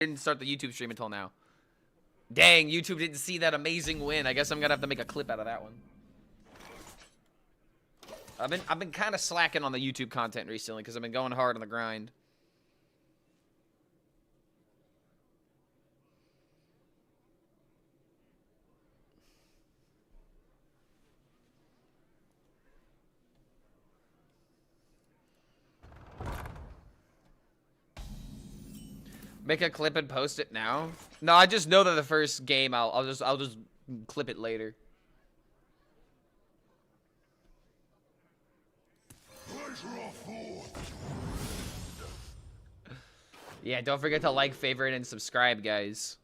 Didn't start the YouTube stream until now. Dang, YouTube didn't see that amazing win. I guess I'm gonna have to make a clip out of that one. I've been kind of slacking on the YouTube content recently because I've been going hard on the grind. Make a clip and post it now? No, I just know that the first game I'll just clip it later. Yeah, don't forget to like, favorite, and subscribe, guys.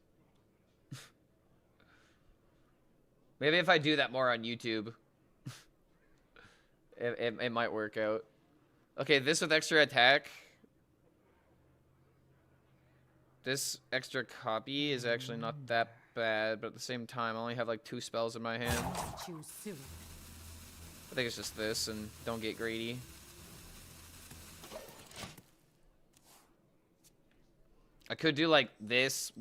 Maybe if I do that more on YouTube, it might work out. Okay, this with extra attack. This extra copy is actually not that bad, but at the same time, I only have like 2 spells in my hand. I think it's just this, and don't get greedy. I could do like this,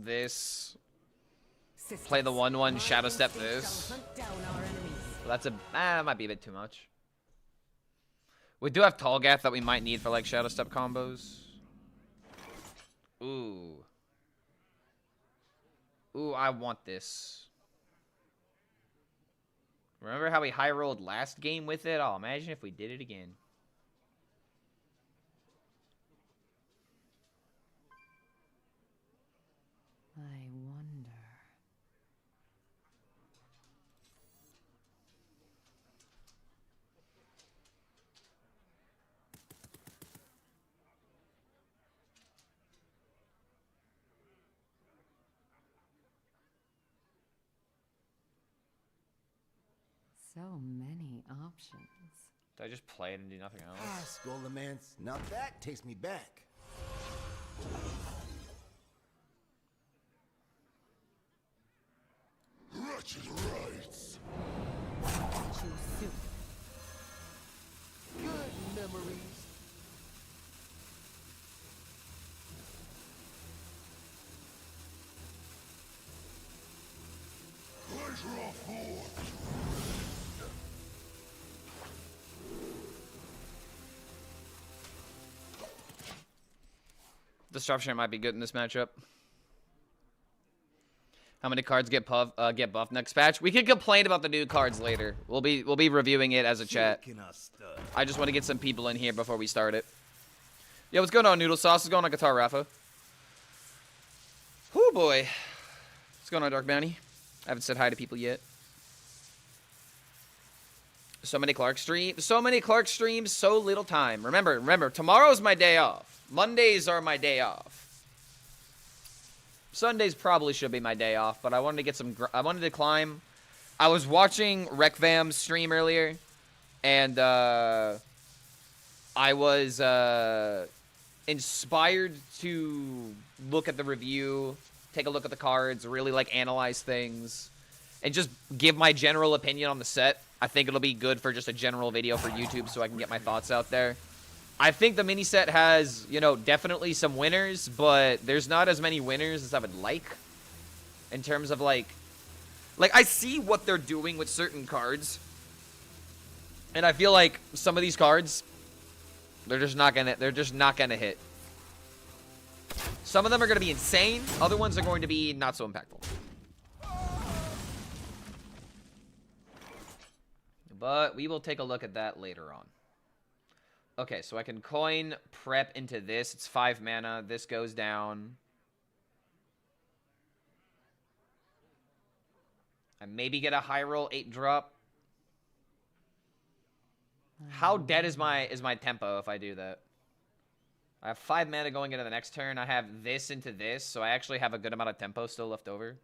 play the 1/1, shadow step this. But that's that might be a bit too much. We do have Tallgath that we might need for like shadow step combos. Ooh. Ooh, I want this. Remember how we high rolled last game with it? Oh, imagine if we did it again. I wonder. So many options. Did I just play it and do nothing else? Ah, Skullomance. Now that takes me back. Wretched rights. Good memories. Pleasure of forth. Disruption might be good in this matchup. How many cards get buffed next patch? We can complain about the new cards later. We'll be reviewing it as a chat. I just want to get some people in here before we start it. Yo, what's going on, Noodle Sauce? What's going on, Guitar Rafa? Oh boy. What's going on, Dark Bounty? I haven't said hi to people yet. So many Clark streams. So many Clark streams, so little time. Remember, tomorrow's my day off. Mondays are my day off. Sundays probably should be my day off, but I wanted to get some. I wanted to climb. I was watching Rekvam's stream earlier, and I was inspired to look at the review, take a look at the cards, really like analyze things, and just give my general opinion on the set. I think it'll be good for just a general video for YouTube, so I can get my thoughts out there. I think the mini set has, you know, definitely some winners, but there's not as many winners as I would like. In terms of like I see what they're doing with certain cards, and I feel like some of these cards, they're just not gonna hit. Some of them are gonna be insane. Other ones are going to be not so impactful. But we will take a look at that later on. Okay, so I can coin prep into this. It's 5 mana. This goes down. I maybe get a high roll 8 drop. How dead is my tempo if I do that? I have 5 mana going into the next turn. I have this into this, so I actually have a good amount of tempo still left over.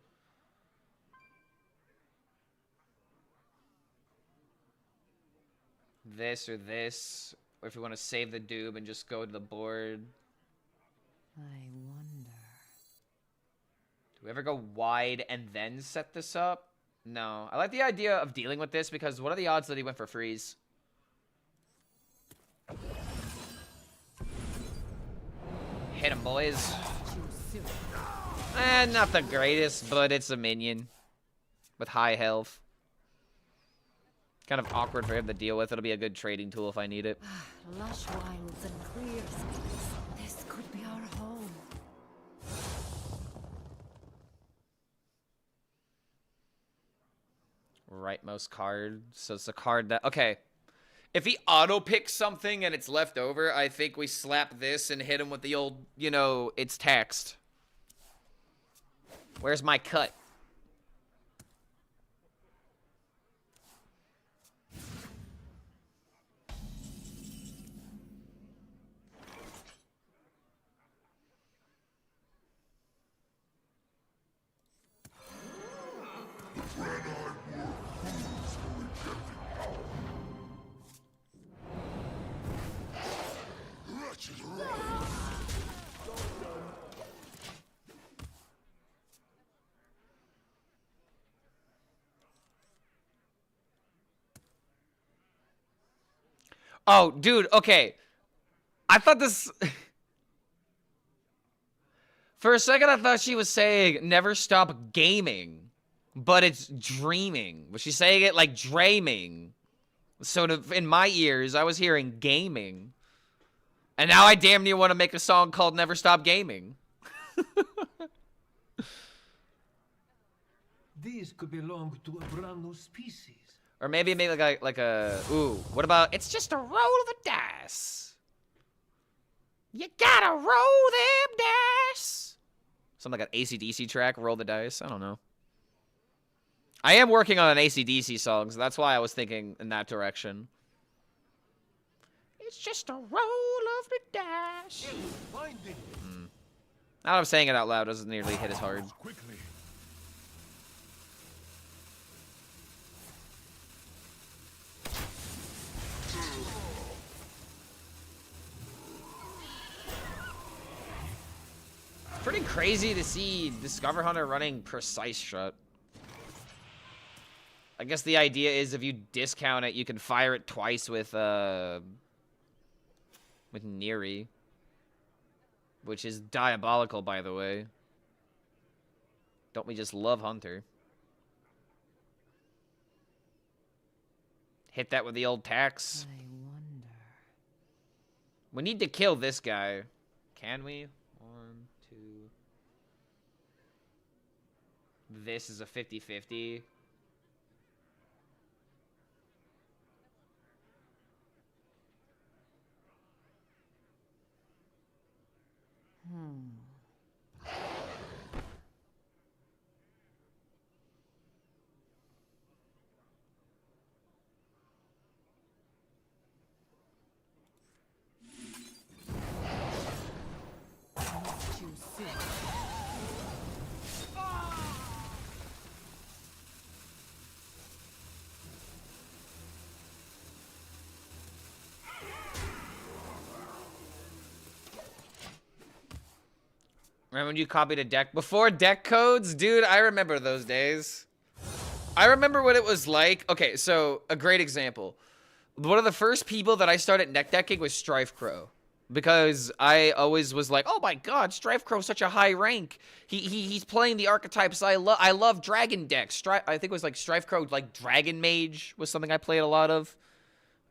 This or this. Or if we want to save the doob and just go to the board. I wonder. Do we ever go wide and then set this up? No. I like the idea of dealing with this because what are the odds that he went for freeze? Hit him, boys. Not the greatest, but it's a minion with high health. Kind of awkward for him to deal with. It'll be a good trading tool if I need it. Lush wilds and clear skies. This could be our home. Rightmost card. So it's a card that... Okay. If he auto-picks something and it's left over, I think we slap this and hit him with the old, you know, it's taxed. Where's my cut? Oh, dude, okay. I thought this... For a second, I thought she was saying, never stop gaming. But it's dreaming. Was she saying it like dreaming? So in my ears, I was hearing gaming. And now I damn near want to make a song called Never Stop Gaming. These could belong to a brand new species. Or maybe like a ooh, what about it's just a roll of the dice. You gotta roll them dice. Something like an AC/DC track, roll the dice. I don't know. I am working on an AC/DC song, so that's why I was thinking in that direction. It's just a roll of the dice. Now I'm saying it out loud doesn't nearly hit as hard. Quickly. Pretty crazy to see Discover Hunter running Precise Shot. I guess the idea is if you discount it, you can fire it twice with Neri. Which is diabolical, by the way. Don't we just love Hunter? Hit that with the old tax. I wonder. We need to kill this guy. Can we? 1, 2. This is a 50-50. You see. Remember when you copied a deck? Before deck codes? Dude, I remember those days. I remember what it was like. Okay, so a great example. One of the first people that I started neck decking was Strife Crow. Because I always was like, oh my god, Strife Crow's such a high rank. He's playing the archetypes I love dragon decks. I think it was like Strife Crow, like Dragon Mage was something I played a lot of.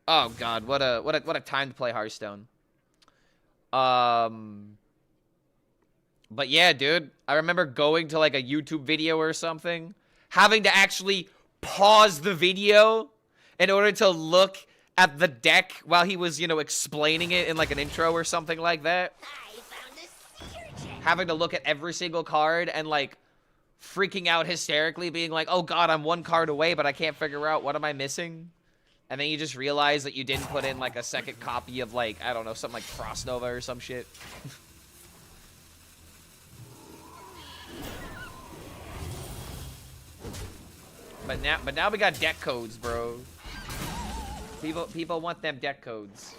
Oh god, what a time to play Hearthstone. But yeah, dude, I remember going to like a YouTube video or something, having to actually pause the video in order to look at the deck while he was, you know, explaining it in like an intro or something like that. I found a secret. Having to look at every single card and like freaking out hysterically, being like, oh god, I'm one card away, but I can't figure out what am I missing. And then you just realize that you didn't put in like a second copy of like, I don't know, something like Frost Nova or some shit. But now we got deck codes, bro. People want them deck codes.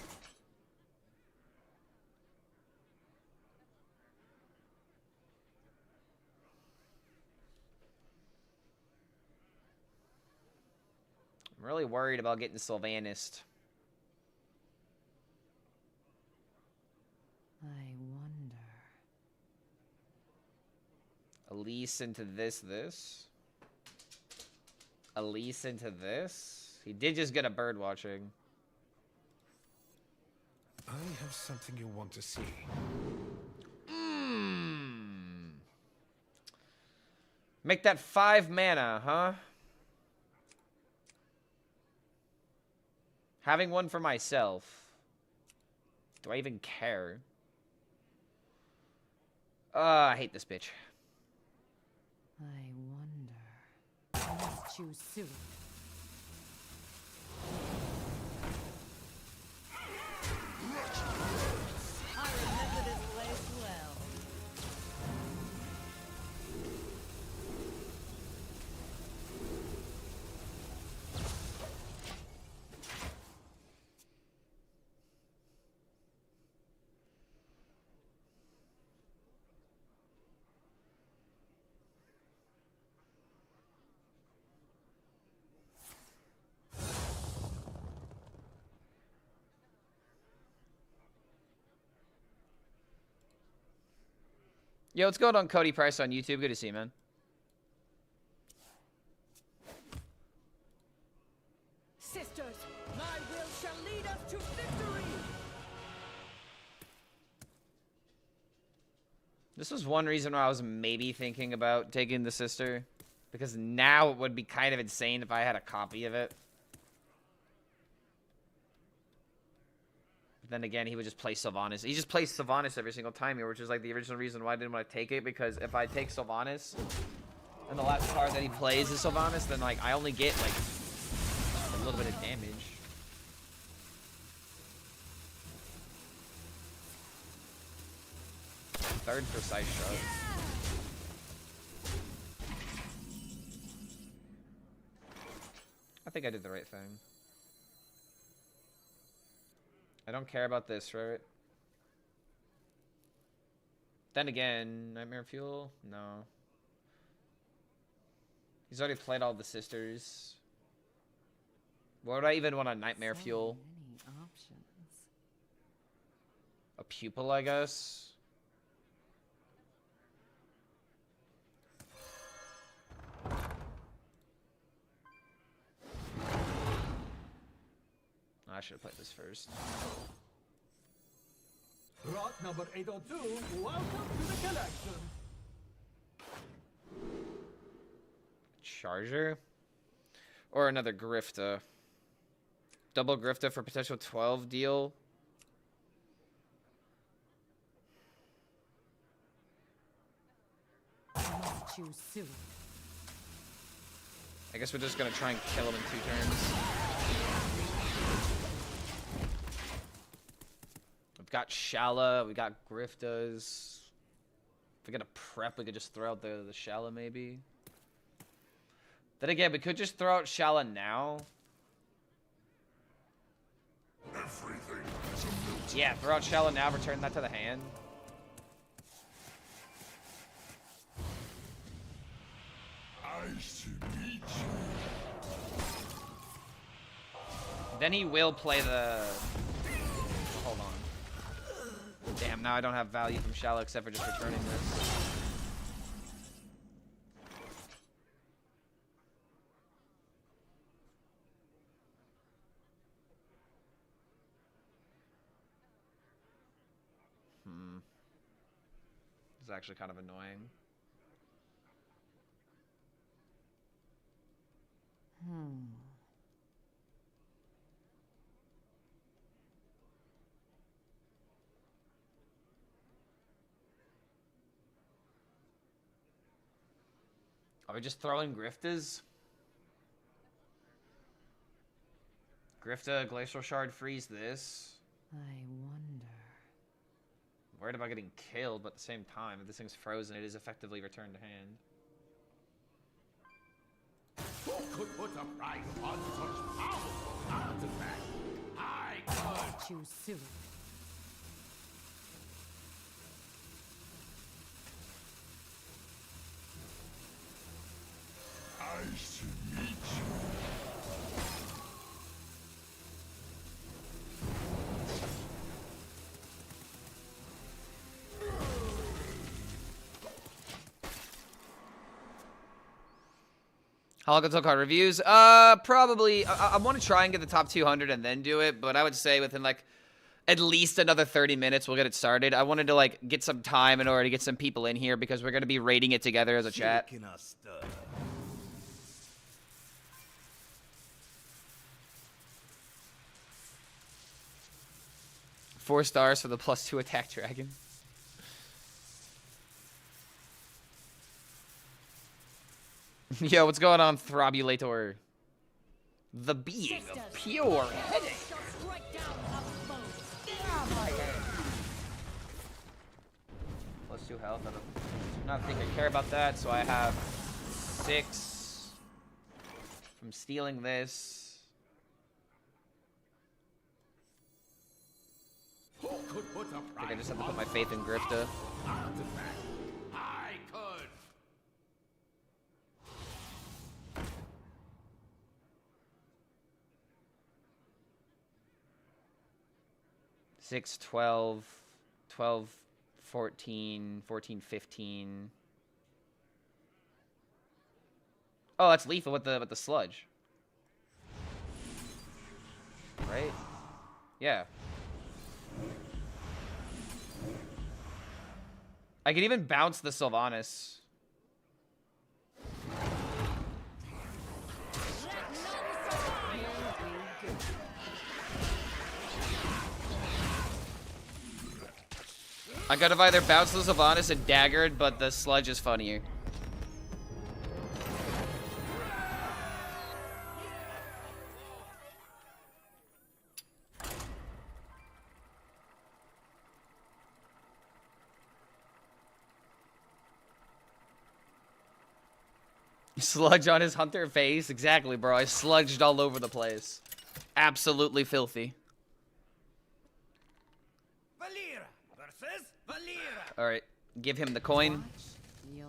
I'm really worried about getting Sylvanist. I wonder. Elise into this. Elise into this. He did just get a bird watching. I have something you want to see. Make that 5 mana, huh? Having one for myself. Do I even care? I hate this bitch. I wonder. I must choose soon. I remember this place well. Yo, what's going on, Cody Price on YouTube? Good to see you, man. Sisters, my will shall lead us to victory. This was one reason why I was maybe thinking about taking the sister. Because now it would be kind of insane if I had a copy of it. But then again, he would just play Sylvanas. He just plays Sylvanas every single time here, which is like the original reason why I didn't want to take it. Because if I take Sylvanas, and the last card that he plays is Sylvanas, then like I only get like a little bit of damage. Third precise shot. I think I did the right thing. I don't care about this, right? Then again, Nightmare Fuel? No. He's already played all the sisters. What would I even want a Nightmare Fuel? Many options. A Pupil, I guess? I should have played this first. Rot number 802, welcome to the collection. Charger? Or another Grifta. Double Grifta for potential 12 deal. I must choose soon. I guess we're just gonna try and kill him in 2 turns. We've got Shala, we got Griftas. If we're gonna prep, we could just throw out the Shala maybe. Then again, we could just throw out Shala now. Everything has a motive. Yeah, throw out Shala now, return that to the hand. I should meet you. Then he will play the... Hold on. Damn, now I don't have value from Shala except for just returning this. It's actually kind of annoying. Are we just throwing Griftas? Grifta, Glacial Shard, freeze this. I wonder. I'm worried about getting killed, but at the same time, if this thing's frozen, it is effectively returned to hand. Who could put a price on such powerful artifact? I could. Choose soon. I should meet you. How long until card reviews? Probably. I want to try and get the top 200 and then do it, but I would say within like at least another 30 minutes we'll get it started. I wanted to like get some time in order to get some people in here because we're gonna be rating it together as a chat. 4 stars for the +2 attack dragon. Yo, what's going on, Throbulator? The being of pure headache. +2 health. I do not think I care about that, so I have 6 from stealing this. Who could put a I think I price just have to put on my faith in Grifta. artifact? I could. 6, 12, 12, 14, 14, 15. Oh, that's lethal with the sludge. Right? Yeah. I can even bounce the Sylvanas. I could have either bounced the Sylvanas and daggered, but the sludge is funnier. Sludge on his hunter face? Exactly, bro. I sludged all over the place. Absolutely filthy. Valera versus Valera. Alright, give him the coin. Watch your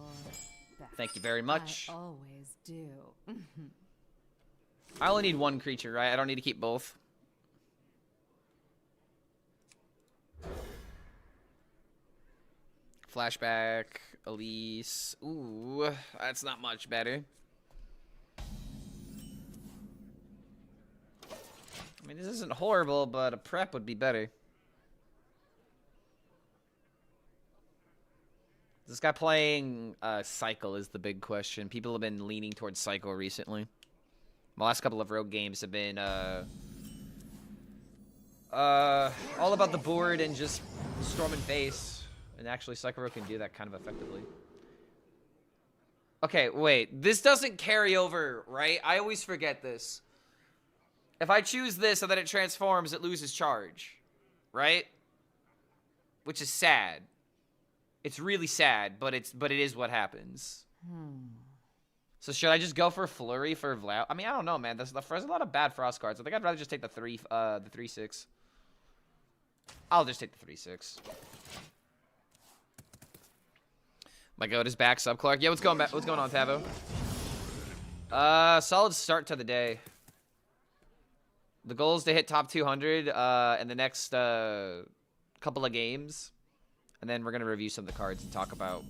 back. Thank you very much. I always do. I only need 1 creature, right? I don't need to keep both. Flashback, Elise. Ooh, that's not much better. I mean, this isn't horrible, but a prep would be better. This guy playing Cycle is the big question. People have been leaning towards Cycle recently. My last couple of rogue games have been all about the board and just storm and face. And actually, Cycle Rogue can do that kind of effectively. Okay, wait. This doesn't carry over, right? I always forget this. If I choose this and then it transforms, it loses charge. Right? Which is sad. It's really sad, but it is what happens. So should I just go for Flurry for Vlau? I mean, I don't know, man. There's a lot of bad Frost cards. I think I'd rather just take the 3/6. I'll just take the 3/6. My goat is back, Sub Clark. Yeah, what's going on, Tavo? Solid start to the day. The goal is to hit top 200 in the next couple of games. And then we're going to review some of the cards and talk about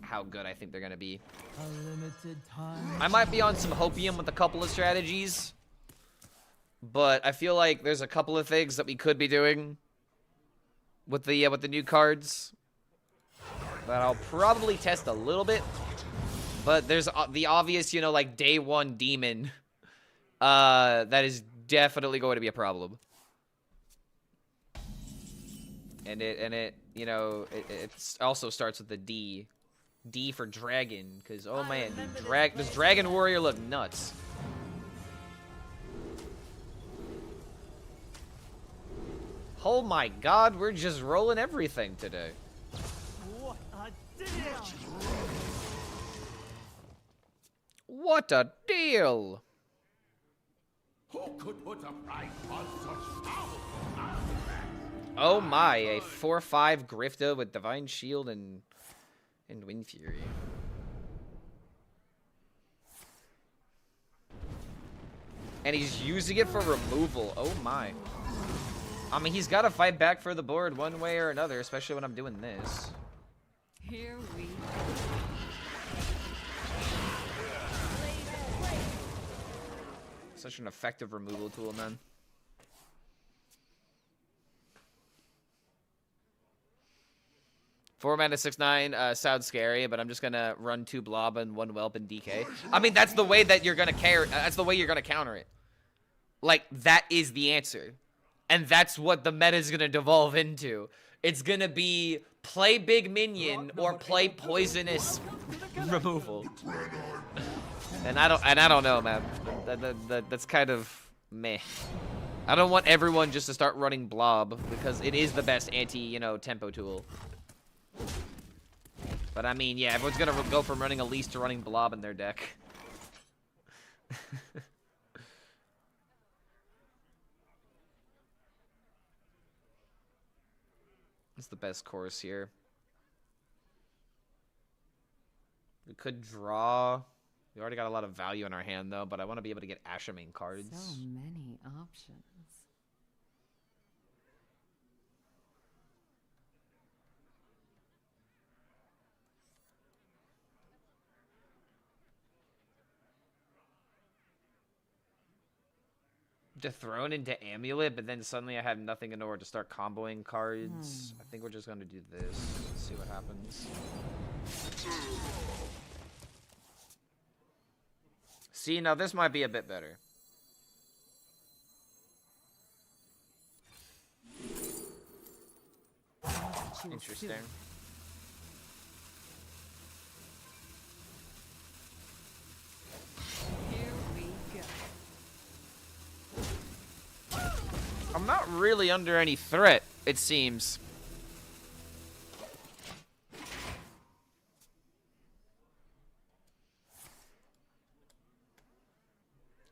how good I think they're going to be. A limited time. I might be on some Hopium with a couple of strategies. But I feel like there's a couple of things that we could be doing with the new cards that I'll probably test a little bit. But there's the obvious, you know, like day 1 demon that is definitely going to be a problem. And it you know, it also starts with the D. D for dragon, because oh man, does Dragon Warrior look nuts? Oh my god, we're just rolling everything today. What a deal! What a deal! Who could put a price on such powerful artifacts? Oh my, a 4/5 Grifta with Divine Shield and Wind Fury. And he's using it for removal. Oh my. I mean, he's got to fight back for the board one way or another, especially when I'm doing this. Here we Such an effective removal tool, man. Four mana 6/9 sounds scary, but I'm just gonna run 2 blob and 1 whelp and DK. I mean, that's the way that you're gonna care. That's the way you're gonna counter it. Like, that is the answer, and that's what the meta is gonna devolve into. It's gonna be play big minion or play poisonous removal. And I don't know, man. That's kind of meh. I don't want everyone just to start running blob because it is the best tempo tool. But I mean, yeah, everyone's gonna go from running Elise to running blob in their deck. It's the best course here. We could draw. We already got a lot of value in our hand, though, but I want to be able to get Ashamane cards. So many options. Dethrone into Amulet, but then suddenly I have nothing in order to start comboing cards. I think we're just going to do this. Let's see what happens. See, now this might be a bit better. Interesting. Here we go. I'm not really under any threat, it seems.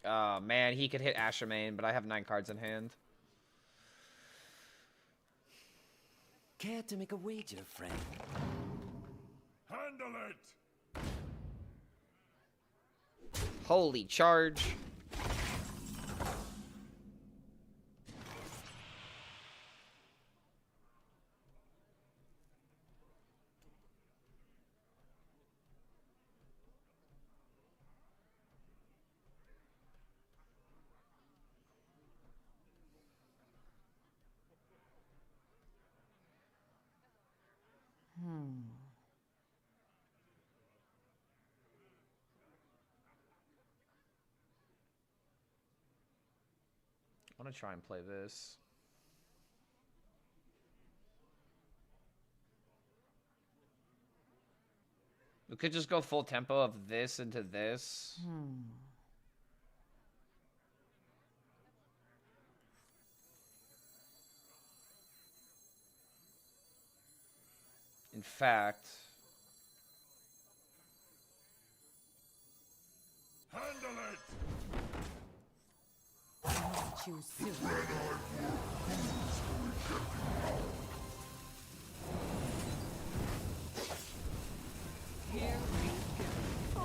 Oh, man, he could hit Ashamane, but I have 9 cards in hand. Care to make a wager, friend? Handle it! Holy charge. I want to try and play this. We could just go full tempo of this into this. In fact, Handle it! Too soon. Here we go.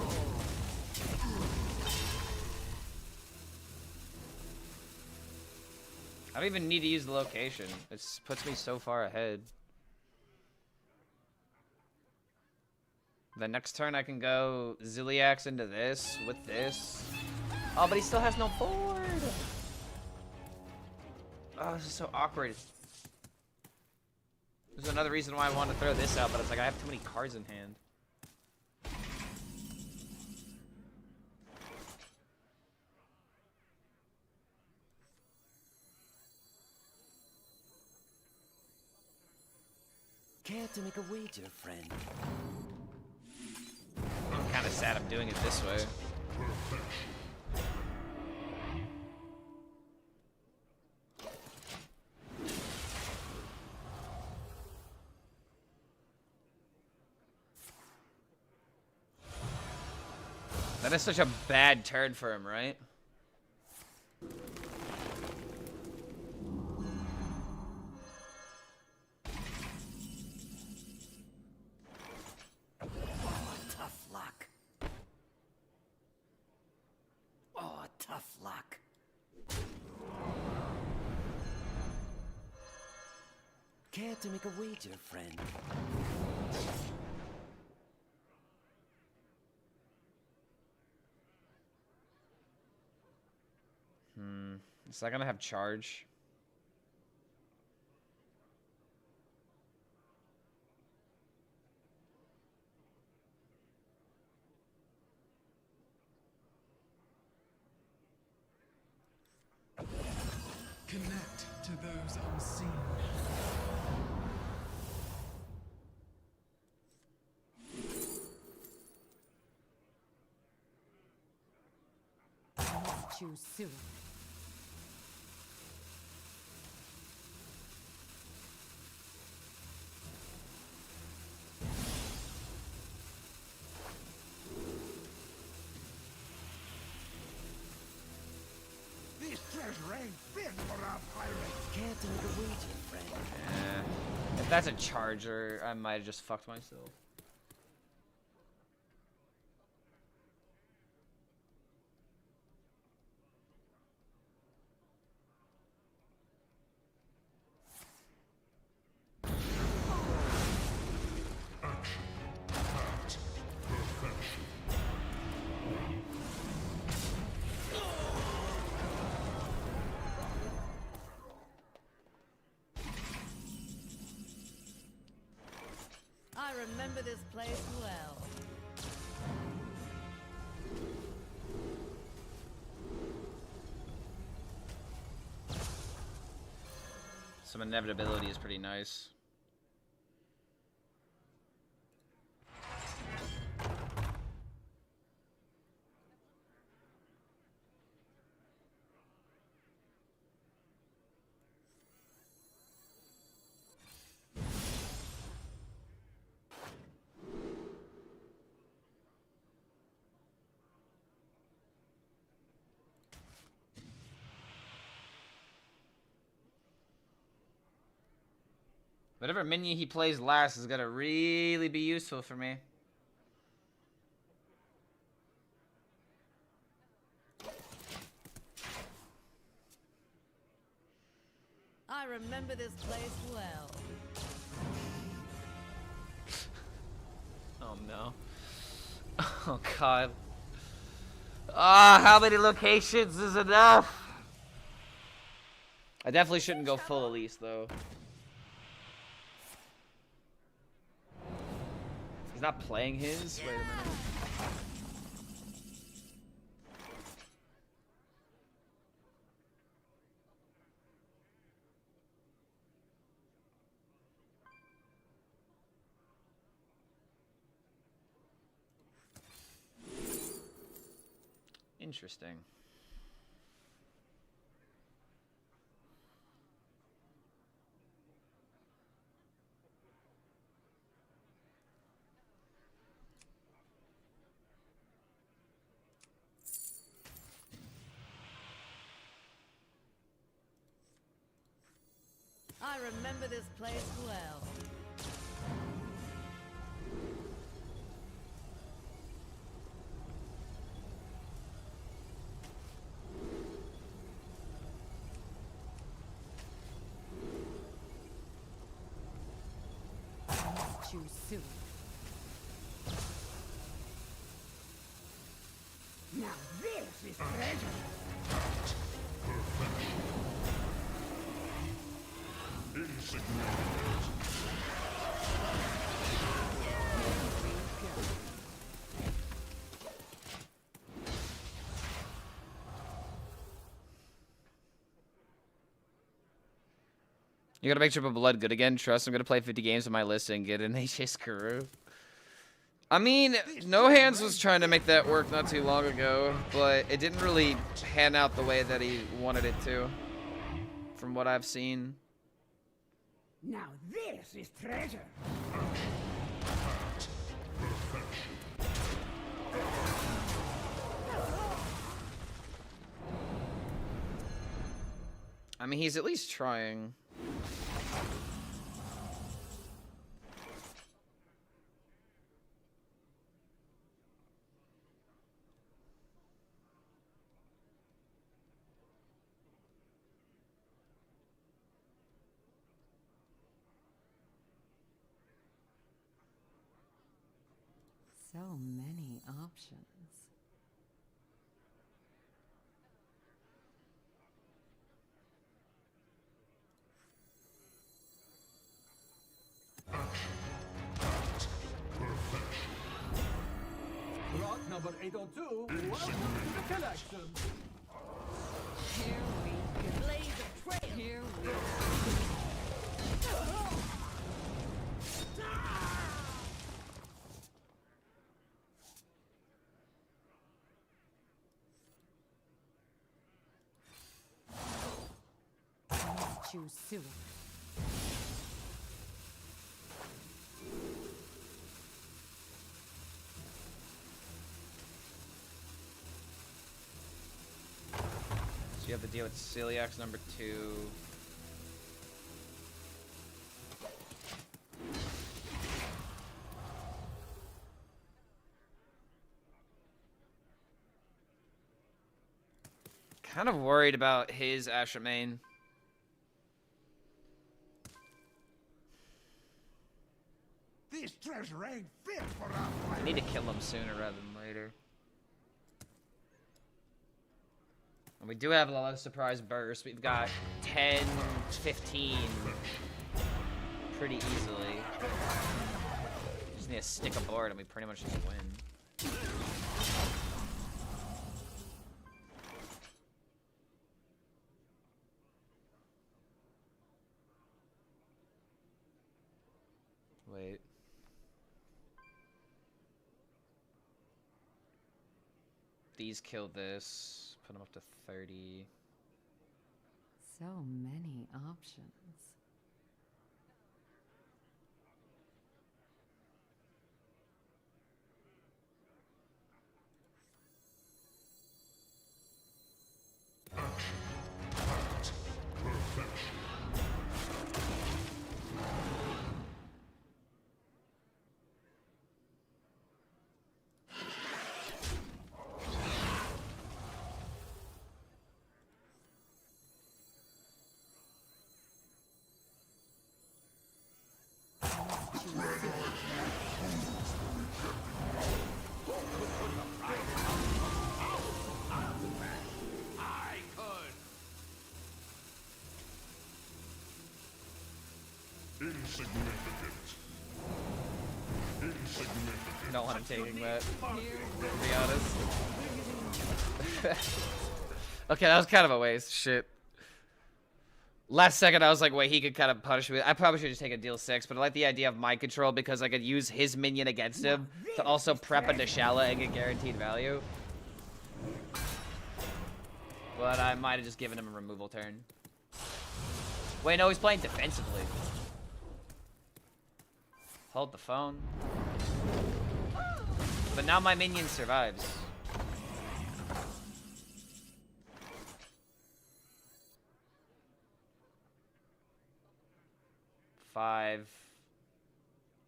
I don't even need to use the location. It puts me so far ahead. The next turn I can go Ziliax into this with this. Oh, but he still has no board. Oh, this is so awkward. There's another reason why I wanted to throw this out, but it's like I have too many cards in hand. Care to make a wager, friend? I'm kind of sad I'm doing it this way. That is such a bad turn for him, right? Tough luck. Oh, tough luck. Care to make a wager, friend? Is that gonna have charge? Connect to those unseen. I must choose soon. This treasure ain't fit for a pirate. Care to make a wager, friend? If that's a charger, I might have just fucked myself. I remember this place well. Some inevitability is pretty nice. Whatever minion he plays last is gonna really be useful for me. I remember this place well. Oh no. Oh god. Ah, how many locations is enough? I definitely shouldn't go full Elise though. He's not playing his? Wait a minute. Interesting. I remember this place well. I must choose soon. Now this is treasure. You gotta make Triple Blood good again. Trust, I'm gonna play 50 games on my list and get an HSReplay. I mean, No Hands was trying to make that work not too long ago, but it didn't really pan out the way that he wanted it to, from what I've seen. Now this is treasure. I mean, he's at least trying. So many options. number 802, welcome to the collection. Here we go. Blaze a trail. Here we go. Choose sewer. So you have to deal with Celiacs number 2. Kind of worried about his Asher main. This treasure ain't fit for our I need to kill him sooner rather than later. And we do have a lot of surprise bursts. We've got 10, 15 pretty easily. Just need to stick a board and we pretty much just win. Wait. These kill this. Put them up to 30. So many options. I could. I don't want him taking that, to be honest. Okay, that was kind of a waste. Shit. Last second, I was like, wait, he could kind of punish me. I probably should just take a deal 6, but I like the idea of mind control because I could use his minion against him to also prep a Nishala and get guaranteed value. But I might have just given him a removal turn. Wait, no, he's playing defensively. Hold the phone. But now my minion survives. $5,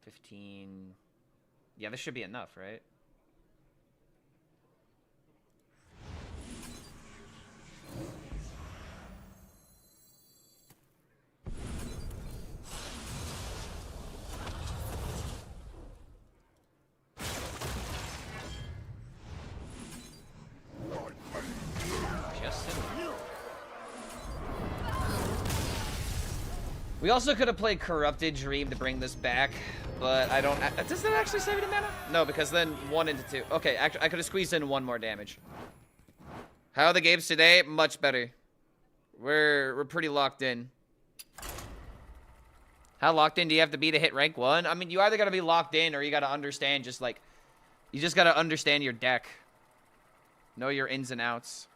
15. Yeah, this should be enough, right? We also could have played Corrupted Dream to bring this back, but I don't... Does that actually save any mana? No, because then 1 into 2. Okay, actually, I could have squeezed in 1 more damage. How are the games today? Much better. We're pretty locked in. How locked in do you have to be to hit rank 1? I mean, you either gotta be locked in or you gotta understand just, like... You just gotta understand your deck. Know your ins and outs.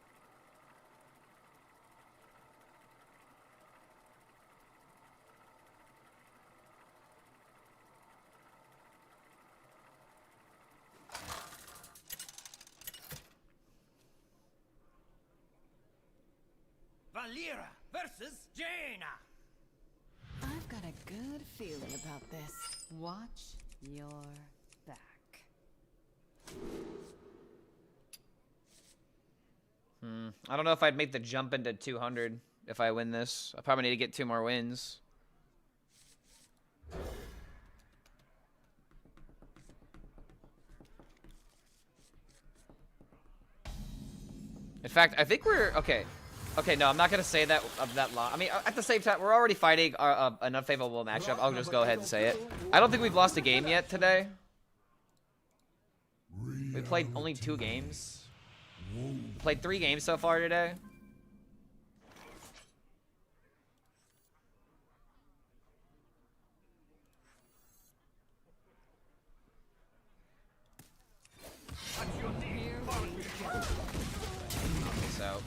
Valera versus Jaina. I've got a good feeling about this. Watch your back. I don't know if I'd make the jump into 200 if I win this. I probably need to get 2 more wins. In fact, I think we're... Okay. Okay, no, I'm not going to say that of that long. I mean, at the same time, we're already fighting an unfavorable matchup. I'll just go ahead and say it. I don't think we've lost a game yet today. We played only 2 games. Played 3 games so far today. So,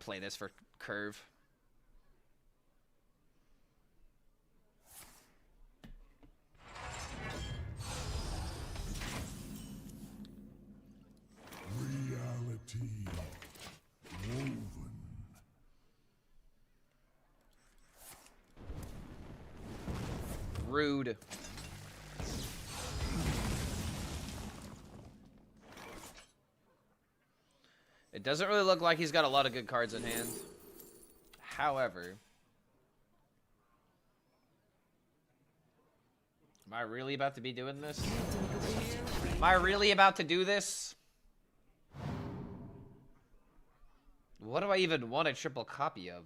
play this for curve. Rude. It doesn't really look like he's got a lot of good cards in hand. However, am I really about to be doing this? Am I really about to do this? What do I even want a triple copy of?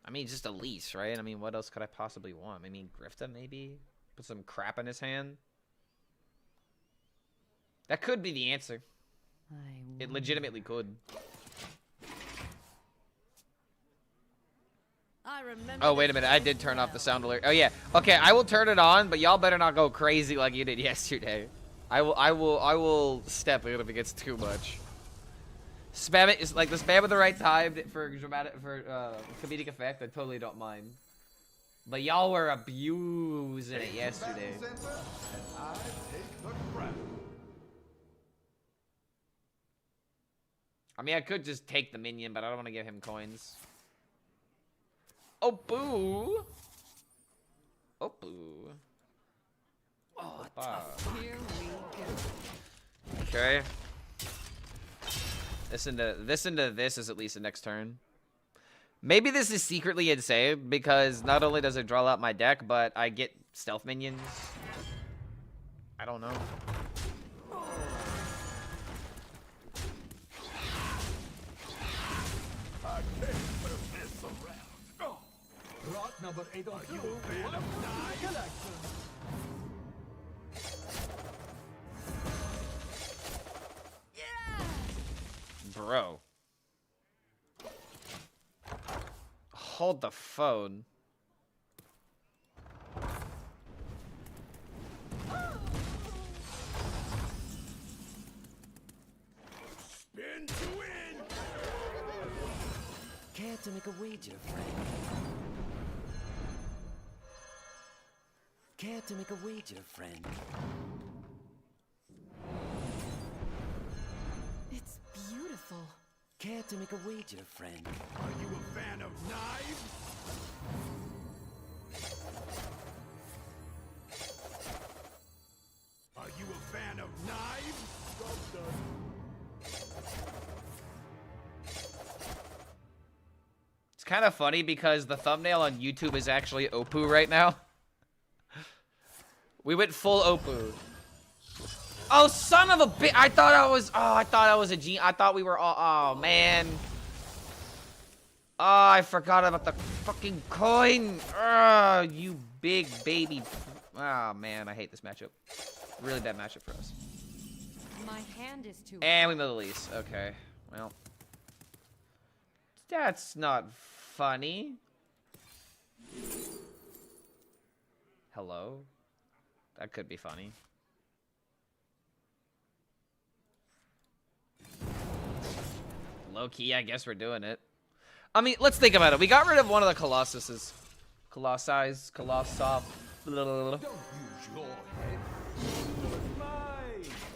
I mean, just a lease, right? I mean, what else could I possibly want? I mean, Grifta, maybe? Put some crap in his hand? That could be the answer. It legitimately could. Oh, wait a minute. I did turn off the sound alert. Oh, yeah. Okay, I will turn it on, but y'all better not go crazy like you did yesterday. I will step in if it gets too much. Spam it is like the spam at the right time for comedic effect. I totally don't mind. But y'all were abusing it yesterday. I mean, I could just take the minion, but I don't want to give him coins. Oh, boo! Oh, boo. Oh, Here we go. okay. This into this is at least the next turn. Maybe this is secretly insane because not only does it draw out my deck, but I get stealth minions. I don't know. Rot number 802. Welcome to the collection. Bro. Hold the phone. Spin to win. Care to make a wager, friend? Care to make a wager, friend? It's beautiful. Care to make a wager, friend? Are you a fan of knives? Are you a fan of knives? It's kind of funny because the thumbnail on YouTube is actually Opoo right now. We went full Opoo. Oh, son of a bitch! I thought I was. Oh, I thought I was a G. I thought we were all. Oh, man. Oh, I forgot about the fucking coin. Oh, you big baby. Oh, man. I hate this matchup. Really bad matchup for us. My hand is too. And we middle east. Okay. Well. That's not funny. Hello? That could be funny. Low-key, I guess we're doing it. I mean, let's think about it. We got rid of one of the Colossuses. Colossop. Don't use your head.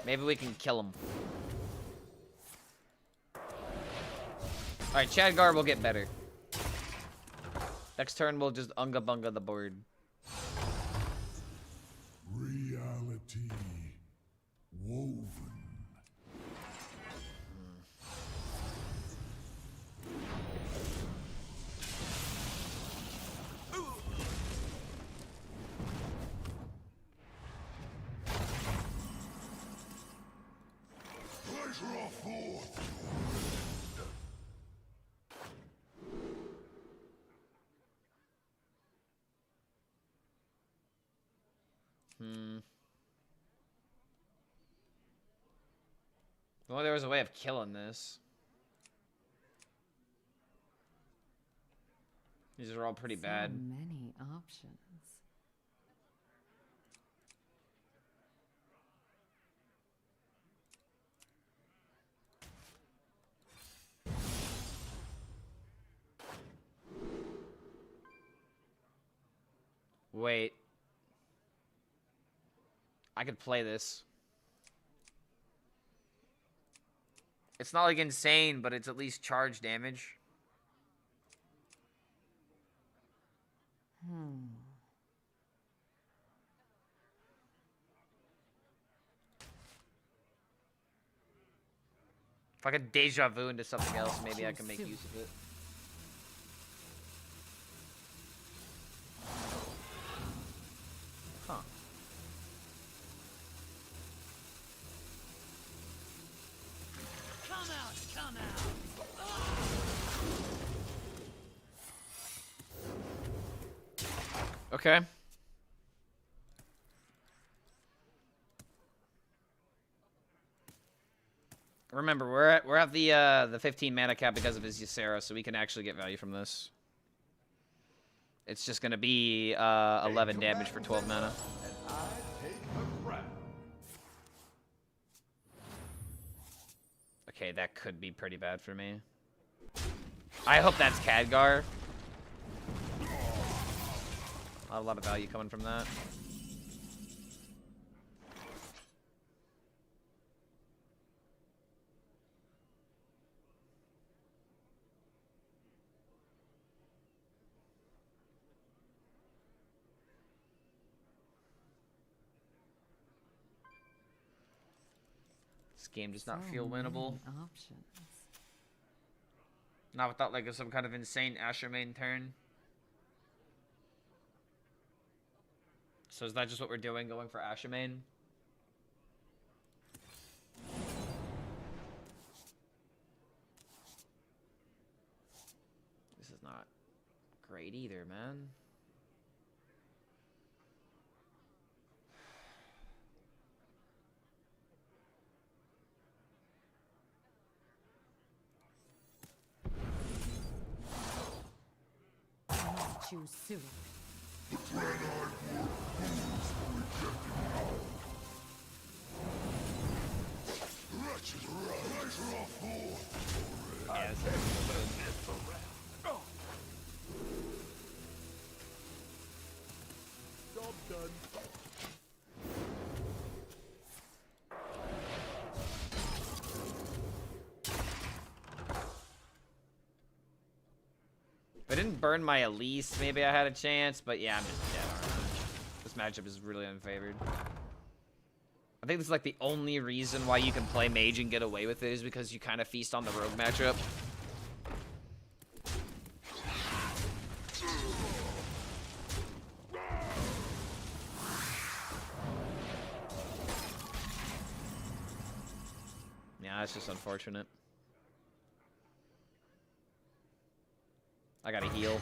Maybe we can kill him. Alright, Chadgar will get better. Next turn, we'll just unga-bunga the board. Reality woven. Pleasure of forth. Well, there was a way of killing this. These are all pretty bad. So many options. Wait. I could play this. It's not like insane, but it's at least charge damage. If I could deja vu into something else, maybe I can make use of it. Huh. Come out, come out. Okay. Remember, we're at the 15 mana cap because of his Ysera, so we can actually get value from this. It's just gonna be 11 damage for 12 mana. And I take the crown. Okay, that could be pretty bad for me. I hope that's Khadgar. Not a lot of value coming from that. This game does not feel winnable. Options. Not without like some kind of insane Asher main turn. So is that just what we're doing, going for Asher main? This is not great either, man. Choose soon. Job done. If I didn't burn my Elise, maybe I had a chance, but yeah, I'm just dead, aren't I? This matchup is really unfavored. I think this is like the only reason why you can play Mage and get away with it is because you kind of feast on the Rogue matchup. Yeah, that's just unfortunate. I gotta heal.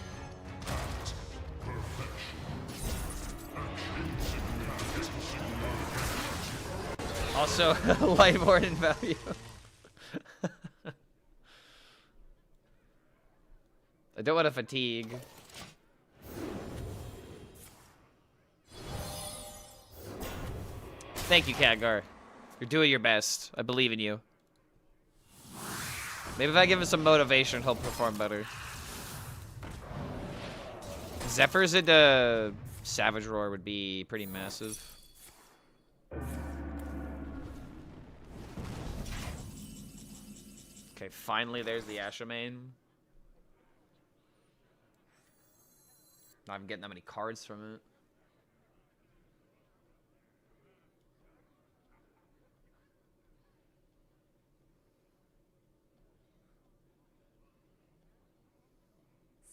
Also, Lightborn in value. I don't want to fatigue. Thank you, Khadgar. You're doing your best. I believe in you. Maybe if I give him some motivation, he'll perform better. Zephyrs into Savage Roar would be pretty massive. Okay, finally there's the Asher main. Not even getting that many cards from it.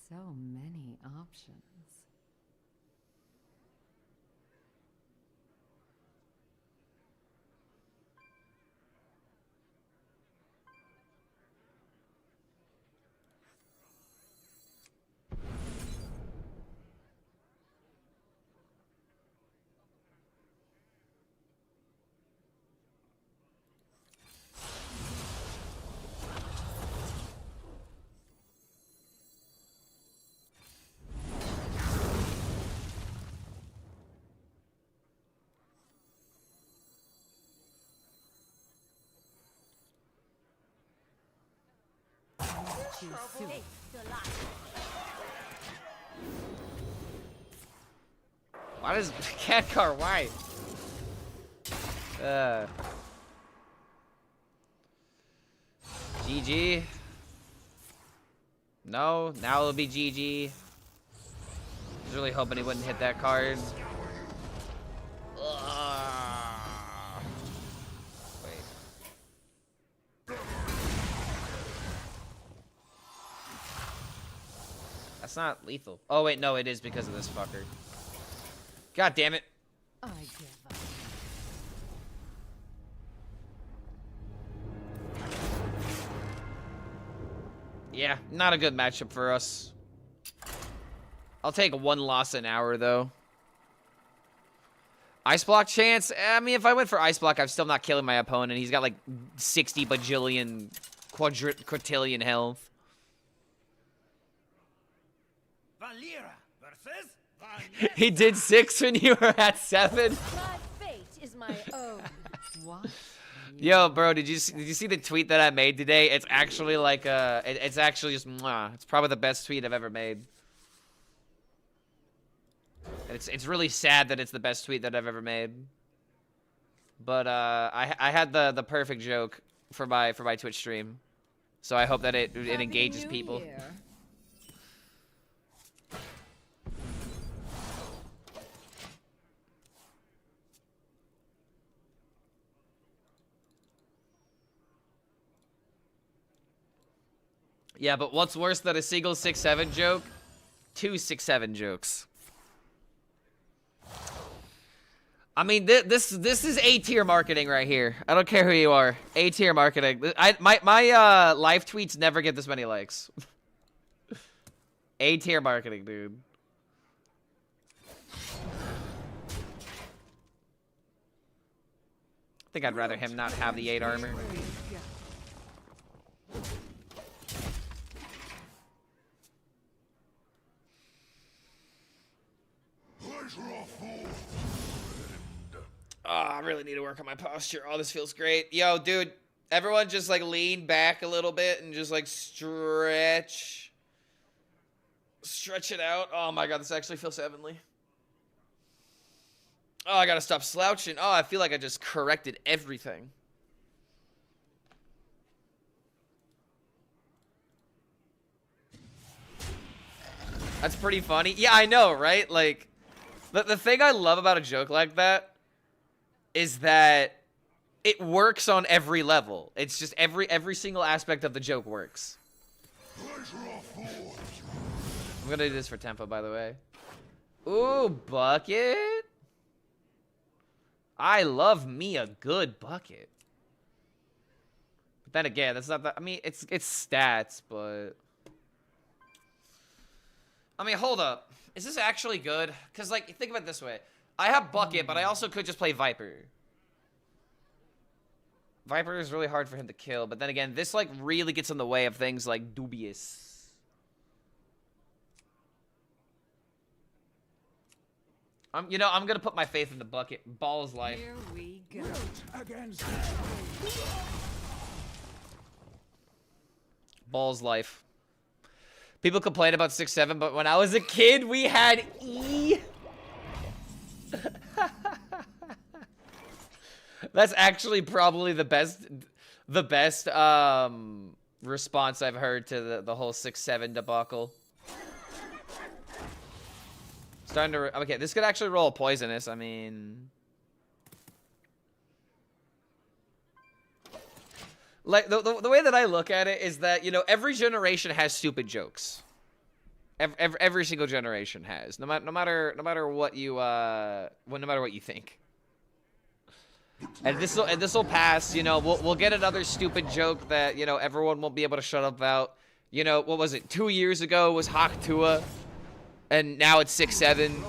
So many options. you soon. Hey, still alive. Why does cat car? Why? GG. No, now it'll be GG. I was really hoping he wouldn't hit that card. Wait. That's not lethal. Oh wait, no, it is because of this fucker. God damn it. I give up. Yeah, not a good matchup for us. I'll take one loss an hour, though. Ice block chance? I mean, if I went for ice block, I'm still not killing my opponent. He's got like 60 bajillion, quadrillion health. Valera versus He did 6 when you were at 7. My fate is my own. What? Yo, bro, did you see the tweet that I made today? It's actually like it's actually just mwah. It's probably the best tweet I've ever made. And it's really sad that it's the best tweet that I've ever made. But I had the perfect joke for my Twitch stream, so I hope that it engages people. Yeah, but what's worse than a single 6-7 joke? 2 6-7 jokes. I mean, this is A-tier marketing right here. I don't care who you are. A-tier marketing. My live tweets never get this many likes. A-tier marketing, dude. I think I'd rather him not have the 8 armor. Oh, I really need to work on my posture. Oh, this feels great. Yo, dude, everyone just like lean back a little bit and just like stretch it out. Oh my God, this actually feels heavenly. Oh, I gotta stop slouching. Oh, I feel like I just corrected everything. That's pretty funny. Yeah, I know, right? Like, the thing I love about a joke like that is that it works on every level. It's just every single aspect of the joke works. I'm gonna do this for tempo, by the way. Ooh, bucket. I love me a good bucket. But then again, that's not that. I mean, it's stats, but I mean, hold up. Is this actually good? Because, like, think of it this way. I have Bucket, but I also could just play Viper. Viper is really hard for him to kill, but then again, this, like, really gets in the way of things like Dubious. You know, I'm gonna put my faith in the Bucket. Balls life. Here we go. Against Balls life. People complain about 6-7, but when I was a kid, we had E. That's actually probably the best response I've heard to the whole 6-7 debacle. Starting to okay, this could actually roll poisonous. I mean, like the way that I look at it is that, you know, every generation has stupid jokes. Every single generation has, no matter what you think. And this will pass. You know, we'll get another stupid joke that, you know, everyone won't be able to shut up about. You know, what was it? 2 years ago was Haktua, and now it's 6-7, and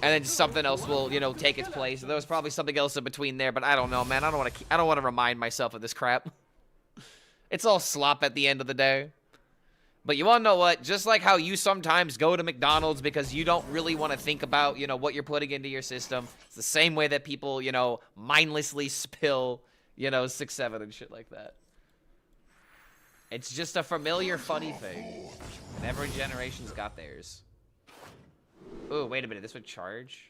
then something else will, you know, take its place. There was probably something else in between there, but I don't know, man. I don't want to remind myself of this crap. It's all slop at the end of the day. But you want to know what? Just like how you sometimes go to McDonald's because you don't really want to think about, you know, what you're putting into your system. It's the same way that people, you know, mindlessly spill, you know, 6-7 and shit like that. It's just a familiar, funny thing. And every generation's got theirs. Ooh, wait a minute. This would charge?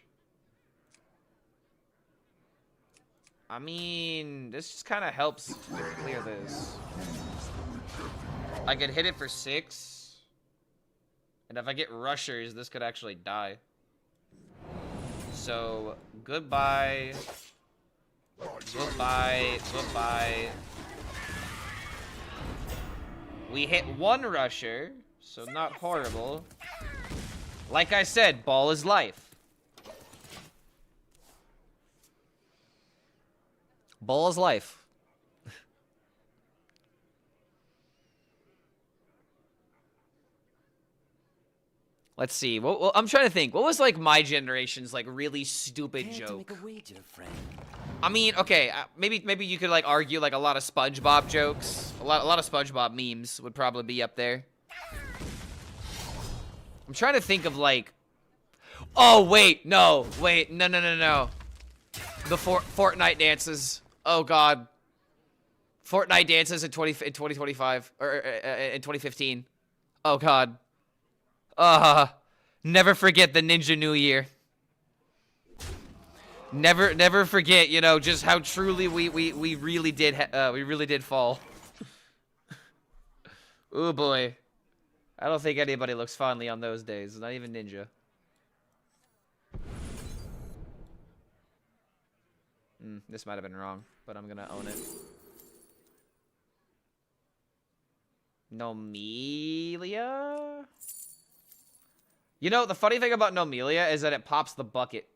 I mean, this just kind of helps clear this. I could hit it for 6. And if I get rushers, this could actually die. So, goodbye. Goodbye. Goodbye. We hit 1 rusher, so not horrible. Like I said, ball is life. Ball is life. Let's see. Well, I'm trying to think. What was like my generation's like really stupid Care to joke? make a wager, friend? I mean, okay, maybe you could like argue like a lot of SpongeBob jokes. A lot of SpongeBob memes would probably be up there. I'm trying to think of like. Oh wait, no, no. The Fortnite dances. Oh god. Fortnite dances in 2025 or in 2015. Oh god. Never forget the Ninja New Year. Never forget, you know, just how truly we really did fall. Ooh boy. I don't think anybody looks fondly on those days, not even Ninja. This might have been wrong, but I'm gonna own it. Nomelia? You know, the funny thing about Nomelia is that it pops the bucket.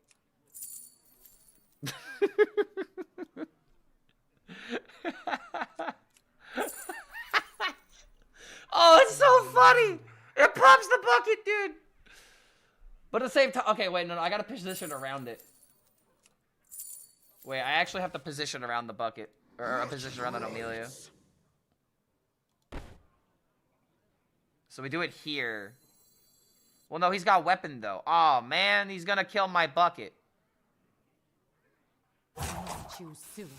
Oh, it's so funny! It pops the bucket, dude! But at the same time... Okay, wait, no, I gotta position around it. Wait, I actually have to position around the bucket. Or a position around the Nomelia. So we do it here. Well, no, he's got weapon, though. Oh, man, he's gonna kill my bucket. Choose soon.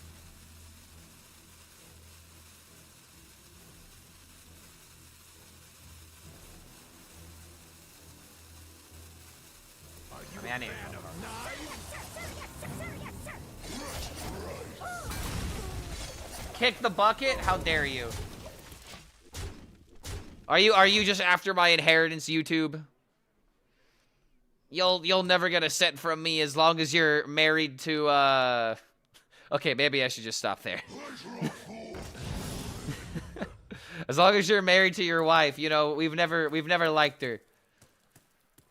I mean, I need kick the bucket? How dare you? Are you just after my inheritance, YouTube? You'll never get a cent from me as long as you're married to okay, maybe I should just stop there. As long as you're married to your wife, you know, we've never liked her.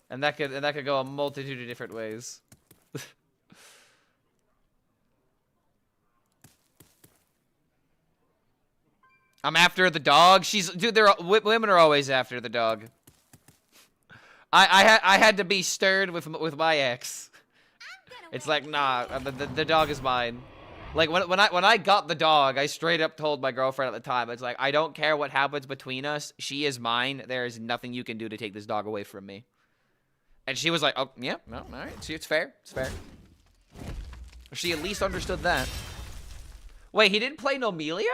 And that could go a multitude of different ways. I'm after the dog. Dude, women are always after the dog. I had to be stirred with my ex. It's like, nah, the dog is mine. Like when I got the dog, I straight up told my girlfriend at the time, it's like, I don't care what happens between us. She is mine. There is nothing you can do to take this dog away from me. And she was like, oh, yeah, no, all right. See, it's fair. It's fair. She at least understood that. Wait, he didn't play Nomelia?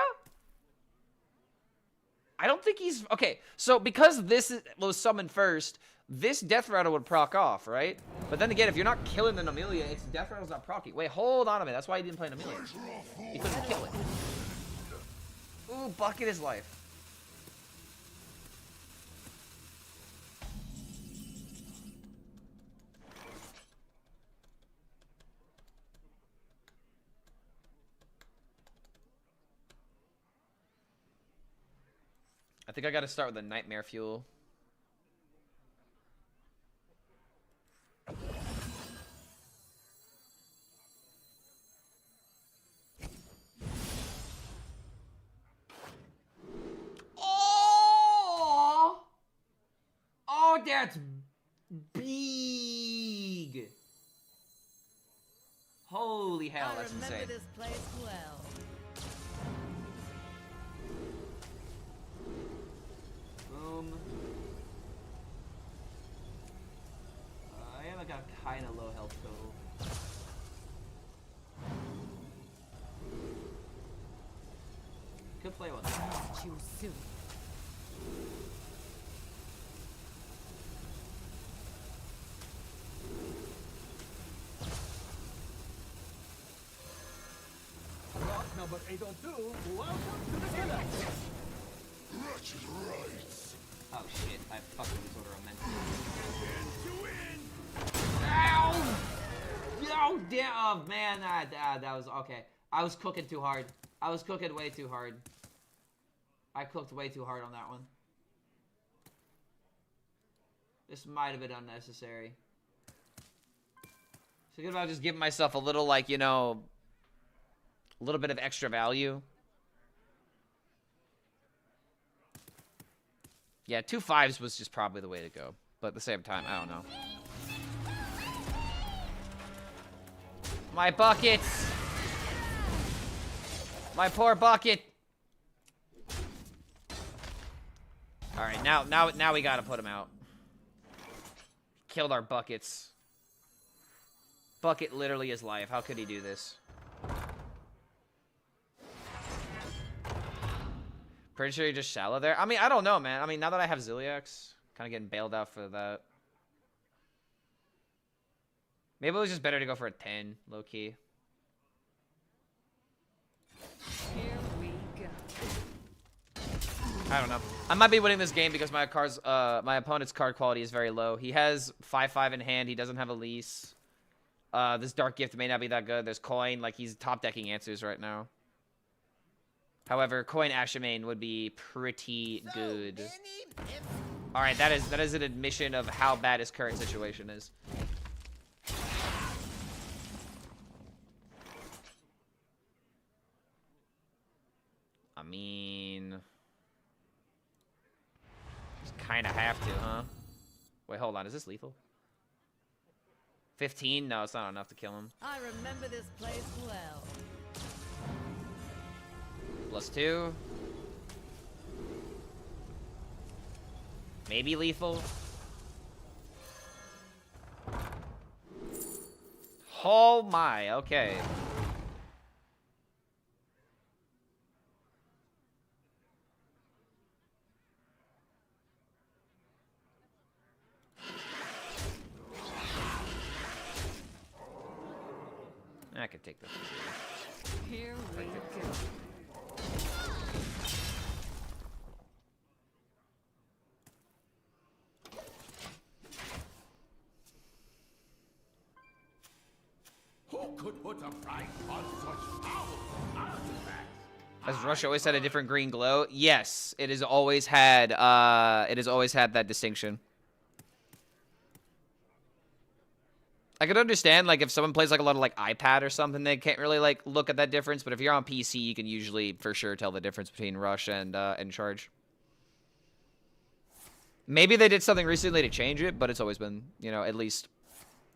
I don't think he's... Okay, so because this was summoned first, this Death Rattle would proc off, right? But then again, if you're not killing the Nomelia, it's Death Rattle's not proccing. Wait, hold on a minute. That's why he didn't play Nomelia. He couldn't kill it. Ooh, bucket is life. I think I gotta start with the Nightmare Fuel. Oh! Oh, that's big! Holy hell, that's insane. I remember this place well. Boom. I have got kind of low health total. Could play one. Choose soon. number 802, welcome to the galaxy. Wretched rights. Oh shit, I fucking disorder meant To win. Ow! Oh damn! Oh man, that was okay. I was cooking too hard. I was cooking way too hard. I cooked way too hard on that one. This might have been unnecessary. Thinking about just giving myself a little, like, you know, a little bit of extra value. Yeah, 2 5s was just probably the way to go. But at the same time, I don't know. My buckets! My poor bucket! Alright, now we gotta put him out. Killed our buckets. Bucket literally is life. How could he do this? Pretty sure he just shallow there. I mean, I don't know, man. I mean, now that I have Zilliax, kind of getting bailed out for that. Maybe it was just better to go for a 10, low-key. Here we go. I don't know. I might be winning this game because my opponent's card quality is very low. He has 5/5 in hand. He doesn't have a lease. This Dark Gift may not be that good. There's Coin. Like, he's top decking answers right now. However, Coin Ashamain would be pretty good. Alright, that is an admission of how bad his current situation is. I mean... just kind of have to, huh? Wait, hold on. Is this lethal? 15? No, it's not enough to kill him. I remember this place well. +2. Maybe lethal. Oh my, okay. I could take this. Here we go. Who could put a price on such powerful artifacts? Has Russia always had a different green glow? Yes, it has always had that distinction. I could understand, like, if someone plays, like, a lot of, like, iPad or something, they can't really, like, look at that difference. But if you're on PC, you can usually, for sure, tell the difference between Rush and Charge. Maybe they did something recently to change it, but it's always been, you know, at least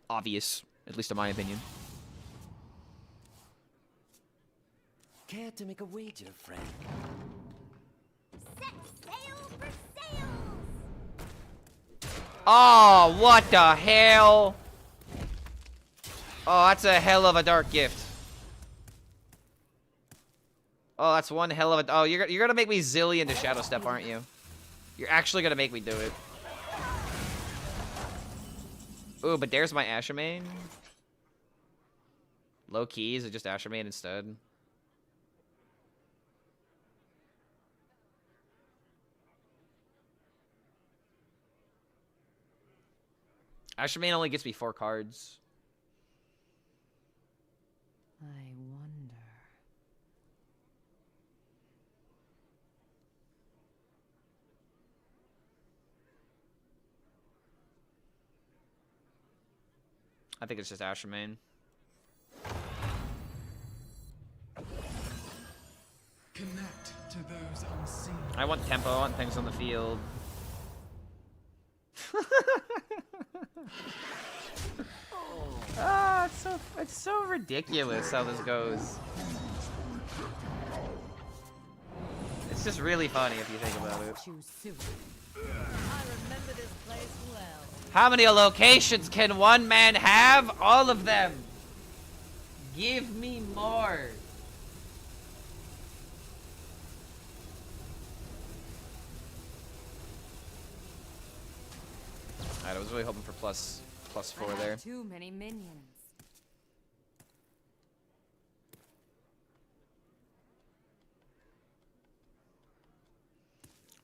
obvious, at least in my opinion. Care to make a wager, friend? Set sail for sails! Oh, what the hell? Oh, that's a hell of a Dark Gift. Oh, that's one hell of a... Oh, you're gonna make me Zilly into Shadow Step, aren't you? You're actually gonna make me do it. Ooh, but there's my Ashamain. Low key, is it just Ashamain instead? Ashamain only gets me 4 cards. I wonder. I think it's just Ashamain. Connect to those unseen. I want tempo, I want things on the field. Ah, it's so ridiculous how this goes. It's just really funny if you think about it. Too soon. I remember this place well. How many locations can one man have? All of them. Give me more. Alright, I was really hoping for plus 4 I there. have too many minions.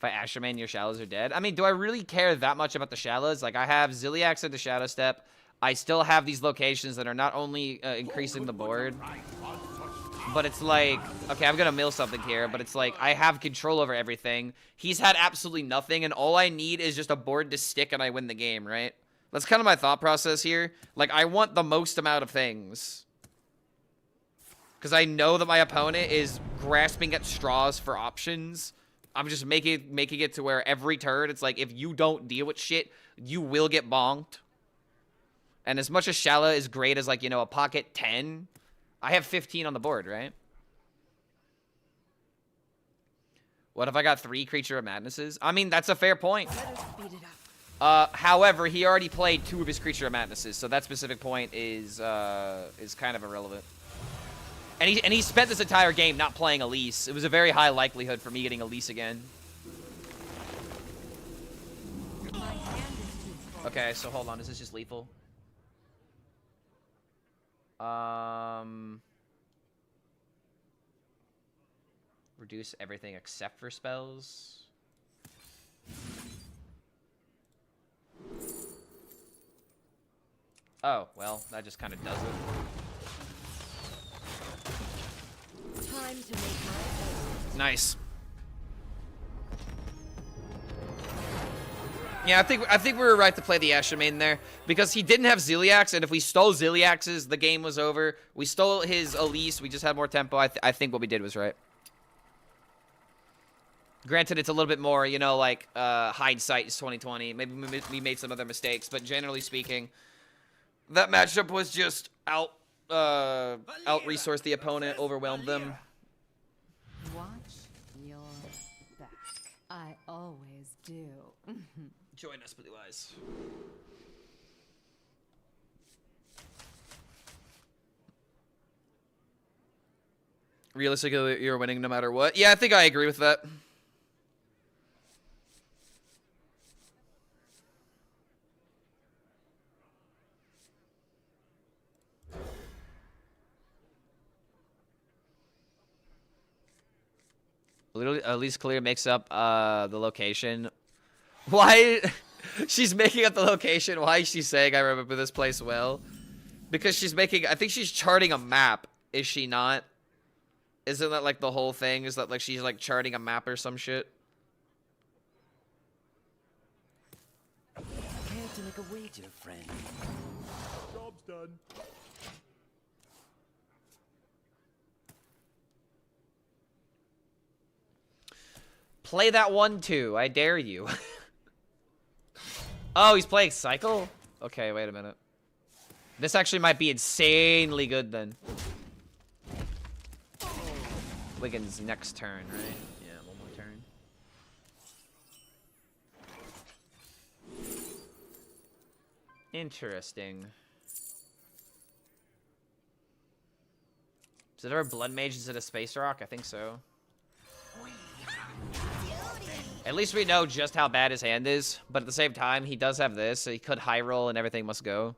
If I Asherman, your Shallows are dead. I mean, do I really care that much about the Shallows? Like, I have Ziliax at the Shadow Step. I still have these locations that are not only increasing the board, but it's like, okay, I'm gonna mill something here, but it's like, I have control over everything. He's had absolutely nothing, and all I need is just a board to stick and I win the game, right? That's kind of my thought process here. Like, I want the most amount of things. Because I know that my opponent is grasping at straws for options. I'm just making it to where every turn, it's like, if you don't deal with shit, you will get bonked. And as much as Shala is great as, like, you know, a pocket 10, I have 15 on the board, right? What if I got 3 Creature of Madnesses? I mean, that's a fair point. However, he already played 2 of his Creature of Madnesses, so that specific point is kind of irrelevant. And he spent this entire game not playing Elise. It was a very high likelihood for me getting Elise again. Okay, so hold on. Is this just lethal? Reduce everything except for spells. Oh, well, that just kind of does it. Time to make my Nice. Yeah, I think we were right to play the Asher main there because he didn't have Ziliax, and if we stole Ziliax's, the game was over. We stole his Elise, we just had more tempo. I think what we did was right. Granted, it's a little bit more, you know, like hindsight is 2020. Maybe we made some other mistakes, but generally speaking, that matchup was just out-resourced the opponent, overwhelmed them. Watch your back. I always do. Join us, Blue Eyes. Realistically, you're winning no matter what. Yeah, I think I agree with that. Literally, at least Clear makes up the location. Why? She's making up the location. Why is she saying I remember this place well? Because she's making, I think she's charting a map, is she not? Isn't that like the whole thing? Is that like she's like charting a map or some shit? Care to make a wager, friend? Job's done. Play that one too. I dare you. Oh, he's playing Cycle? Okay, wait a minute. This actually might be insanely good then. Wiggins next turn, right? Yeah, one more turn. Interesting. Is it ever Blood Mage instead of Space Rock? I think so. At least we know just how bad his hand is, but at the same time, he does have this, so he could high roll and everything must go.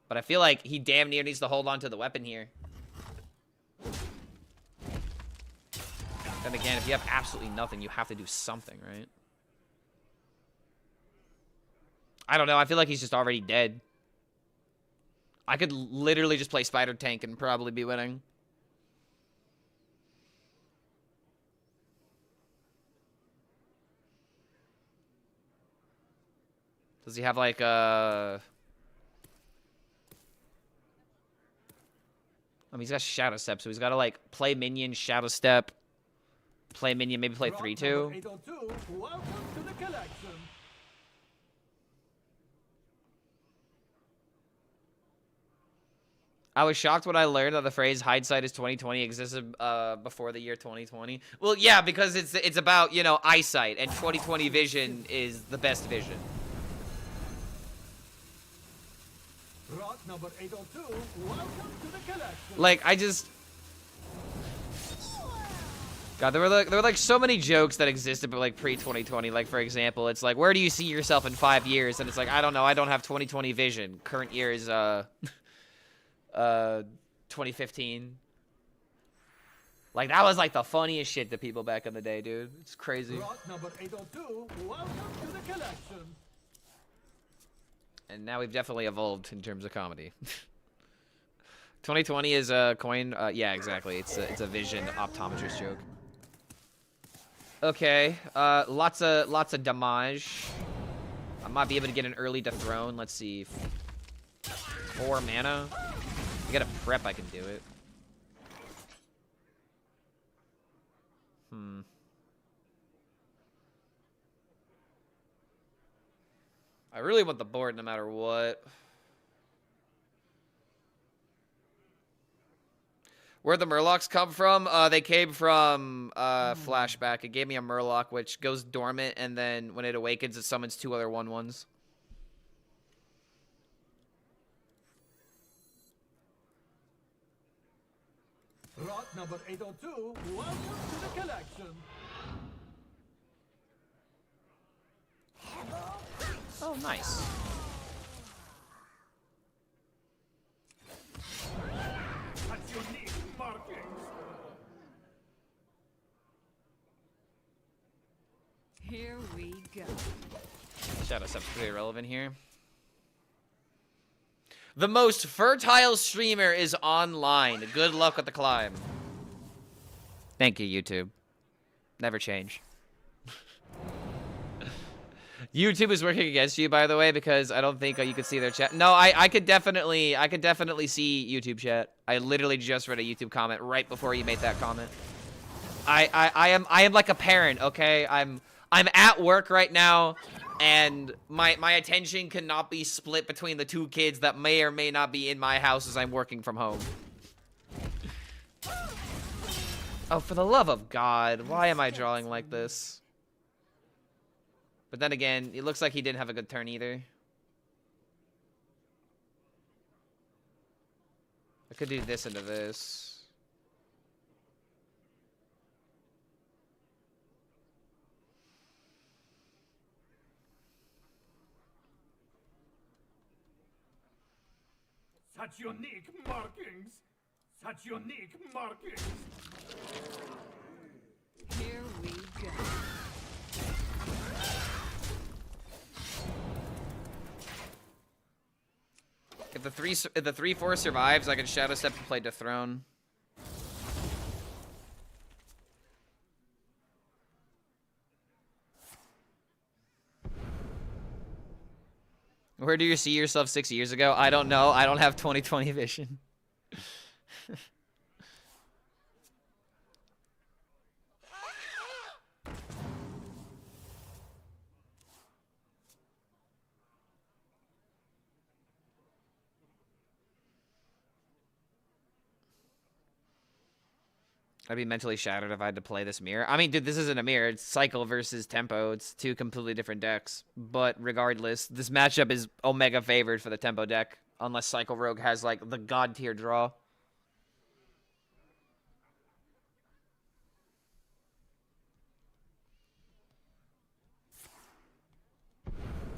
But I feel like he damn near needs to hold on to the weapon here. Then again, if you have absolutely nothing, you have to do something, right? I don't know, I feel like he's just already dead. I could literally just play Spider Tank and probably be winning. Does he have like I mean, he's got Shadow Step, so he's got to like play minion, Shadow Step, play minion, maybe play 3-2. 802, welcome to the collection. I was shocked when I learned that the phrase "hindsight is 2020" existed before the year 2020. Well, yeah, because it's about, you know, eyesight, and 2020 vision is the best vision. Rock number 802, welcome to the collection. Like, I just... God, there were like so many jokes that existed, but like pre-2020. Like, for example, it's like, where do you see yourself in 5 years? And it's like, I don't know, I don't have 2020 vision. Current year is 2015. Like, that was like the funniest shit to people back in the day, dude. It's crazy. Rot number 802, welcome to the collection. And now we've definitely evolved in terms of comedy. 2020 is a coin. Yeah, exactly. It's a vision optometrist joke. Okay. Lots of damage. I might be able to get an early dethrone. Let's see. 4 mana. I got a prep. I can do it. I really want the board no matter what. Where'd the Murlocs come from? They came from Flashback. It gave me a Murloc, which goes dormant, and then when it awakens, it summons 2 other 1/1s. Rot number 802, welcome to the collection. Oh, nice. That's unique markings. Here we go. Shadow Step's pretty relevant here. The most fertile streamer is online. Good luck with the climb. Thank you, YouTube. Never change. YouTube is working against you, by the way, because I don't think you could see their chat. No, I could definitely see YouTube chat. I literally just read a YouTube comment right before you made that comment. I am like a parent, okay? I'm at work right now, and my attention cannot be split between the 2 kids that may or may not be in my house as I'm working from home. Oh, for the love of God, why am I drawing like this? But then again, it looks like he didn't have a good turn either. I could do this into this. Such unique markings. Such unique markings. Here we go. If the 3/4 survives, I can Shadow Step and play Dethrone. Where do you see yourself 6 years ago? I don't know. I don't have 20/20 vision. I'd be mentally shattered if I had to play this mirror. I mean, dude, this isn't a mirror. It's Cycle versus Tempo. It's 2 completely different decks. But regardless, this matchup is Omega favored for the Tempo deck. Unless Cycle Rogue has, like, the god tier draw.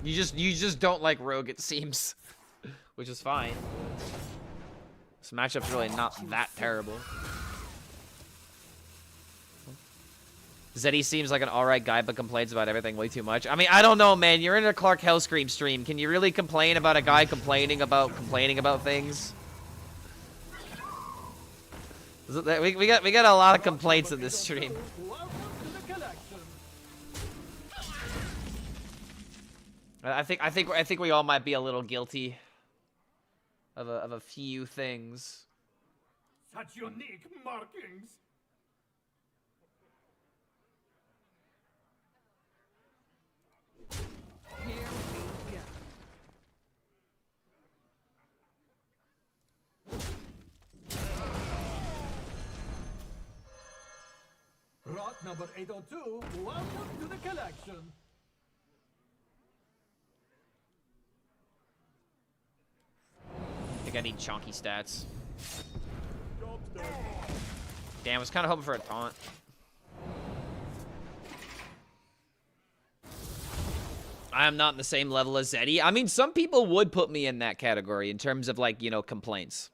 You just don't like Rogue, it seems. Which is fine. This matchup's really not that terrible. Zeddy seems like an alright guy, but complains about everything way too much. I mean, I don't know, man. You're in a Clark HELLSCREAM stream. Can you really complain about a guy complaining about things? We got a lot of complaints in this stream. Welcome to the collection. I think we all might be a little guilty of a few things. Such unique markings. Here we go. Rot number 802, welcome to the collection. I think I need chonky stats. Damn, I was kind of hoping for a taunt. I am not in the same level as Zeddy. I mean, some people would put me in that category in terms of, like, you know, complaints.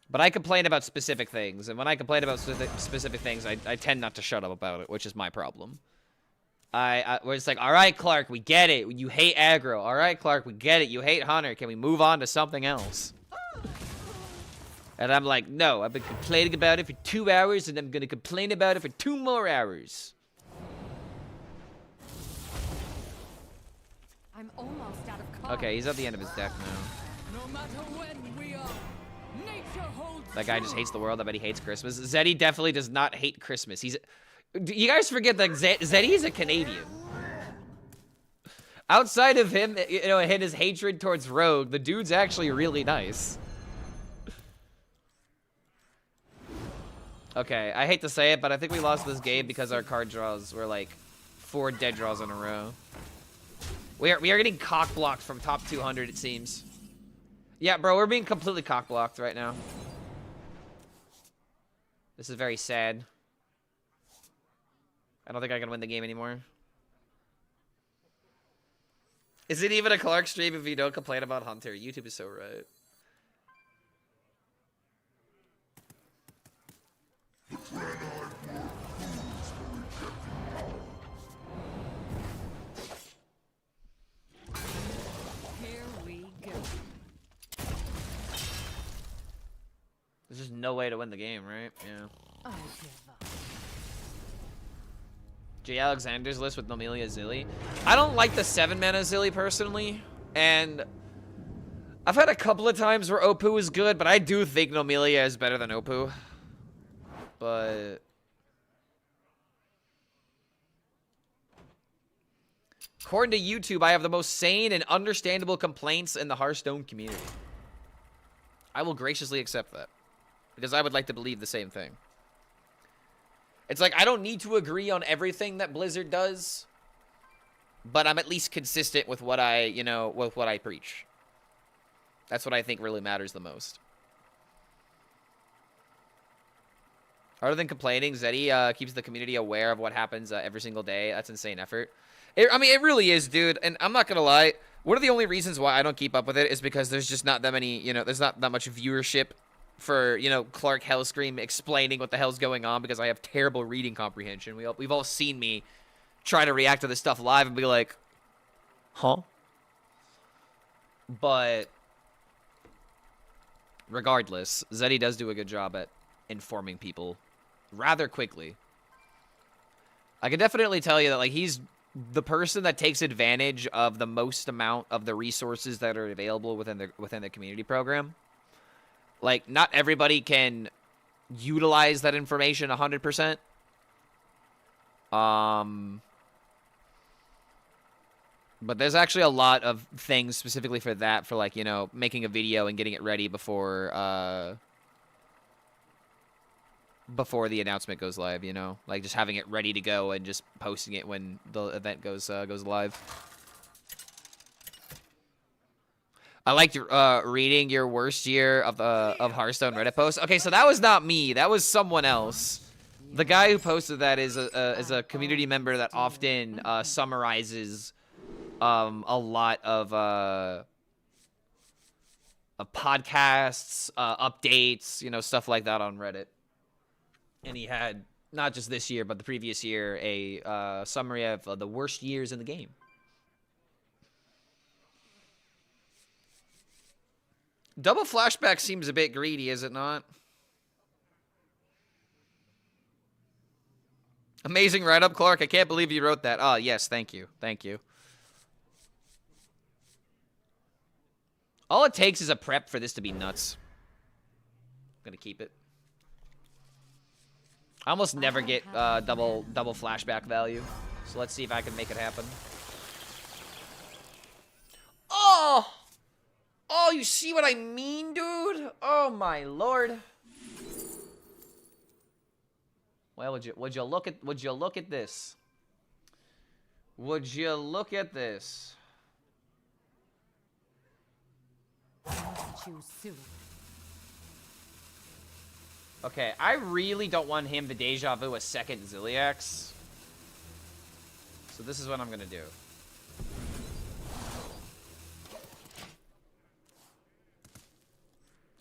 But I complain about specific things, and when I complain about specific things, I tend not to shut up about it, which is my problem. We're just like, all right, Clark, we get it. You hate aggro. All right, Clark, we get it. You hate Hunter. Can we move on to something else? And I'm like, no, I've been complaining about it for 2 hours, and I'm going to complain about it for 2 more hours. I'm almost out of cards. Okay, he's at the end of his deck now. No matter when we are, nature holds That guy just hates the world. I bet he hates Christmas. Zeddy definitely does not hate Christmas. You guys forget that Zeddy is a Canadian. Outside of him, you know, and his hatred towards Rogue, the dude's actually really nice. Okay, I hate to say it, but I think we lost this game because our card draws were like 4 dead draws in a row. We are getting cock blocked from top 200, it seems. Yeah, bro, we're being completely cock blocked right now. This is very sad. I don't think I can win the game anymore. Is it even a Clark stream if you don't complain about Hunter? YouTube is so right. Here we go. There's just no way to win the game, right? Yeah. I give up. J. Alexander's list with Nomelia Zilly. I don't like the 7-mana Zilly personally, and I've had a couple of times where Opu is good, but I do think Nomelia is better than Opu. But according to YouTube, I have the most sane and understandable complaints in the Hearthstone community. I will graciously accept that, because I would like to believe the same thing. It's like, I don't need to agree on everything that Blizzard does, but I'm at least consistent with what I, you know, with what I preach. That's what I think really matters the most. Other than complaining, Zeddy keeps the community aware of what happens every single day. That's insane effort. I mean, it really is, dude. And I'm not going to lie. One of the only reasons why I don't keep up with it is because there's just not that many, you know, there's not that much viewership for, you know, Clark HELLSCREAM explaining what the hell's going on, because I have terrible reading comprehension. We've all seen me try to react to this stuff live and be like, huh? But regardless, Zeddy does do a good job at informing people rather quickly. I can definitely tell you that, like, he's the person that takes advantage of the most amount of the resources that are available within the community program. Like, not everybody can utilize that information 100%. But there's actually a lot of things specifically for that, for, like, you know, making a video and getting it ready before the announcement goes live, you know? Like, just having it ready to go and just posting it when the event goes live. I liked reading your worst year of Hearthstone Reddit post. Okay, so that was not me. That was someone else. The guy who posted that is a community member that often summarizes a lot of podcasts, updates, you know, stuff like that on Reddit. And he had, not just this year, but the previous year, a summary of the worst years in the game. Double flashback seems a bit greedy, is it not? Amazing write-up, Clark. I can't believe you wrote that. Oh, yes, thank you. Thank you. All it takes is a prep for this to be nuts. I'm gonna keep it. I almost never get double flashback value. So let's see if I can make it happen. Oh! Oh, you see what I mean, dude? Oh my lord. Well, would you look at this? Would you look at this? Choose soon. Okay, I really don't want him to deja vu a second Zilliax. So this is what I'm gonna do.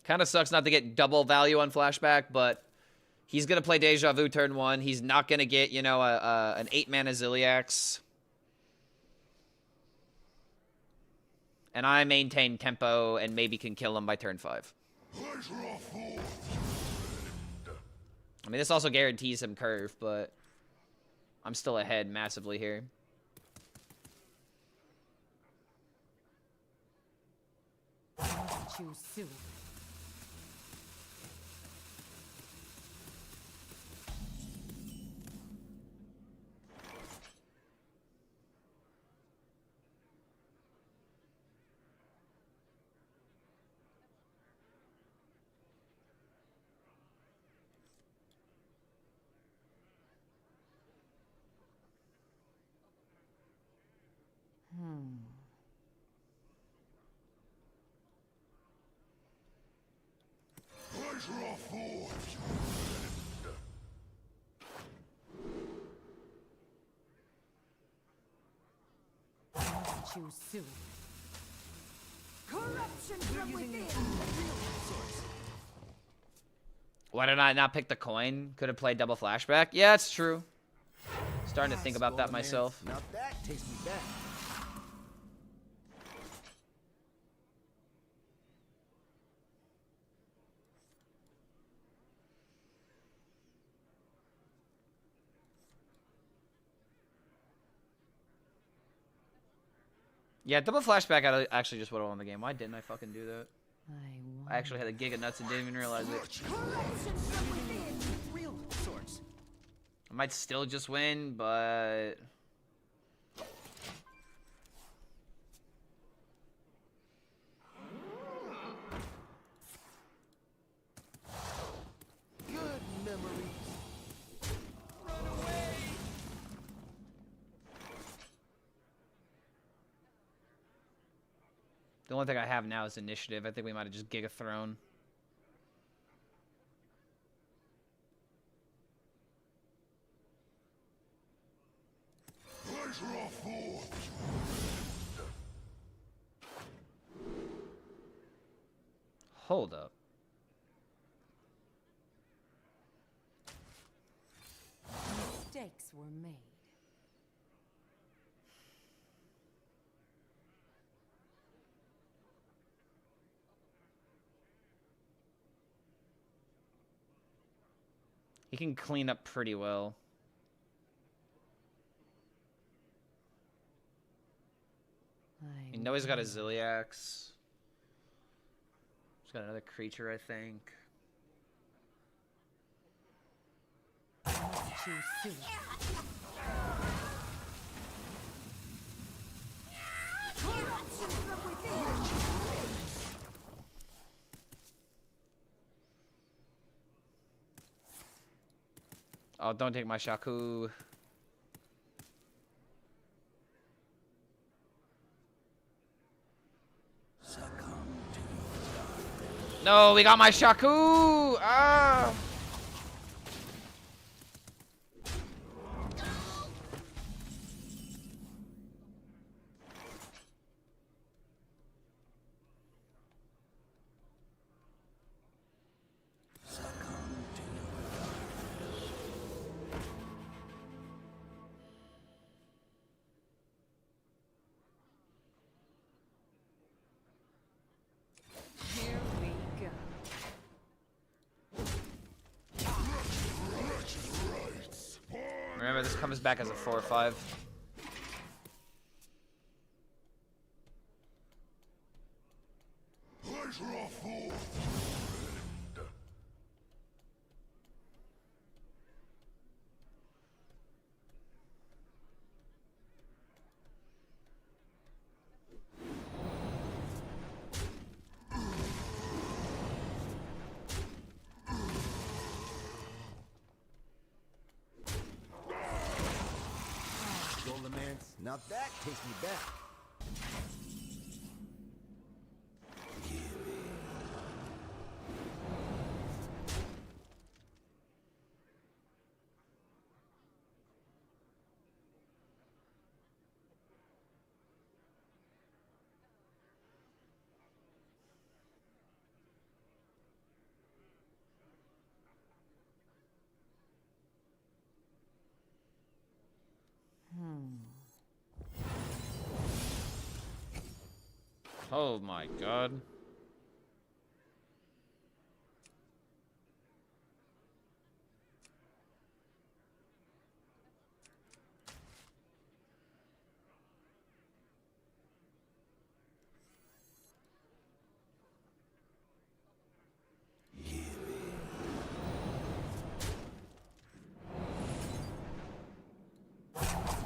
Kind of sucks not to get double value on flashback, but he's going to play Deja Vu turn 1. He's not going to get, you know, an 8-mana Ziliax. And I maintain tempo and maybe can kill him by turn 5. I mean, this also guarantees him curve, but I'm still ahead massively here. Choose soon. Choose soon. Corruption from within. Why did I not pick the coin? Could have played double flashback. Yeah, it's true. Starting to think about that myself. Now that takes me back. Yeah, double flashback, I actually just would have won the game. Why didn't I fucking do that? I actually had a gig of nuts and didn't even realize it. Real sorts. I might still just win, but... Good memories. The only thing I have now is initiative. I think we might have just Giga Thrown. Hold up. Mistakes were made. He can clean up pretty well. You know he's got a Ziliax. He's got another creature, I think. Choose soon. Corruption from within. Oh, don't take my Shaku. No, we got my Shaku! Ah! Here we go. Remember, this comes back as a 4 or 5. Now that takes me back. Oh my god.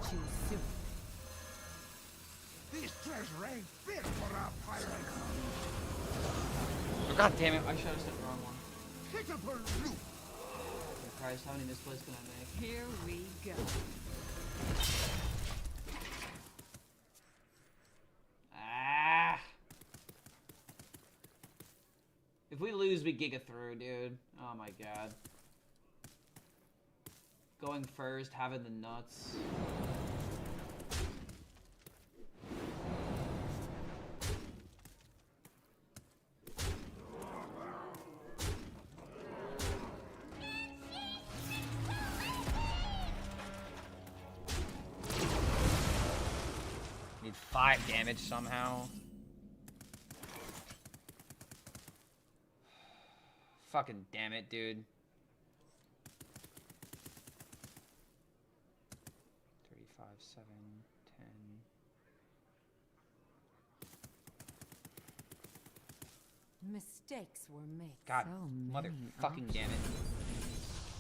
Too soon. This treasure ain't fit for our pirate. Oh, god damn it, I should have said the wrong one. Pitiful loot. Christ, how many misplays can I make? Here we go. Ah! If we lose, we giga through, dude. Oh my god. Going first, having the nuts. Need 5 damage somehow. Fucking damn it, dude. 35, 7, 10. Mistakes were made. God, so motherfucking many damn it.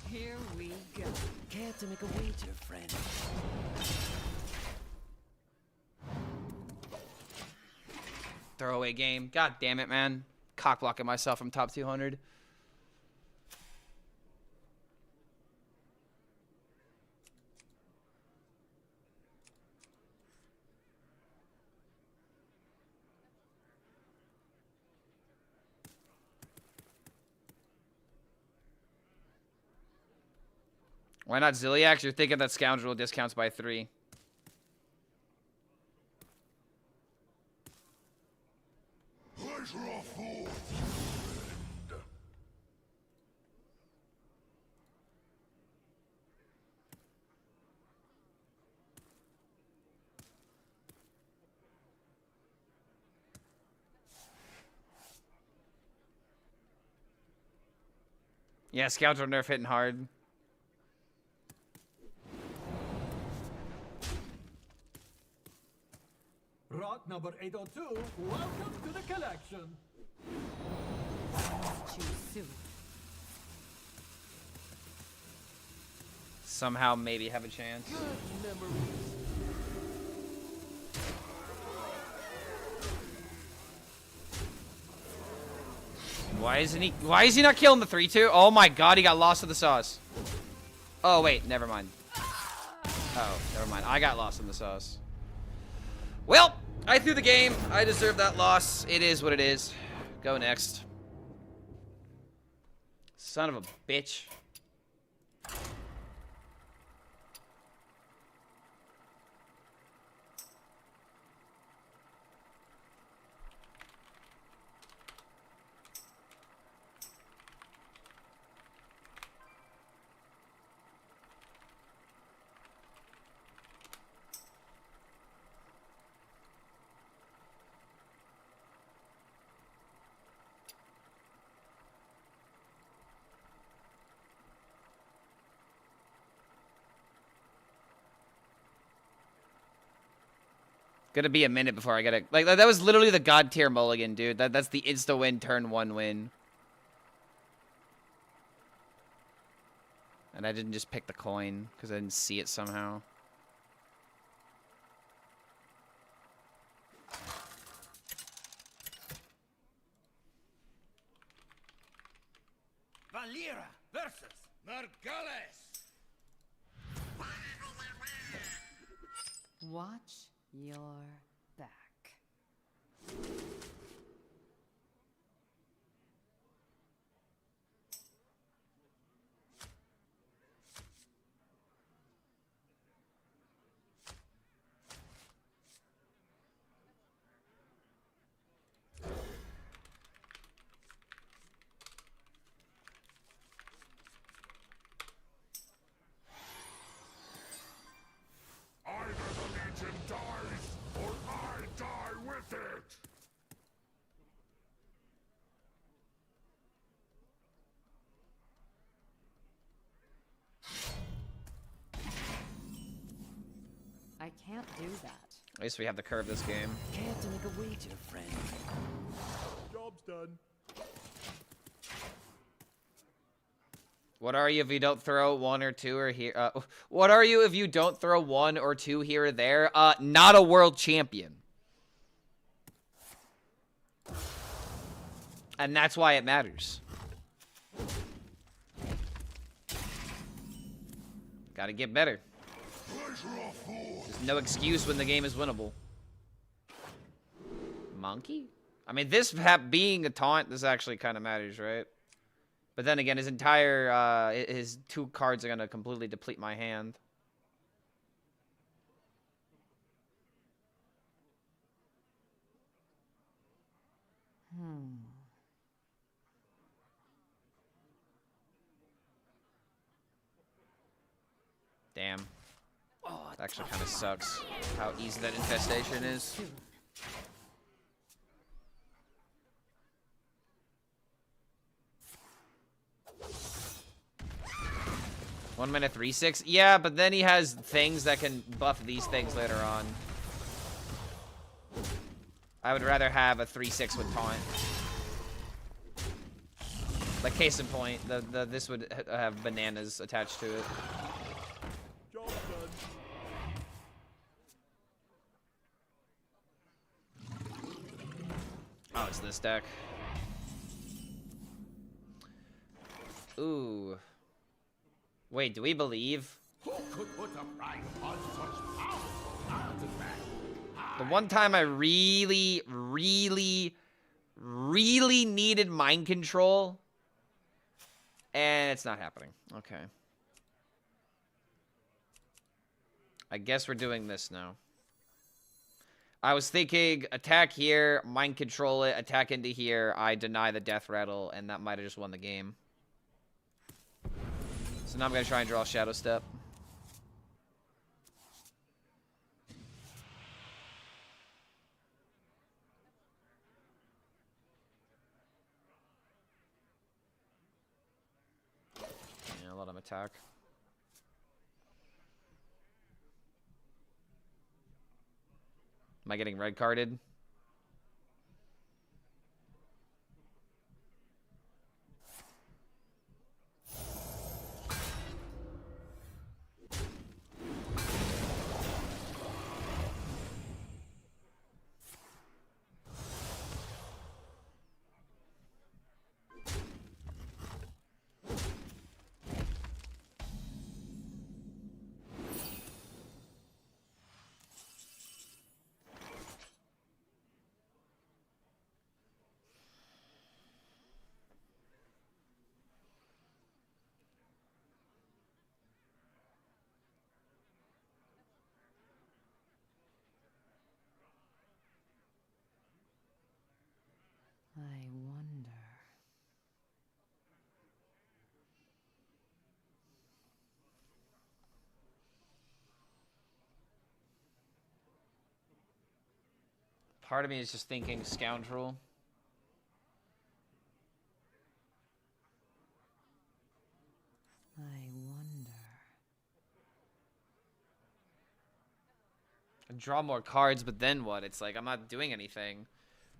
Here we go. Care to make a wager, friend? Throwaway game. God damn it, man. Cock blocking myself from top 200. Why not Ziliax? You're thinking that scoundrel discounts by 3. Yeah, scoundrel nerf hitting hard. Rot number 802, welcome to the collection. Too soon. Somehow maybe have a chance. Good memories. Why is he not killing the 3-2? Oh my god, he got lost to the sauce. Oh wait, never mind. Oh, never mind. I got lost in the sauce. Well, I threw the game. I deserve that loss. It is what it is. Go next. Son of a bitch. Gonna be a minute before I get it. Like, that was literally the god tier mulligan, dude. That's the insta win, turn 1 win. And I didn't just pick the coin because I didn't see it somehow. Valera versus Margales. Watch your back. Either the Legion dies, or do that. At least we have the curve this game. Care to make a wager, friend? Job's done. What are you if you don't throw one or two or here? What are you if you don't throw one or two here or there? Not a world champion. And that's why it matters. Gotta get better. There's no excuse when the game is winnable. Monkey? I mean, this being a taunt, this actually kind of matters, right? But then again, his entire, his 2 cards are gonna completely deplete my hand. Damn. That actually kind of sucks how easy that infestation is. 1 minute 3-6. Yeah, but then he has things that can buff these things later on. I would rather have a 3-6 with taunt. Like case in point, this would have bananas attached to it. Job's done. Oh, it's this deck. Ooh. Wait, do we believe? Who could put a price on such powerful artifact? The one time I really needed mind control, and it's not happening. Okay. I guess we're doing this now. I was thinking attack here, mind control it, attack into here, I deny the death rattle, and that might have just won the game. So now I'm going to try and draw Shadow Step. Yeah, let him attack. Am I getting red carded? I wonder. Part of me is just thinking scoundrel. I wonder. I draw more cards, but then what? It's like I'm not doing anything.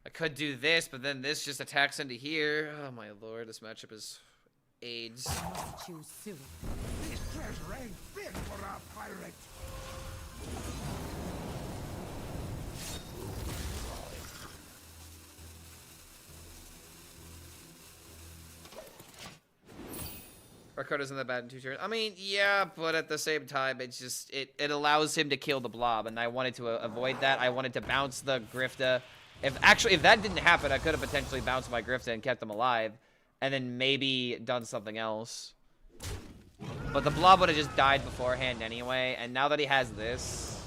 I could do this, but then this just attacks into here. Oh my lord, this matchup is AIDS. I must choose soon. This treasure ain't fit for a pirate. Our card isn't that bad in 2 turns. I mean, yeah, but at the same time, it's just it allows him to kill the blob, and I wanted to avoid that. I wanted to bounce the Grifta. If that didn't happen, I could have potentially bounced my Grifta and kept him alive, and then maybe done something else. But the blob would have just died beforehand anyway, and now that he has this.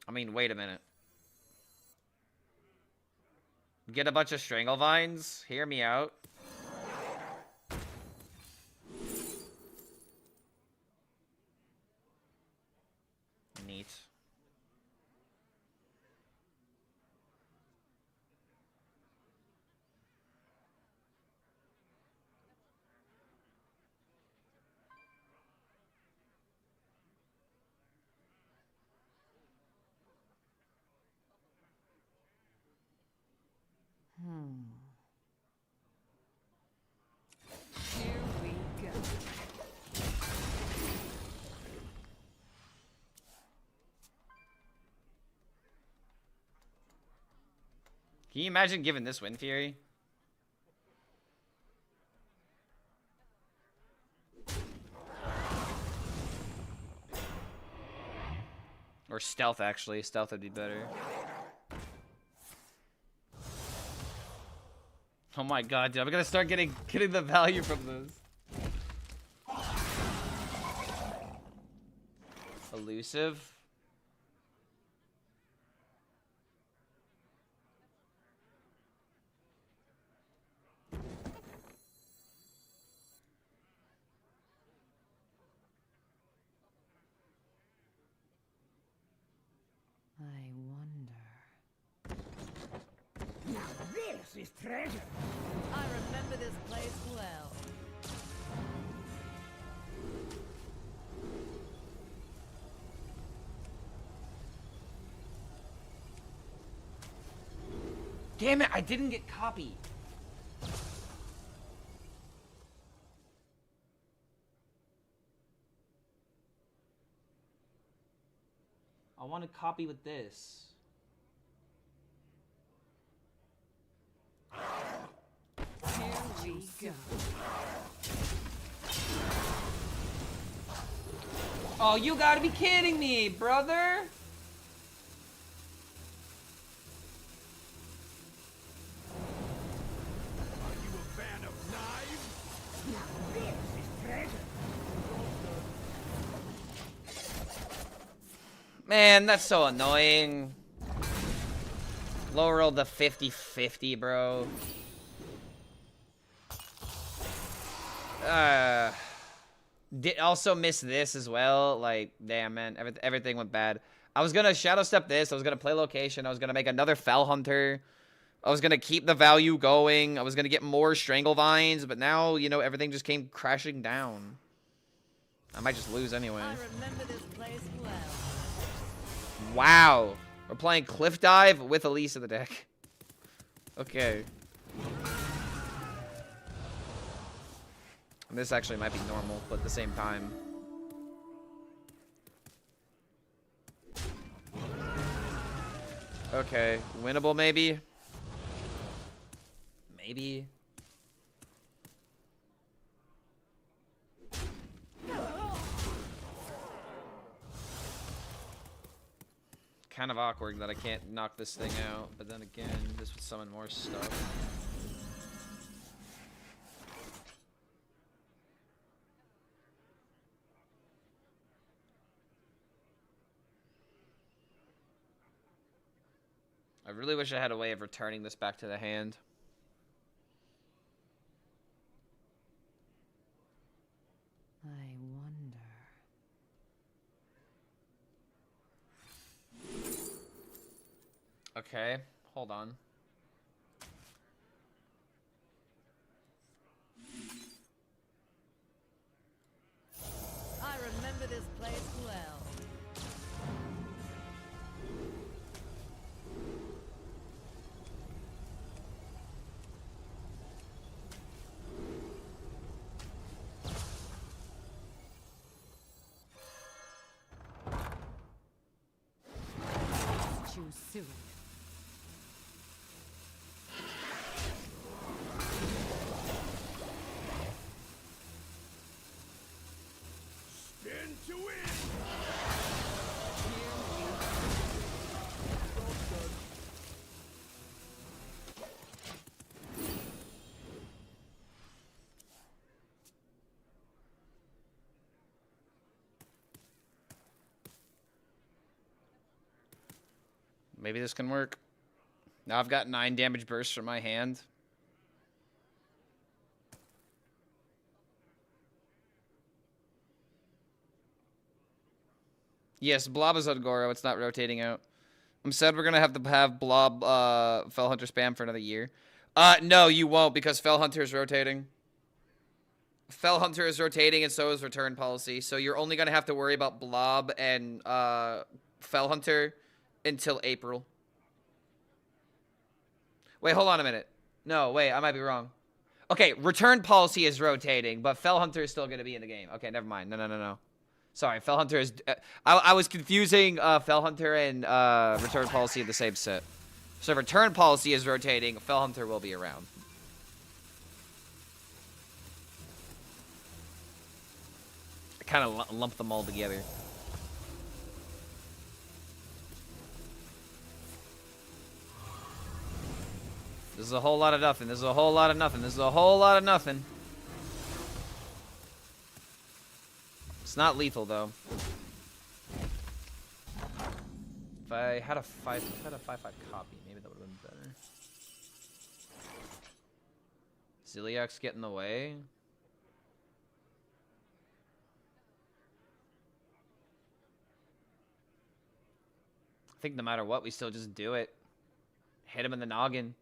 I mean, wait a minute. Get a bunch of Stranglevines? Hear me out. Neat. Can you imagine giving this Wind Fury? Or Stealth, actually. Stealth would be better. Oh my god, dude. I'm gonna start getting the value from this. Elusive. I wonder. Now this is treasure. I remember this place well. Damn it, I didn't get copy. I want to copy with this. Here we go. Oh, you gotta be kidding me, brother! Are you a fan of knives? Now this is treasure. Man, that's so annoying. Low roll the 50-50, bro. Did also miss this as well. Like, damn, man. Everything went bad. I was gonna Shadow Step this. I was gonna play location. I was gonna make another Fell Hunter. I was gonna keep the value going. I was gonna get more Strangle Vines. But now, you know, everything just came crashing down. I might just lose anyway. I remember this place well. Wow. We're playing Cliff Dive with Elise in the deck. Okay. And this actually might be normal, but at the same time. Okay. Winnable, maybe? Maybe. Kind of awkward that I can't knock this thing out, but then again, this would summon more stuff. I really wish I had a way of returning this back to the hand. I wonder. Okay, hold on. I remember this place well. Choose soon. Spin to win! Maybe this can work. Now I've got 9 damage bursts from my hand. Yes, Blob is on Goro. It's not rotating out. I'm sad we're gonna have to have Blob Fell Hunter spam for another year. No, you won't, because Fell Hunter is rotating. Fell Hunter is rotating, and so is Return Policy. So you're only gonna have to worry about Blob and Fell Hunter until April. Wait, hold on a minute. No, wait, I might be wrong. Okay, Return Policy is rotating, but Fell Hunter is still gonna be in the game. Okay, never mind. No. Sorry, Fell Hunter is... I was confusing Fell Hunter and Return Policy in the same set. So if return policy is rotating, Fellhunter will be around. I kind of lump them all together. This is a whole lot of nothing. This is a whole lot of nothing. This is a whole lot of nothing. It's not lethal though. If I had a 5/5 copy, maybe that would have been better. Ziliak's get in the way. I think no matter what, we still just do it. Hit him in the noggin.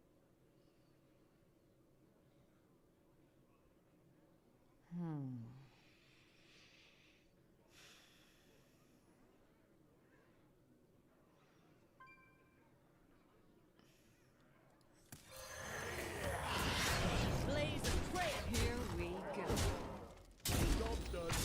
Blaze of trail. Here we go. Job done.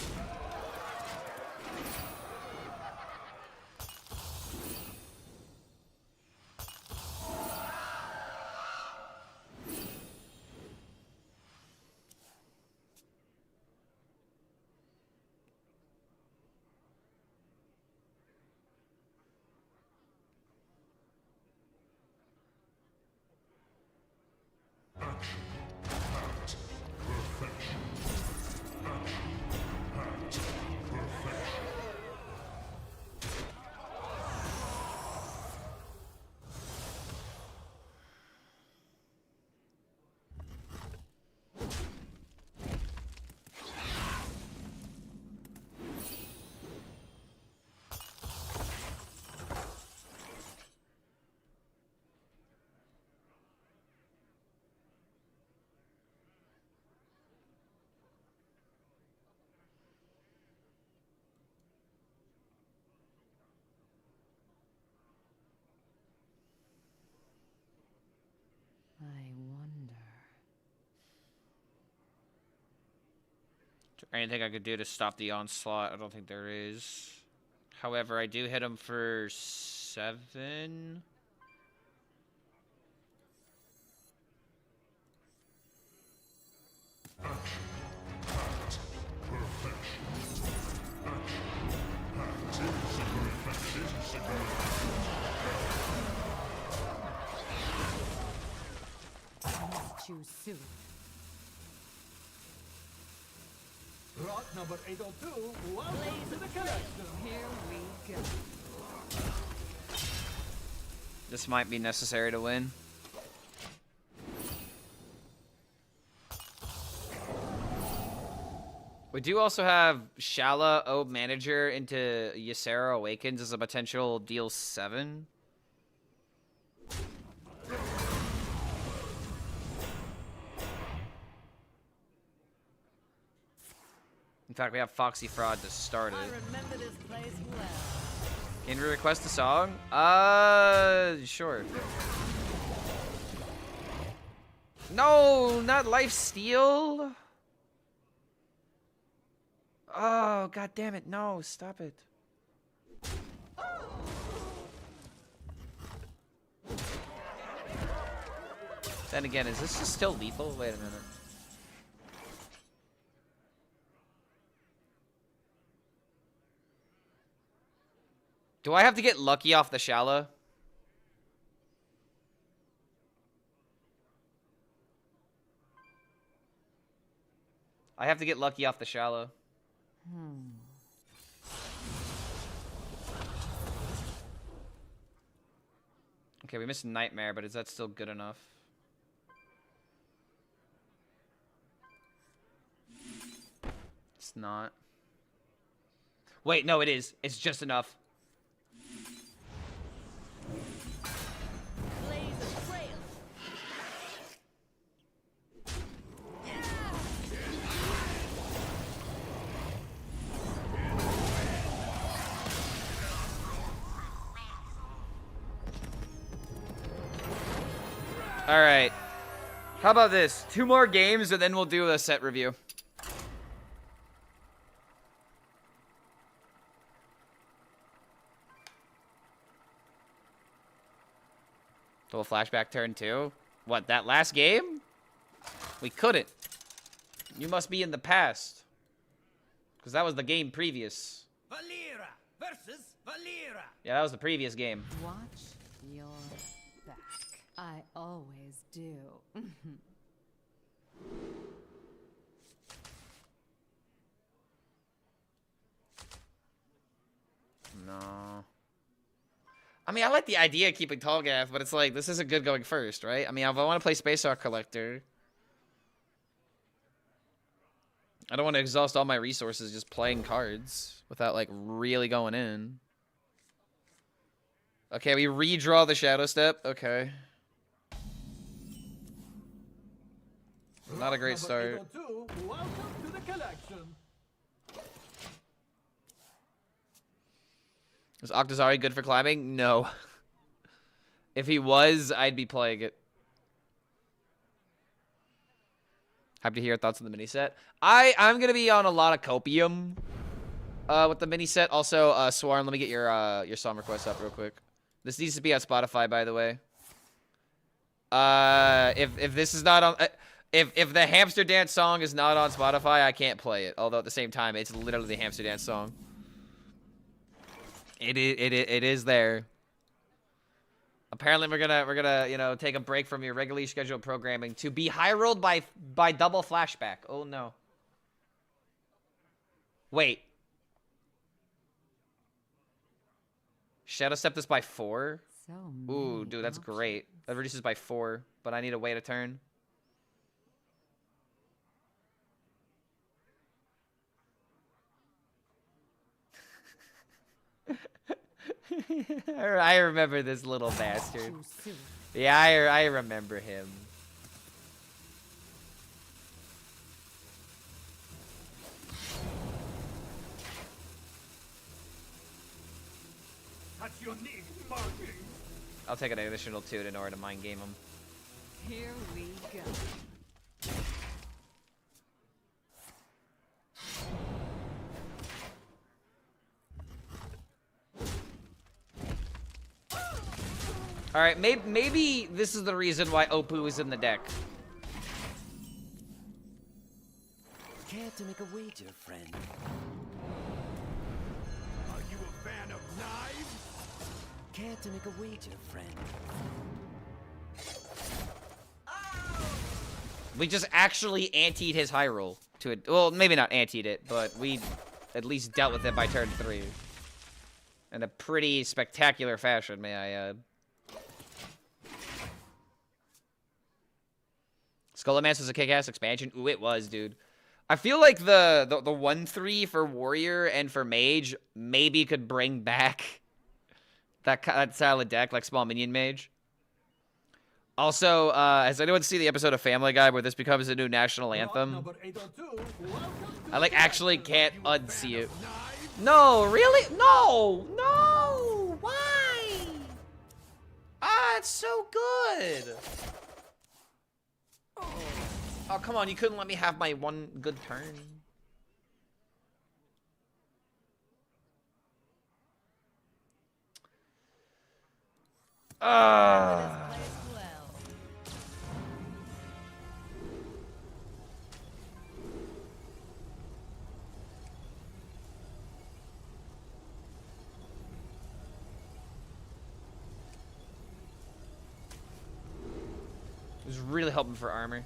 I wonder. Anything I could do to stop the onslaught? I don't think there is. However, I do hit him for 7. Choose soon. Rot number 802. Welcome Blaze to the of trail. collection. Here we go. This might be necessary to win. We do also have Shala, Obe Manager into Ysera Awakens as a potential deal 7. In fact, we have Foxy Fraud to start I it. remember this place well. Can we request a song? Sure. No, not Life Steal. Oh, god damn it. No, stop it. Then again, is this just still lethal? Wait a minute. Do I have to get lucky off the Shala? I have to get lucky off the Shala. Okay, we missed Nightmare, but is that still good enough? It's not. Wait, no, it is. It's just enough. Blaze of trail. All right. How about this? 2 more games, and then we'll do a set review. Double flashback turn 2. What, that last game? We couldn't. You must be in the past. Because that was the game previous. Valera versus Valera. Yeah, that was the previous game. Watch your back. I always do. No. I mean, I like the idea of keeping Tallgath, but it's like, this isn't good going first, right? I mean, if I want to play Space Rock Collector, I don't want to exhaust all my resources just playing cards without, like, really going in. Okay, we redraw the Shadow Step. Okay. Not a great start. Welcome to the collection. Is Octazari good for climbing? No. If he was, I'd be playing it. Happy to hear your thoughts on the mini set. I'm gonna be on a lot of copium with the mini set. Also, Swarm, let me get your song request up real quick. This needs to be on Spotify, by the way. If this is not on, if the Hamster Dance song is not on Spotify, I can't play it. Although at the same time, it's literally the Hamster Dance song. It is there. Apparently, we're gonna you know, take a break from your regularly scheduled programming to be high rolled by double flashback. Oh no. Wait. Shadow Step this by 4? So Ooh, dude, that's great. That reduces by 4, but I need to wait a turn. I remember this little bastard. Yeah, I remember him. Touch your knees, marking. I'll take an additional 2 in order to mind game him. Here we go. All right, maybe this is the reason why Opoo is in the deck. Care to make a wager, friend? Are you a fan of knives? Care to make a wager, friend? We just actually anteed his high roll to it. Well, maybe not anteed it, but we at least dealt with it by turn 3. In a pretty spectacular fashion, may I add. Skullamass was a kick-ass expansion. Ooh, it was, dude. I feel like the 1-3 for Warrior and for Mage maybe could bring back that style of deck, like Small Minion Mage. Also, has anyone seen the episode of Family Guy where this becomes a new national anthem? I, like, actually can't unsee it. No, really? No! No! Why? Ah, it's so good! Oh, come on, you couldn't let me have my one good turn. It was really helping for armor.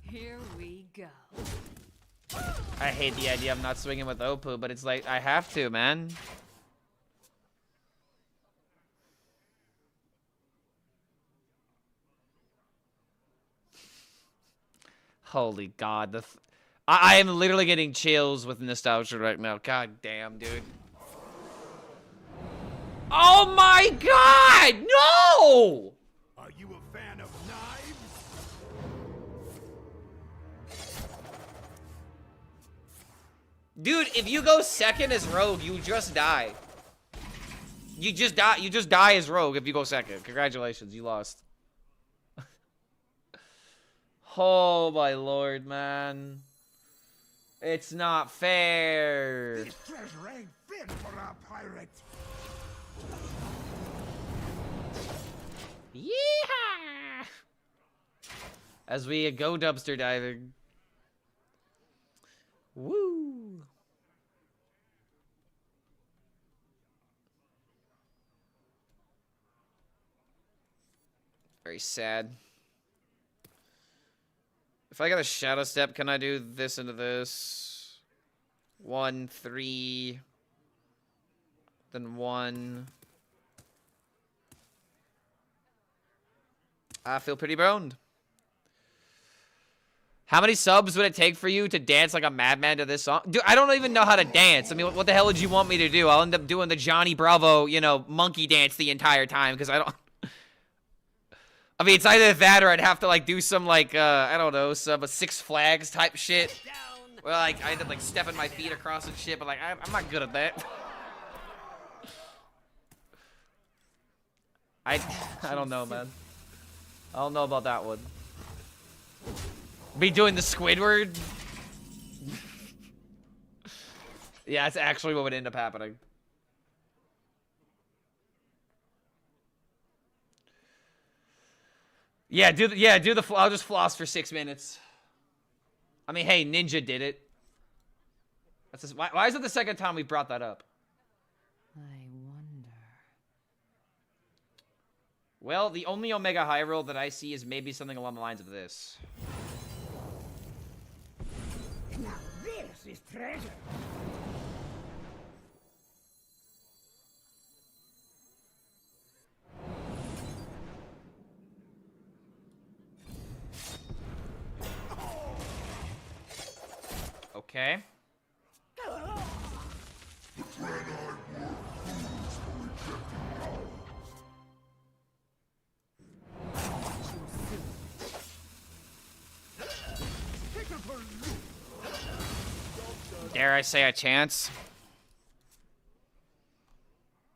Here we go. I hate the idea of not swinging with Opoo, but it's like, I have to, man. Holy God, I am literally getting chills with nostalgia right now. God damn, dude. Oh my God, no! Are you a fan of knives? Dude, if you go second as Rogue, you just die. You just die as Rogue if you go second. Congratulations, you lost. Oh my lord, man. It's not fair. This treasure ain't fit for a pirate. Yeehaw! As we go dumpster diving. Woo! Very sad. If I got a shadow step, can I do this into this? 1, 3. Then 1. I feel pretty boned. How many subs would it take for you to dance like a madman to this song? Dude, I don't even know how to dance. I mean, what the hell would you want me to do? I'll end up doing the Johnny Bravo, you know, monkey dance the entire time because I don't... I mean, it's either that or I'd have to, like, do some, like, I don't know, some Six Flags type shit. Where, like, I end up, like, stepping my feet across and shit, but, like, I'm not good at that. I don't know, man. I don't know about that one. Be doing the Squidward? Yeah, that's actually what would end up happening. Yeah, do the I'll just floss for 6 minutes. I mean, hey, Ninja did it. That's just, why is it the second time we brought that up? I wonder. Well, the only Omega High roll that I see is maybe something along the lines of this. Now this is treasure. Okay. Dare I say a chance?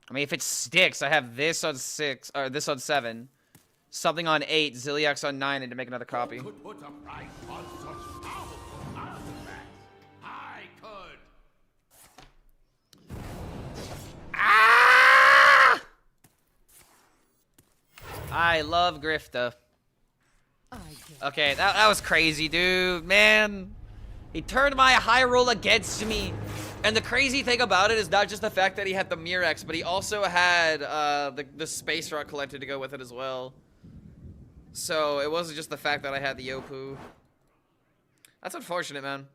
I mean, if it sticks, I have this on 6, or this on 7, something on 8, Ziliax on 9, and to make another copy. Could put a price on such powerful artifacts. I could. Ah! I love Grifta. Okay, that was crazy, dude. Man, he turned my high roll against me. And the crazy thing about it is not just the fact that he had the Murex, but he also had the Space Rock Collector to go with it as well. So it wasn't just the fact that I had the Yopu. That's unfortunate, man.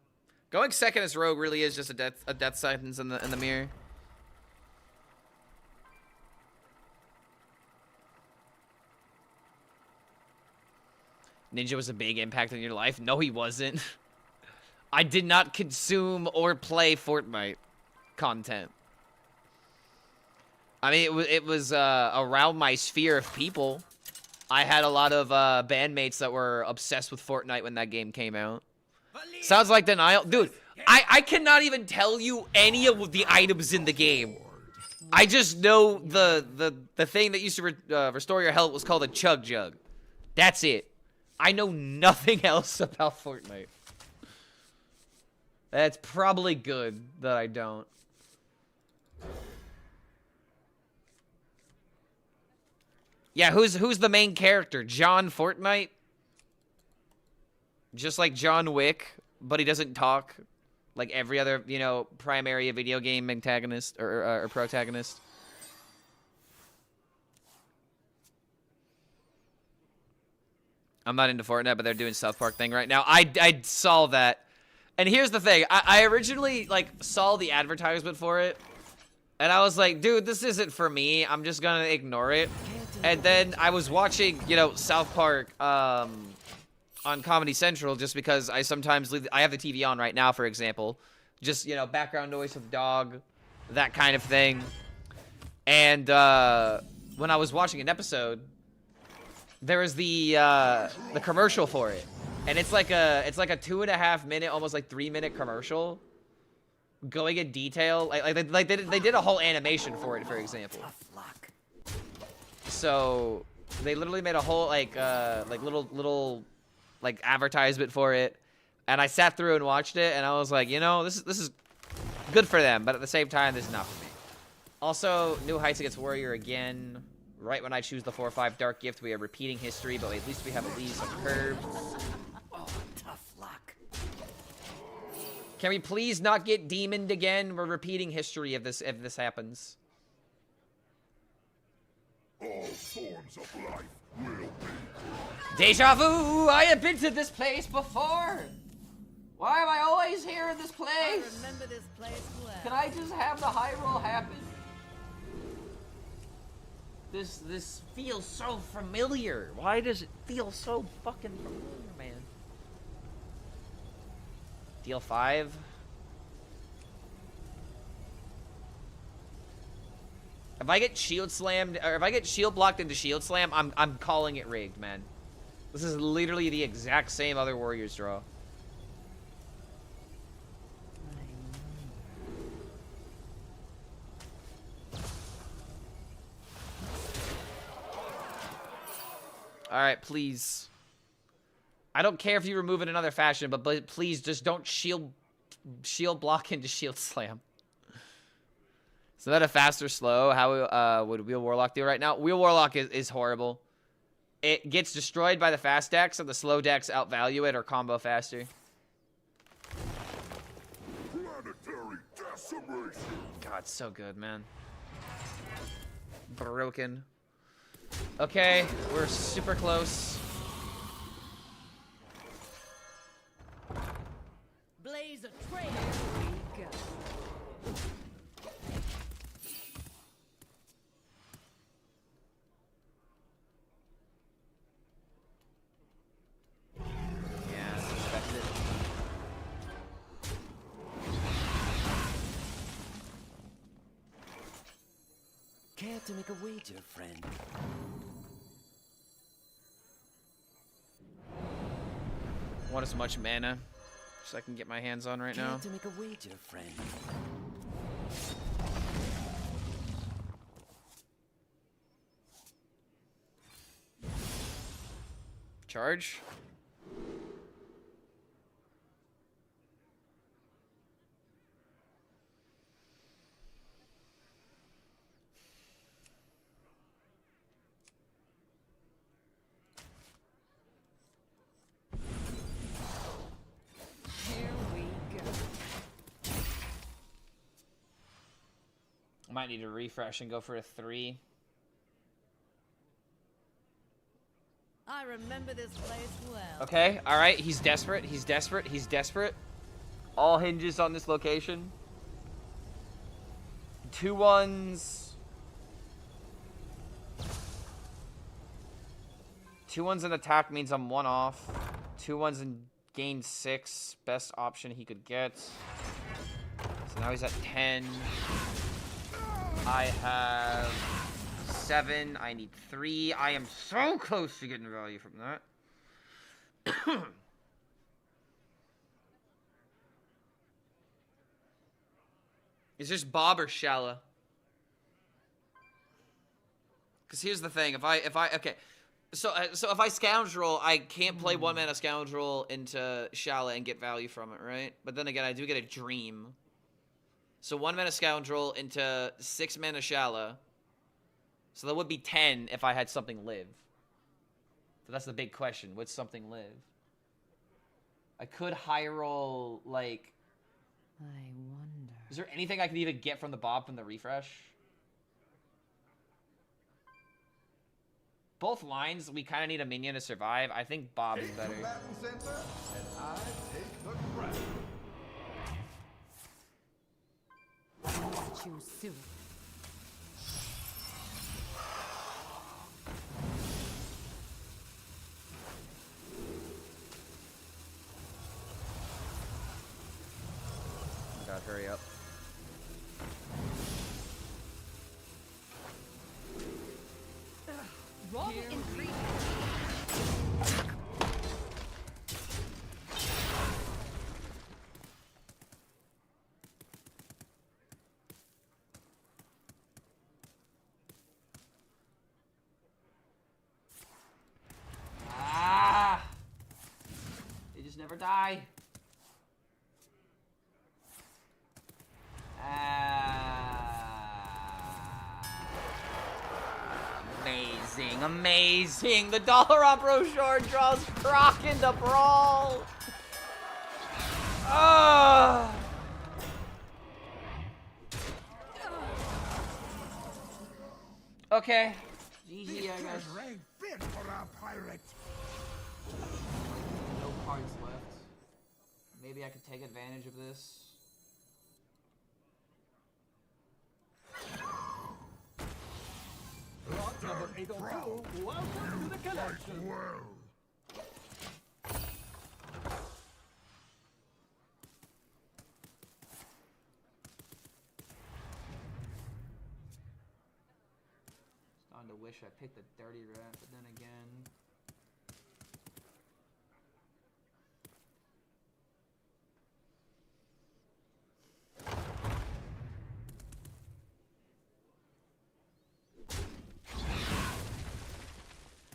Going second as Rogue really is just a death sentence in the mirror. Ninja was a big impact in your life. No, he wasn't. I did not consume or play Fortnite content. I mean, it was around my sphere of people. I had a lot of bandmates that were obsessed with Fortnite when that game came out. Sounds like denial. Dude, I cannot even tell you any of the items in the game. I just know the thing that used to restore your health was called a Chug Jug. That's it. I know nothing else about Fortnite. That's probably good that I don't. Yeah, who's the main character? John Fortnite? Just like John Wick, but he doesn't talk like every other, you know, primary video game antagonist or protagonist. I'm not into Fortnite, but they're doing South Park thing right now. I saw that. And here's the thing. I originally, like, saw the advertisement for it. And I was like, dude, this isn't for me. I'm just gonna ignore it. And then I was watching, you know, South Park on Comedy Central just because I sometimes leave... I have the TV on right now, for example. Just, you know, background noise with the dog. That kind of thing. And when I was watching an episode... there was the commercial for it, and it's like a 2.5 minute, almost like 3 minute commercial, going in detail. Like they did a whole animation for it, for example. So they literally made a whole like little like advertisement for it, and I sat through and watched it, and I was like, you know, this is good for them, but at the same time, this is not for me. Also, New Heights against Warrior again. Right when I choose the 4/5 Dark Gift, we are repeating history, but at least we have at least some curves. Oh, tough luck. Can we please not get demoned again? We're repeating history if this happens. All forms of life will be. Deja vu! I have been to this place before! Why am I always here in this I place? remember this place well. Can I just have the high roll happen? This feels so familiar. Why does it feel so fucking familiar, man? Deal 5. If I get shield slammed, or if I get shield blocked into shield slam, I'm calling it rigged, man. This is literally the exact same other Warriors draw. Alright, please. I don't care if you remove it in another fashion, but please just don't shield block into shield slam. Is that a fast or slow? How would Wheel Warlock do right now? Wheel Warlock is horrible. It gets destroyed by the fast decks, and the slow decks outvalue it or combo faster. Planetary decimation. God, it's so good, man. Broken. Okay, we're super close. Blaze a trail. Here we go. Yeah, suspected. Care to make a wager, friend? Want as much mana as I can get my hands on right Care now. to make a wager, friend? Charge. Here we go. Might need to refresh and go for a 3. I remember this place well. Okay, alright, he's desperate, he's desperate, he's desperate. All hinges on this location. 2 1s. 2 1s in attack means I'm 1 off. 2 1s in gain 6. Best option he could get. So now he's at 10. I have 7. I need 3. I am so close to getting value from that. Is this Bob or Shala? Because here's the thing. If I okay. So if I Scoundrel, I can't play 1 mana Scoundrel into Shala and get value from it, right? But then again, I do get a Dream. So 1 mana Scoundrel into 6 mana Shala. So that would be 10 if I had something live. So that's the big question. Would something live? I could high roll, like... I wonder. Is there anything I could even get from the Bob from the refresh? Both lines, we kind of need a minion to survive. I think Bob is better. Combatant center, and I take the crown. Watch you soon. God, hurry up. Roll increase. Ah! die. Amazing, amazing. The dollar on brochure draws Croc into Brawl. Okay. GG, I guess. Rank fit for a pirate. No cards left. Maybe I could take advantage of this. Lot number 802, welcome to the collection. Well. Starting to wish I picked a dirty rat, but then again.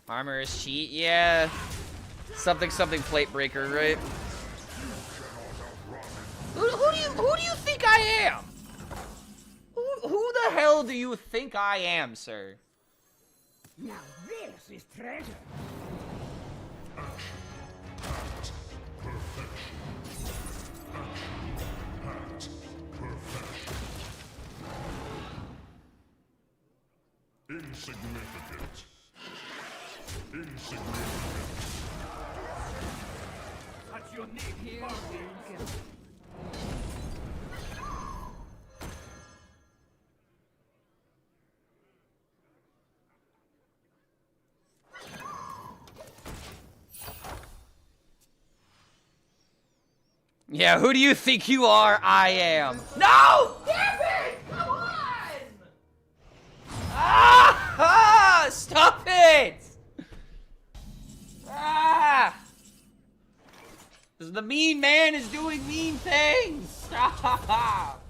Armor is cheat, yeah. Something plate breaker, right? Who do you think I am? Who the hell do you think I am, sir? Now this is treasure. Insignificant. Touch your knee. Here we go. Yeah, who do you think you are? I am. No! Damn it! Come on! Ah! Stop it! Ah! The mean man is doing mean things. Stop!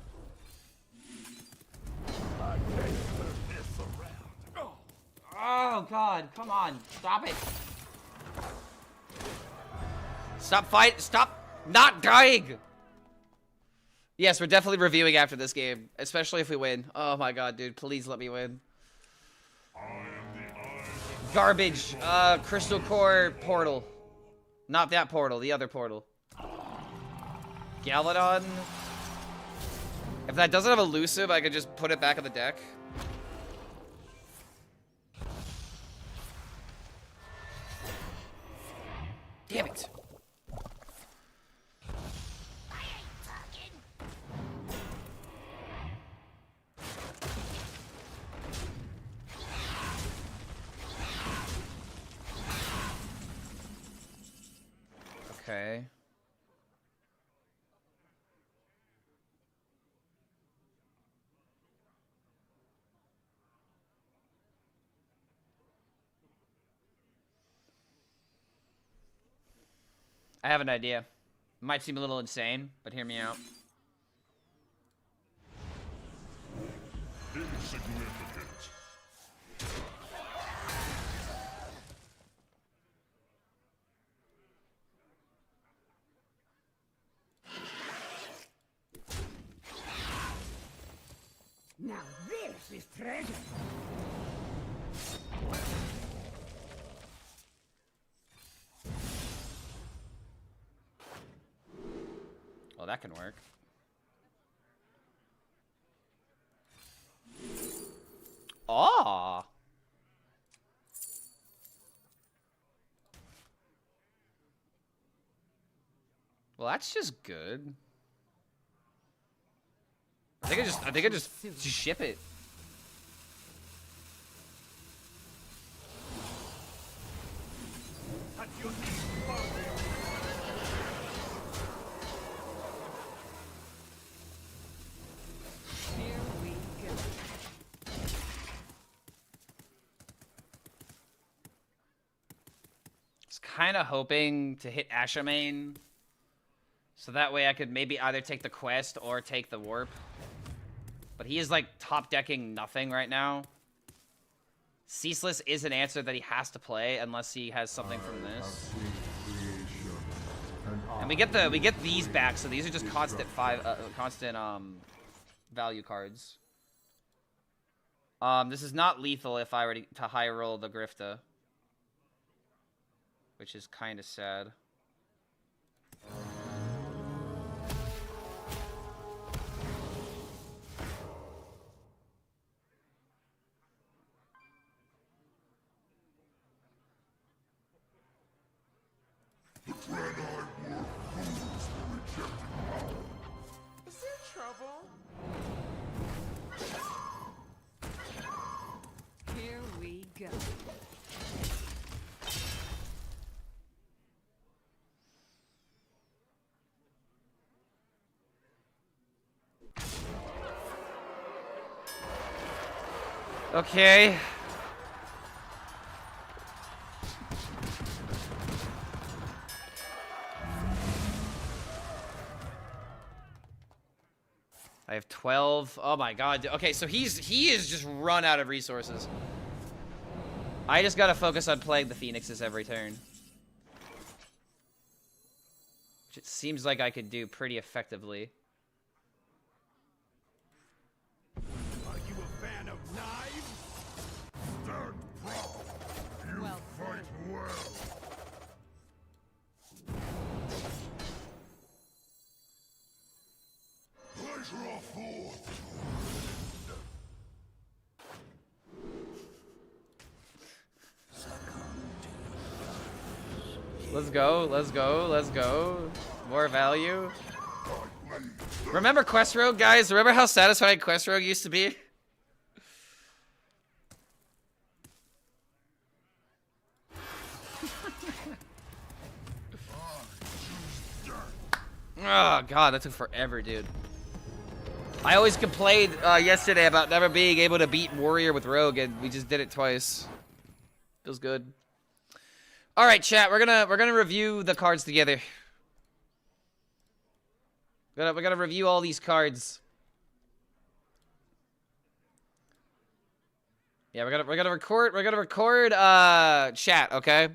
Oh God! Come on! Stop it! Stop fight! Stop! Not dying! Yes, we're definitely reviewing after this game, especially if we win. Oh my God, dude, please let me win. Garbage. Crystal Core portal. Not that portal, the other portal. Galladon. If that doesn't have elusive, I could just put it back in the deck. Damn it. Okay. I have an idea. Might seem a little insane, but hear me out. Insignificant. Now this is treasure. Well, that can work. Aw. Well, that's just good. I think I just ship it. Touch your knee. Here we go. I was kind of hoping to hit Ashamain, so that way I could maybe either take the quest or take the warp. But he is like top decking nothing right now. Ceaseless is an answer that he has to play unless he has something from this. Creation, and I And we get these back, so these are just constant value cards. This is not lethal if I were to high roll the Grifta, which is kind of sad. Is there trouble? Here we go. Okay. I have 12. Oh my god. Okay, so he is just run out of resources. I just gotta focus on playing the Phoenixes every turn. Which it seems like I could do pretty effectively. Are you a fan of knives? Third problem. You Well fight well. Pleasure of forth. Let's go, let's go, let's go. More value. Remember Quest Rogue, guys? Remember how satisfying Quest Rogue used to be? Oh god, that took forever, dude. I always complained yesterday about never being able to beat Warrior with Rogue, and we just did it twice. Feels good. All right, chat. We're gonna review the cards together. We gotta review all these cards. Yeah, we're gonna record chat. Okay.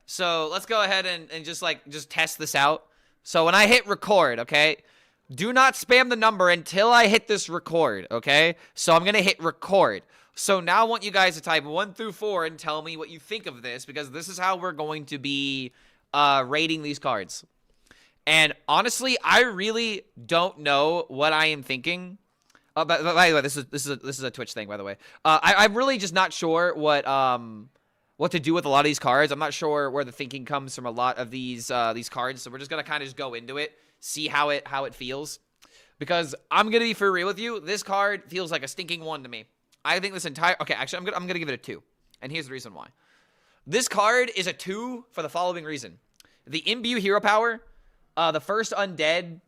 So let's go ahead and just test this out. So when I hit record, okay, do not spam the number until I hit this record, okay? So I'm gonna hit record. So now I want you guys to type 1 through 4 and tell me what you think of this, because this is how we're going to be rating these cards. And honestly, I really don't know what I am thinking. By the way, this is a Twitch thing, by the way. I'm really just not sure what to do with a lot of these cards. I'm not sure where the thinking comes from a lot of these cards. So we're just gonna kind of just go into it, see how it feels. Because I'm gonna be for real with you, this card feels like a stinking 1 to me. I think this entire... Okay, actually, I'm gonna give it a 2. And here's the reason why. This card is a 2 for the following reason. The Imbue Hero Power, the first Undead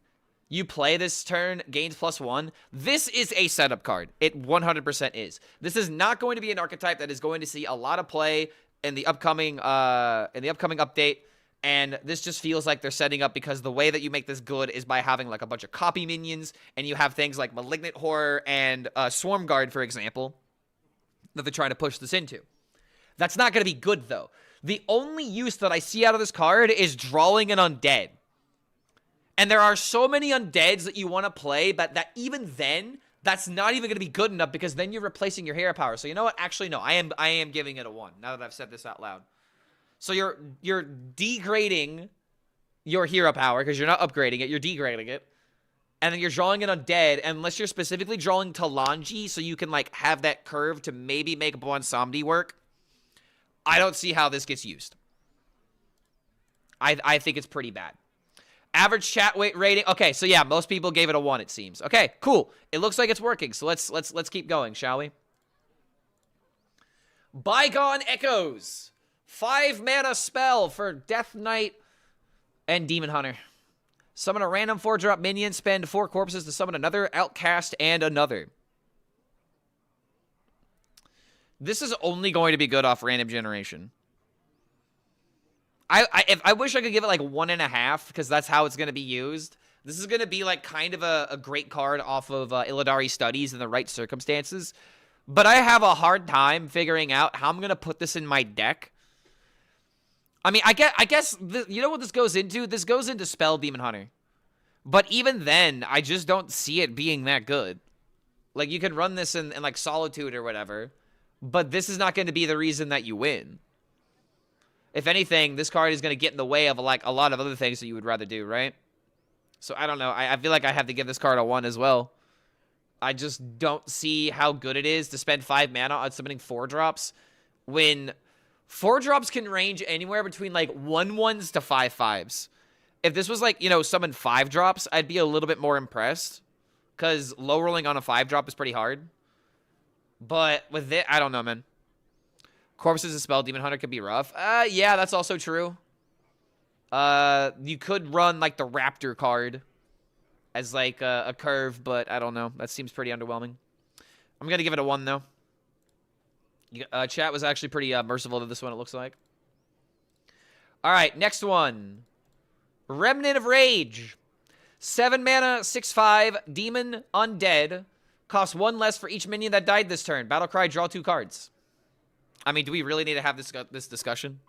you play this turn gains +1. This is a setup card. It 100% is. This is not going to be an archetype that is going to see a lot of play in the upcoming update. And this just feels like they're setting up, because the way that you make this good is by having like a bunch of copy minions, and you have things like Malignant Horror and Swarm Guard, for example, that they're trying to push this into. That's not going to be good, though. The only use that I see out of this card is drawing an Undead. And there are so many Undeads that you want to play, but that even then, that's not even going to be good enough, because then you're replacing your hero power. So you know what? Actually, no. I am giving it a 1, now that I've said this out loud. So you're degrading your hero power, because you're not upgrading it, you're degrading it. And then you're drawing it Undead, unless you're specifically drawing Talanji, so you can like have that curve to maybe make Bonsomdi work. I don't see how this gets used. I think it's pretty bad. Average chat weight rating. Okay, so yeah, most people gave it a 1, it seems. Okay, cool. It looks like it's working, so let's keep going, shall we? Bygone Echoes. 5 mana spell for Death Knight and Demon Hunter. Summon a random 4-drop minion, spend 4 corpses to summon another, outcast, and another. This is only going to be good off random generation. I wish I could give it like 1.5, because that's how it's going to be used. This is going to be like kind of a great card off of Illidari Studies in the right circumstances. But I have a hard time figuring out how I'm going to put this in my deck. I mean, I guess you know what this goes into? This goes into Spell Demon Hunter. But even then, I just don't see it being that good. Like, you can run this in like, Solitude or whatever, but this is not going to be the reason that you win. If anything, this card is going to get in the way of, like, a lot of other things that you would rather do, right? So, I don't know. I feel like I have to give this card a 1 as well. I just don't see how good it is to spend 5 mana on summoning 4-drops when 4-drops can range anywhere between, like, 1/1s to 5/5s. If this was, like, you know, summon 5-drops, I'd be a little bit more impressed. Because low rolling on a 5-drop is pretty hard. But with it, I don't know, man. Corpses of Spell Demon Hunter could be rough. Yeah, that's also true. You could run, like, the Raptor card as, like, a curve, but I don't know. That seems pretty underwhelming. I'm going to give it a 1, though. Chat was actually pretty merciful to this one, it looks like. All right, next one. Remnant of Rage. 7 mana, 6/5, Demon, Undead. Costs 1 less for each minion that died this turn. Battlecry, draw 2 cards. I mean, do we really need to have this discussion?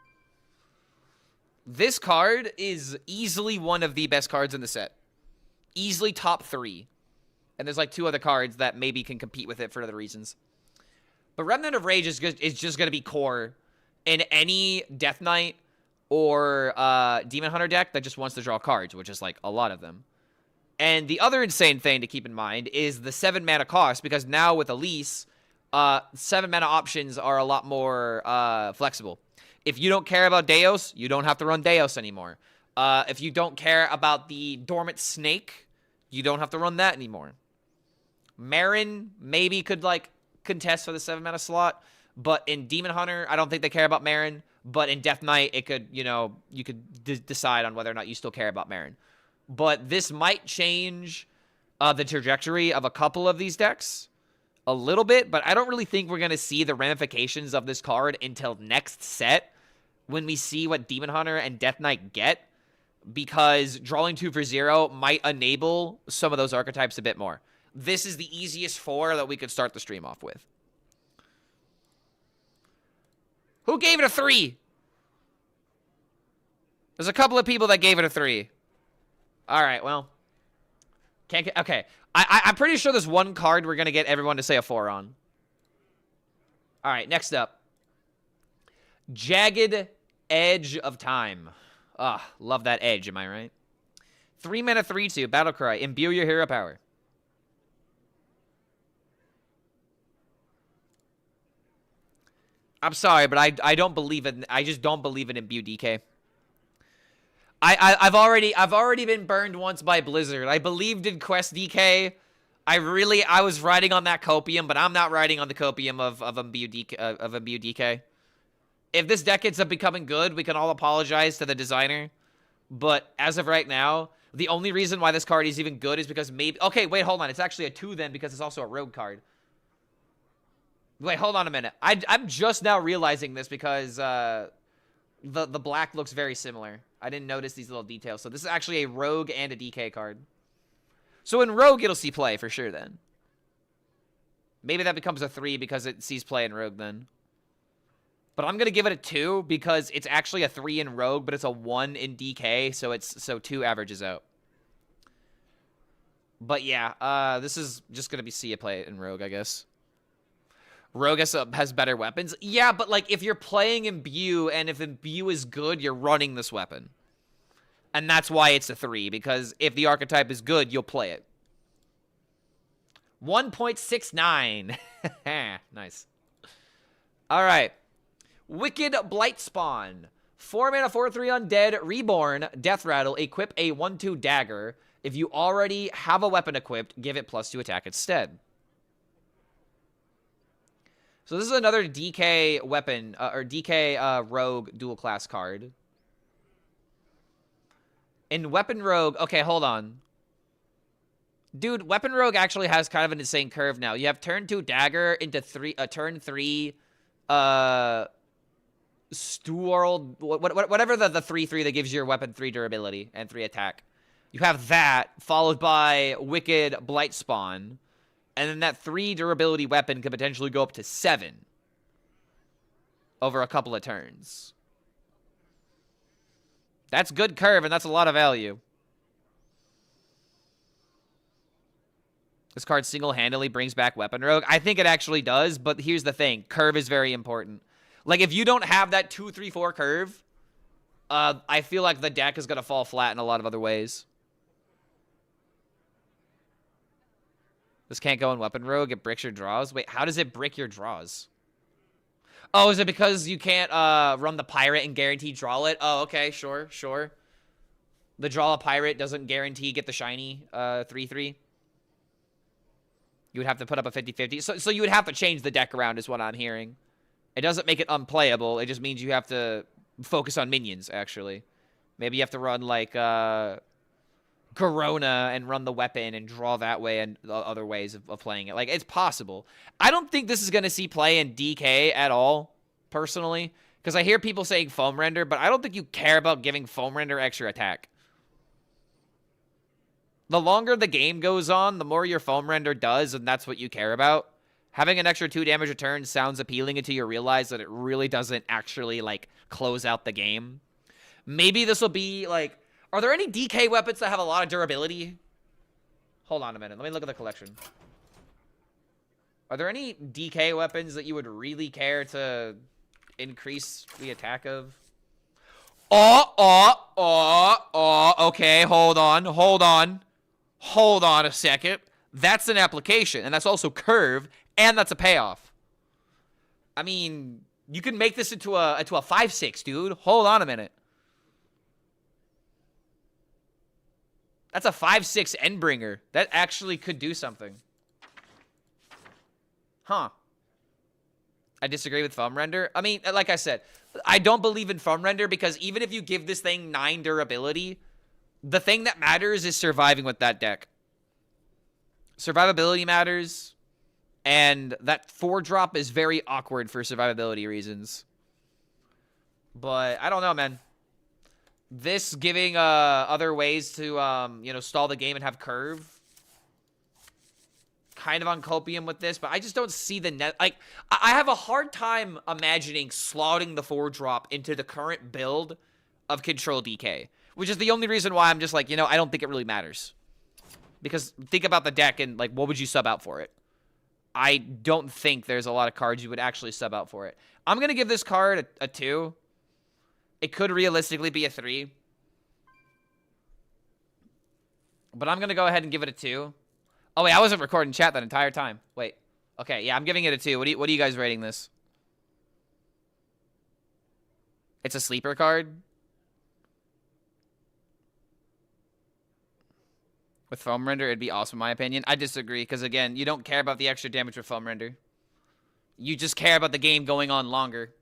This card is easily one of the best cards in the set. Easily top 3. And there's like 2 other cards that maybe can compete with it for other reasons. But Remnant of Rage is just going to be core in any Death Knight or Demon Hunter deck that just wants to draw cards, which is like a lot of them. And the other insane thing to keep in mind is the 7 mana cost, because now with Elise, 7 mana options are a lot more flexible. If you don't care about Deos, you don't have to run Deos anymore. If you don't care about the Dormant Snake, you don't have to run that anymore. Marin maybe could, like, contest for the 7 mana slot, but in Demon Hunter, I don't think they care about Marin. But in Death Knight, it could, you know, you could decide on whether or not you still care about Marin. But this might change the trajectory of a couple of these decks a little bit, but I don't really think we're going to see the ramifications of this card until next set when we see what Demon Hunter and Death Knight get, because drawing 2 for 0 might enable some of those archetypes a bit more. This is the easiest 4 that we could start the stream off with. Who gave it a 3? There's a couple of people that gave it a 3. All right, well. Can't get... Okay. I'm pretty sure there's one card we're going to get everyone to say a 4 on. All right, next up. Jagged Edge of Time. Ah, love that edge, am I right? 3 mana, 3/2, Battlecry. Imbue your hero power. I'm sorry, but I don't believe it. I just don't believe in Imbue DK. I've already been burned once by Blizzard. I believed in Quest DK. I was riding on that copium, but I'm not riding on the copium of Imbue DK. If this deck ends up becoming good, we can all apologize to the designer. But as of right now, the only reason why this card is even good is because maybe... Okay, wait, hold on. It's actually a 2 then, because it's also a rogue card. Wait, hold on a minute. I'm just now realizing this because the black looks very similar. I didn't notice these little details. So this is actually a rogue and a DK card. So in rogue, it'll see play for sure then. Maybe that becomes a 3 because it sees play in rogue then. But I'm going to give it a 2 because it's actually a 3 in rogue, but it's a 1 in DK, so 2 averages out. But yeah, this is just going to be see it play in rogue, I guess. Rogue has better weapons. Yeah, but like if you're playing Imbue and if Imbue is good, you're running this weapon. And that's why it's a 3, because if the archetype is good, you'll play it. 1.69. Nice. All right. Wicked Blightspawn. 4 mana, 4/3 undead, reborn, death rattle, equip a 1/2 dagger. If you already have a weapon equipped, give it +2 attack instead. So this is another DK weapon, or DK rogue dual class card. In Weapon Rogue, okay, hold on. Dude, Weapon Rogue actually has kind of an insane curve now. You have turn 2 dagger into turn 3 Steward, whatever the 3/3 that gives your weapon 3 durability and 3 attack. You have that, followed by Wicked Blightspawn. And then that 3 durability weapon could potentially go up to 7 over a couple of turns. That's good curve, and that's a lot of value. This card single-handedly brings back Weapon Rogue. I think it actually does, but here's the thing. Curve is very important. Like, if you don't have that 2-3-4 curve, I feel like the deck is going to fall flat in a lot of other ways. This can't go in Weapon Rogue. It bricks your draws. Wait, how does it brick your draws? Oh, is it because you can't run the Pirate and guarantee draw it? Oh, okay, sure, sure. The draw a Pirate doesn't guarantee get the shiny 3-3. You would have to put up a 50-50. So you would have to change the deck around is what I'm hearing. It doesn't make it unplayable. It just means you have to focus on minions, actually. Maybe you have to run, like, Corona and run the weapon and draw that way and other ways of playing it. Like, it's possible. I don't think this is going to see play in DK at all, personally. Because I hear people saying Foam Render, but I don't think you care about giving Foam Render extra attack. The longer the game goes on, the more your Foam Render does, and that's what you care about. Having an extra 2 damage return sounds appealing until you realize that it really doesn't actually, like, close out the game. Maybe this will be, like... Are there any DK weapons that have a lot of durability? Hold on a minute. Let me look at the collection. Are there any DK weapons that you would really care to increase the attack of? Okay, hold on a second. That's an application, and that's also curve, and that's a payoff. I mean, you can make this into a 5-6, dude. Hold on a minute. That's a 5-6 Endbringer. That actually could do something. Huh. I disagree with Foam Render. I mean, like I said, I don't believe in Foam Render because even if you give this thing 9 durability, the thing that matters is surviving with that deck. Survivability matters, and that 4-drop is very awkward for survivability reasons. But I don't know, man. This giving other ways to you know, stall the game and have curve, kind of on copium with this, but I just don't see the net. Like, I have a hard time imagining slotting the 4-drop into the current build of Control DK, which is the only reason why I'm just like, you know, I don't think it really matters. Because think about the deck and, like, what would you sub out for it? I don't think there's a lot of cards you would actually sub out for it. I'm going to give this card a 2. It could realistically be a 3. But I'm going to go ahead and give it a 2. Oh, wait, I wasn't recording chat that entire time. Wait. Okay, yeah, I'm giving it a 2. What are you guys rating this? It's a sleeper card? With Foam Render, it'd be awesome in my opinion. I disagree, because again, you don't care about the extra damage with Foam Render. You just care about the game going on longer.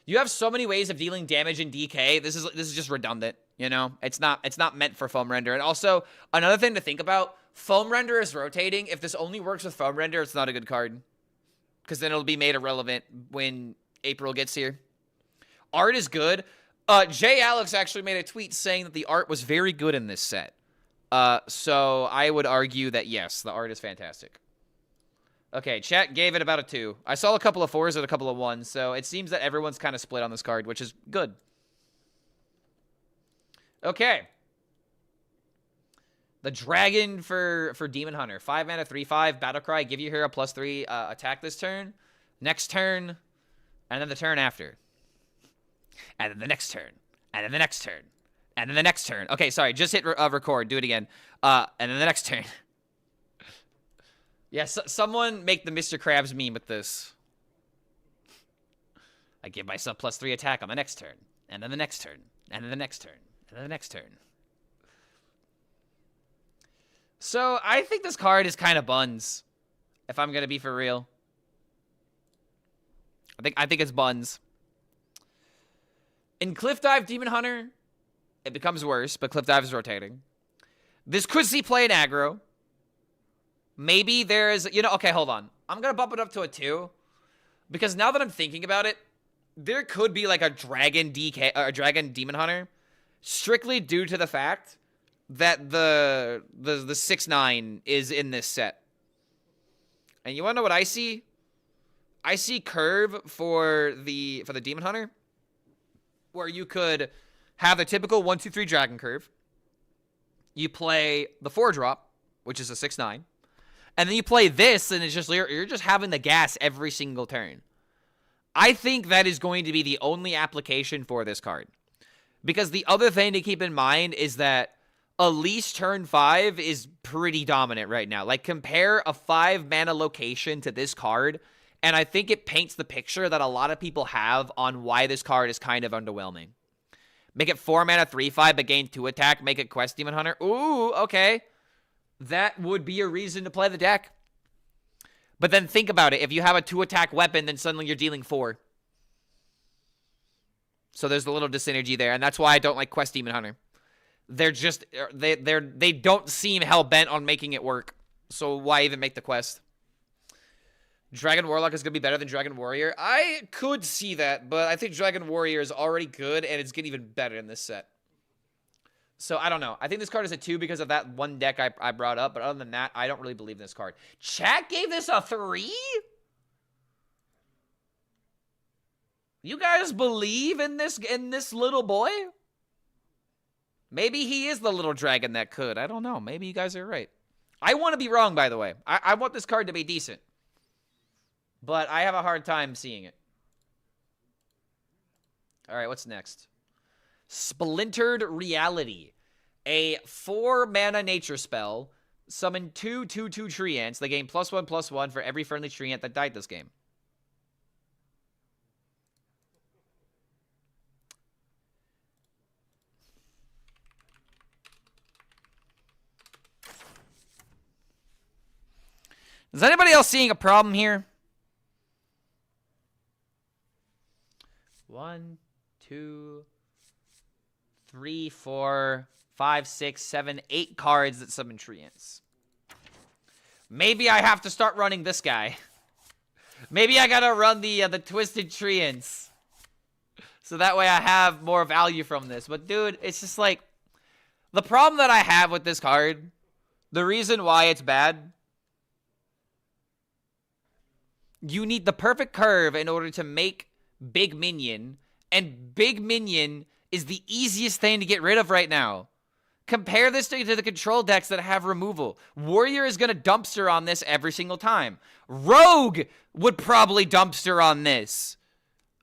You have so many ways of dealing damage in DK. This is just redundant, you know? It's not meant for Foam Render. And also, another thing to think about, Foam Render is rotating. If this only works with Foam Render, it's not a good card. Because then it'll be made irrelevant when April gets here. Art is good. Jay Alex actually made a tweet saying that the art was very good in this set. So I would argue that yes, the art is fantastic. Okay, chat gave it about a 2. I saw a couple of 4s and a couple of 1s, so it seems that everyone's kind of split on this card, which is good. Okay. The Dragon for Demon Hunter. 5 mana, 3/5, Battlecry. Give your hero +3 attack this turn. Next turn. And then the turn after. And then the next turn. And then the next turn. And then the next turn. Okay, sorry. Just hit record. Do it again. And then the next turn. Yes, someone make the Mr. Krabs meme with this. I give myself +3 attack on the next turn. And then the next turn. And then the next turn. And then the next turn. So, I think this card is kind of buns. If I'm going to be for real. I think it's buns. In Cliff Dive Demon Hunter, it becomes worse, but Cliff Dive is rotating. This could see play in aggro. Maybe there's, you know, okay, hold on. I'm going to bump it up to a 2. Because now that I'm thinking about it, there could be like a Dragon DK, or a Dragon Demon Hunter, strictly due to the fact that the 6/9 is in this set. And you want to know what I see? I see curve for the Demon Hunter where you could have the typical 1-2-3 Dragon Curve. You play the 4-drop, which is a 6-9. And then you play this, and it's just you're just having the gas every single turn. I think that is going to be the only application for this card. Because the other thing to keep in mind is that Elise turn 5 is pretty dominant right now. Like, compare a 5-mana location to this card, and I think it paints the picture that a lot of people have on why this card is kind of underwhelming. Make it 4-mana 3/5, but gain 2 attack. Make it Quest Demon Hunter. Ooh, okay. That would be a reason to play the deck. But then think about it. If you have a 2-attack weapon, then suddenly you're dealing 4. So there's a little dyssynergy there, and that's why I don't like Quest Demon Hunter. They're just they don't seem hell-bent on making it work. So why even make the quest? Dragon Warlock is going to be better than Dragon Warrior. I could see that, but I think Dragon Warrior is already good, and it's getting even better in this set. So I don't know. I think this card is a 2 because of that one deck I brought up, but other than that, I don't really believe in this card. Chat gave this a 3? You guys believe in this little boy? Maybe he is the little dragon that could. I don't know. Maybe you guys are right. I want to be wrong, by the way. I want this card to be decent. But I have a hard time seeing it. All right, what's next? Splintered Reality. A 4-mana nature spell. Summon 2/2/2 Treants. They gain +1/+1 for every friendly Treant that died this game. Is anybody else seeing a problem here? 1, 2, 3, 4, 5, 6, 7, 8 cards that summon Treants. Maybe I have to start running this guy. Maybe I gotta run the Twisted Treants. So that way I have more value from this. But dude, it's just like, the problem that I have with this card, the reason why it's bad, you need the perfect curve in order to make Big Minion, and Big Minion is the easiest thing to get rid of right now. Compare this to the control decks that have removal. Warrior is going to dumpster on this every single time. Rogue would probably dumpster on this.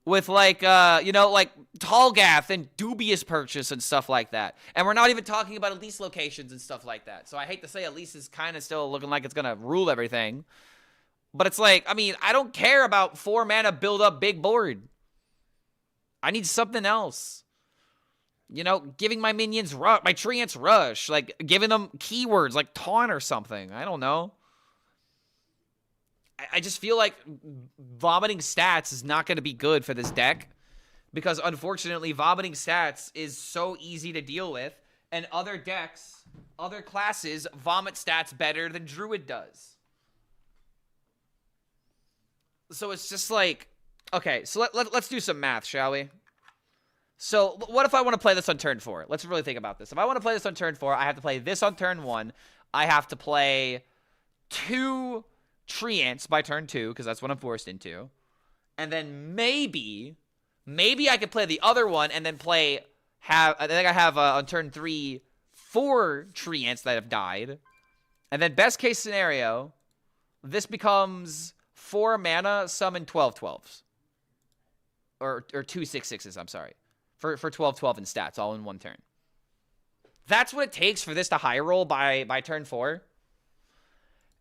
With like, like Tallgath and Dubious Purchase and stuff like that. And we're not even talking about Elise locations and stuff like that. So I hate to say Elise is kind of still looking like it's going to rule everything. But it's like, I mean, I don't care about 4-mana build up big board. I need something else. You know, giving my minions my Treants rush, like giving them keywords like taunt or something. I don't know. I just feel like vomiting stats is not going to be good for this deck because unfortunately vomiting stats is so easy to deal with, and other decks, other classes vomit stats better than Druid does. So it's just like, okay, so let's do some math, shall we? So what if I want to play this on turn 4? Let's really think about this. If I want to play this on turn 4, I have to play this on turn 1. I have to play 2 Treants by turn 2, because that's what I'm forced into. And then maybe I could play the other one and then I think I have on turn 3, 4 Treants that have died. And then best case scenario, this becomes 4 mana, summon 12/12s. Or 2 6/6s, I'm sorry. For 12/12 in stats, all in one turn. That's what it takes for this to high roll by turn 4.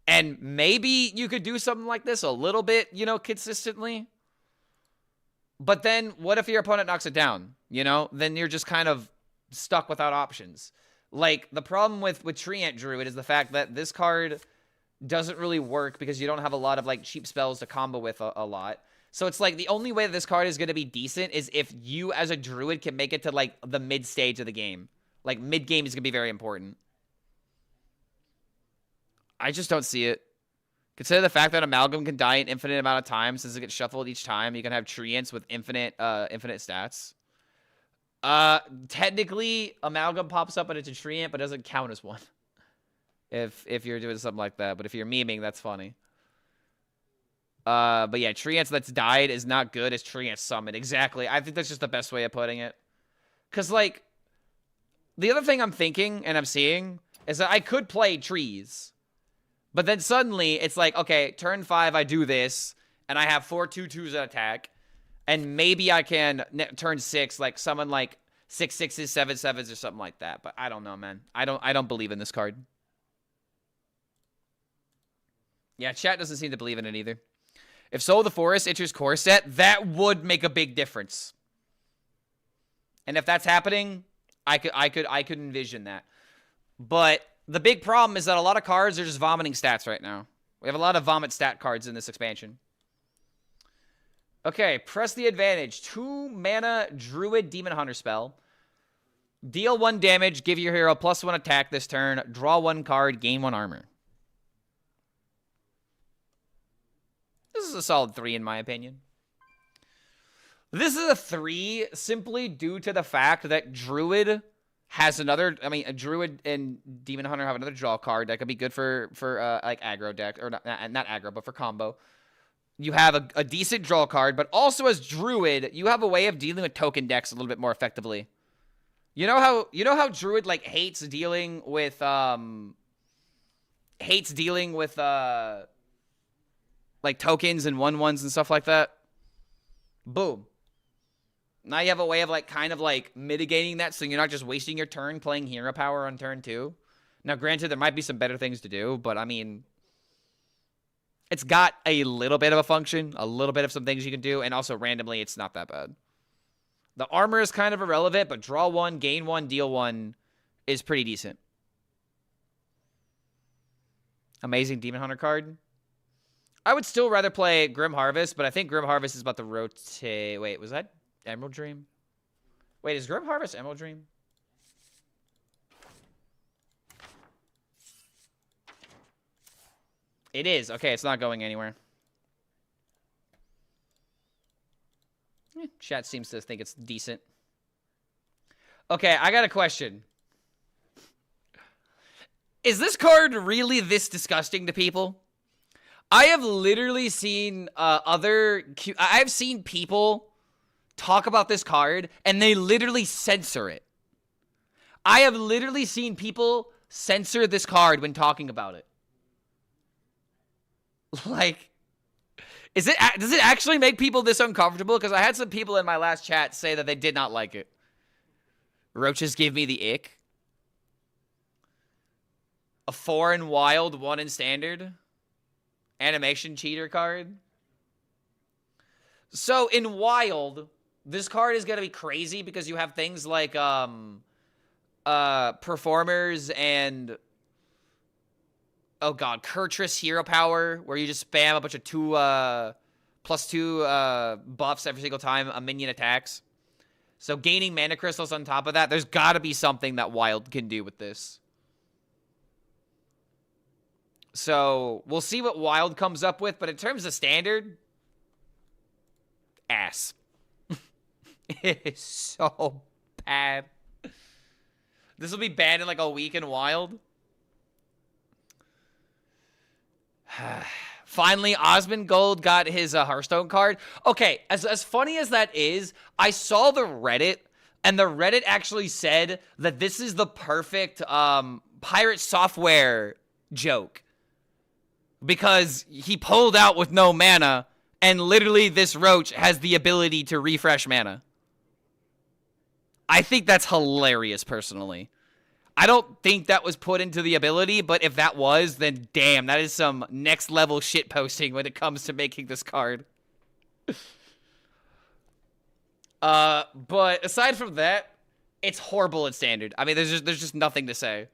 And maybe you could do something like this a little bit, consistently. But then what if your opponent knocks it down? Then you're just kind of stuck without options. Like, the problem with Treant Druid is the fact that this card doesn't really work because you don't have a lot of, like, cheap spells to combo with a lot. So it's like the only way that this card is going to be decent is if you as a Druid can make it to, like, the mid stage of the game. Like, mid-game is going to be very important. I just don't see it. Consider the fact that Amalgam can die an infinite amount of times since it gets shuffled each time. You can have Treants with infinite stats. Technically, Amalgam pops up and it's a Treant, but it doesn't count as one. If you're doing something like that. But if you're memeing, that's funny. But yeah, Treants that's died is not good as Treant Summon. Exactly. I think that's just the best way of putting it. Because, like, the other thing I'm thinking and I'm seeing is that I could play trees. But then suddenly it's like, okay, turn 5, I do this, and I have 4 2/2s at attack. And maybe I can turn 6, like, summon, like, 6 6s, 7 7s, or something like that. But I don't know, man. I don't believe in this card. Yeah, chat doesn't seem to believe in it either. If Soul of the Forest enters core set, that would make a big difference. And if that's happening, I could envision that. But the big problem is that a lot of cards are just vomiting stats right now. We have a lot of vomit stat cards in this expansion. Okay, press the advantage. 2 mana Druid Demon Hunter spell. Deal 1 damage, give your hero +1 attack this turn, draw 1 card, gain 1 armor. This is a solid 3 in my opinion. This is a 3 simply due to the fact that Druid has another, I mean, a Druid and Demon Hunter have another draw card that could be good for like aggro deck, or not aggro, but for combo. You have a decent draw card, but also as Druid, you have a way of dealing with token decks a little bit more effectively. You know how Druid like hates dealing with like tokens and 1/1s and stuff like that? Boom. Now you have a way of like kind of like mitigating that so you're not just wasting your turn playing hero power on turn 2. Now granted there might be some better things to do, but I mean it's got a little bit of a function, a little bit of some things you can do, and also randomly it's not that bad. The armor is kind of irrelevant, but draw 1, gain 1, deal 1 is pretty decent. Amazing Demon Hunter card. I would still rather play Grim Harvest, but I think Grim Harvest is about to rotate. Wait, was that Emerald Dream? Wait, is Grim Harvest Emerald Dream? It is. Okay, it's not going anywhere. Chat seems to think it's decent. Okay, I got a question. Is this card really this disgusting to people? I have literally seen I've seen people talk about this card and they literally censor it. I have literally seen people censor this card when talking about it. Like, does it actually make people this uncomfortable? Because I had some people in my last chat say that they did not like it. Roaches give me the ick. A 4 in wild, 1 in standard. Animation cheater card. So in wild, this card is going to be crazy because you have things like performers and oh god, Kurtrus hero power, where you just spam a bunch of +2 buffs every single time a minion attacks. So gaining mana crystals on top of that, there's got to be something that wild can do with this. So we'll see what wild comes up with, but in terms of standard, ass. It is so bad. This will be banned in like a week in wild. Finally, Osmond Gold got his Hearthstone card. Okay, as funny as that is, I saw the Reddit, and the Reddit actually said that this is the perfect pirate software joke. Because he pulled out with no mana, and literally this roach has the ability to refresh mana. I think that's hilarious, personally. I don't think that was put into the ability, but if that was, then damn, that is some next level shit posting when it comes to making this card. But aside from that, it's horrible at standard. I mean, there's just nothing to say.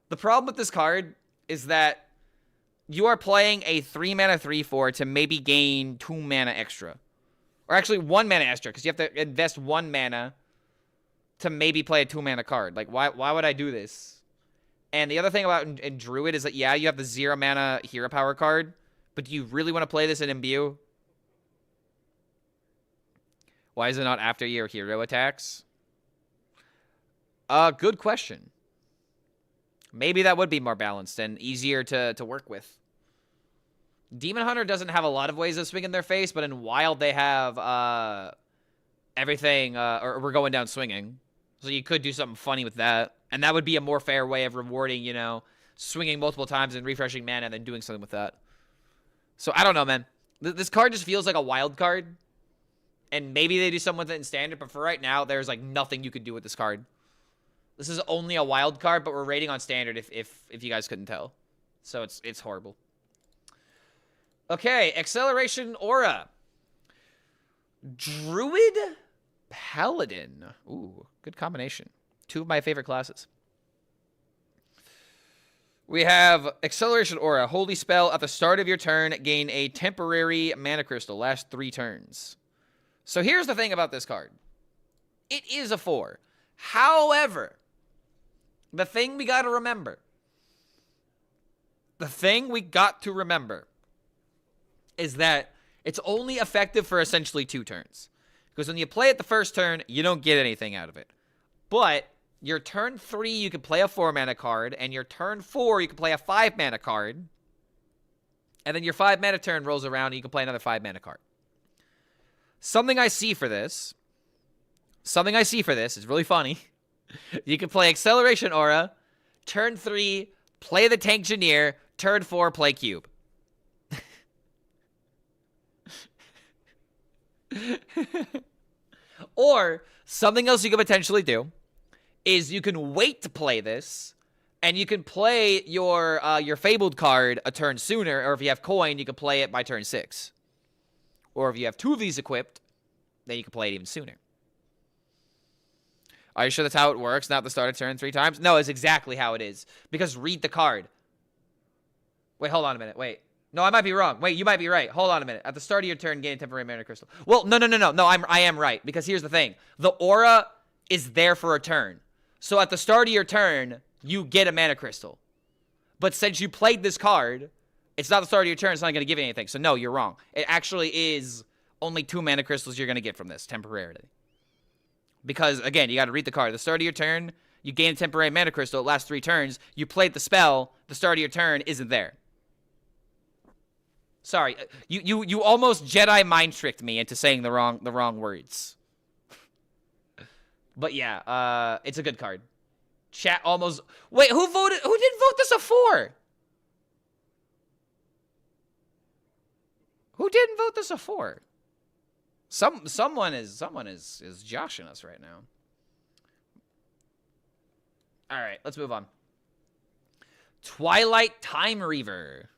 The problem with this card is that you are playing a 3 mana 3/4 to maybe gain 2 mana extra. Or actually 1 mana extra, because you have to invest 1 mana to maybe play a 2 mana card. Like, why would I do this? And the other thing about in Druid is that, yeah, you have the 0 mana hero power card, but do you really want to play this in Imbue? Why is it not after your hero attacks? Good question. Maybe that would be more balanced and easier to work with. Demon Hunter doesn't have a lot of ways of swinging their face, but in Wild they have everything, or we're going down swinging. So you could do something funny with that. And that would be a more fair way of rewarding, you know, swinging multiple times and refreshing mana and then doing something with that. So I don't know, man. This card just feels like a wild card. And maybe they do something with it in standard, but for right now, there's like nothing you could do with this card. This is only a wild card, but we're rating on standard if you guys couldn't tell. So it's horrible. Okay, Acceleration Aura. Druid Paladin. Ooh, good combination. Two of my favorite classes. We have Acceleration Aura. Holy spell. At the start of your turn, gain a temporary mana crystal. Last 3 turns. So here's the thing about this card. It is a 4. However, the thing we got to remember. The thing we got to remember is that it's only effective for essentially 2 turns. Because when you play it the first turn, you don't get anything out of it. But your turn 3, you can play a 4-mana card. And your turn 4, you can play a 5-mana card. And then your 5-mana turn rolls around and you can play another 5-mana card. Something I see for this is really funny. You can play Acceleration Aura. Turn 3, play the Tankgineer. Turn 4, play Cube. Or, something else you could potentially do is you can wait to play this, and you can play your Fabled card a turn sooner, or if you have coin, you can play it by turn 6. Or if you have 2 of these equipped, then you can play it even sooner. Are you sure that's how it works? Not the start of turn 3 times? No, it's exactly how it is. Because read the card. Wait, hold on a minute. Wait. No, I might be wrong. Wait, you might be right. Hold on a minute. At the start of your turn, gain a temporary mana crystal. Well, no. No, I am right. Because here's the thing. The aura is there for a turn. So at the start of your turn, you get a mana crystal. But since you played this card, it's not the start of your turn. It's not going to give you anything. So no, you're wrong. It actually is only 2 mana crystals you're going to get from this temporarily. Because, again, you got to read the card. At the start of your turn, you gain a temporary mana crystal. It lasts 3 turns. You played the spell. The start of your turn isn't there. Sorry, you almost Jedi mind tricked me into saying the wrong words. But yeah, it's a good card. Chat almost. Wait, who voted? Who didn't vote this a 4? Who didn't vote this a 4? Someone is joshing us right now. All right, let's move on. Twilight Time Reaver.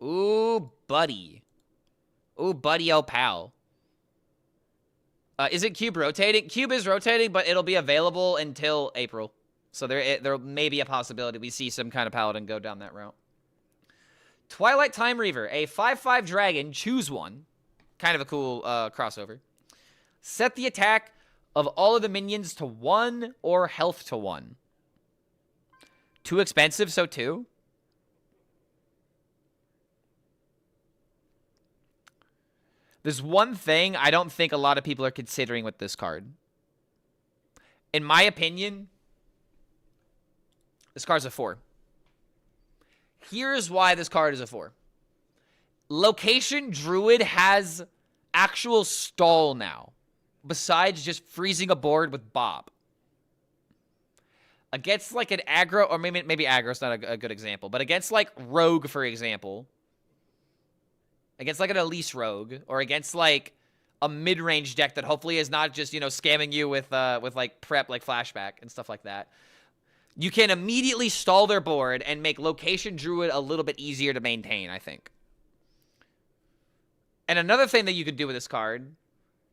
Ooh, buddy. Ooh, buddy, oh, pal. Is it Cube rotating? Cube is rotating, but it'll be available until April. So there may be a possibility we see some kind of paladin go down that route. Twilight Time Reaver, a 5/5 dragon. Choose one. Kind of a cool crossover. Set the attack of all of the minions to 1 or health to 1. Too expensive, so 2. There's one thing I don't think a lot of people are considering with this card. In my opinion, this card's a 4. Here's why this card is a 4. Location Druid has actual stall now, besides just freezing a board with Bob. Against like an aggro, or maybe aggro's not a good example, but against like Rogue, for example, against like an Elise Rogue, or against like a mid-range deck that hopefully is not just, you know, scamming you with like prep, like flashback and stuff like that, you can immediately stall their board and make Location Druid a little bit easier to maintain, I think. And another thing that you could do with this card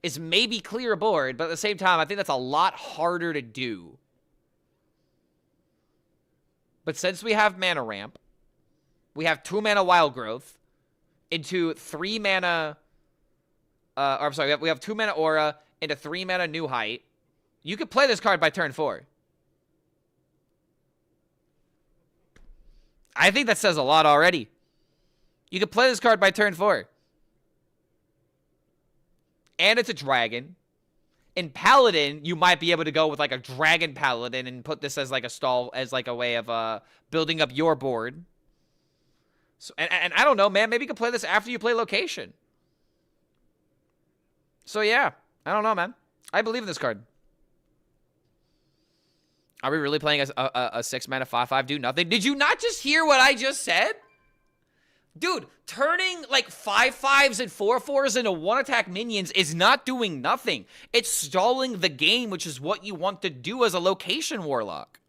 is maybe clear a board, but at the same time, I think that's a lot harder to do. But since we have mana ramp, we have 2 mana Wild Growth into 3 mana, or I'm sorry, we have 2 mana Aura into 3 mana New Height. You could play this card by turn 4. I think that says a lot already. You could play this card by turn 4. And it's a dragon. In Paladin, you might be able to go with like a Dragon Paladin and put this as like a stall, as like a way of building up your board. So, and I don't know, man. Maybe you can play this after you play Location. So yeah, I don't know, man. I believe in this card. Are we really playing a 6-mana 5/5 do nothing? Did you not just hear what I just said? Dude, turning like 5/5s and 4/4s into 1-attack minions is not doing nothing. It's stalling the game, which is what you want to do as a location warlock.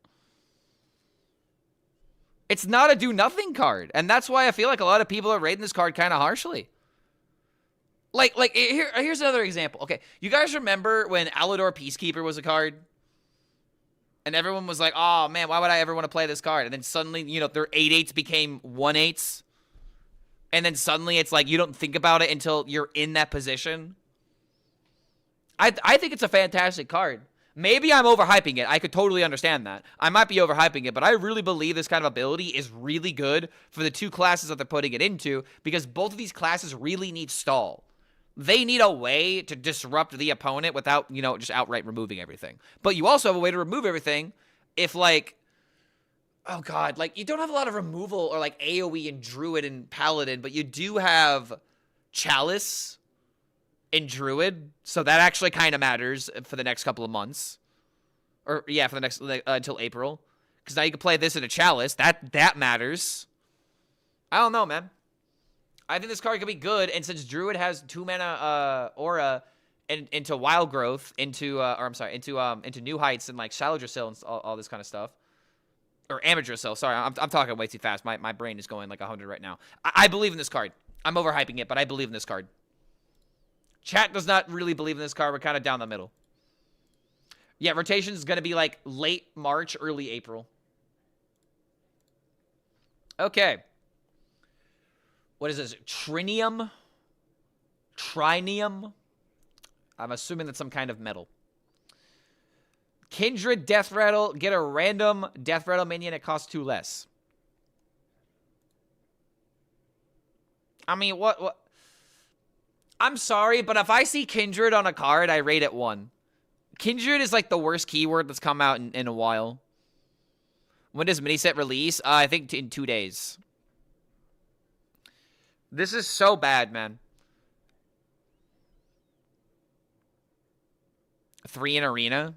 It's not a do-nothing card, and that's why I feel like a lot of people are rating this card kind of harshly. Like here's another example. Okay, you guys remember when Alador Peacekeeper was a card? And everyone was like, oh, man, why would I ever want to play this card? And then suddenly, you know, their 8/8s became 1/8s. And then suddenly it's like you don't think about it until you're in that position. I think it's a fantastic card. Maybe I'm overhyping it. I could totally understand that. I might be overhyping it, but I really believe this kind of ability is really good for the two classes that they're putting it into, because both of these classes really need stall. They need a way to disrupt the opponent without, you know, just outright removing everything. But you also have a way to remove everything if, like, oh god, like, you don't have a lot of removal or, like, AoE and Druid and Paladin, but you do have Chalice and Druid, so that actually kind of matters for the next couple of months. Or, yeah, for the next, until April. Because now you can play this in a Chalice. That matters. I don't know, man. I think this card could be good, and since Druid has 2-mana aura into Wild Growth, into New Heights and like Shallow Drasil and all this kind of stuff, or Amadrasil. Sorry, I'm talking way too fast. My brain is going like 100 right now. I believe in this card. I'm overhyping it, but I believe in this card. Chat does not really believe in this card. We're kind of down the middle. Yeah, rotation is going to be like late March, early April. Okay. What is this? Trinium? Trinium? I'm assuming that's some kind of metal. Kindred Death Rattle. Get a random Death Rattle minion. It costs 2 less. I mean, what? I'm sorry, but if I see Kindred on a card, I rate it 1. Kindred is like the worst keyword that's come out in a while. When does mini set release? I think in 2 days. This is so bad, man. 3 in Arena.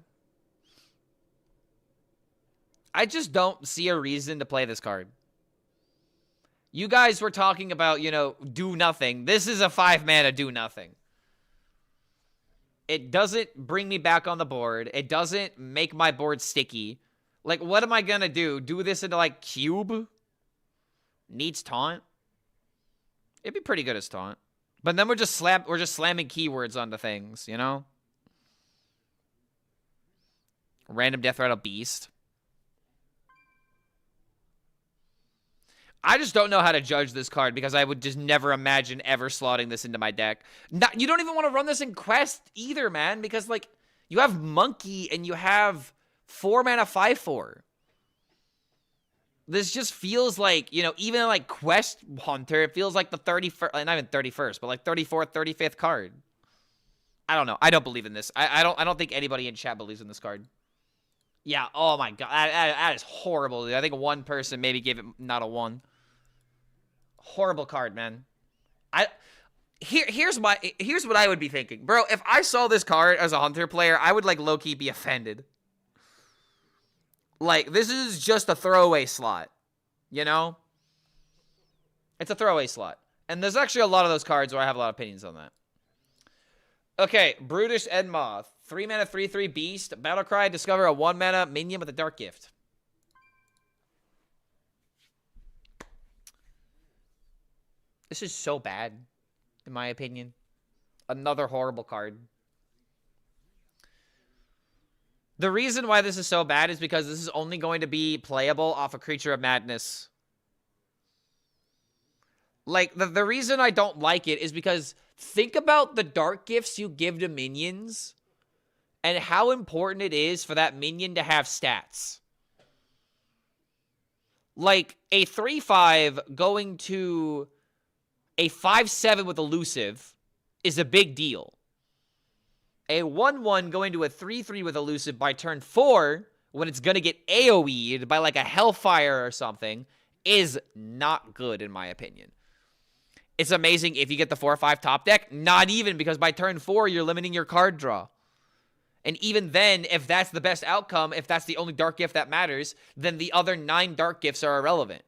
I just don't see a reason to play this card. You guys were talking about, you know, do nothing. This is a 5-mana do nothing. It doesn't bring me back on the board. It doesn't make my board sticky. Like, what am I gonna do? Do this into, like, Cube? Needs Taunt? It'd be pretty good as Taunt. But then we're just slamming keywords onto things, you know? Random Death Rattle Beast. I just don't know how to judge this card because I would just never imagine ever slotting this into my deck. You don't even want to run this in Quest either, man, because, like, you have Monkey and you have 4-mana 5/4. This just feels like, you know, even like Quest Hunter, it feels like the 31st, not even 31st, but like 34th, 35th card. I don't know. I don't believe in this. I don't think anybody in chat believes in this card. Yeah, oh my god. That is horrible, dude. I think one person maybe gave it not a 1. Horrible card, man. Here's what I would be thinking. Bro, if I saw this card as a Hunter player, I would like low-key be offended. Like, this is just a throwaway slot, you know? It's a throwaway slot. And there's actually a lot of those cards where I have a lot of opinions on that. Okay, Brutish Edmoth. 3-mana 3/3 Beast. Battlecry, discover a 1-mana minion with a Dark Gift. This is so bad, in my opinion. Another horrible card. The reason why this is so bad is because this is only going to be playable off a Creature of Madness. Like, the reason I don't like it is because think about the Dark Gifts you give to minions and how important it is for that minion to have stats. Like, a 3/5 going to a 5/7 with Elusive is a big deal. A 1/1 going to a 3/3 with Elusive by turn 4, when it's going to get AoE'd by like a Hellfire or something, is not good in my opinion. It's amazing if you get the 4/5 top deck. Not even, because by turn 4, you're limiting your card draw. And even then, if that's the best outcome, if that's the only dark gift that matters, then the other 9 dark gifts are irrelevant.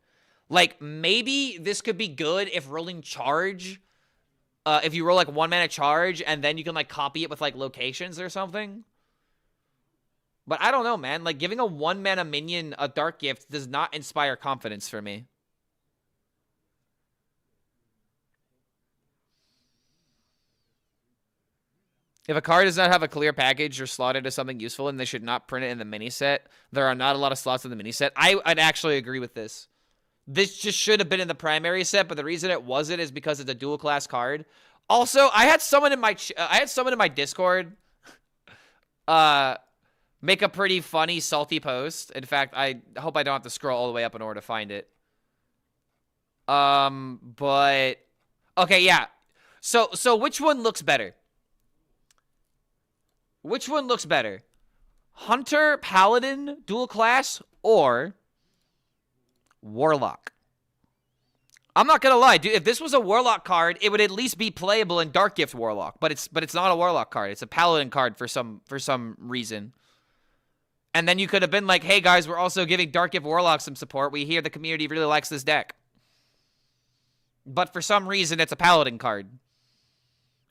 Like, maybe this could be good if rolling charge, if you roll, like, 1 mana charge, and then you can, like, copy it with, like, locations or something. But I don't know, man. Like, giving a 1 mana minion a dark gift does not inspire confidence for me. If a card does not have a clear package or slotted as something useful, and they should not print it in the mini set, there are not a lot of slots in the mini set. I'd actually agree with this. This just should have been in the primary set, but the reason it wasn't is because it's a dual class card. Also, I had someone in my Discord make a pretty funny, salty post. In fact, I hope I don't have to scroll all the way up in order to find it. But okay, yeah. So which one looks better? Which one looks better? Hunter, Paladin, dual class, or Warlock? I'm not gonna lie, dude. If this was a Warlock card, it would at least be playable in Dark Gift Warlock. But it's not a Warlock card. It's a Paladin card for some reason. And then you could have been like, hey guys, we're also giving Dark Gift Warlock some support. We hear the community really likes this deck. But for some reason, it's a Paladin card.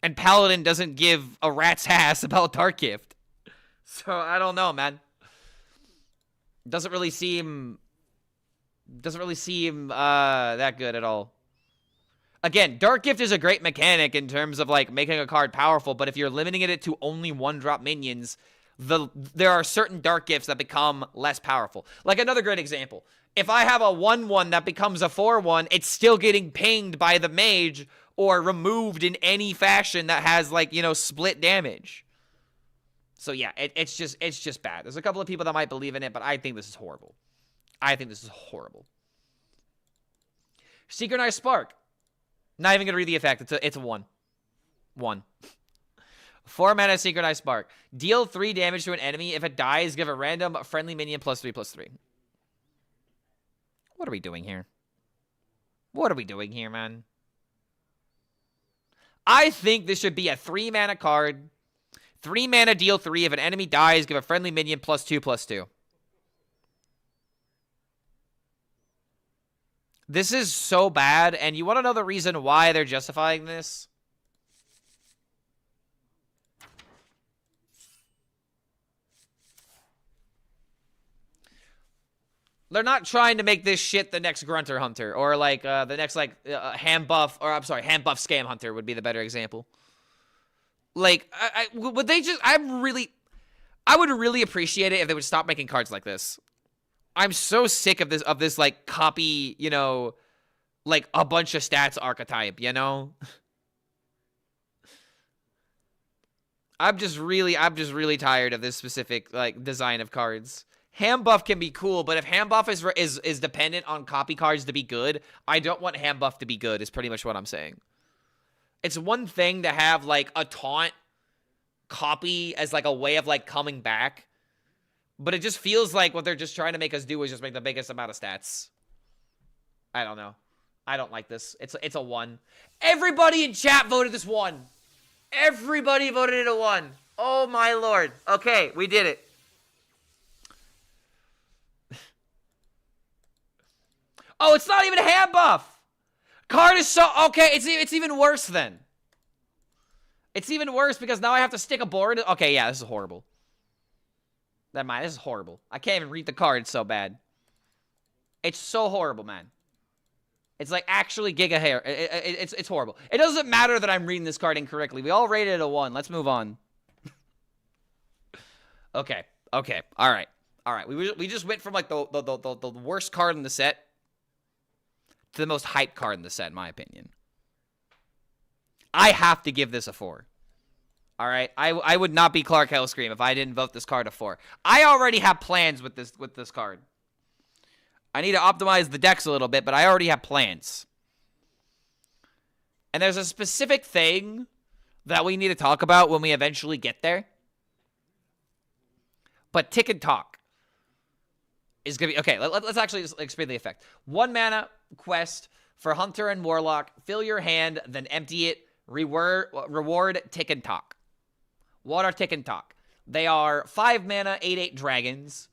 And Paladin doesn't give a rat's ass about Dark Gift. So, I don't know, man. Doesn't really seem that good at all. Again, Dark Gift is a great mechanic in terms of, like, making a card powerful, but if you're limiting it to only 1-drop minions, there are certain Dark Gifts that become less powerful. Like, another great example. If I have a 1-1 that becomes a 4-1, it's still getting pinged by the mage or removed in any fashion that has, like, you know, split damage. So, yeah, it's just bad. There's a couple of people that might believe in it, but I think this is horrible. I think this is horrible. Synchronized Spark. Not even going to read the effect. It's a 1. 1. 4 mana Synchronized Spark. Deal 3 damage to an enemy. If it dies, give a random friendly minion +3/+3. What are we doing here? What are we doing here, man? I think this should be a 3 mana card. 3 mana, deal 3. If an enemy dies, give a friendly minion +2/+2. This is so bad, and you want to know the reason why they're justifying this? They're not trying to make this shit the next Grunter Hunter, or like the next like hand buff, or I'm sorry, hand buff Scam Hunter would be the better example. Like, would they just? I would really appreciate it if they would stop making cards like this. I'm so sick of this like copy, you know, like a bunch of stats archetype, you know. I'm just really tired of this specific like design of cards. Hand buff can be cool, but if hand buff is dependent on copy cards to be good, I don't want hand buff to be good, is pretty much what I'm saying. It's one thing to have, like, a taunt copy as, like, a way of, like, coming back, but it just feels like what they're just trying to make us do is just make the biggest amount of stats. I don't know. I don't like this. It's a 1. Everybody in chat voted this 1. Everybody voted it a 1. Oh, my lord. Okay, we did it. Oh, it's not even a hand buff. Card is so... Okay, it's even worse then. It's even worse because now I have to stick a board. Okay, yeah, this is horrible. Never mind, this is horrible. I can't even read the card. It's so bad. It's so horrible, man. It's like actually giga hair. It's horrible. It doesn't matter that I'm reading this card incorrectly. We all rated it a 1. Let's move on. Okay. All right. We just went from like the worst card in the set to the most hyped card in the set, in my opinion. I have to give this a 4. All right? I would not be Clark HELLSCREAM if I didn't vote this card a 4. I already have plans with this card. I need to optimize the decks a little bit, but I already have plans. And there's a specific thing that we need to talk about when we eventually get there. But Tick and Talk is going to be... Okay, let's actually just explain the effect. 1 mana quest for Hunter and Warlock. Fill your hand, then empty it. Reward Tick and Talk. What are Tick and Talk? They are 5 mana, 8/8 dragons.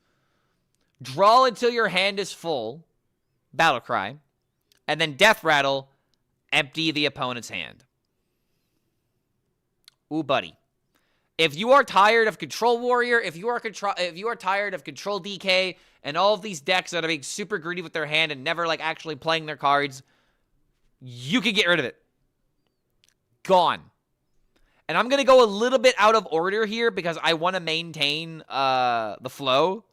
Draw until your hand is full. Battlecry. And then Death Rattle. Empty the opponent's hand. Ooh, buddy. If you are tired of Control Warrior, if you are tired of Control DK and all of these decks that are being super greedy with their hand and never like actually playing their cards, you can get rid of it. Gone. And I'm going to go a little bit out of order here because I want to maintain the flow.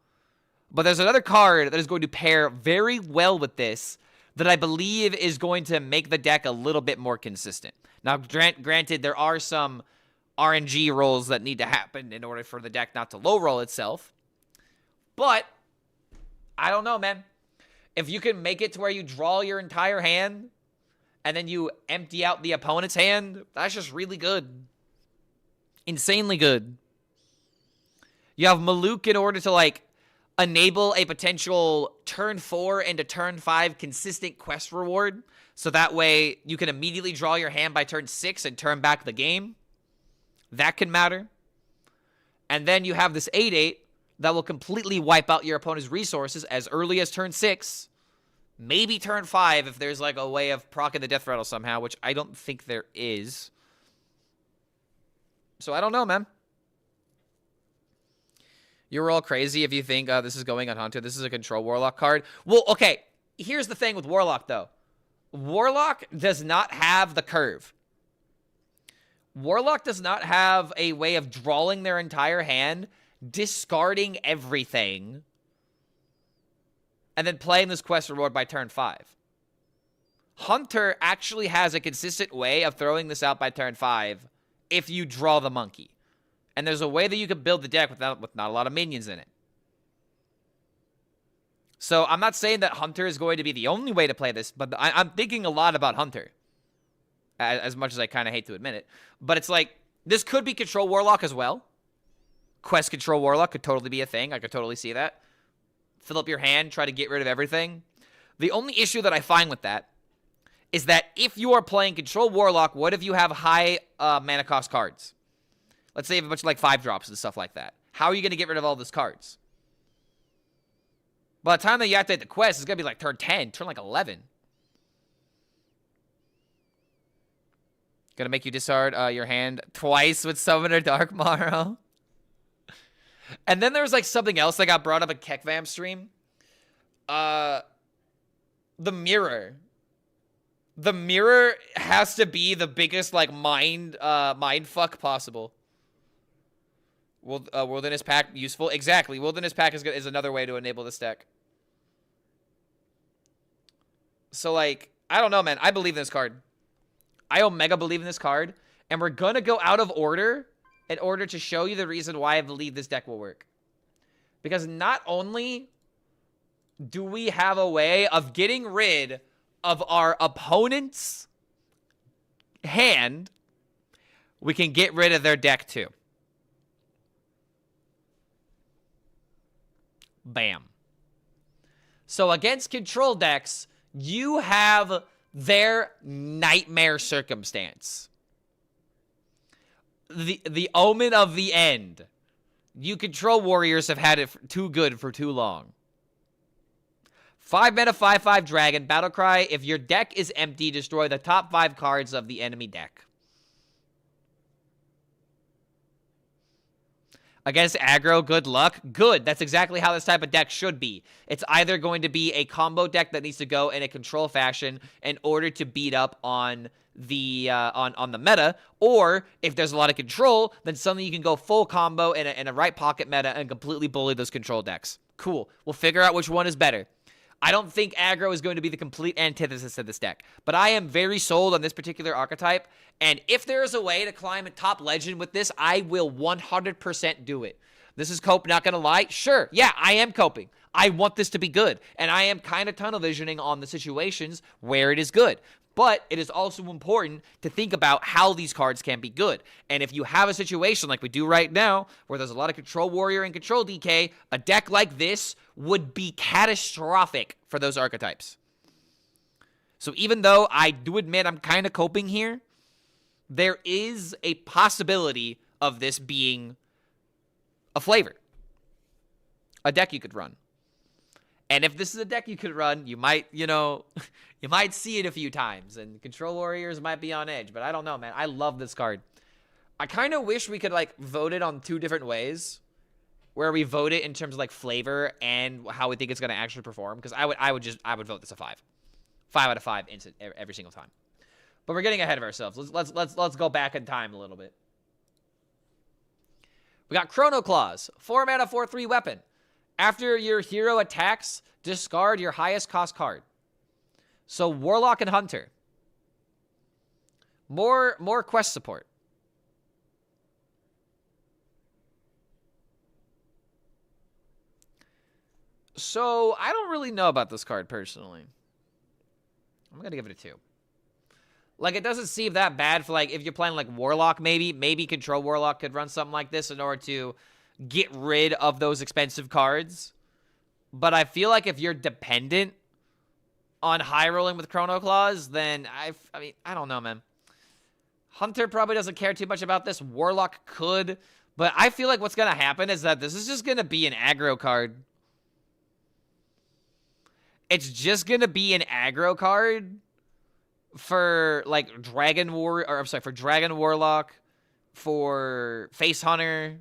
But there's another card that is going to pair very well with this that I believe is going to make the deck a little bit more consistent. Now, granted, there are some RNG rolls that need to happen in order for the deck not to low roll itself. But, I don't know, man. If you can make it to where you draw your entire hand and then you empty out the opponent's hand, that's just really good. Insanely good. You have Maluk in order to, like, enable a potential turn 4 into turn 5 consistent quest reward. So that way you can immediately draw your hand by turn 6 and turn back the game. That can matter. And then you have this 8/8 that will completely wipe out your opponent's resources as early as turn 6. Maybe turn 5 if there's like a way of proccing the Death Rattle somehow, which I don't think there is. So I don't know, man. You're all crazy if you think this is going on Hunter. This is a Control Warlock card. Well, okay. Here's the thing with Warlock, though. Warlock does not have the curve. Warlock does not have a way of drawing their entire hand, discarding everything, and then playing this quest reward by turn 5. Hunter actually has a consistent way of throwing this out by turn 5 if you draw the monkey. And there's a way that you can build the deck with not a lot of minions in it. So I'm not saying that Hunter is going to be the only way to play this, but I'm thinking a lot about Hunter. As much as I kind of hate to admit it. But it's like, this could be Control Warlock as well. Quest Control Warlock could totally be a thing. I could totally see that. Fill up your hand, try to get rid of everything. The only issue that I find with that is that if you are playing Control Warlock, what if you have high mana cost cards? Let's say you have a bunch of like 5-drops and stuff like that. How are you going to get rid of all those cards? By the time that you activate the quest, it's going to be like turn 10, turn like 11. Gonna make you discard your hand twice with Summoner Dark Morrow. And then there was like something else that got brought up in Kekvam's stream. The mirror. The mirror has to be the biggest like mind fuck possible. Wilderness Pack useful? Exactly. Wilderness Pack is another way to enable this deck. So like, I don't know, man. I believe in this card. I Omega believe in this card, and we're going to go out of order in order to show you the reason why I believe this deck will work. Because not only do we have a way of getting rid of our opponent's hand, we can get rid of their deck too. Bam. So against control decks, you have their nightmare circumstance. The omen of the end. You control warriors have had it too good for too long. 5 mana, 5/5 dragon, battlecry. If your deck is empty, destroy the top 5 cards of the enemy deck. Against aggro, good luck. Good. That's exactly how this type of deck should be. It's either going to be a combo deck that needs to go in a control fashion in order to beat up on the on the meta, or if there's a lot of control, then suddenly you can go full combo in a right pocket meta and completely bully those control decks. Cool. We'll figure out which one is better. I don't think aggro is going to be the complete antithesis of this deck, but I am very sold on this particular archetype, and if there is a way to climb a top legend with this, I will 100% do it. This is cope, not gonna lie. Sure, yeah, I am coping. I want this to be good, and I am kind of tunnel visioning on the situations where it is good. But it is also important to think about how these cards can be good. And if you have a situation like we do right now, where there's a lot of Control Warrior and Control DK, a deck like this would be catastrophic for those archetypes. So even though I do admit I'm kind of coping here, there is a possibility of this being a flavor. A deck you could run. And if this is a deck you could run, you might, you know, you might see it a few times. And Control Warriors might be on edge. But I don't know, man. I love this card. I kind of wish we could, like, vote it on 2 different ways. Where we vote it in terms of, like, flavor and how we think it's going to actually perform. Because I would vote this a 5. 5 out of 5 instant every single time. But we're getting ahead of ourselves. Let's go back in time a little bit. We got Chrono Claws. 4 mana, 4/3 weapon. After your hero attacks, discard your highest cost card. So Warlock and Hunter. More quest support. So I don't really know about this card personally. I'm gonna give it a 2. Like, it doesn't seem that bad for, like, if you're playing, like, Warlock, maybe Control Warlock could run something like this in order to get rid of those expensive cards. But I feel like if you're dependent on high rolling with Chrono Claws, then I mean, I don't know, man. Hunter probably doesn't care too much about this. Warlock could. But I feel like what's going to happen is that this is just going to be an aggro card. It's just going to be an aggro card for, like, Dragon Warlock, for Face Hunter.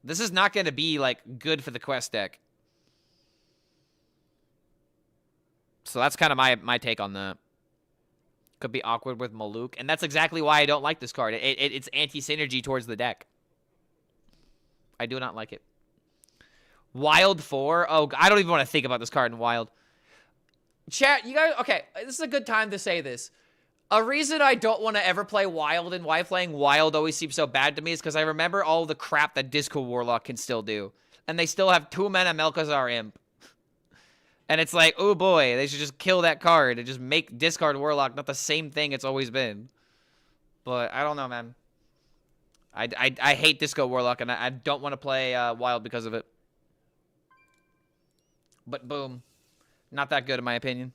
This is not going to be, like, good for the quest deck. So that's kind of my take on that. Could be awkward with Maluk. And that's exactly why I don't like this card. It's anti-synergy towards the deck. I do not like it. Wild 4. Oh, I don't even want to think about this card in Wild. Chat, you guys... Okay, this is a good time to say this. A reason I don't want to ever play Wild and why playing Wild always seems so bad to me is because I remember all the crap that Disco Warlock can still do. And they still have 2 mana Melkazar Imp. And it's like, oh boy, they should just kill that card and just make discard Warlock not the same thing it's always been. But I don't know, man. I hate Disco Warlock, and I don't want to play Wild because of it. But boom. Not that good in my opinion.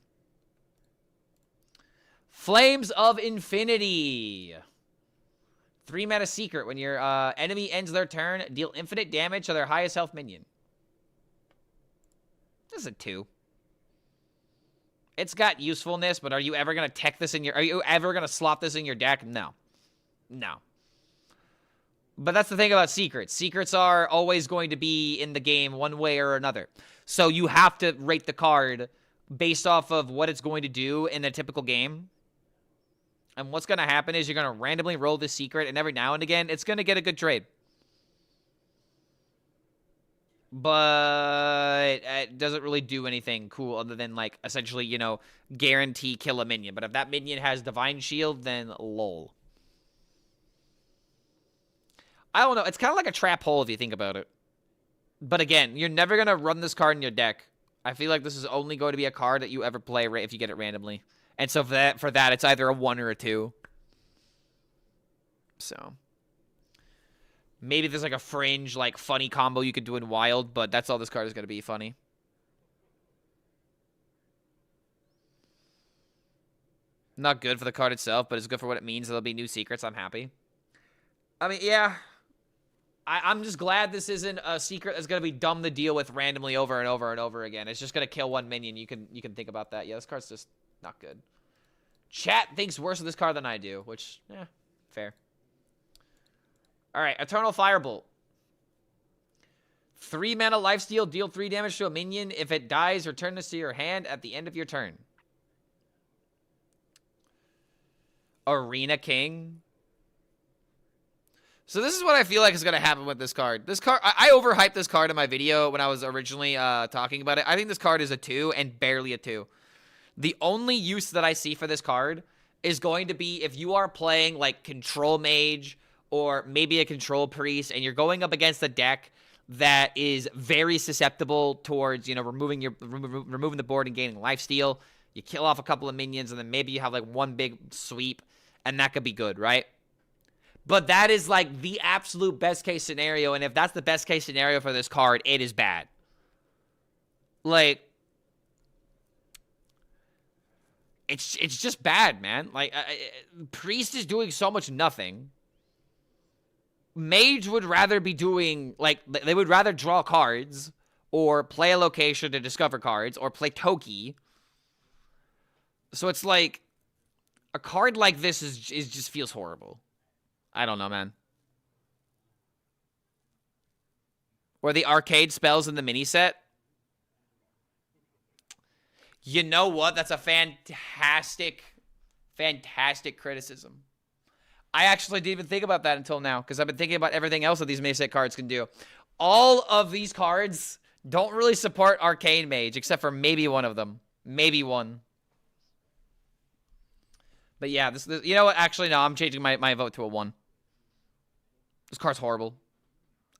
Flames of Infinity. 3 mana secret. When your enemy ends their turn, deal infinite damage to their highest health minion. This is a 2. It's got usefulness, but are you ever gonna tech this in your? Are you ever gonna slot this in your deck? No, no. But that's the thing about secrets. Secrets are always going to be in the game one way or another. So you have to rate the card based off of what it's going to do in a typical game. And what's going to happen is you're going to randomly roll this secret, and every now and again, it's going to get a good trade. But it doesn't really do anything cool other than, like, essentially, you know, guarantee kill a minion. But if that minion has Divine Shield, then lol. I don't know. It's kind of like a trap hole if you think about it. But again, you're never going to run this card in your deck. I feel like this is only going to be a card that you ever play if you get it randomly. And so for that, it's either a 1 or a 2. So maybe there's like a fringe, like, funny combo you could do in Wild, but that's all this card is going to be, funny. Not good for the card itself, but it's good for what it means. There'll be new secrets. I'm happy. I mean, yeah. I'm just glad this isn't a secret that's going to be dumb to deal with randomly over and over and over again. It's just going to kill one minion. You can think about that. Yeah, this card's just not good. Chat thinks worse of this card than I do, which, fair. All right, Eternal Firebolt. 3 mana lifesteal, deal 3 damage to a minion. If it dies, return this to your hand at the end of your turn. Arena King. So this is what I feel like is going to happen with this card. This card, I overhyped this card in my video when I was originally talking about it. I think this card is a 2 and barely a 2. The only use that I see for this card is going to be if you are playing like Control Mage or maybe a Control Priest and you're going up against a deck that is very susceptible towards, you know, removing the board and gaining lifesteal. You kill off a couple of minions and then maybe you have like one big sweep and that could be good, right? But that is, like, the absolute best-case scenario, and if that's the best-case scenario for this card, it is bad. Like, it's just bad, man. Like, Priest is doing so much nothing. Mage would rather be doing, like, they would rather draw cards or play a location to discover cards or play Toki. So it's like, a card like this is just feels horrible. I don't know, man. Or the arcade spells in the mini set. You know what? That's a fantastic criticism. I actually didn't even think about that until now, because I've been thinking about everything else that these mini set cards can do. All of these cards don't really support Arcane Mage, except for maybe one of them. Maybe one. But yeah, this you know what? Actually, no, I'm changing my vote to a 1. This card's horrible.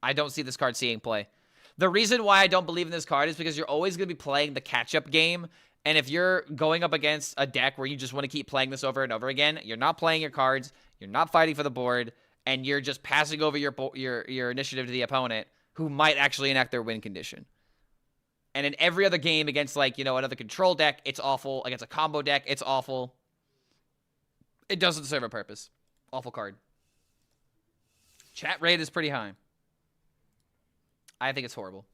I don't see this card seeing play. The reason why I don't believe in this card is because you're always going to be playing the catch-up game. And if you're going up against a deck where you just want to keep playing this over and over again, you're not playing your cards, you're not fighting for the board, and you're just passing over your initiative to the opponent, who might actually enact their win condition. And in every other game against, like, you know, another control deck, it's awful. Against a combo deck, it's awful. It doesn't serve a purpose. Awful card. Chat rate is pretty high. I think it's horrible.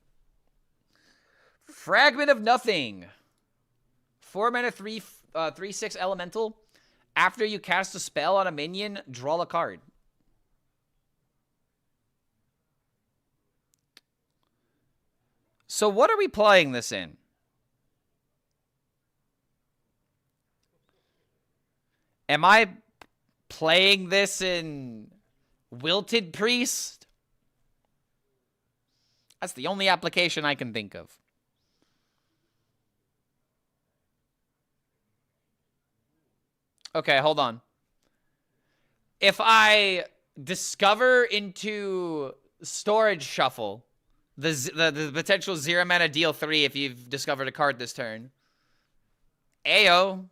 Fragment of Nothing. 4 mana, 3/6 elemental. After you cast a spell on a minion, draw a card. So what are we playing this in? Am I playing this in Wilted Priest? That's the only application I can think of. Okay, hold on. If I discover into Storage Shuffle, the potential 0 mana deal 3 if you've discovered a card this turn. Ayo.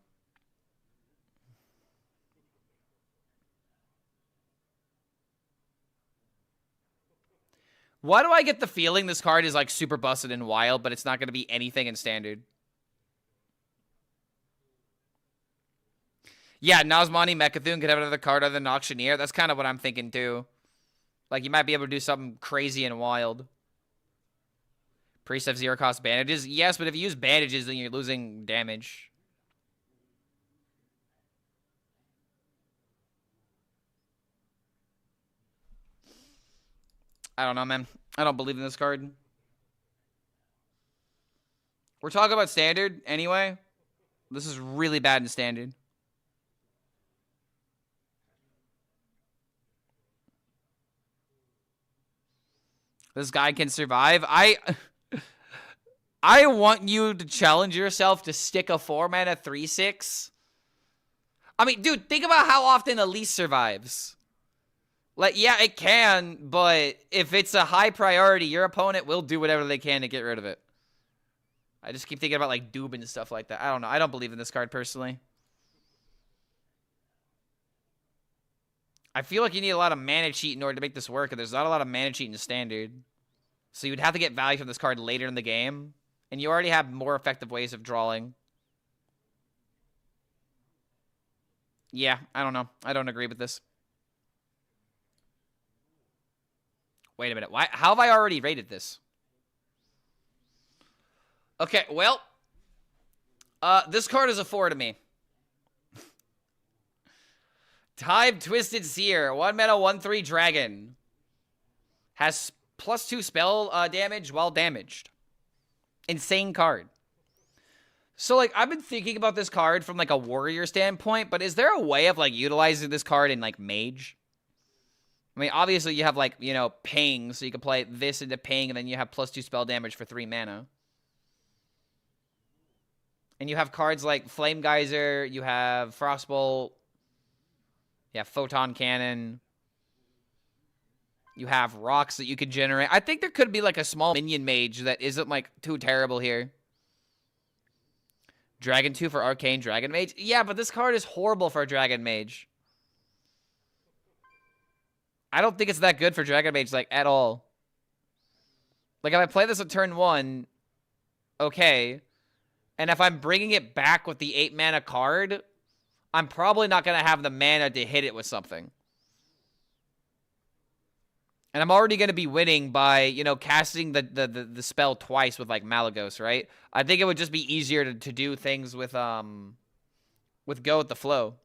Why do I get the feeling this card is like super busted in Wild, but it's not going to be anything in Standard? Yeah, Nazmani Mecha'thun could have another card other than Auctioneer. That's kind of what I'm thinking too. Like, you might be able to do something crazy in Wild. Priests have 0-cost bandages. Yes, but if you use bandages, then you're losing damage. I don't know, man. I don't believe in this card. We're talking about Standard anyway. This is really bad in Standard. This guy can survive. I want you to challenge yourself to stick a 4-mana 3/6. I mean, dude, think about how often Elise survives. Like, yeah, it can, but if it's a high priority, your opponent will do whatever they can to get rid of it. I just keep thinking about, like, Doob and stuff like that. I don't know. I don't believe in this card, personally. I feel like you need a lot of mana cheat in order to make this work, and there's not a lot of mana cheat in Standard. So you would have to get value from this card later in the game, and you already have more effective ways of drawing. Yeah, I don't know. I don't agree with this. Wait a minute. Why? How have I already rated this? Okay, well, this card is a 4 to me. Time Twisted Seer, 1 mana, 1/3 dragon. Has +2 spell damage while damaged. Insane card. So, like, I've been thinking about this card from, like, a warrior standpoint, but is there a way of, like, utilizing this card in, like, mage? I mean, obviously you have, like, you know, ping, so you can play this into ping, and then you have +2 spell damage for 3 mana. And you have cards like Flame Geyser, you have Frostbolt, you have Photon Cannon, you have rocks that you could generate. I think there could be, like, a small minion mage that isn't, like, too terrible here. Dragon 2 for Arcane Dragon Mage? Yeah, but this card is horrible for a Dragon Mage. I don't think it's that good for Dragon Mage, like, at all. Like, if I play this on turn 1, okay. And if I'm bringing it back with the 8 mana card, I'm probably not going to have the mana to hit it with something. And I'm already going to be winning by, you know, casting the spell twice with, like, Malagos, right? I think it would just be easier to do things with Go with the Flow.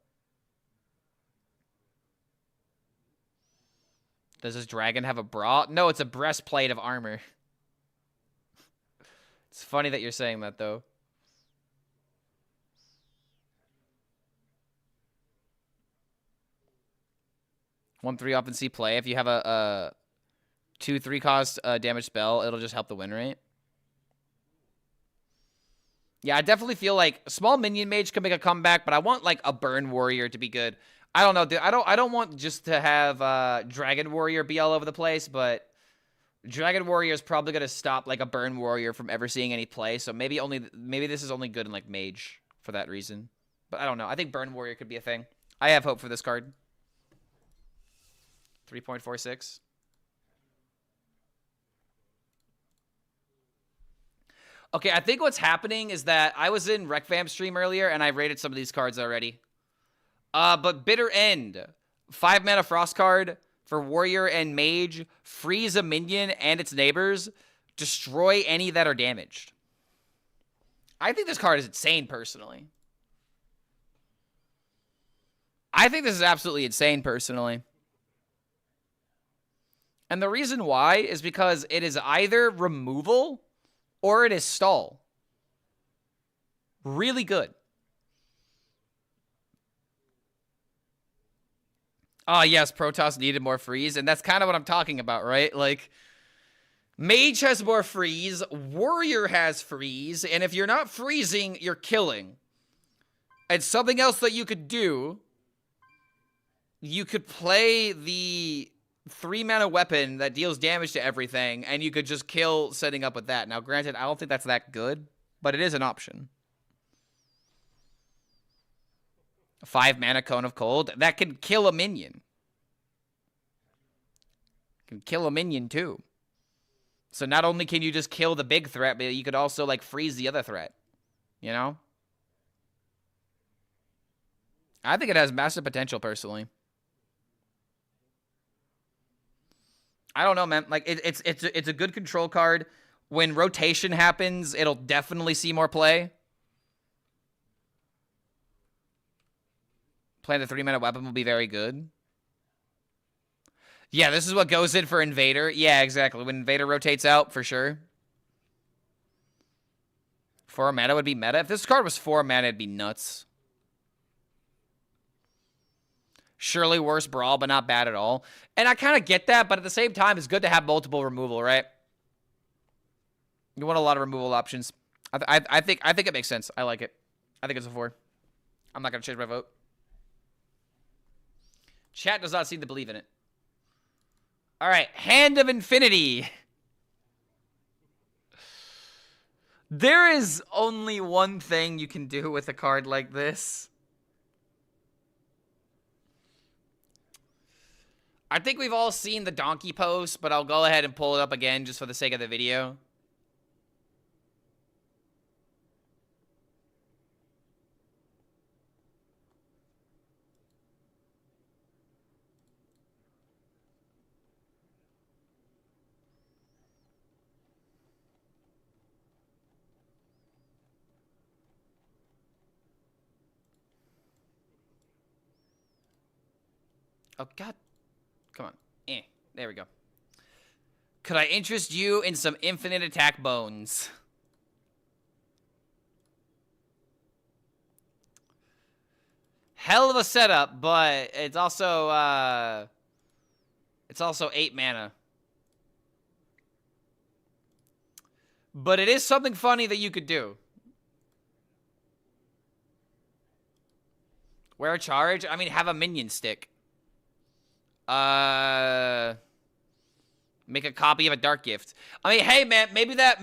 Does this dragon have a bra? No, it's a breastplate of armor. It's funny that you're saying that, though. 1/3 often see play. If you have a 2/3 cost damage spell, it'll just help the win rate. Yeah, I definitely feel like small minion mage can make a comeback, but I want like a burn warrior to be good. I don't know, dude. I don't want just to have dragon warrior be all over the place, but dragon warrior is probably gonna stop like a burn warrior from ever seeing any play. So maybe this is only good in like mage for that reason. But I don't know. I think burn warrior could be a thing. I have hope for this card. 3.46. Okay, I think what's happening is that I was in RecVamp stream earlier and I rated some of these cards already. But Bitter End, 5 mana Frost card for Warrior and Mage, freeze a minion and its neighbors, destroy any that are damaged. I think this card is insane, personally. I think this is absolutely insane, personally. And the reason why is because it is either removal or it is stall. Really good. Oh, yes, Protoss needed more freeze, and that's kind of what I'm talking about, right? Like, Mage has more freeze, Warrior has freeze, and if you're not freezing, you're killing. And something else that you could do, you could play the 3 mana weapon that deals damage to everything, and you could just kill setting up with that. Now, granted, I don't think that's that good, but it is an option. 5 mana Cone of Cold. That can kill a minion. Can kill a minion, too. So not only can you just kill the big threat, but you could also, like, freeze the other threat. You know? I think it has massive potential, personally. I don't know, man. Like, it's a good control card. When rotation happens, it'll definitely see more play. Playing the 3 mana weapon will be very good. Yeah, this is what goes in for Invader. Yeah, exactly. When Invader rotates out, for sure. 4 mana would be meta. If this card was 4 mana, it'd be nuts. Surely worse Brawl, but not bad at all. And I kind of get that, but at the same time, it's good to have multiple removal, right? You want a lot of removal options. I think it makes sense. I like it. I think it's a 4. I'm not going to change my vote. Chat does not seem to believe in it. All right, Hand of Infinity. There is only one thing you can do with a card like this. I think we've all seen the donkey post, but I'll go ahead and pull it up again just for the sake of the video. Oh, God. Come on. There we go. Could I interest you in some infinite attack bones? Hell of a setup, but it's also 8 mana. But it is something funny that you could do. Wear a charge? I mean, have a minion stick. Make a copy of a dark gift. I mean, hey man, maybe that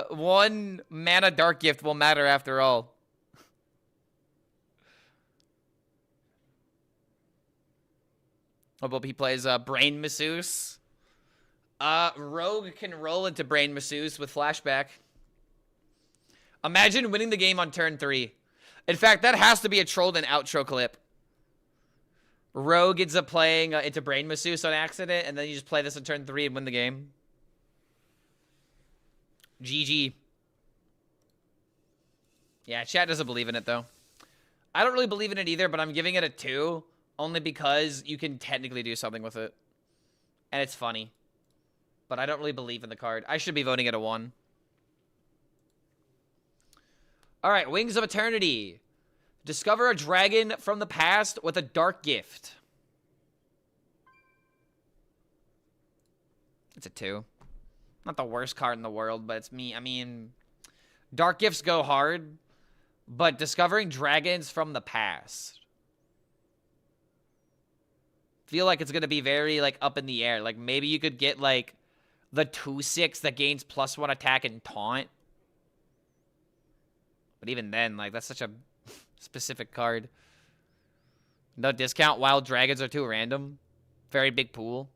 1 mana dark gift will matter after all. Hope he plays Brain Masseuse. Rogue can roll into Brain Masseuse with flashback. Imagine winning the game on turn 3. In fact, that has to be a trolled and outro clip. Rogue ends up playing into Brain Masseuse on accident, and then you just play this on turn 3 and win the game. GG. Yeah, chat doesn't believe in it, though. I don't really believe in it either, but I'm giving it a 2, only because you can technically do something with it. And it's funny. But I don't really believe in the card. I should be voting it a 1. Alright, Wings of Eternity. Discover a dragon from the past with a dark gift. It's a 2. Not the worst card in the world, but it's me. I mean, dark gifts go hard, but discovering dragons from the past. Feel like it's going to be very, like, up in the air. Like, maybe you could get, like, the 2/6 that gains +1 attack and taunt. But even then, like, that's such a specific card. No discount. Wild dragons are too random. Very big pool.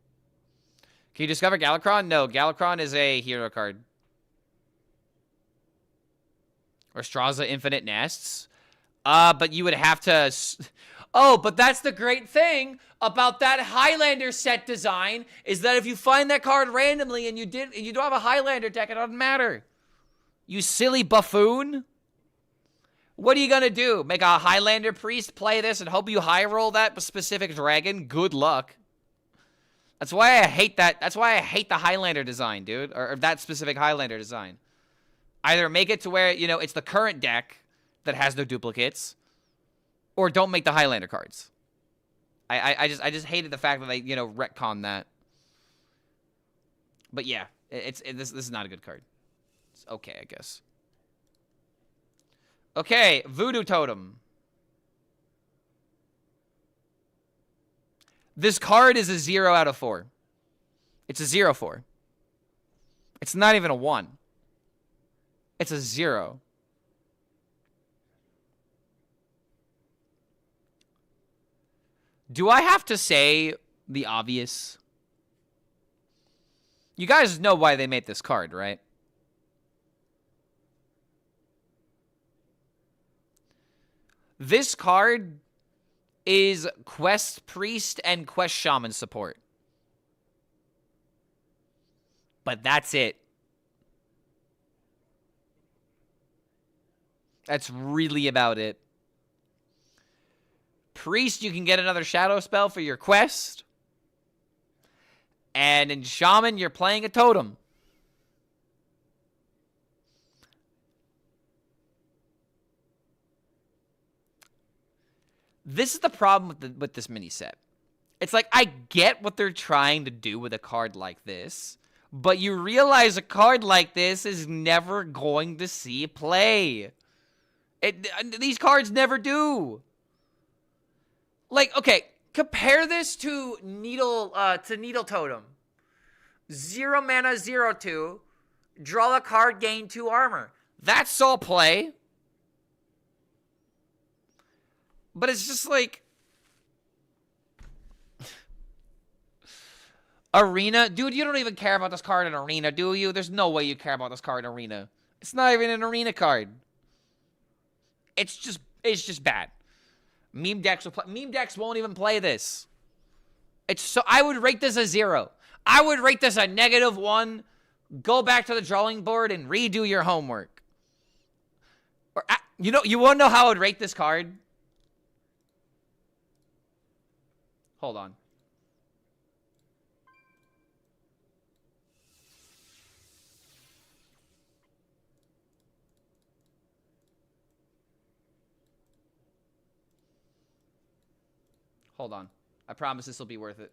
Can you discover Galakron? No, Galakron is a hero card. Or Straza Infinite Nests. But you would have to... Oh, but that's the great thing about that Highlander set design, is that if you find that card randomly and you don't have a Highlander deck, it doesn't matter. You silly buffoon. What are you gonna do? Make a Highlander priest play this and hope you high roll that specific dragon? Good luck. That's why I hate that. That's why I hate the Highlander design, dude. Or that specific Highlander design. Either make it to where, you know, it's the current deck that has no duplicates, or don't make the Highlander cards. I just hated the fact that they, you know, retconned that. But yeah, this is not a good card. It's okay, I guess. Okay, Voodoo Totem. This card is a 0 out of 4. It's a 0/4. It's not even a 1. It's a 0. Do I have to say the obvious? You guys know why they made this card, right? This card is Quest Priest and Quest Shaman support. But that's it. That's really about it. Priest, you can get another shadow spell for your quest. And in Shaman, you're playing a totem. This is the problem with this mini set. It's like, I get what they're trying to do with a card like this, but you realize a card like this is never going to see play. These cards never do. Like, okay, compare this to Needle Totem. 0 mana, 0/2. Draw a card, gain 2 armor. That's all play. But it's just like... Arena? Dude, you don't even care about this card in Arena, do you? There's no way you care about this card in Arena. It's not even an Arena card. It's just bad. Meme decks won't even play this. I would rate this a 0. I would rate this a -1. Go back to the drawing board and redo your homework. Or you want to know how I would rate this card? Hold on. Hold on. I promise this will be worth it.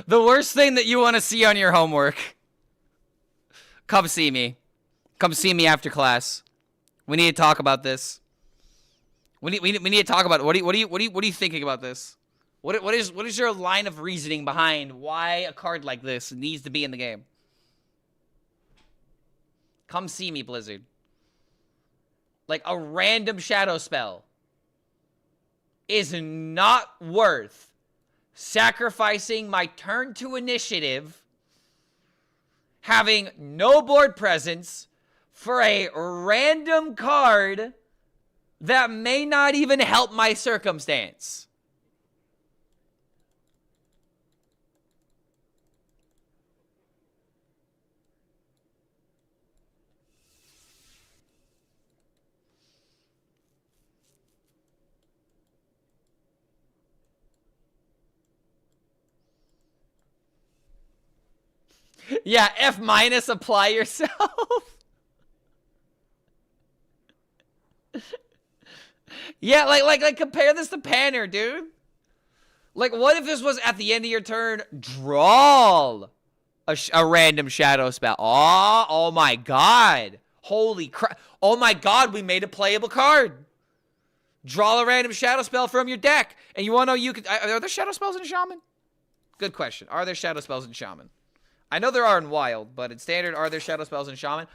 The worst thing that you want to see on your homework. Come see me. Come see me after class. We need to talk about this. We need to talk about it. What are you thinking about this? What is your line of reasoning behind why a card like this needs to be in the game? Come see me, Blizzard. Like, a random shadow spell is not worth sacrificing my turn 2 initiative, having no board presence, for a random card that may not even help my circumstance. Yeah, F- apply yourself. Yeah, like compare this to Panner, dude. Like, what if this was at the end of your turn, draw a random shadow spell? Oh my god. Holy crap. Oh my god, we made a playable card. Draw a random shadow spell from your deck. And you want to know, are there shadow spells in Shaman? Good question. Are there shadow spells in Shaman? I know there are in Wild, but in Standard, are there shadow spells in Shaman?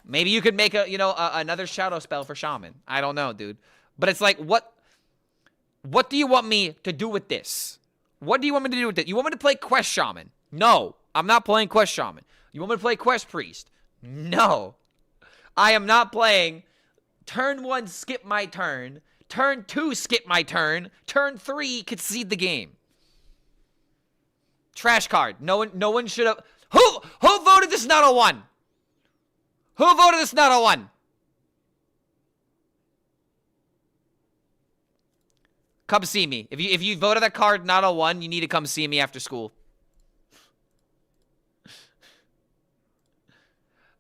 Maybe you could make another shadow spell for Shaman. I don't know, dude. But it's like, what do you want me to do with this? What do you want me to do with it? You want me to play Quest Shaman? No, I'm not playing Quest Shaman. You want me to play Quest Priest? No. I am not playing turn 1, skip my turn. Turn 2, skip my turn. Turn 3, concede the game. Trash card. No one should have. Who voted this not a 1? Who voted this not a 1? Come see me. If you voted that card not a 1, you need to come see me after school.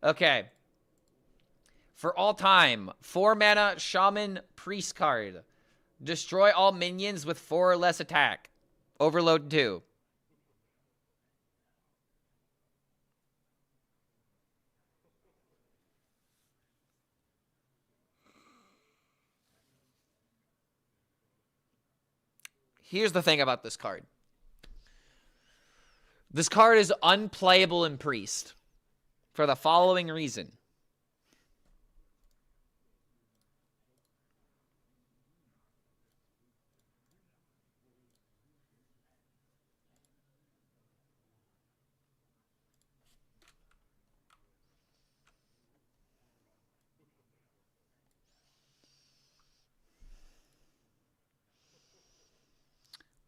Okay. For all time, 4 mana Shaman Priest card. Destroy all minions with 4 or less attack. Overload 2. Here's the thing about this card. This card is unplayable in Priest for the following reason.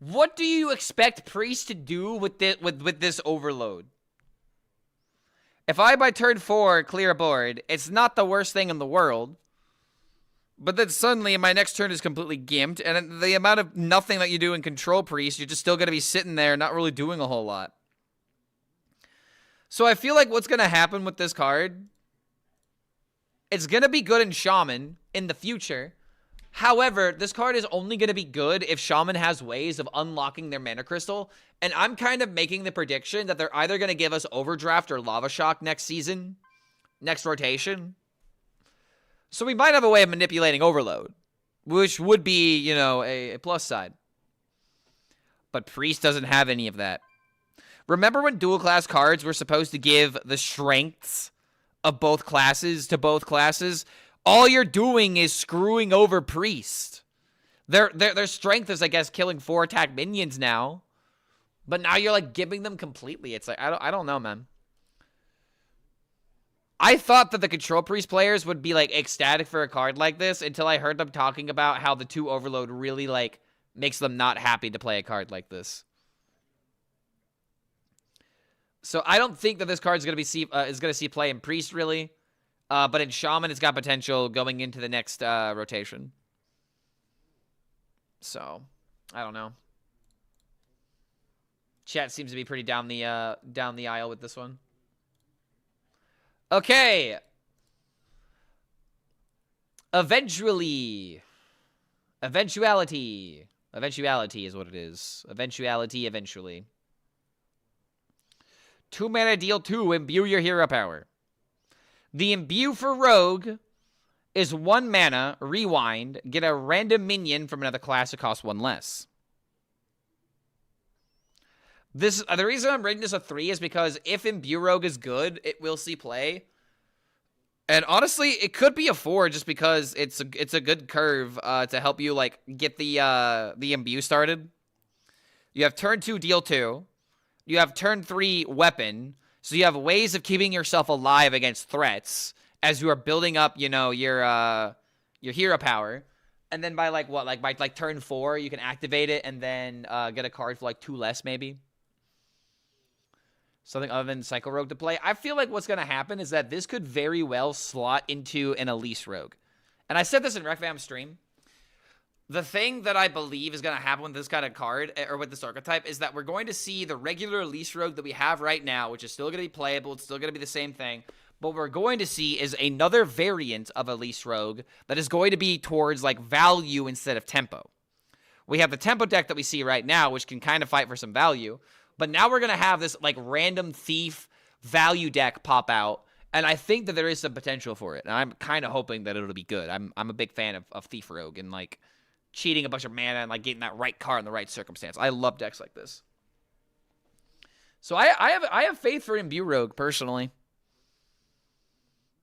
What do you expect Priest to do with this overload? If I, by turn 4, clear a board, it's not the worst thing in the world. But then suddenly, my next turn is completely gimped, and the amount of nothing that you do in Control Priest, you're just still going to be sitting there not really doing a whole lot. So I feel like what's going to happen with this card, it's going to be good in Shaman in the future. However, this card is only going to be good if Shaman has ways of unlocking their mana crystal. And I'm kind of making the prediction that they're either going to give us Overdraft or Lava Shock next season, next rotation. So we might have a way of manipulating Overload, which would be, you know, a plus side. But Priest doesn't have any of that. Remember when dual class cards were supposed to give the strengths of both classes to both classes? All you're doing is screwing over Priest. Their strength is, I guess, killing 4 attack minions now. But now you're, like, giving them completely. It's like, I don't know, man. I thought that the Control Priest players would be, like, ecstatic for a card like this until I heard them talking about how the 2 Overload really, like, makes them not happy to play a card like this. So I don't think that this card is going to see play in Priest, really. But in Shaman, it's got potential going into the next rotation. So, I don't know. Chat seems to be pretty down the aisle with this one. Okay. Eventuality. Eventuality is what it is. Eventuality, eventually. 2 mana, deal 2, imbue your hero power. The imbue for Rogue is 1 mana, rewind, get a random minion from another class that costs 1 less. This the reason I'm rating this a 3 is because if imbue Rogue is good, it will see play. And honestly, it could be a 4 just because it's a good curve to help you like get the imbue started. You have turn 2, deal 2. You have turn 3, weapon. So you have ways of keeping yourself alive against threats as you are building up, you know, your hero power. And then by by turn 4, you can activate it and then get a card for like 2 less maybe. Something other than Psycho Rogue to play. I feel like what's going to happen is that this could very well slot into an Elise Rogue. And I said this in RecFam stream. The thing that I believe is going to happen with this kind of card, or with this archetype, is that we're going to see the regular Elise Rogue that we have right now, which is still going to be playable, it's still going to be the same thing, but what we're going to see is another variant of Elise Rogue that is going to be towards, like, value instead of tempo. We have the tempo deck that we see right now, which can kind of fight for some value, but now we're going to have this, like, random thief value deck pop out, and I think that there is some potential for it, and I'm kind of hoping that it'll be good. I'm a big fan of Thief Rogue, and, like, cheating a bunch of mana and like getting that right card in the right circumstance. I love decks like this. So I have faith for Imbue Rogue personally.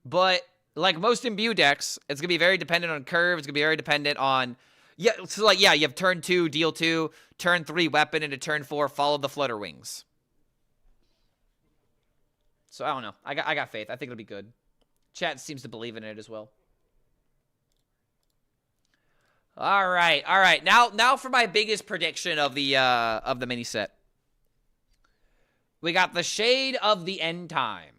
But like most Imbue decks, it's gonna be very dependent on curve. It's gonna be very dependent on you have turn 2, deal 2, turn 3, weapon, into turn 4, follow the Flutter Wings. So I don't know. I got faith. I think it'll be good. Chat seems to believe in it as well. All right. Now for my biggest prediction of the mini set. We got the Shade of the End Time.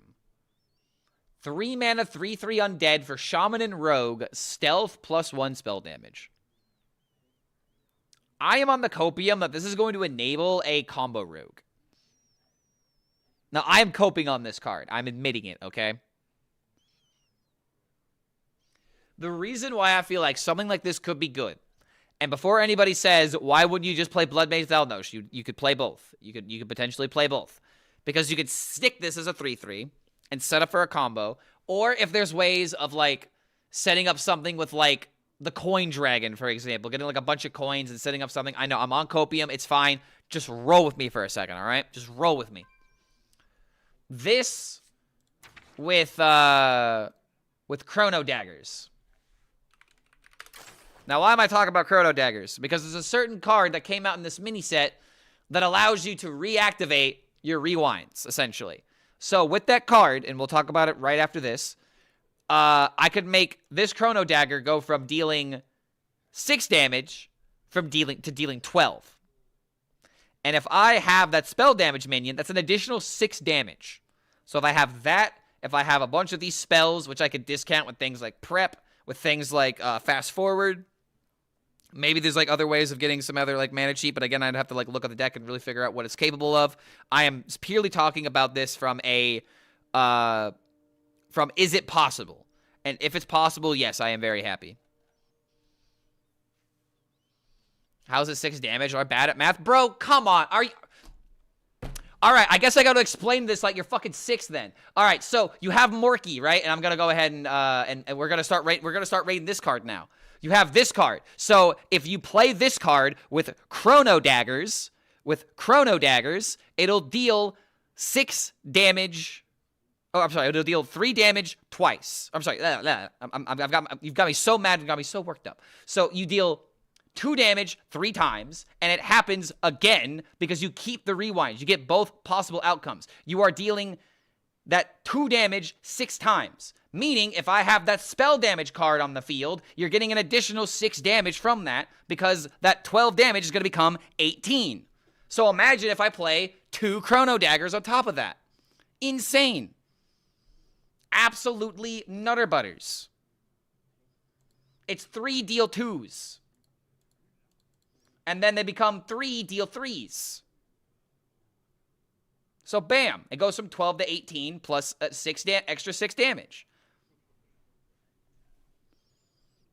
3 mana, 3/3 undead for Shaman and Rogue, stealth +1 spell damage. I am on the copium that this is going to enable a combo Rogue. Now, I am coping on this card. I'm admitting it, okay? The reason why I feel like something like this could be good, and before anybody says, why wouldn't you just play Blood Mage Thalnos? You could play both. You could potentially play both. Because you could stick this as a 3/3 and set up for a combo. Or if there's ways of, like, setting up something with, like, the Coin Dragon, for example. Getting, like, a bunch of coins and setting up something. I know, I'm on copium. It's fine. Just roll with me for a second, all right? Just roll with me. This with Chrono Daggers. Now, why am I talking about Chrono Daggers? Because there's a certain card that came out in this mini set that allows you to reactivate your rewinds, essentially. So, with that card, and we'll talk about it right after this, I could make this Chrono Dagger go from dealing 6 damage to dealing 12. And if I have that spell damage minion, that's an additional 6 damage. So, if I have that, if I have a bunch of these spells, which I could discount with things like Prep, with things like Fast Forward, maybe there's, like, other ways of getting some other, like, mana cheat, but again, I'd have to, like, look at the deck and really figure out what it's capable of. I am purely talking about this from is it possible? And if it's possible, yes, I am very happy. How's it 6 damage? Are bad at math? Bro, come on. Are you... All right, I guess I got to explain this like you're fucking 6 then. All right, so you have Morky, right? And I'm going to go ahead and we're going to start rating this card now. You have this card. So if you play this card with Chrono Daggers, it'll deal 6 damage. Oh, I'm sorry. It'll deal 3 damage twice. I'm sorry. You've got me so mad and got me so worked up. So you deal 2 damage 3 times, and it happens again because you keep the rewinds. You get both possible outcomes. You are dealing that 2 damage 6 times. Meaning, if I have that spell damage card on the field, you're getting an additional 6 damage from that because that 12 damage is going to become 18. So imagine if I play 2 Chrono Daggers on top of that. Insane. Absolutely nutter butters. It's 3 deal 2s. And then they become 3 deal 3s. So bam, it goes from 12 to 18 plus extra 6 damage.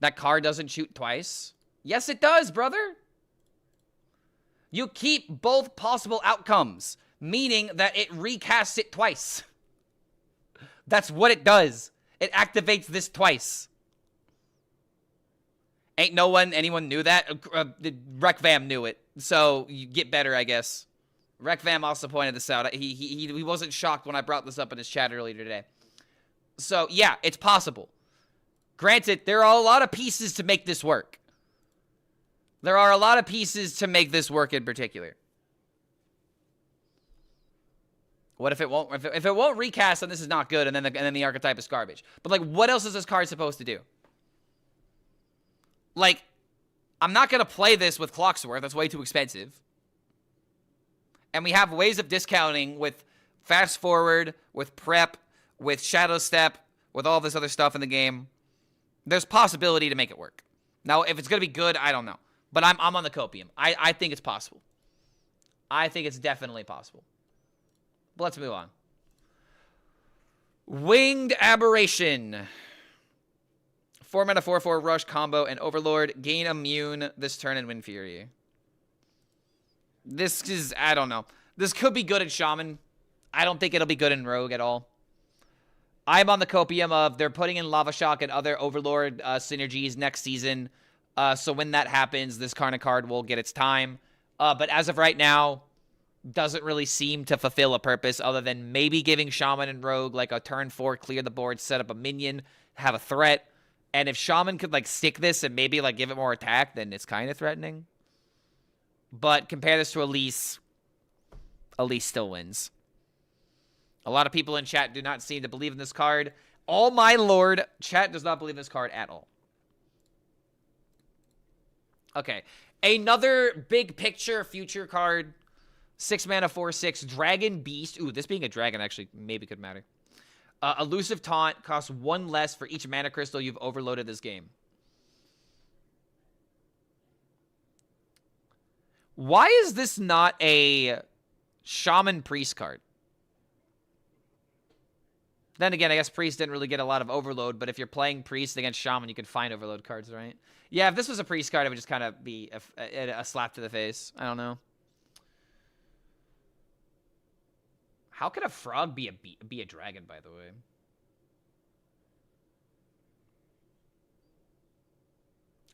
That card doesn't shoot twice. Yes, it does, brother. You keep both possible outcomes, meaning that it recasts it twice. That's what it does. It activates this twice. Ain't anyone knew that? Rekvam knew it, so you get better, I guess. Rekvam also pointed this out. He wasn't shocked when I brought this up in his chat earlier today. So, yeah, it's possible. Granted, there are a lot of pieces to make this work. There are a lot of pieces to make this work in particular. What if it won't? If it won't recast, then this is not good, and then the archetype is garbage. But like, what else is this card supposed to do? Like, I'm not gonna play this with Clocksworth. That's way too expensive. And we have ways of discounting with Fast Forward, with Prep, with Shadow Step, with all this other stuff in the game. There's possibility to make it work. Now, if it's gonna be good, I don't know. But I'm on the copium. I think it's possible. I think it's definitely possible. But let's move on. Winged Aberration. 4-mana 4/4 Rush combo and Overlord. Gain Immune this turn and win Fury. This is, I don't know. This could be good in Shaman. I don't think it'll be good in Rogue at all. I'm on the copium of they're putting in Lava Shock and other Overlord synergies next season. So when that happens, this kind of card will get its time. But as of right now, doesn't really seem to fulfill a purpose other than maybe giving Shaman and Rogue like a turn 4, clear the board, set up a minion, have a threat. And if Shaman could like stick this and maybe like give it more attack, then it's kind of threatening. But compare this to Elise. Elise still wins. A lot of people in chat do not seem to believe in this card. Oh my lord, chat does not believe in this card at all. Okay, another big picture future card. 6-mana 4/6 Dragon Beast. Ooh, this being a dragon actually maybe could matter. Elusive Taunt costs 1 less for each mana crystal you've overloaded this game. Why is this not a Shaman Priest card? Then again, I guess Priest didn't really get a lot of overload, but if you're playing Priest against Shaman, you can find overload cards, right? Yeah, if this was a Priest card, it would just kind of be a slap to the face. I don't know. How could a frog be a dragon, by the way?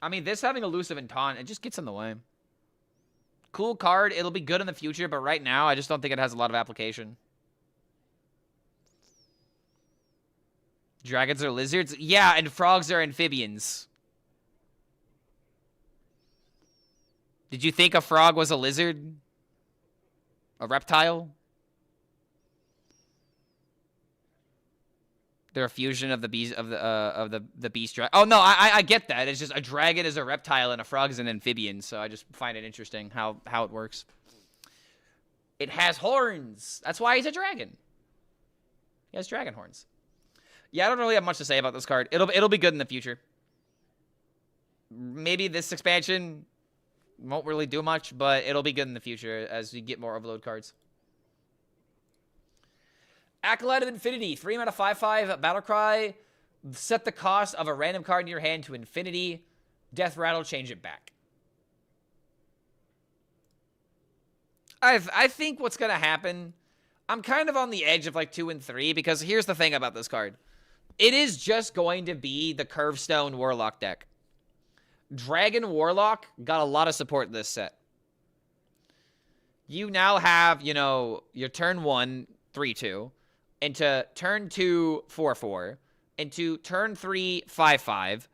I mean, this having Elusive and Taunt, it just gets in the way. Cool card. It'll be good in the future, but right now, I just don't think it has a lot of application. Dragons are lizards? Yeah, and frogs are amphibians. Did you think a frog was a lizard? A reptile? They're a fusion of the beast of the beast dragon. Oh no, I get that. It's just a dragon is a reptile and a frog is an amphibian, so I just find it interesting how it works. It has horns. That's why he's a dragon. He has dragon horns. Yeah, I don't really have much to say about this card. It'll be good in the future. Maybe this expansion won't really do much, but it'll be good in the future as we get more overload cards. Acolyte of Infinity, 3-mana 5/5 Battlecry. Set the cost of a random card in your hand to infinity. Death Rattle, change it back. I think what's going to happen, I'm kind of on the edge of like 2 and 3 because here's the thing about this card. It is just going to be the Curvestone Warlock deck. Dragon Warlock got a lot of support in this set. You now have, you know, your turn 1, 3/2. Into turn 2, 4/4, into turn 3, 5/5,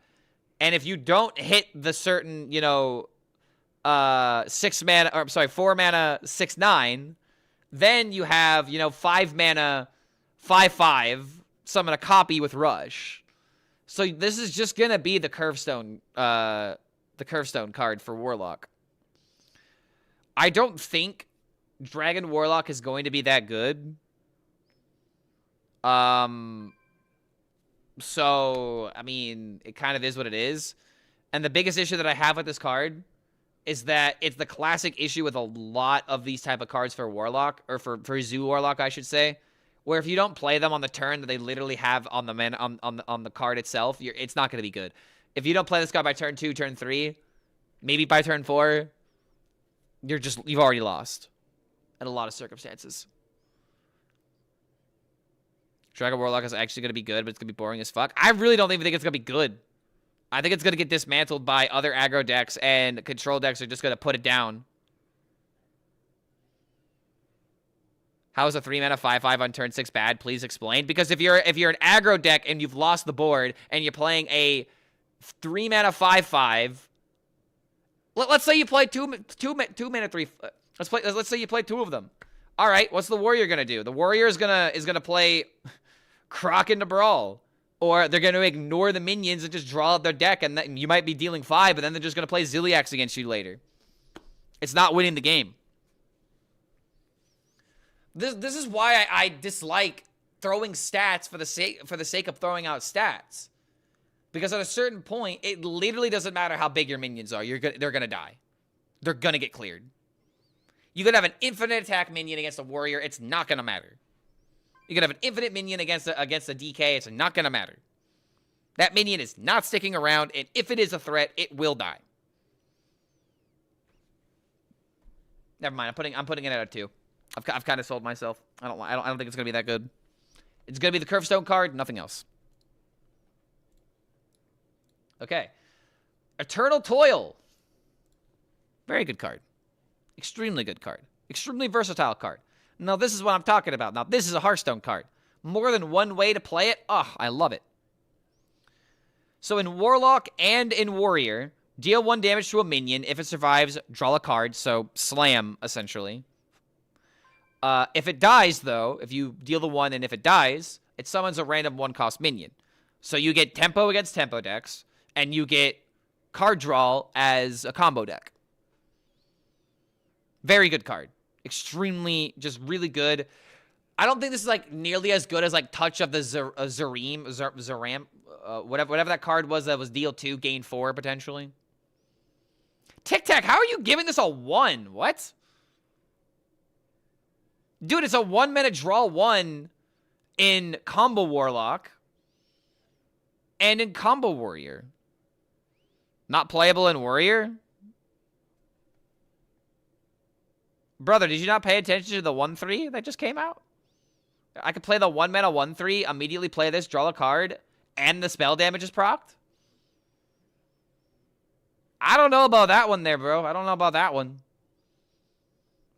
and if you don't hit the certain, you know, 4-mana 6/9, then you have, you know, 5-mana 5/5, summon a copy with Rush. So this is just gonna be the Curvestone card for Warlock. I don't think Dragon Warlock is going to be that good. So, I mean, it kind of is what it is. And the biggest issue that I have with this card is that it's the classic issue with a lot of these type of cards for Warlock, or for Zoo Warlock, I should say, where if you don't play them on the turn that they literally have on the on the card itself, it's not going to be good. If you don't play this card by turn 2, turn 3, maybe by turn 4, you've already lost in a lot of circumstances. Dragon Warlock is actually going to be good, but it's going to be boring as fuck. I really don't even think it's going to be good. I think it's going to get dismantled by other aggro decks, and control decks are just going to put it down. How is a 3-mana 5/5 on turn 6 bad? Please explain. Because if you're an aggro deck and you've lost the board and you're playing a 3-mana 5/5, let's say you play two mana 3. Let's say you play 2 of them. All right, what's the warrior gonna do? The warrior is gonna play Croc into Brawl, or they're gonna ignore the minions and just draw out their deck, and then you might be dealing 5, but then they're just gonna play Ziliax against you later. It's not winning the game. This is why I dislike throwing stats for the sake of throwing out stats. Because at a certain point, it literally doesn't matter how big your minions are. They're gonna die. They're gonna get cleared. You could have an infinite attack minion against a warrior. It's not gonna matter. You could have an infinite minion against a DK. It's not gonna matter. That minion is not sticking around, and if it is a threat, it will die. Never mind. I'm putting it at a 2. I've kind of sold myself. I don't think it's gonna be that good. It's gonna be the Curvestone card, nothing else. Okay. Eternal Toil. Very good card. Extremely good card. Extremely versatile card. Now, this is what I'm talking about. Now, this is a Hearthstone card. More than one way to play it. Oh, I love it. So, in Warlock and in Warrior, deal 1 damage to a minion. If it survives, draw a card. So, slam, essentially. If it dies, though, if you deal the 1 and if it dies, it summons a random 1-cost minion. So, you get tempo against tempo decks, and you get card draw as a combo deck. Very good card. Extremely, just really good. I don't think this is, like, nearly as good as, like, Touch of the Zaram, whatever that card was that was deal 2, gain 4, potentially. Tic Tac, how are you giving this a 1? What? Dude, it's a 1-mana draw 1 in Combo Warlock and in Combo Warrior. Not playable in Warrior? Brother, did you not pay attention to the 1/3 that just came out? I could play the 1-mana 1/3, immediately play this, draw a card, and the spell damage is procced? I don't know about that one there, bro. I don't know about that one.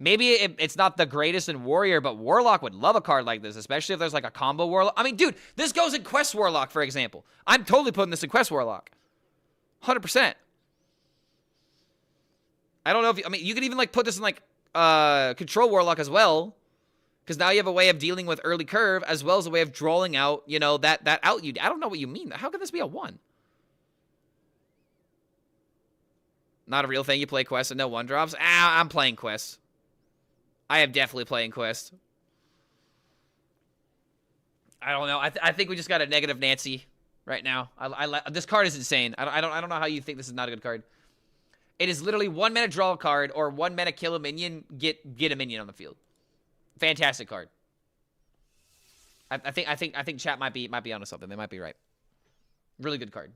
Maybe it's not the greatest in Warrior, but Warlock would love a card like this, especially if there's like a combo Warlock. I mean, dude, this goes in Quest Warlock, for example. I'm totally putting this in Quest Warlock. 100%. I don't know if... I mean, you could even like put this in like Control Warlock as well, because now you have a way of dealing with early curve as well as a way of drawing out, you know, that out you... I don't know what you mean. How can this be a 1? Not a real thing. You play Quest and no 1-drops? I'm playing Quest. I am definitely playing Quest. I don't know. I think we just got a negative Nancy right now. This card is insane. I don't know how you think this is not a good card. It is literally 1-mana draw a card or 1-mana kill a minion, get a minion on the field. Fantastic card. I think chat might be onto something. They might be right. Really good card.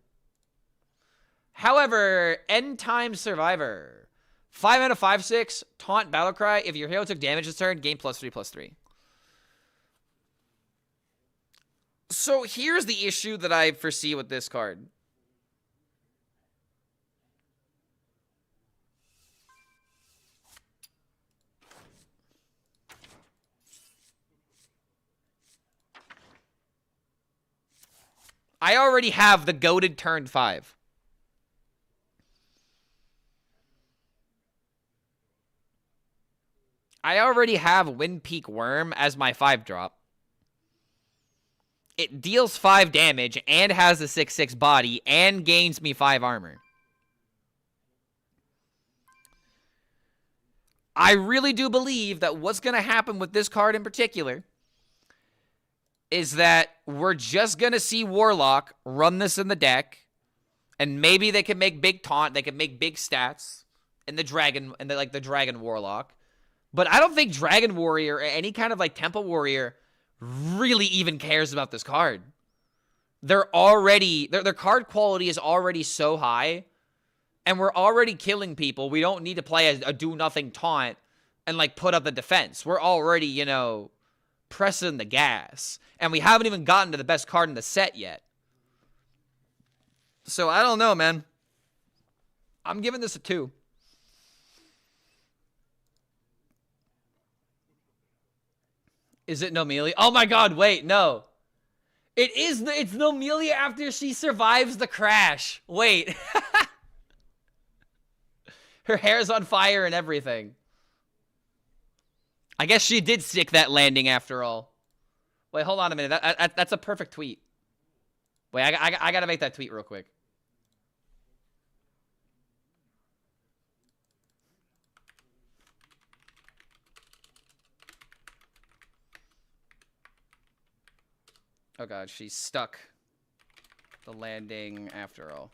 However, End Time Survivor. 5-mana 5/6, Taunt Battlecry. If your hero took damage this turn, gain +3/+3. So here's the issue that I foresee with this card. I already have the goated turn 5. I already have Wind Peak Worm as my 5-drop. It deals 5 damage and has a 6/6 body and gains me 5 armor. I really do believe that what's going to happen with this card in particular is that we're just going to see Warlock run this in the deck, and maybe they can make big taunt, they can make big stats in the Dragon, and the Dragon Warlock. But I don't think Dragon Warrior or any kind of like Temple Warrior really even cares about this card. Their card quality is already so high and we're already killing people. We don't need to play a do-nothing taunt and, like, put up the defense. We're already, you know, pressing the gas. And we haven't even gotten to the best card in the set yet. So, I don't know, man. I'm giving this a 2. Is it Nomelia? Oh my god, wait, no. It's Nomelia after she survives the crash. Wait. Her hair's on fire and everything. I guess she did stick that landing after all. Wait, hold on a minute. That's a perfect tweet. Wait, I gotta make that tweet real quick. Oh god, she's stuck the landing after all.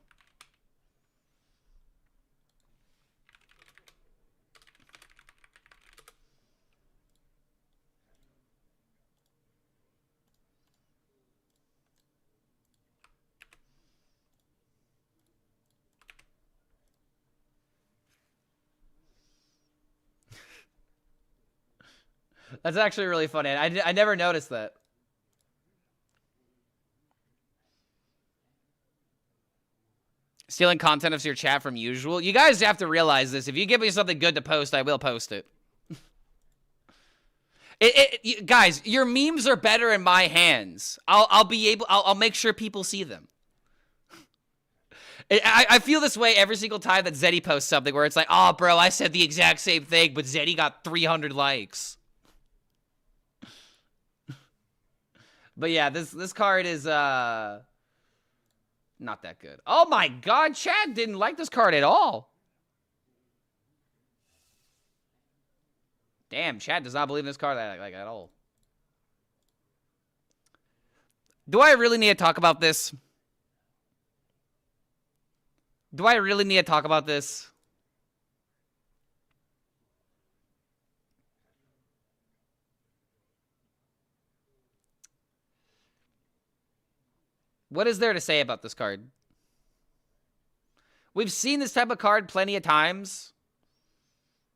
That's actually really funny. I never noticed that. Stealing content of your chat from usual. You guys have to realize this. If you give me something good to post, I will post it. Guys, your memes are better in my hands. I'll make sure people see them. I feel this way every single time that Zeddy posts something where it's like, oh, bro, I said the exact same thing, but Zeddy got 300 likes. But yeah, this card is not that good. Oh my god, Chad didn't like this card at all. Damn, Chad does not believe in this card like at all. Do I really need to talk about this? Do I really need to talk about this? What is there to say about this card? We've seen this type of card plenty of times.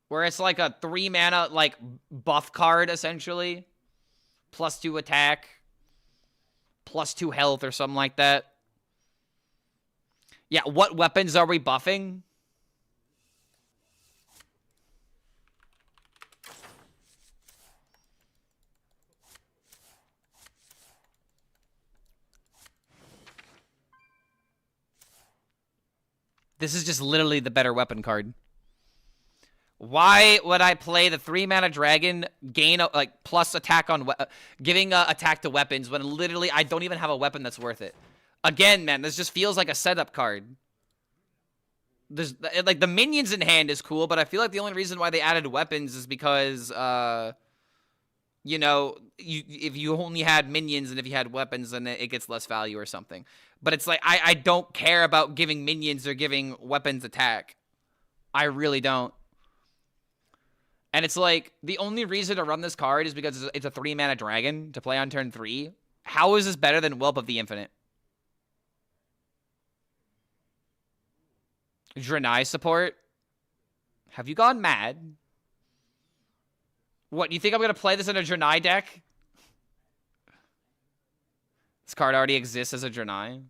Where it's like a 3-mana, like, buff card, essentially. +2 attack. +2 health or something like that. Yeah, what weapons are we buffing? This is just literally the better weapon card. Why would I play the 3-mana dragon, gain, like, plus attack on, giving attack to weapons when literally I don't even have a weapon that's worth it? Again, man, this just feels like a setup card. There's, like, the minions in hand is cool, but I feel like the only reason why they added weapons is because, you know, if you only had minions and if you had weapons, then it gets less value or something. But it's like, I don't care about giving minions or giving weapons attack. I really don't. And it's like, the only reason to run this card is because it's a 3-mana dragon to play on turn 3. How is this better than Whelp of the Infinite? Draenei support? Have you gone mad? What, you think I'm going to play this in a Draenei deck? This card already exists as a Draenei.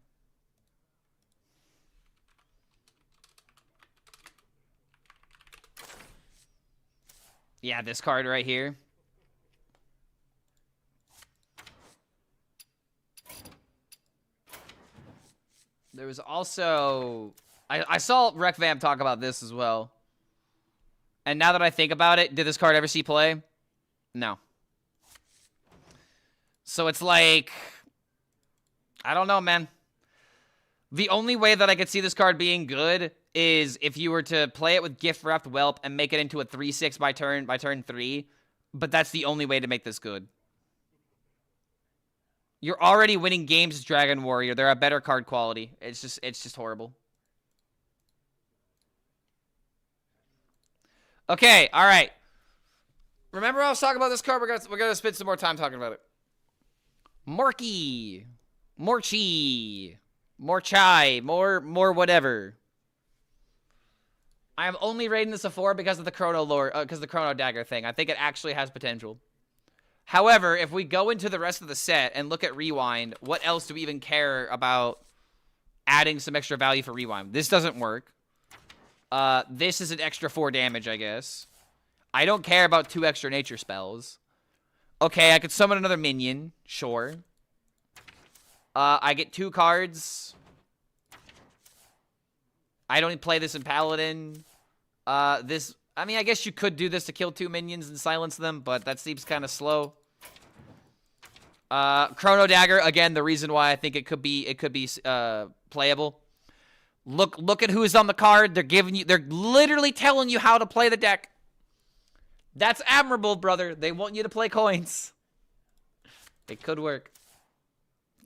Yeah, this card right here. There was also... I saw RecVamp talk about this as well. And now that I think about it, did this card ever see play? No. So it's like... I don't know, man. The only way that I could see this card being good is if you were to play it with Gift Wrapped Whelp and make it into a 3/6 by turn 3. But that's the only way to make this good. You're already winning games as Dragon Warrior. They're a better card quality. It's just horrible. Okay, all right. Remember I was talking about this card? We're gonna spend some more time talking about it. Morky. Morchi. Morchai. More whatever. I'm only rating this a 4 because of the Chrono lore, because the Chrono Dagger thing. I think it actually has potential. However, if we go into the rest of the set and look at Rewind, what else do we even care about adding some extra value for Rewind? This doesn't work. This is an extra 4 damage, I guess. I don't care about 2 extra nature spells. Okay, I could summon another minion. Sure. I get 2 cards. I don't play this in Paladin. This... I mean, I guess you could do this to kill 2 minions and silence them, but that seems kind of slow. Chrono Dagger, again, the reason why I think it could be playable. Look at who's on the card. They're literally telling you how to play the deck. That's admirable, brother. They want you to play coins. It could work.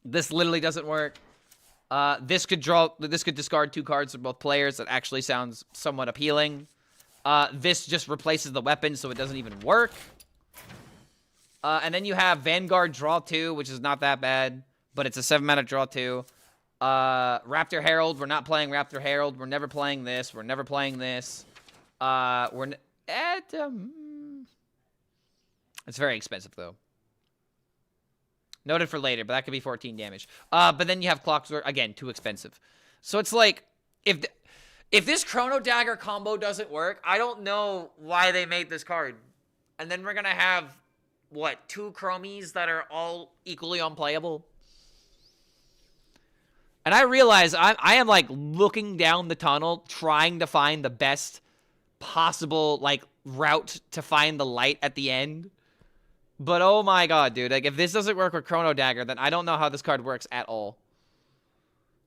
This literally doesn't work. This could discard 2 cards for both players. That actually sounds somewhat appealing. This just replaces the weapon, so it doesn't even work. And then you have Vanguard draw 2, which is not that bad, but it's a 7-mana draw 2. Raptor Herald, we're not playing Raptor Herald. We're never playing this. We're never playing this. It's very expensive, though. Noted for later, but that could be 14 damage. But then you have Clocksword, again, too expensive. So it's like, if this Chrono Dagger combo doesn't work, I don't know why they made this card. And then we're going to have, what, 2 Chromies that are all equally unplayable? And I realize I am, like, looking down the tunnel, trying to find the best possible, like, route to find the light at the end. But, oh my god, dude. Like, if this doesn't work with Chrono Dagger, then I don't know how this card works at all.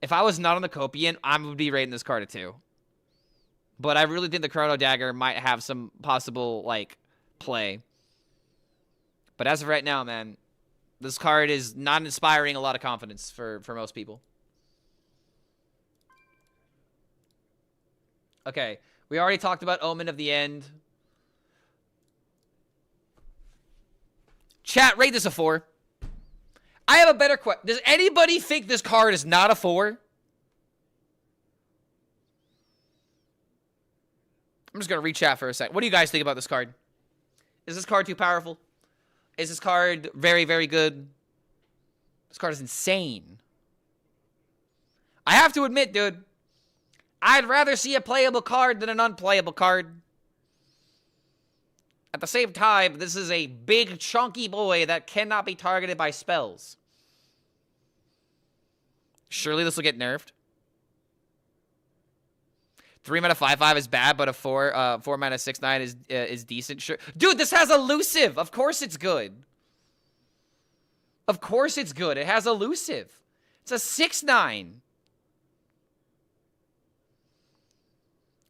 If I was not on the Copian, I would be rating this card a 2. But I really think the Chrono Dagger might have some possible, like, play. But as of right now, man, this card is not inspiring a lot of confidence for most people. Okay, we already talked about Omen of the End. Chat, rate this a 4. I have a better question. Does anybody think this card is not a 4? I'm just going to re-chat for a sec. What do you guys think about this card? Is this card too powerful? Is this card very, very good? This card is insane. I have to admit, dude, I'd rather see a playable card than an unplayable card. At the same time, this is a big, chunky boy that cannot be targeted by spells. Surely this will get nerfed. 3 mana 5/5 is bad, but a 4 mana 6/9 is decent. Sure, dude, this has elusive. Of course it's good. Of course it's good. It has elusive. It's a 6/9.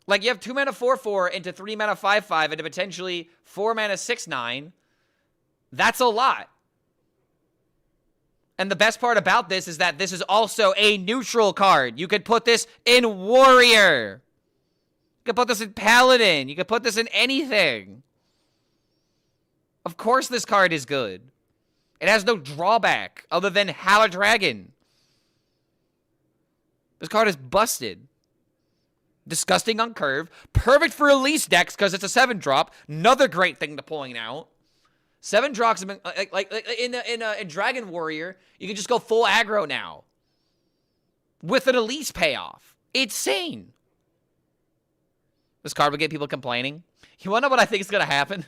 Like, you have 2 mana 4/4 into 3 mana 5/5 into potentially 4 mana 6/9. That's a lot. And the best part about this is that this is also a neutral card. You could put this in Warrior. You could put this in Paladin. You could put this in anything. Of course this card is good. It has no drawback other than Halla Dragon. This card is busted. Disgusting on curve. Perfect for Elise decks because it's a 7-drop. Another great thing to point out. 7 drops have been like in Dragon Warrior, you can just go full aggro now with an Elise payoff. Insane. This card will get people complaining. You want to know what I think is going to happen?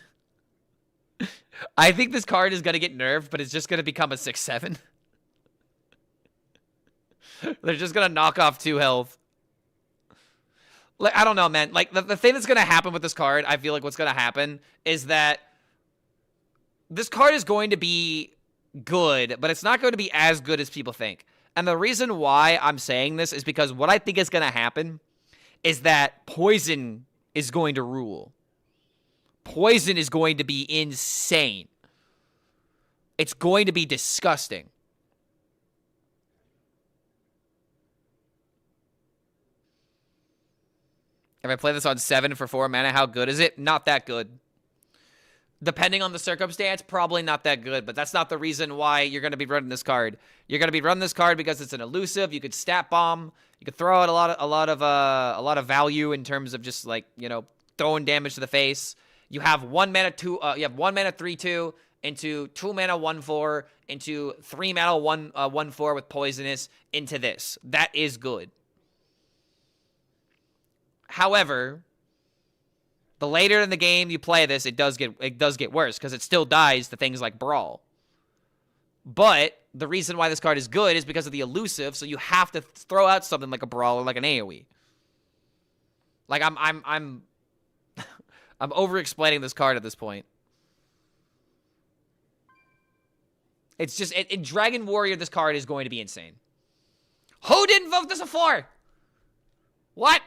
I think this card is going to get nerfed, but it's just going to become a 6/7. They're just going to knock off 2 health. Like, I don't know, man. Like, the thing that's going to happen with this card, I feel like what's going to happen is that this card is going to be good, but it's not going to be as good as people think. And the reason why I'm saying this is because what I think is going to happen is that poison is going to rule. Poison is going to be insane. It's going to be disgusting. If I play this on 7 for 4 mana, how good is it? Not that good. Depending on the circumstance, probably not that good, but that's not the reason why you're going to be running this card. You're going to be running this card because it's an elusive. You could stat bomb. You could throw out a lot of value in terms of just like, you know, throwing damage to the face. You have 1 mana 3/2 into 2 mana 1/4 into 3 mana 1/4 with poisonous into this. That is good. However, the later in the game you play this, it does get worse because it still dies to things like Brawl. But the reason why this card is good is because of the elusive, so you have to throw out something like a Brawl or like an AoE. Like I'm I'm over-explaining this card at this point. It's just in Dragon Warrior, this card is going to be insane. Who didn't vote this a 4? What?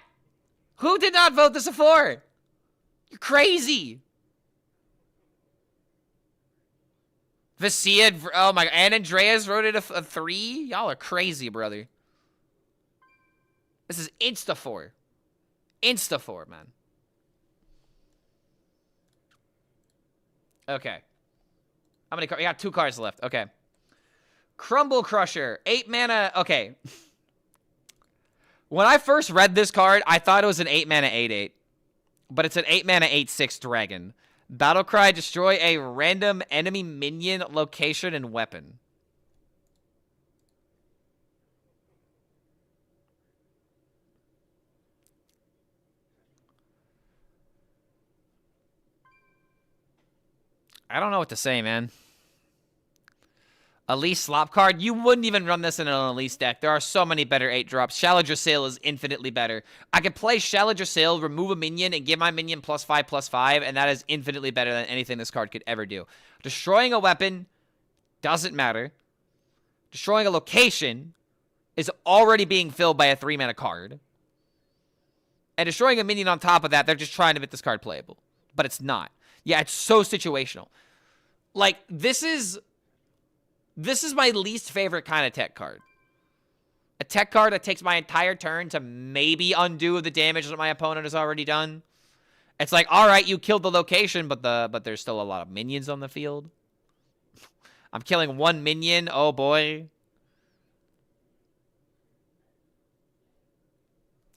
Who did not vote this a 4? You're crazy. Vasia, oh my, and Andreas wrote it a 3? Y'all are crazy, brother. This is insta-4. Insta-4, man. Okay. How many cards? We got 2 cards left. Okay. Crumble Crusher. 8 mana. Okay. When I first read this card, I thought it was an 8 mana 8/8. But it's an 8 mana 8/6 dragon. Battlecry, destroy a random enemy minion, location, and weapon. I don't know what to say, man. Elise slop card. You wouldn't even run this in an Elise deck. There are so many better 8-drops. Shallow Drasail is infinitely better. I could play Shallow Drasail, remove a minion, and give my minion +5/+5, and that is infinitely better than anything this card could ever do. Destroying a weapon doesn't matter. Destroying a location is already being filled by a 3-mana card. And destroying a minion on top of that, they're just trying to make this card playable. But it's not. Yeah, it's so situational. Like, this is my least favorite kind of tech card. A tech card that takes my entire turn to maybe undo the damage that my opponent has already done. It's like, all right, you killed the location, but there's still a lot of minions on the field. I'm killing 1 minion. Oh, boy.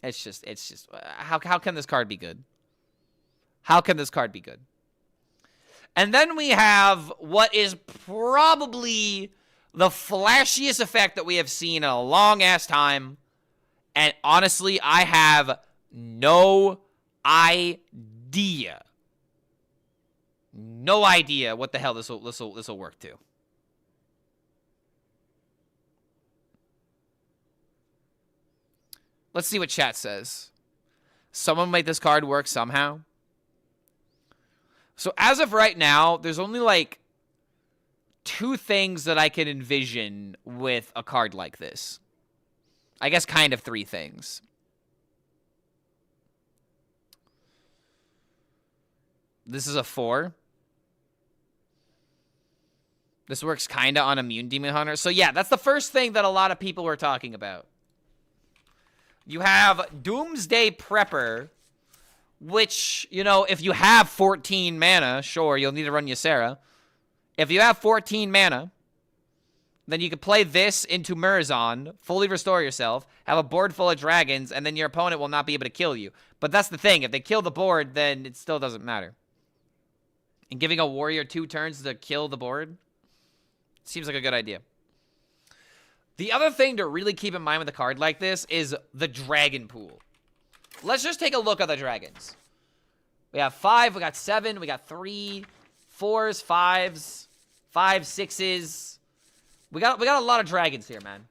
It's just, how can this card be good? How can this card be good? And then we have what is probably the flashiest effect that we have seen in a long-ass time. And honestly, I have no idea. No idea what the hell this will work to. Let's see what chat says. Someone make this card work somehow. So as of right now, there's only like 2 things that I can envision with a card like this. I guess kind of 3 things. This is a 4. This works kind of on Immune Demon Hunter. So yeah, that's the first thing that a lot of people were talking about. You have Doomsday Prepper, which, you know, if you have 14 mana, sure, you'll need to run Ysera. If you have 14 mana, then you can play this into Murazon, fully restore yourself, have a board full of dragons, and then your opponent will not be able to kill you. But that's the thing. If they kill the board, then it still doesn't matter. And giving a warrior 2 turns to kill the board seems like a good idea. The other thing to really keep in mind with a card like this is the dragon pool. Let's just take a look at the dragons. We have 5, we got 7, we got 3, 4s, 5s, 5, 6s. We got a lot of dragons here, man.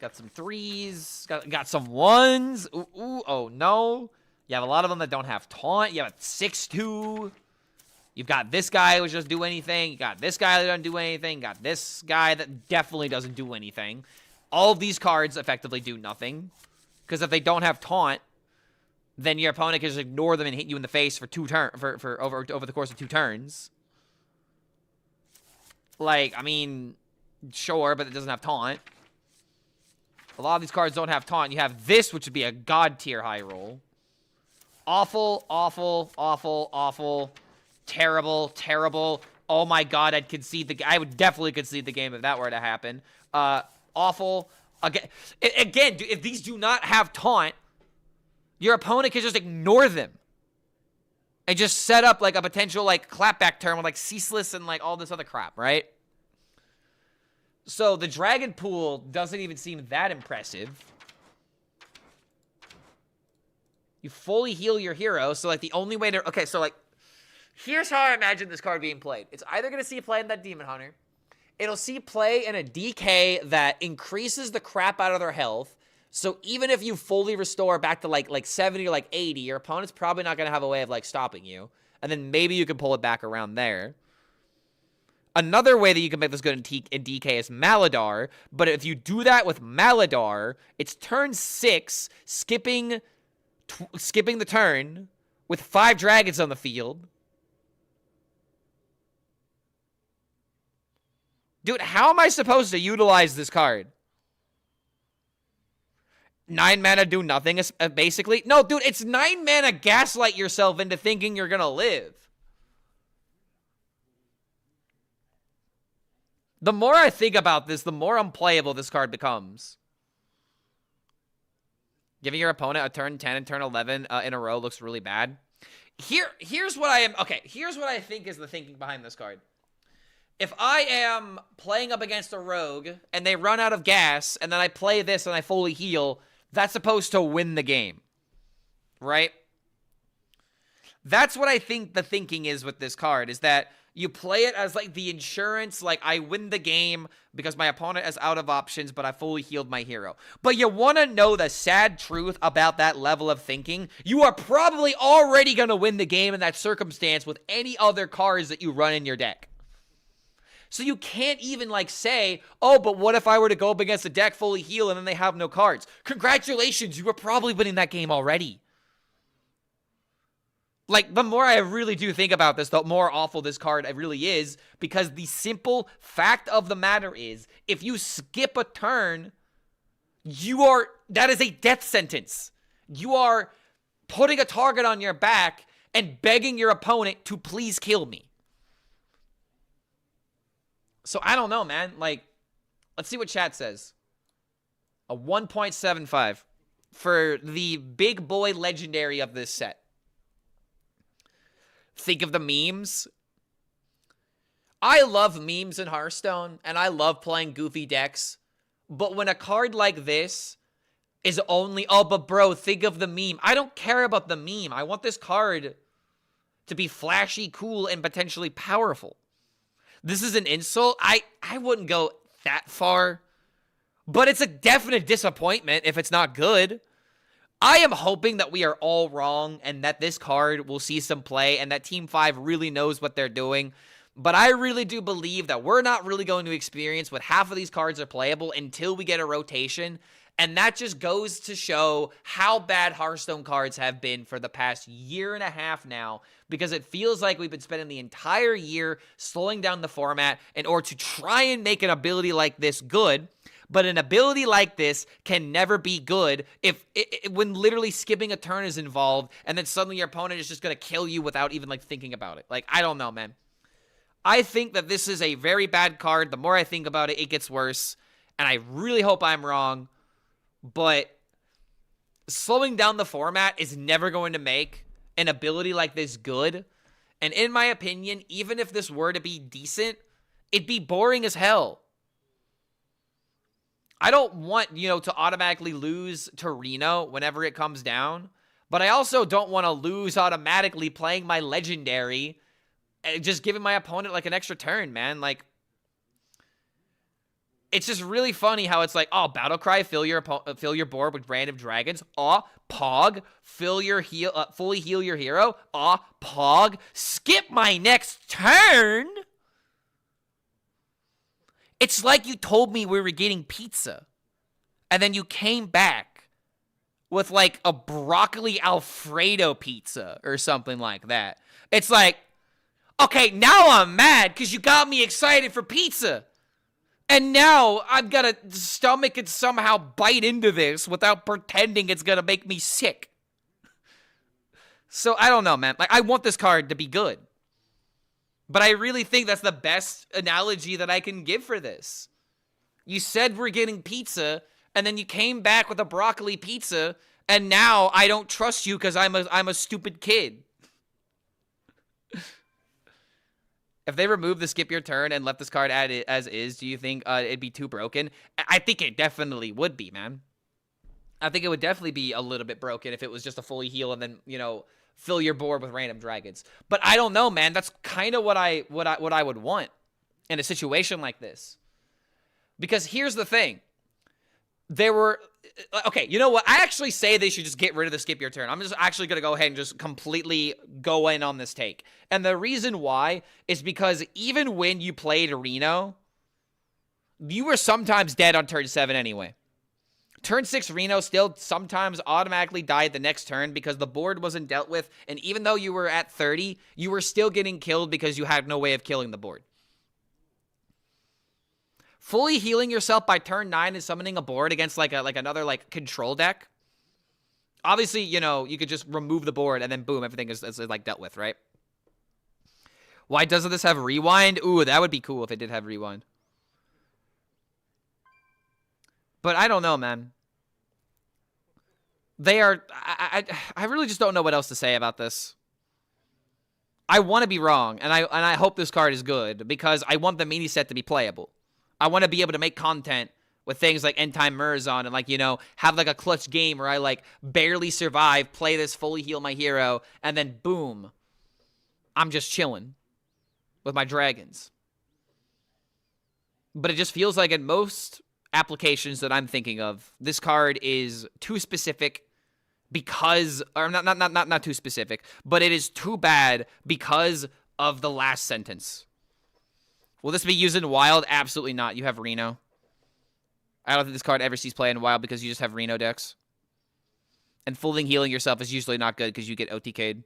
Got some 3s, got some 1s. Ooh, oh no. You have a lot of them that don't have taunt. You have a 6/2. You've got this guy who doesn't do anything. You got this guy that doesn't do anything. You got this guy that definitely doesn't do anything. All of these cards effectively do nothing. Because if they don't have taunt, then your opponent can just ignore them and hit you in the face for 2 turns over the course of 2 turns. Like, I mean, sure, but it doesn't have taunt. A lot of these cards don't have taunt. You have this, which would be a god tier high roll. Awful, awful, awful, awful. Terrible, terrible. Oh my god, I'd concede the... I would definitely concede the game if that were to happen. Awful. Again, if these do not have taunt, your opponent can just ignore them. And just set up, like, a potential, like, clapback turn with, like, ceaseless and, like, all this other crap, right? So, the Dragon Pool doesn't even seem that impressive. You fully heal your hero, so, like, the only way to... Okay, so, like, here's how I imagine this card being played. It's either going to see play in that Demon Hunter. It'll see play in a DK that increases the crap out of their health. So even if you fully restore back to, like 70 or, like, 80, your opponent's probably not going to have a way of, like, stopping you. And then maybe you can pull it back around there. Another way that you can make this good in DK is Maladar. But if you do that with Maladar, it's turn 6, skipping the turn with 5 dragons on the field. Dude, how am I supposed to utilize this card? 9 mana do nothing, basically? No, dude, it's 9 mana gaslight yourself into thinking you're gonna live. The more I think about this, the more unplayable this card becomes. Giving your opponent a turn 10 and turn 11 in a row looks really bad. Here's what I am... Okay, here's what I think is the thinking behind this card. If I am playing up against a rogue, and they run out of gas, and then I play this and I fully heal, that's supposed to win the game. Right? That's what I think the thinking is with this card, is that you play it as, like, the insurance, like, I win the game because my opponent is out of options, but I fully healed my hero. But you want to know the sad truth about that level of thinking? You are probably already going to win the game in that circumstance with any other cards that you run in your deck. So you can't even, like, say, oh, but what if I were to go up against a deck fully heal and then they have no cards? Congratulations, you were probably winning that game already. Like, the more I really do think about this, the more awful this card really is, because the simple fact of the matter is, if you skip a turn, that is a death sentence. You are putting a target on your back and begging your opponent to please kill me. So, I don't know, man. Like, let's see what chat says. A 1.75 for the big boy legendary of this set. Think of the memes. I love memes in Hearthstone, and I love playing goofy decks. But when a card like this is only... Oh, but bro, think of the meme. I don't care about the meme. I want this card to be flashy, cool, and potentially powerful. This is an insult. I wouldn't go that far. But it's a definite disappointment if it's not good. I am hoping that we are all wrong and that this card will see some play and that Team 5 really knows what they're doing. But I really do believe that we're not really going to experience what half of these cards are playable until we get a rotation. And that just goes to show how bad Hearthstone cards have been for the past year and a half now, because it feels like we've been spending the entire year slowing down the format in order to try and make an ability like this good. But an ability like this can never be good when literally skipping a turn is involved, and then suddenly your opponent is just going to kill you without even, like, thinking about it. Like, I don't know, man. I think that this is a very bad card. The more I think about it, it gets worse. And I really hope I'm wrong. But slowing down the format is never going to make an ability like this good. And in my opinion, even if this were to be decent, it'd be boring as hell. I don't want, to automatically lose to Reno whenever it comes down. But I also don't want to lose automatically playing my legendary and just giving my opponent, like, an extra turn, man. Like, it's just really funny how it's like, oh, Battlecry, fill your board with random dragons. Aw, Pog, fully heal your hero. Aw, Pog, skip my next turn. It's like you told me we were getting pizza, and then you came back with, like, a broccoli Alfredo pizza or something like that. It's like, okay, now I'm mad because you got me excited for pizza. And now I've got to stomach and somehow bite into this without pretending it's going to make me sick. So I don't know, man. Like, I want this card to be good. But I really think that's the best analogy that I can give for this. You said we're getting pizza, and then you came back with a broccoli pizza, and now I don't trust you because I'm a stupid kid. If they remove the skip your turn and left this card as is, do you think it'd be too broken? I think it definitely would be, man. I think it would definitely be a little bit broken if it was just a fully heal and then, you know, fill your board with random dragons. But I don't know, man. That's kind of what I would want in a situation like this. Because here's the thing. There were... Okay, you know what? I actually say they should just get rid of the skip your turn. I'm just actually going to go ahead and just completely go in on this take. And the reason why is because even when you played Reno, you were sometimes dead on turn 7 anyway. Turn 6 Reno still sometimes automatically died the next turn because the board wasn't dealt with. And even though you were at 30, you were still getting killed because you had no way of killing the board. Fully healing yourself by turn 9 and summoning a board against another control deck. Obviously, you know, you could just remove the board and then boom, everything is like dealt with, right? Why doesn't this have rewind? Ooh, that would be cool if it did have rewind. But I don't know, man. They are... I really just don't know what else to say about this. I want to be wrong, and I hope this card is good because I want the mini set to be playable. I want to be able to make content with things like End Time Murzon and, like, you know, have, like, a clutch game where I, like, barely survive, play this, fully heal my hero, and then, boom, I'm just chilling with my dragons. But it just feels like in most applications that I'm thinking of, this card is too specific because... Or not too specific, but it is too bad because of the last sentence. Will this be used in Wild? Absolutely not. You have Reno. I don't think this card ever sees play in Wild because you just have Reno decks. And fully healing yourself is usually not good because you get OTK'd.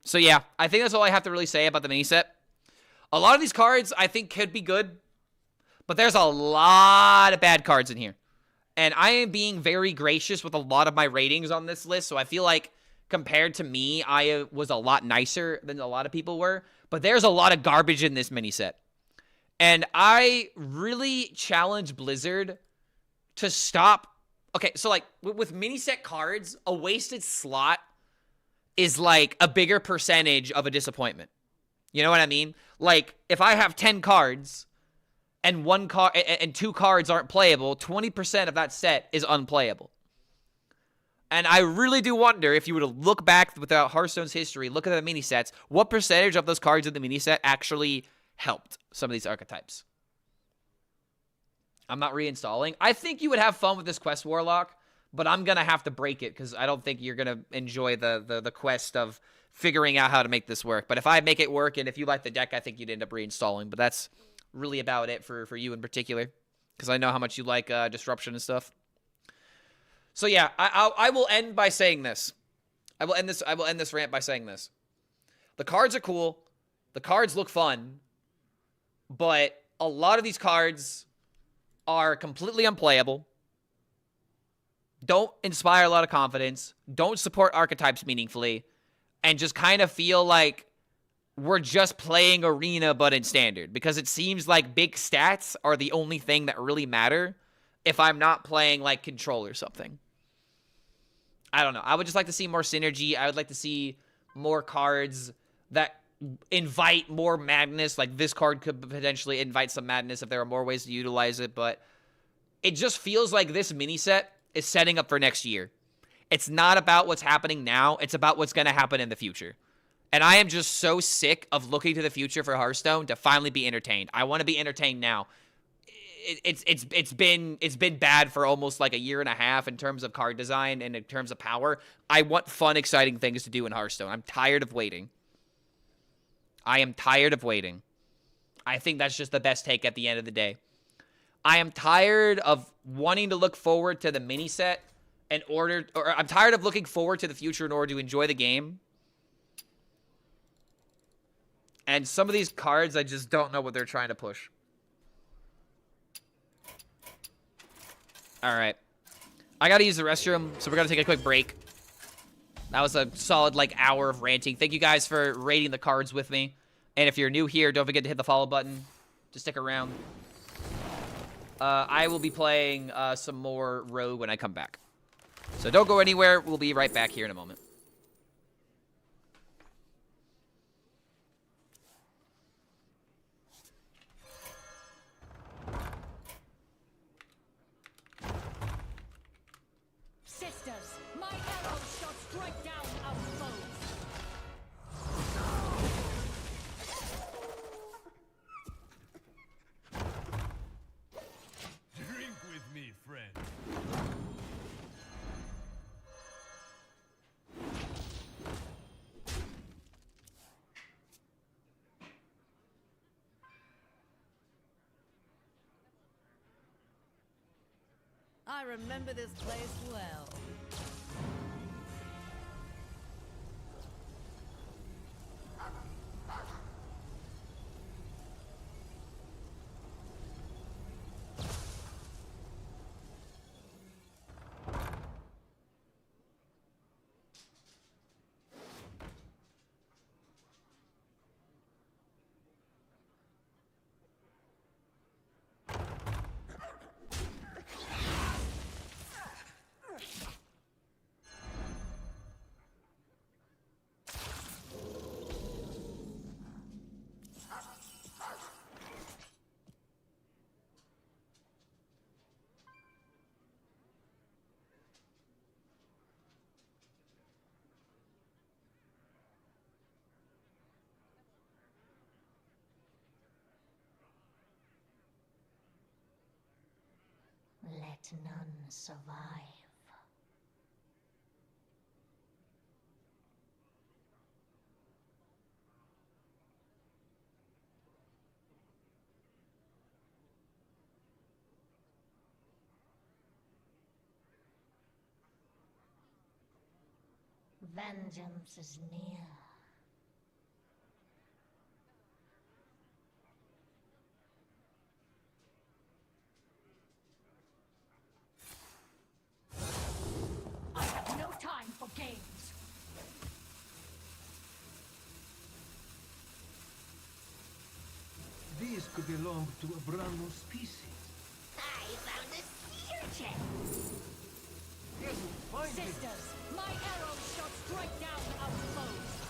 So yeah, I think that's all I have to really say about the mini set. A lot of these cards I think could be good, but there's a lot of bad cards in here. And I am being very gracious with a lot of my ratings on this list, so I feel like compared to me, I was a lot nicer than a lot of people were. But there's a lot of garbage in this mini set. And I really challenge Blizzard to stop. Okay, so like with mini set cards, a wasted slot is like a bigger percentage of a disappointment. You know what I mean? Like if I have 10 cards and one card and 2 cards aren't playable, 20% of that set is unplayable. And I really do wonder if you were to look back without Hearthstone's history, look at the mini sets, what percentage of those cards in the mini set actually helped some of these archetypes? I'm not reinstalling. I think you would have fun with this Quest Warlock, but I'm going to have to break it because I don't think you're going to enjoy the quest of figuring out how to make this work. But if I make it work and if you like the deck, I think you'd end up reinstalling. But that's really about it for you in particular because I know how much you like Disruption and stuff. So yeah, I will end by saying this. I will end this rant by saying this. The cards are cool. The cards look fun. But a lot of these cards are completely unplayable. Don't inspire a lot of confidence. Don't support archetypes meaningfully. And just kind of feel like we're just playing Arena but in Standard. Because it seems like big stats are the only thing that really matter if I'm not playing like Control or something. I don't know. I would just like to see more synergy. I would like to see more cards that invite more madness. Like this card could potentially invite some madness if there are more ways to utilize it. But it just feels like this mini set is setting up for next year. It's not about what's happening now. It's about what's going to happen in the future. And I am just so sick of looking to the future for Hearthstone to finally be entertained. I want to be entertained now. It's been bad for almost like a year and a half in terms of card design and in terms of power. I want fun, exciting things to do in Hearthstone. I'm tired of waiting. I am tired of waiting. I think that's just the best take at the end of the day. I am tired of wanting to look forward to the mini set I'm tired of looking forward to the future in order to enjoy the game. And some of these cards, I just don't know what they're trying to push. All right. I got to use the restroom, so we're going to take a quick break. That was a solid, like, hour of ranting. Thank you guys for rating the cards with me. And if you're new here, don't forget to hit the follow button to stick around. I will be playing some more Rogue when I come back. So don't go anywhere. We'll be right back here in a moment. Sisters, my arrows shall strike down our foes. Drink with me, friend. I remember this place well. Let none survive. Vengeance is near. I have no time for games. These could belong to a brand new species. I found a seer chest. Yes, find it. Sisters, my arrows shall strike down our foes.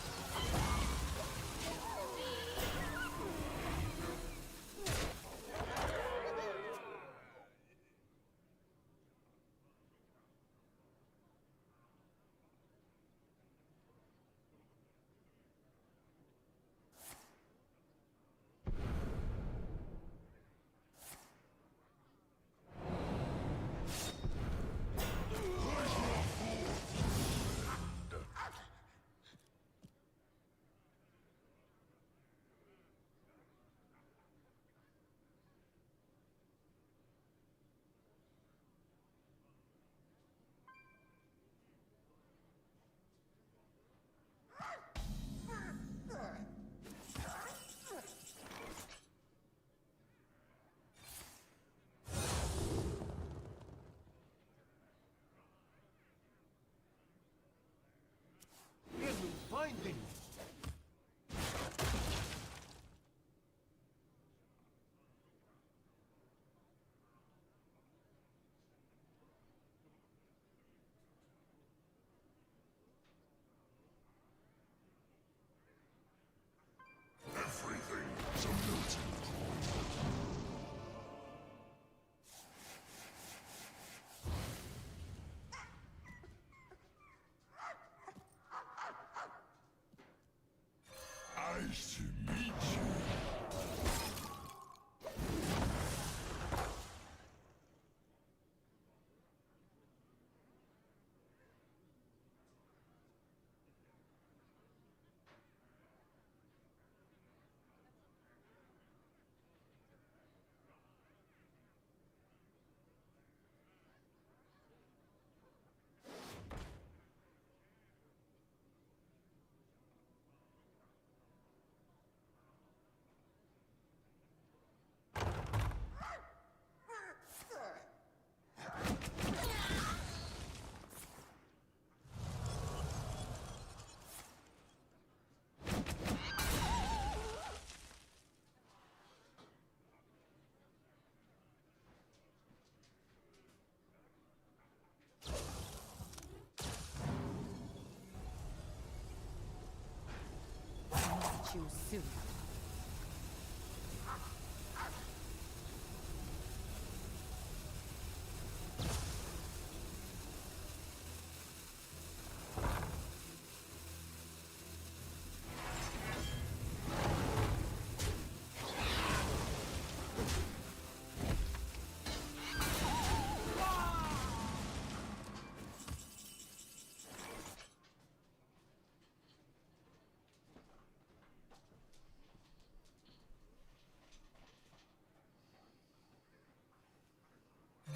you soon.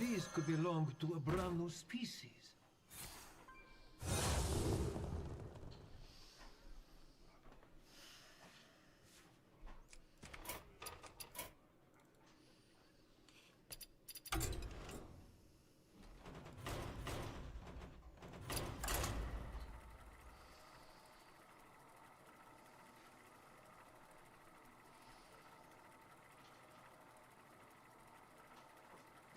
These could belong to a brand new species.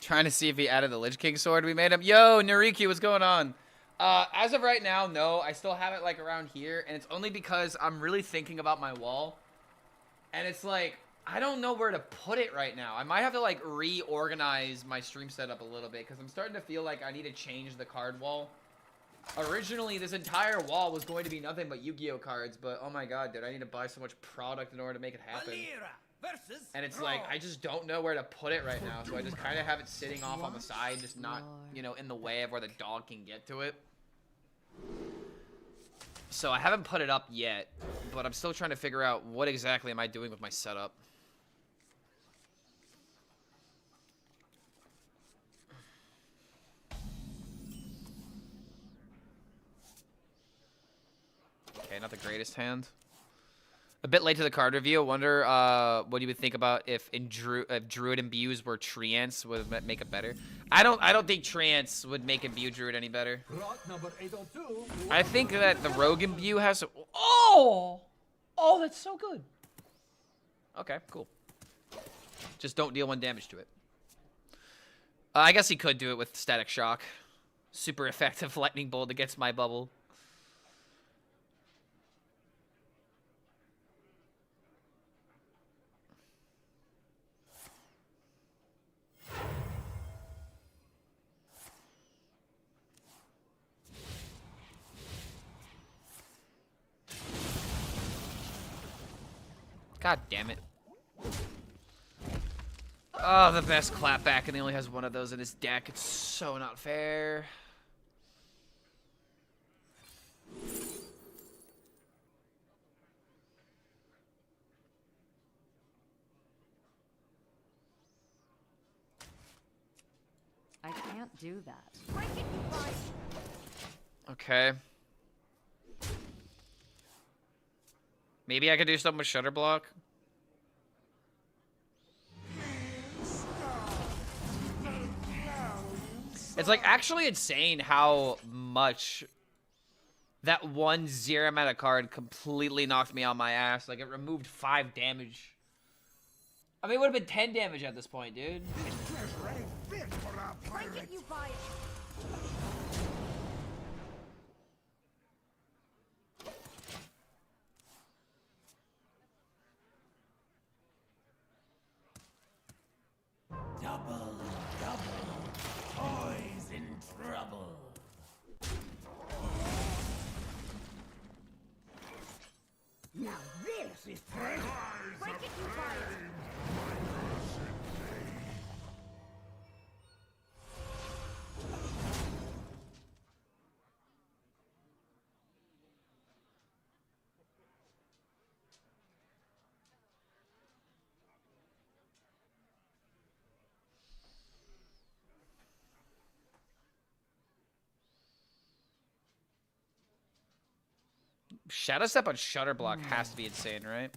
Trying to see if he added the Lich King sword we made him. Yo, Nariki, what's going on? As of right now, no. I still have it, like, around here. And it's only because I'm really thinking about my wall. And it's like, I don't know where to put it right now. I might have to, like, reorganize my stream setup a little bit. Because I'm starting to feel like I need to change the card wall. Originally, this entire wall was going to be nothing but Yu-Gi-Oh cards. But, oh my god, dude, I need to buy so much product in order to make it happen. And it's like, I just don't know where to put it right now. So I just kind of have it sitting off on the side, just not, you know, in the way of where the dog can get to it. So I haven't put it up yet, but I'm still trying to figure out what exactly am I doing with my setup. Okay, not the greatest hand. A bit late to the card review. I wonder what you would think about if Druid imbues were Treants would make it better. I don't think Treants would make imbue Druid any better. I think that the Rogue imbue has. Oh, that's so good. Okay, cool. Just don't deal 1 damage to it. I guess he could do it with Static Shock. Super effective Lightning Bolt against my bubble. God damn it. Oh, the best clapback, and he only has one of those in his deck. It's so not fair. I can't do that. Okay. Maybe I could do something with Shutter Block. It's like actually insane how much that 1/0 mana card completely knocked me on my ass. Like it removed 5 damage. I mean, it would have been 10 damage at this point, dude. Double, toys in trouble. Now this is break it, you buy it. Shadow Step on Shutter Block has to be insane, right?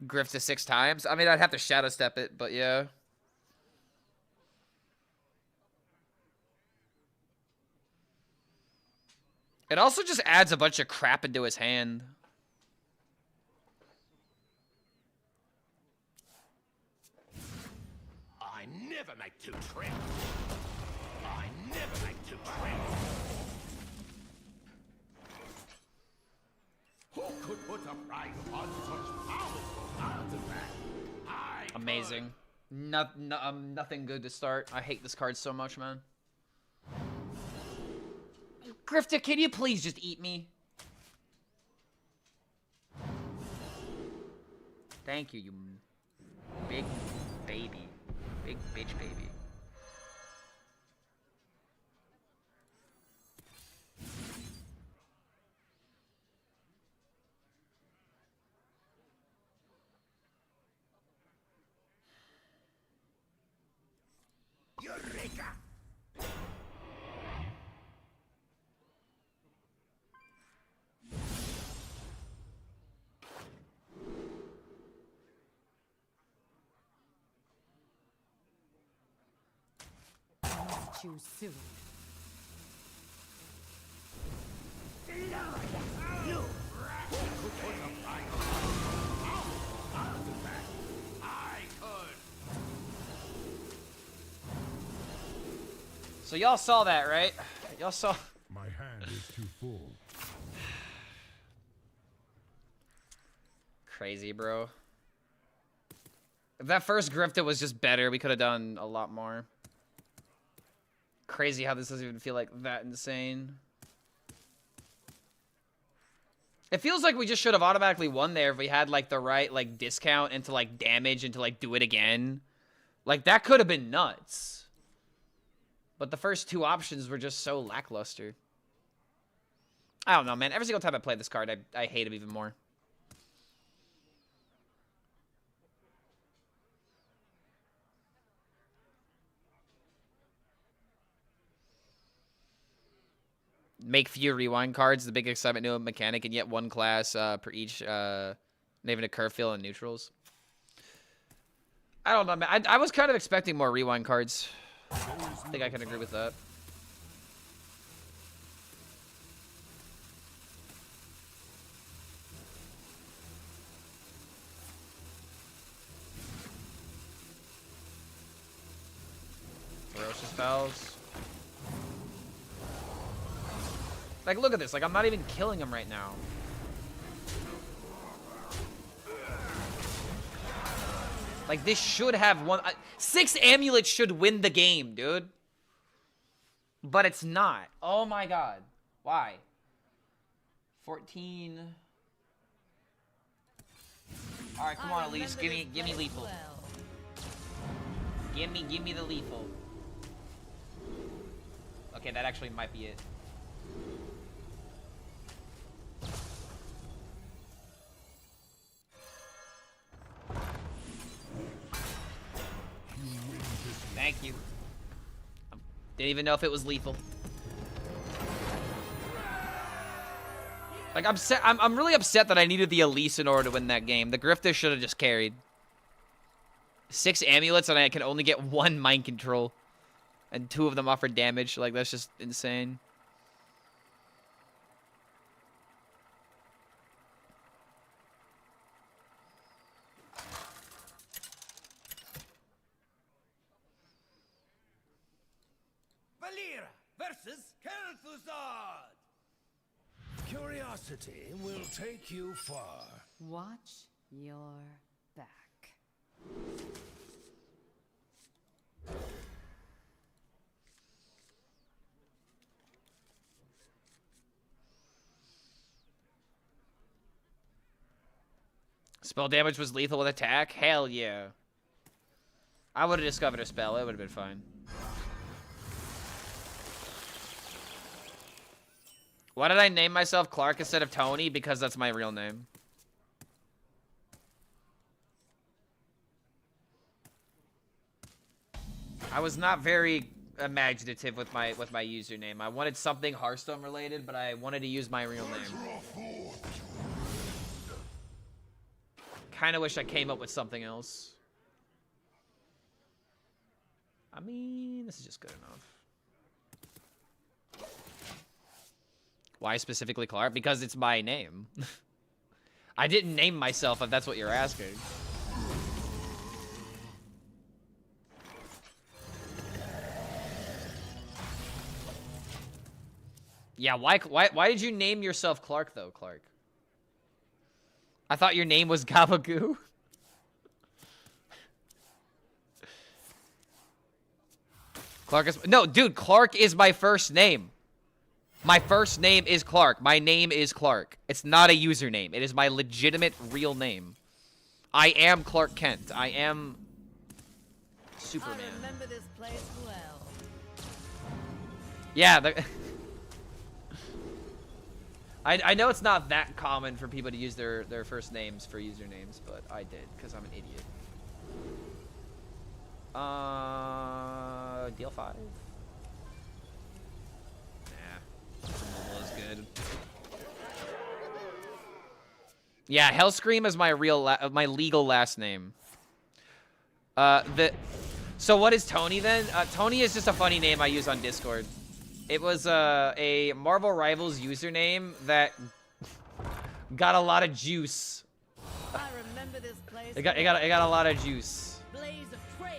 Grift to 6 times? I mean, I'd have to Shadow Step it, but yeah. It also just adds a bunch of crap into his hand. never make two trips. I never make two trips. Who could put a price on such powerful artifact? Amazing. Nothing good to start. I hate this card so much, man. Grifter, can you please just eat me? Thank you, you big baby. Big bitch baby. Eureka! Choose soon. So y'all saw that, right? Y'all saw. My hand is too full. Crazy, bro. If that first Grifta was just better, we could have done a lot more. Crazy how this doesn't even feel like that insane. It feels like we just should have automatically won there if we had like the right like discount into like damage and to like do it again. Like that could have been nuts. But the first two options were just so lackluster. I don't know, man. Every single time I play this card, I hate him even more. Make few rewind cards, the big excitement new mechanic, and yet one class per each, even a curve field and neutrals. I don't know, man. I was kind of expecting more rewind cards. I think I can agree with that. Ferocious spells. Like, look at this. Like, I'm not even killing him right now. Like, this should have won. 6 amulets should win the game, dude. But it's not. Oh my god. Why? 14. Alright, come on, Elise. Give me lethal. Give me the lethal. Okay, that actually might be it. Thank you. Didn't even know if it was lethal. Like, I'm really upset that I needed the Elise in order to win that game. The Grifter should have just carried. 6 amulets and I can only get 1 mind control. And 2 of them offer damage. Like, that's just insane. Valera versus Kel'Thuzad. Curiosity will take you far. Watch your back. Spell damage was lethal with attack? Hell yeah. I would have discovered a spell. It would have been fine. Why did I name myself Clark instead of Tony? Because that's my real name. I was not very imaginative with my username. I wanted something Hearthstone related, but I wanted to use my real name. Kind of wish I came up with something else. I mean, this is just good enough. Why specifically Clark? Because it's my name. I didn't name myself, if that's what you're asking. Yeah, why did you name yourself Clark though, Clark? I thought your name was Gabagoo. Clark is no, dude. Clark is my first name. My first name is Clark. My name is Clark. It's not a username. It is my legitimate real name. I am Clark Kent. I am Superman. I remember this place well. Yeah, I know it's not that common for people to use their first names for usernames, but I did because I'm an idiot. Deal 5. Nah, mobile is good. Yeah, HELLSCREAM is my my legal last name. So what is Tony then? Tony is just a funny name I use on Discord. It was a Marvel Rivals username that got a lot of juice. I remember this place. It got a lot of juice. Blaze of trail.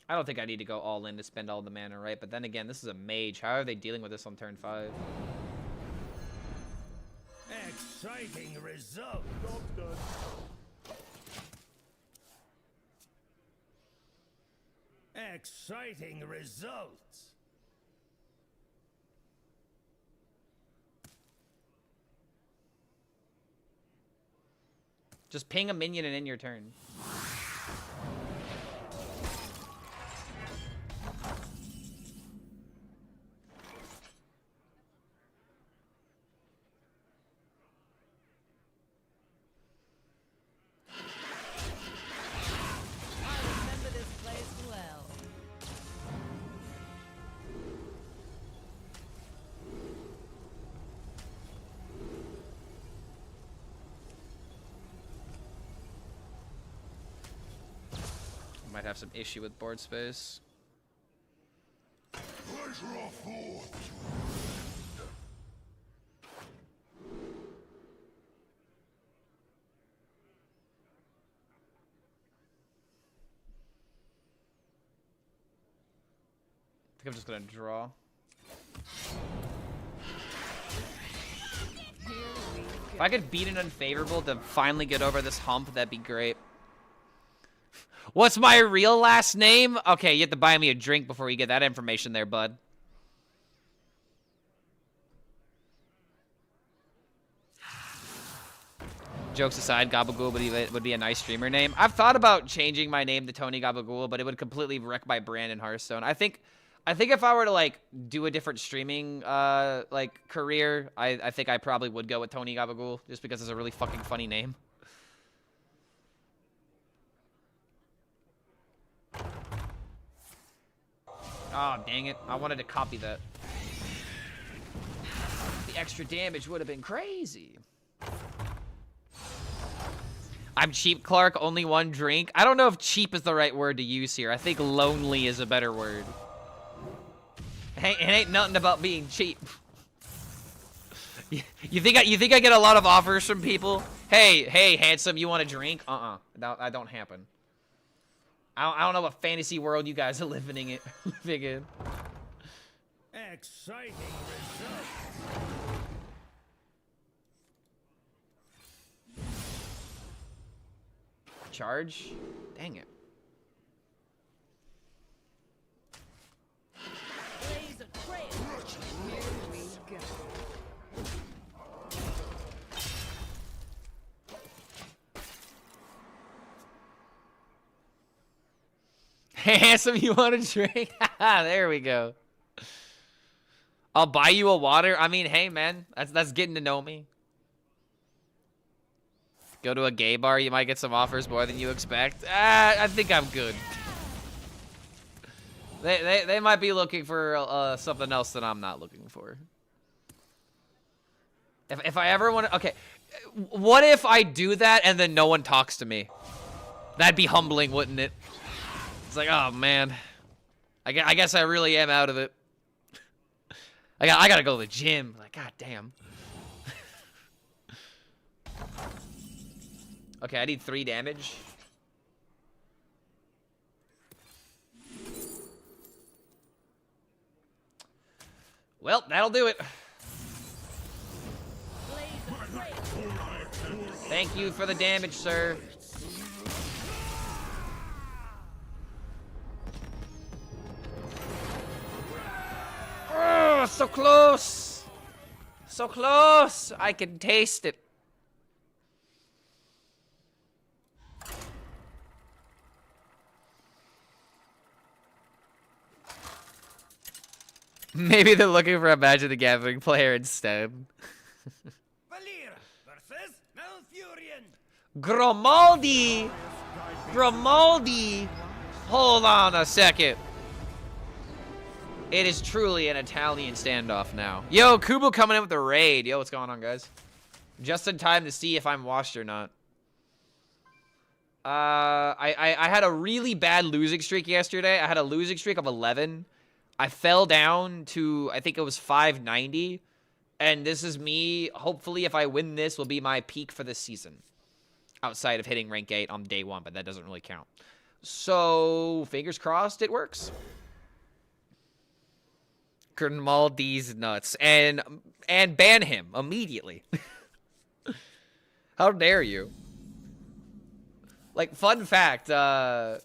I don't think I need to go all in to spend all the mana, right? But then again, this is a mage. How are they dealing with this on turn 5? Exciting result. Exciting results. Just ping a minion and end your turn. Might have some issue with board space. I think I'm just gonna draw. If I could beat an unfavorable to finally get over this hump, that'd be great. What's my real last name? Okay, you have to buy me a drink before you get that information there, bud. Jokes aside, Gabagool would be a nice streamer name. I've thought about changing my name to Tony Gabagool, but it would completely wreck my brand in Hearthstone. I think if I were to like do a different streaming like career, I think I probably would go with Tony Gabagool just because it's a really fucking funny name. Oh, dang it. I wanted to copy that. The extra damage would have been crazy. I'm cheap, Clark. Only one drink. I don't know if cheap is the right word to use here. I think lonely is a better word. It ain't nothing about being cheap. You think I get a lot of offers from people? Hey, handsome, you want a drink? That don't happen. I don't know what fantasy world you guys are living in. Exciting results. Charge? Dang it. Blaze of trail. Here we go. Handsome, you want a drink? There we go. I'll buy you a water. I mean, hey, man. That's getting to know me. Go to a gay bar. You might get some offers more than you expect. I think I'm good. They might be looking for something else that I'm not looking for. If I ever want to... Okay. What if I do that and then no one talks to me? That'd be humbling, wouldn't it? It's like, oh, man. I guess I really am out of it. I gotta go to the gym. Like, god damn. Okay, I need 3 damage. Well, that'll do it. Thank you for the damage, sir. Oh, so close. So close. I can taste it. Maybe they're looking for a Magic the Gathering player instead. Valir versus Malfurion. Grimaldi! Grimaldi! Hold on a second. It is truly an Italian standoff now. Yo, Kubo coming in with a raid. Yo, what's going on, guys? Just in time to see if I'm washed or not. I had a really bad losing streak yesterday. I had a losing streak of 11. I fell down to, I think it was 590. And this is me. Hopefully, if I win this, will be my peak for this season. Outside of hitting rank 8 on day 1, but that doesn't really count. So, fingers crossed, it works. Grimaldi's nuts. And ban him immediately. How dare you? Like, fun fact, I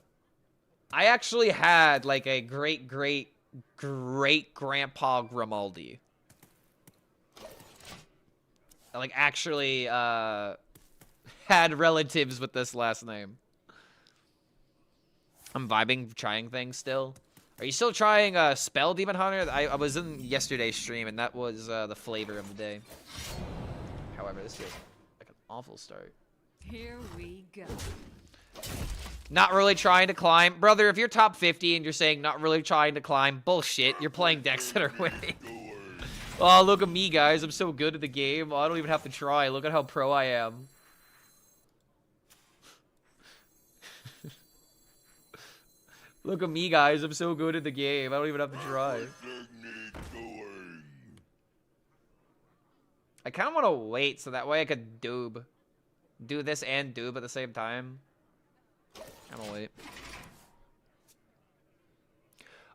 actually had, like, a great-great-great-grandpa Grimaldi. I, like, actually, had relatives with this last name. I'm vibing, trying things still. Are you still trying Spell Demon Hunter? I was in yesterday's stream, and that was the flavor of the day. However, this feels like an awful start. Here we go. Not really trying to climb. Brother, if you're top 50 and you're saying not really trying to climb, bullshit. You're playing decks that are winning. Oh, look at me, guys. I'm so good at the game. Oh, I don't even have to try. Look at how pro I am. Look at me, guys. I'm so good at the game. I don't even have to try. I kind of want to wait so that way I could doob. Do this and doob at the same time. I'm gonna wait.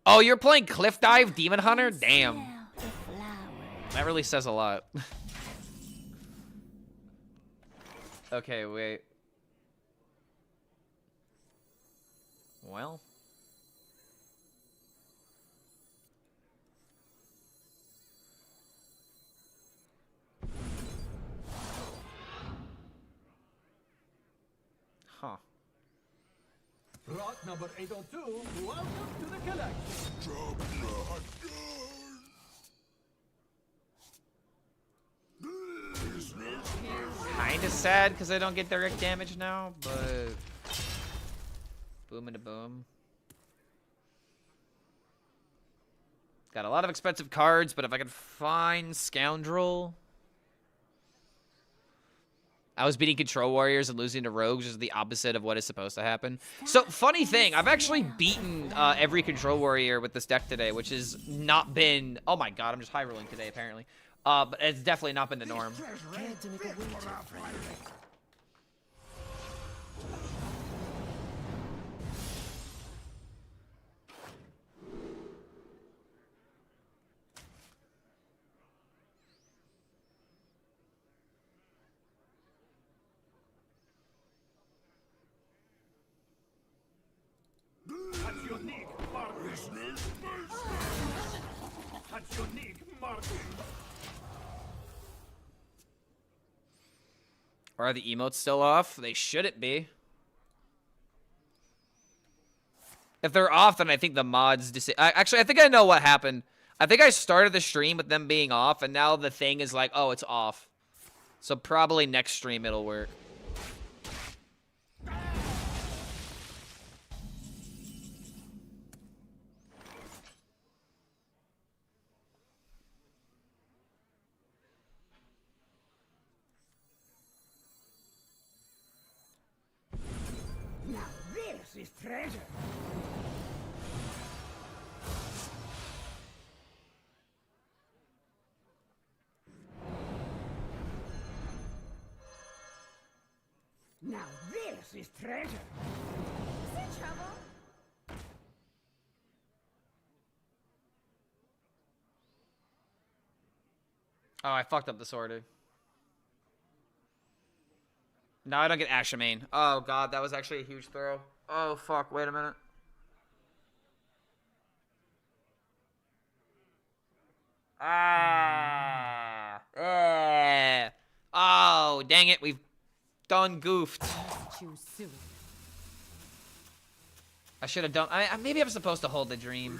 Oh, you're playing Cliff Dive Demon Hunter? Damn. That really says a lot. Okay, wait. Well. Huh. Rot number 802, welcome to the collection. Kinda sad because I don't get direct damage now, but boom and a boom. Got a lot of expensive cards, but if I could find Scoundrel. I was beating Control Warriors and losing to Rogues, which is the opposite of what is supposed to happen. So, funny thing, I've actually beaten every Control Warrior with this deck today, which has not been... Oh my god, I'm just high rolling today, apparently. But it's definitely not been the norm. That's unique, Martin. That's unique, Martin. Are the emotes still off? They shouldn't be. If they're off, then I think the mods... Actually, I think I know what happened. I think I started the stream with them being off, and now the thing is like, oh, it's off. So probably next stream it'll work. This is treasure. Now this is treasure. Is there trouble? Oh, I fucked up this order. No, I don't get Ashamane. Oh, God, that was actually a huge throw. Oh, fuck. Wait a minute. Ah. Oh, dang it. We've done goofed. Choose soon. I should have done... maybe I'm supposed to hold the dream.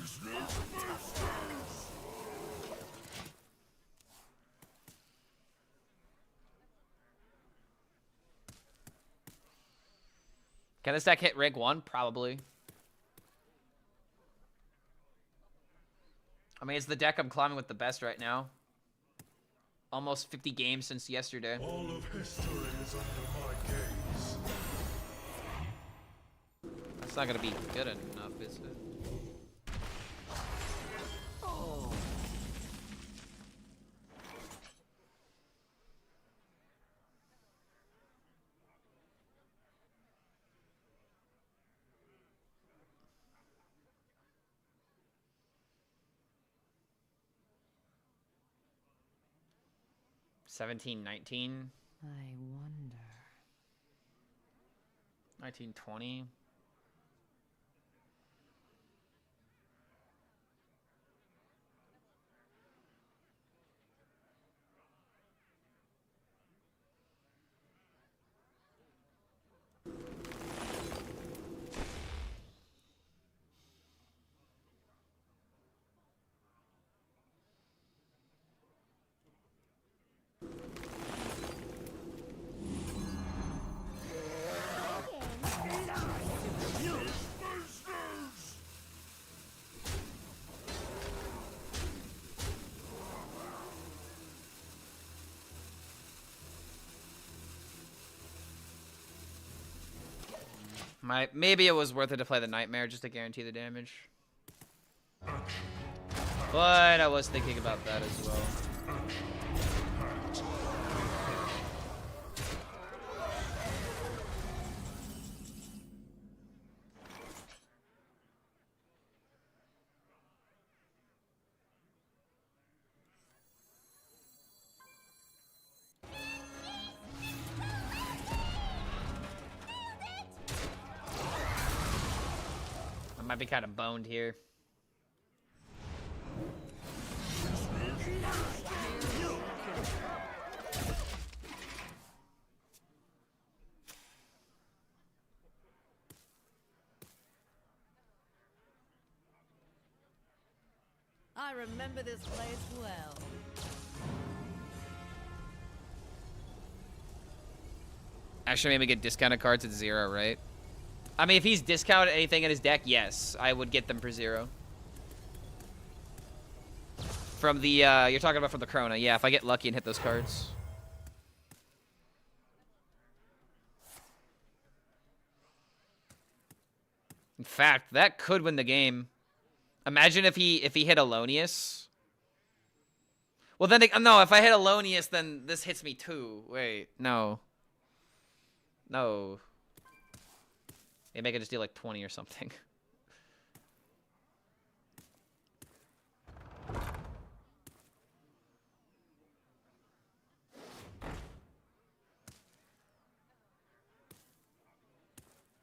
Can this deck hit Rig 1? Probably. I mean, it's the deck I'm climbing with the best right now. Almost 50 games since yesterday. All of history is under my gaze. That's not gonna be good enough, is it? Oh. $17, $19, I wonder. $19, $20. Maybe it was worth it to play the Nightmare just to guarantee the damage. But I was thinking about that as well. I might be kind of boned here. I remember this place well. Actually, maybe get discounted cards at 0, right? I mean, if he's discounted anything in his deck, yes, I would get them for 0. From the, you're talking about from the Krona. Yeah, if I get lucky and hit those cards. In fact, that could win the game. Imagine if he hit Alonius. Well, then, no, if I hit Alonius, then this hits me too. Wait, no. No. Maybe I could just do like 20 or something.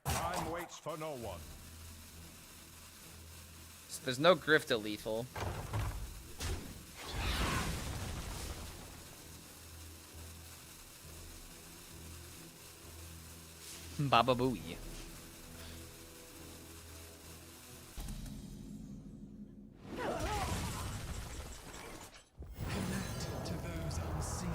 Time waits for no one. So there's no Grift at lethal. Baba Booey. To those unseen.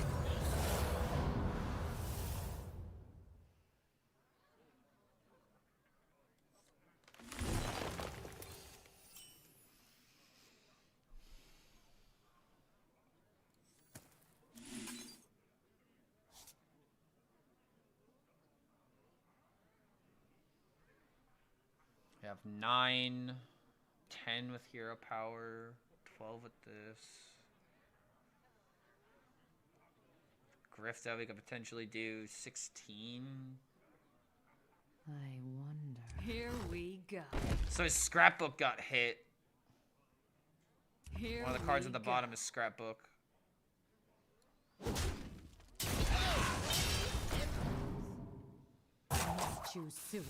We have 9, 10 with hero power, 12 with this. Grift that we could potentially do 16. I wonder. Here we go. So his scrapbook got hit. Here One of the cards we at the go. bottom is scrapbook. Let's choose soon.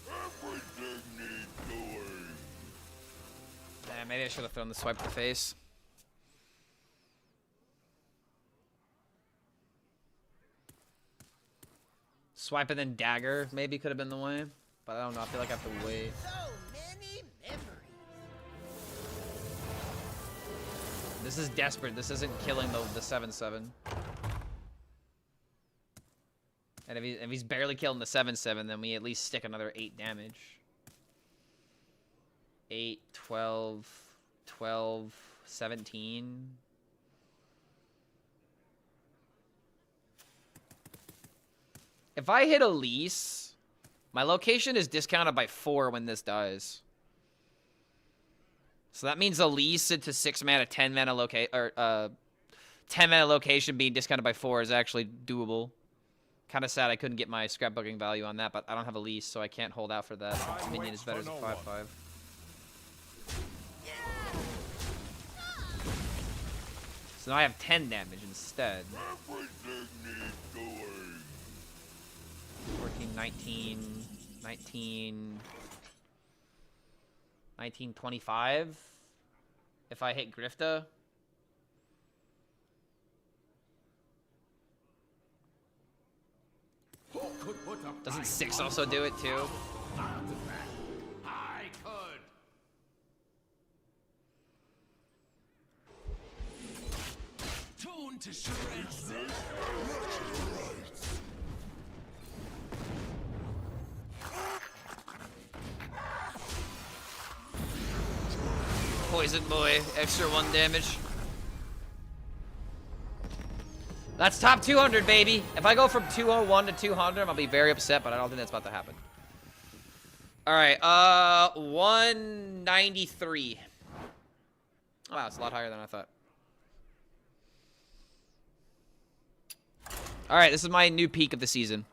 Everything needs doing. Nah, maybe I should have thrown the swipe to the face. Swipe and then dagger maybe could have been the way. But I don't know. I feel like I have to wait. So many memories. This is desperate. This isn't killing the 7/7. And if he's barely killing the 7/7, then we at least stick another 8 damage. 8, 12, 12, 17. If I hit Elise, my location is discounted by 4 when this dies. So that means Elise into 6 mana, 10 mana 10 mana location being discounted by 4 is actually doable. Kind of sad I couldn't get my scrapbooking value on that, but I don't have Elise, so I can't hold out for that. Minion is better as a 5/5. So now I have 10 damage instead. Everything needs doing. 14, 19, 19, 19, 25. If I hit Grifta. Who could put a Doesn't price 6 on also do it too? artifact? I could. Tune to shreds. Poison boy, extra 1 damage. That's top 200, baby. If I go from 201 to 200, I'll be very upset, but I don't think that's about to happen. All right, 193. Oh, wow, it's a lot higher than I thought. All right, this is my new peak of the season.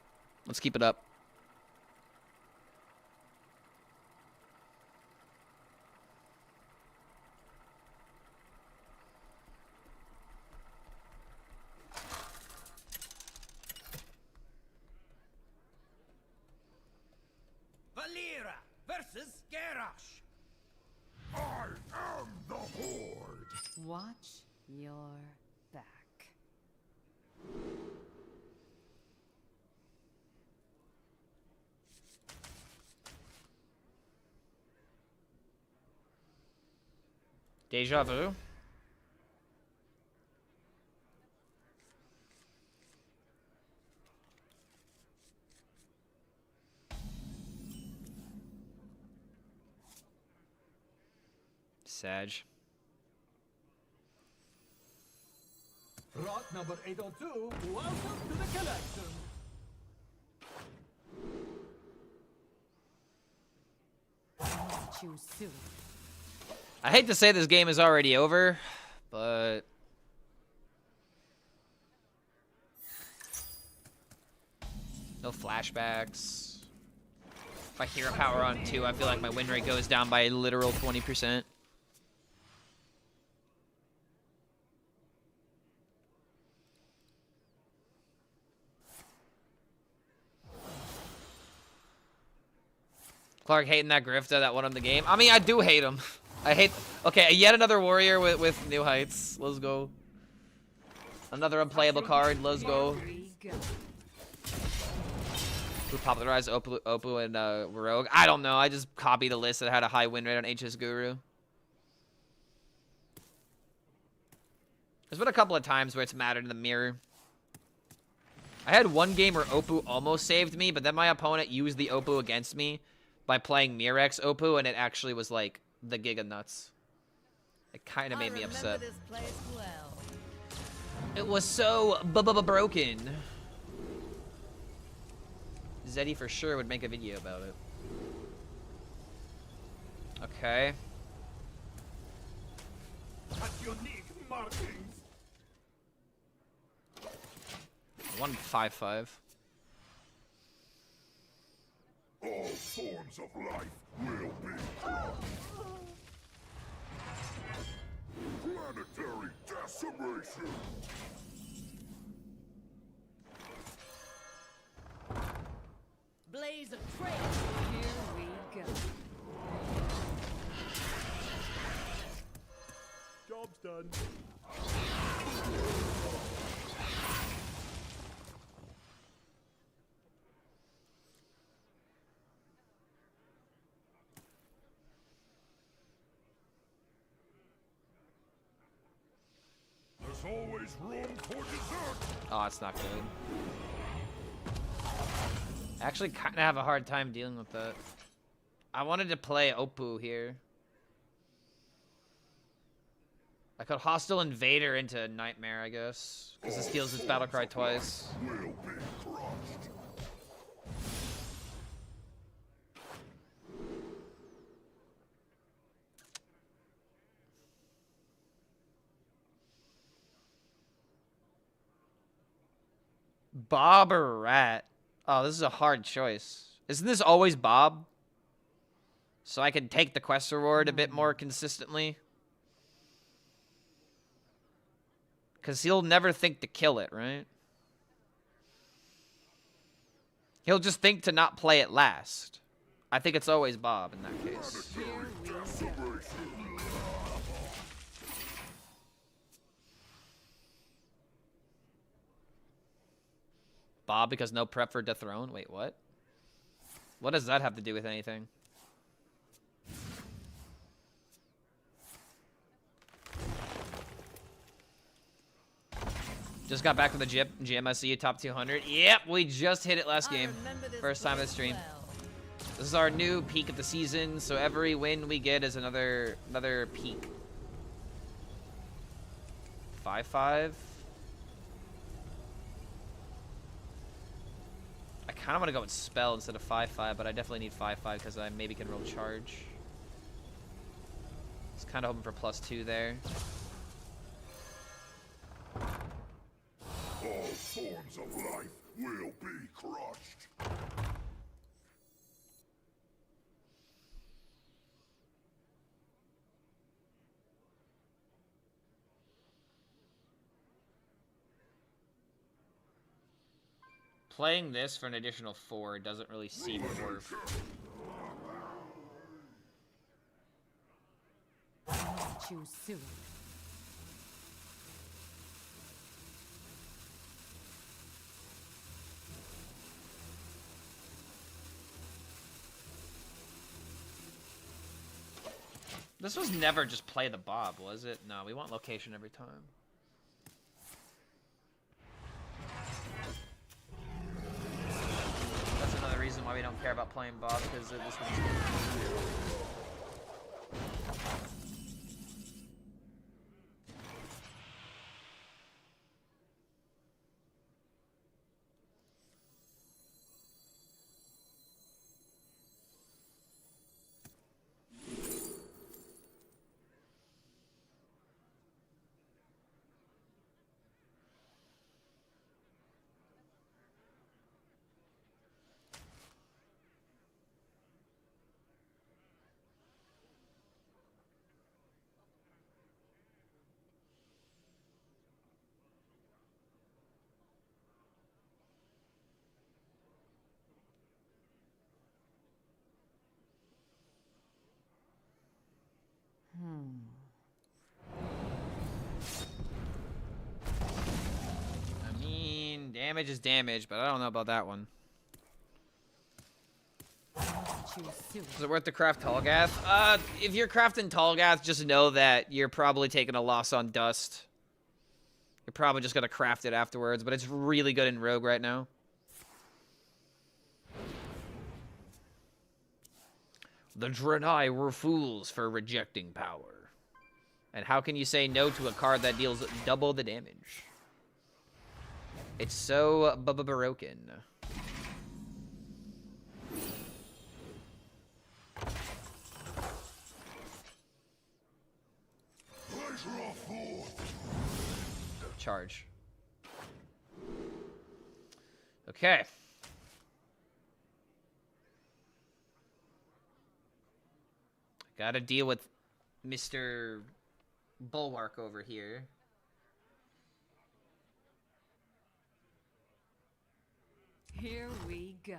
Let's keep it up. Valera versus Garrosh. I am the Horde. Watch your back. Deja vu. Sag. Rot number 802, welcome to the collection. Let's choose soon. I hate to say this game is already over, but no flashbacks. If I hero power on 2, I feel like my win rate goes down by a literal 20%. Clark hating that Grifta that won him the game. I mean, I do hate him. I hate... Okay, yet another warrior with new heights. Let's go. Another unplayable card. Let's go. Who popularized Oppo and Rogue? I don't know. I just copied a list that had a high win rate on HS Guru. There's been a couple of times where it's mattered in the mirror. I had one game where Oppo almost saved me, but then my opponent used the Oppo against me by playing Mirex Oppo, and it actually was like the giga nuts. It kind of made me upset. This place well. It was so broken. Zeddy for sure would make a video about it. Okay. At unique markings. 155. All forms of life will be crushed. Planetary decimation. Blaze of trail. Here we go. Job's done. There's always room for dessert. Oh, it's not good. I actually kind of have a hard time dealing with that. I wanted to play Oppo here. I could Hostile Invader into Nightmare, I guess. Because this steals its battle cry twice. Will be crushed. Bob or Rat? Oh, this is a hard choice. Isn't this always Bob? So I can take the quest reward a bit more consistently? Because he'll never think to kill it, right? He'll just think to not play it last. I think it's always Bob in that case. Bob because no prep for Dethrone? Wait, what? What does that have to do with anything? Just got back from the GMSE top 200. Yep, we just hit it last game. First time of the stream. This is our new peak of the season, so every win we get is another peak. 5-5. I kind of want to go with Spell instead of 5-5, but I definitely need 5-5 because I maybe can roll Charge. Just kind of hoping for +2 there. All forms of life will be crushed. Playing this for an additional 4 doesn't really seem worth. Choose soon. This was never just play the Bob, was it? No, we want location every time. That's another reason why we don't care about playing Bob, because this one's... I mean, damage is damage, but I don't know about that one. Is it worth the craft Tallgath? If you're crafting Tallgath, just know that you're probably taking a loss on Dust. You're probably just gonna craft it afterwards, but it's really good in Rogue right now. The Draenei were fools for rejecting power. And how can you say no to a card that deals double the damage? It's so broken. Charge. Okay. Gotta deal with Mr. Bulwark over here. Here we go.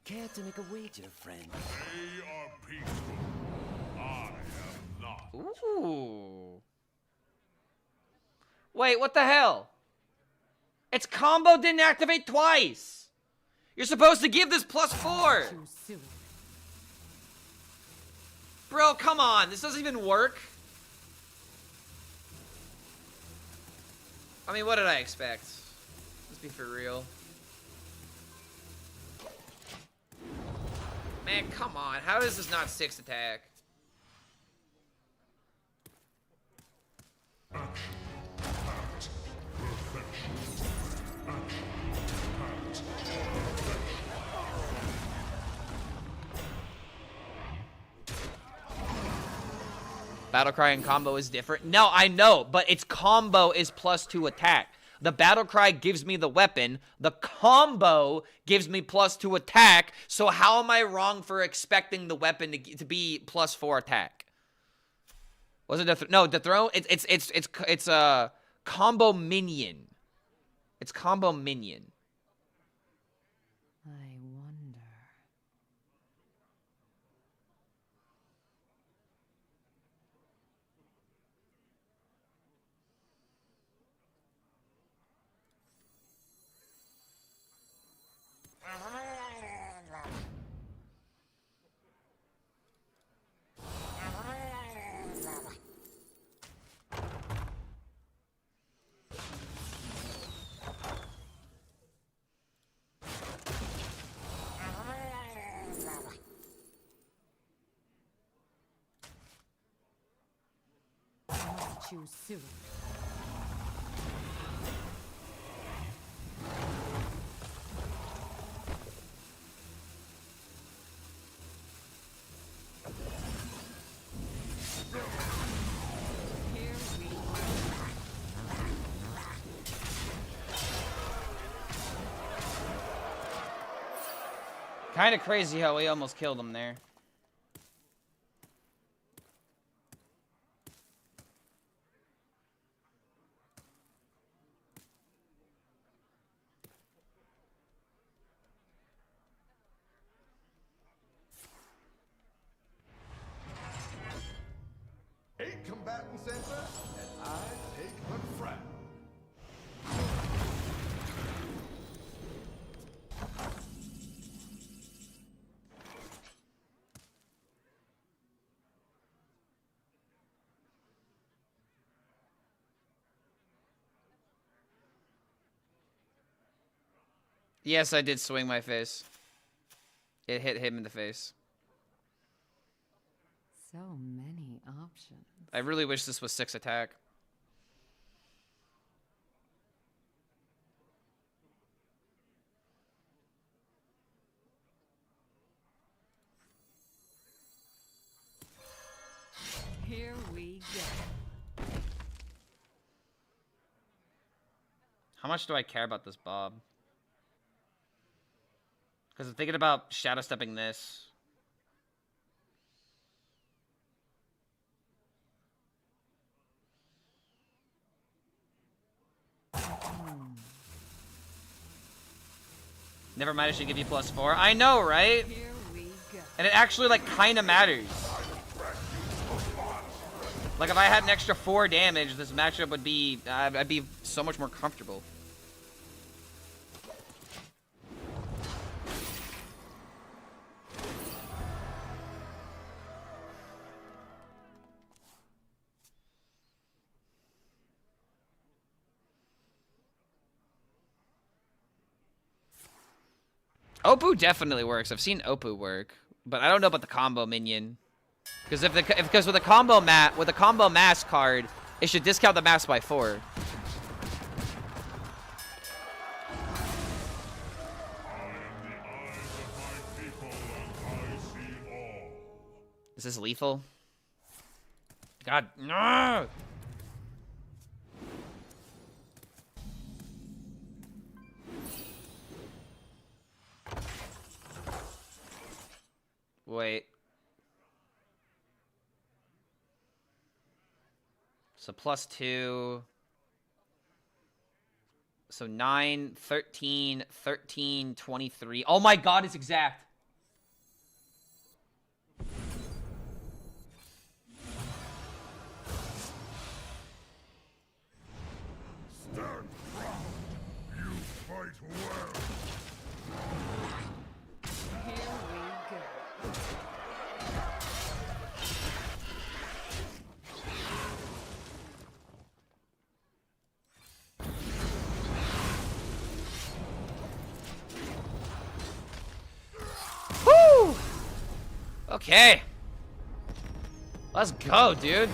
Care to make a wager, friend? They are peaceful. I am not. Ooh. Wait, what the hell? Its combo didn't activate twice. You're supposed to give this +4. Too soon. Bro, come on. This doesn't even work. I mean, what did I expect? Let's be for real. Man, come on. How is this not 6 attack? Battlecry and combo is different. No, I know, but its combo is +2 attack. The Battlecry gives me the weapon. The combo gives me +2 attack. So how am I wrong for expecting the weapon to be +4 attack? Was it no, the throne? It's a combo minion. It's combo minion. I wonder. Too soon. Here we go. Kind of crazy how we almost killed him there. Eight combatant center, and I take the crown. Yes, I did swing my face. It hit him in the face. So many options. I really wish this was 6 attack. Here we go. How much do I care about this Bob? Because I'm thinking about shadow stepping this. Never mind, I should give you +4. I know, right? Here we go. And it actually, like, kind of matters. Like, if I had an extra 4 damage, this matchup would be... I'd be so much more comfortable. Oppo definitely works. I've seen Oppo work, but I don't know about the combo minion. Because because with a combo mask card, it should discount the mask by 4. Is this lethal? God, no! Wait. So +2. So 9, 13, 13, 23. Oh my god, it's exact. Stand proud. You fight well. Here we go. Woo! Okay. Let's go, dude.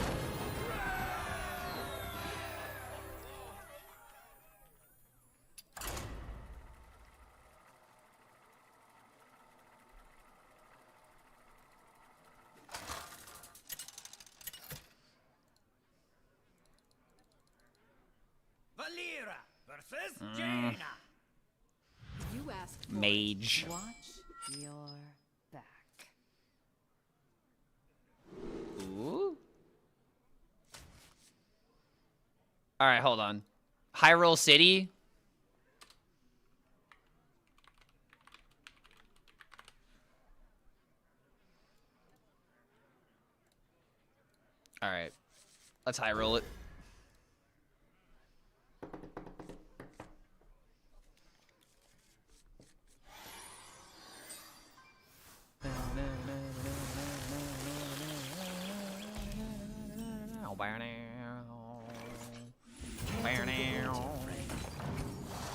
Valera versus Jaina. You asked for Mage. it. Watch your back. Ooh. All right, hold on. Hyrule City. All right. Let's Hyrule it.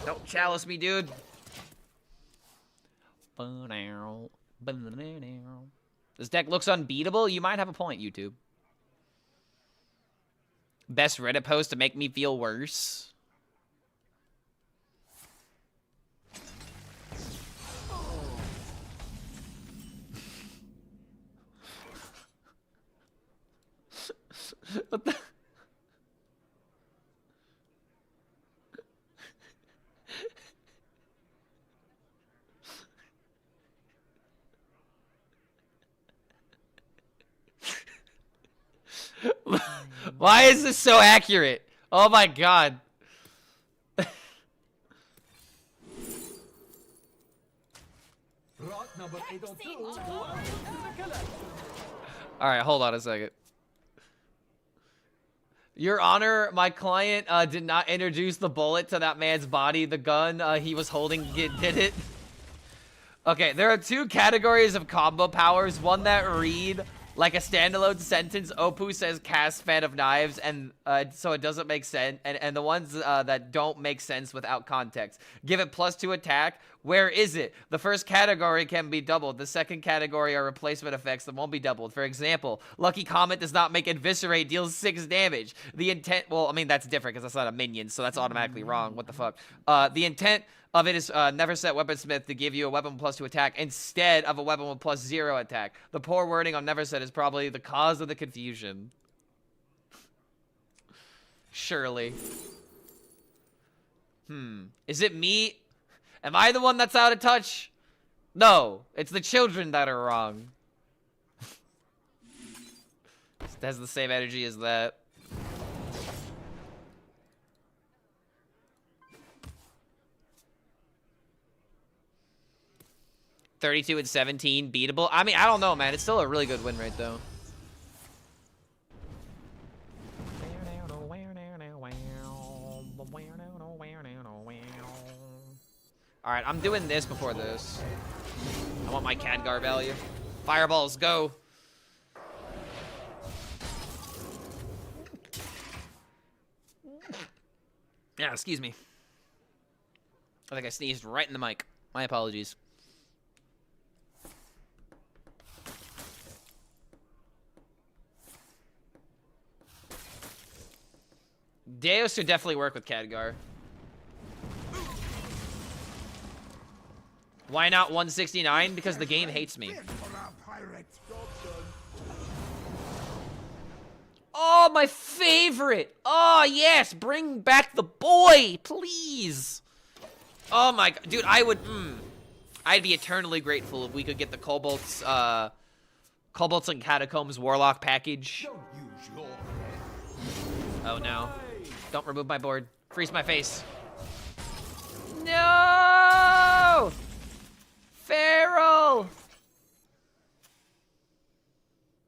Don't chalice me, dude. This deck looks unbeatable. You might have a point, YouTube. Best Reddit post to make me feel worse. What the? Why is this so accurate? Oh my god. Rot number 802. Welcome to the collection. Alright, hold on a second. Your Honor, my client did not introduce the bullet to that man's body. The gun he was holding did it. Okay, there are two categories of combo powers. One that read like a standalone sentence. Opus says cast fan of knives, and so it doesn't make sense. And the ones that don't make sense without context. Give it +2 attack. Where is it? The first category can be doubled. The second category are replacement effects that won't be doubled. For example, Lucky Comet does not make Eviscerate, deals 6 damage. The intent, well, I mean, that's different because that's not a minion, so that's automatically wrong. What the fuck? The intent of it is never set Weaponsmith to give you a weapon with +2 attack instead of a weapon with +0 attack. The poor wording on never set is probably the cause of the confusion. Surely. Is it me? Am I the one that's out of touch? No, it's the children that are wrong. It has the same energy as that. $32 and 17, beatable. I mean, I don't know, man. It's still a really good win rate, though. Alright, I'm doing this before this. I want my Khadgar value. Fireballs, go! Yeah, excuse me. I think I sneezed right in the mic. My apologies. Deus should definitely work with Khadgar. Why not 169? Because the game hates me. Oh, my favorite. Oh, yes. Bring back the boy, please. Oh, my God. Dude, I'd be eternally grateful if we could get the Cobalt's and Catacombs Warlock package. Don't use your head. Oh, no. Don't remove my board. Freeze my face. No! Feral!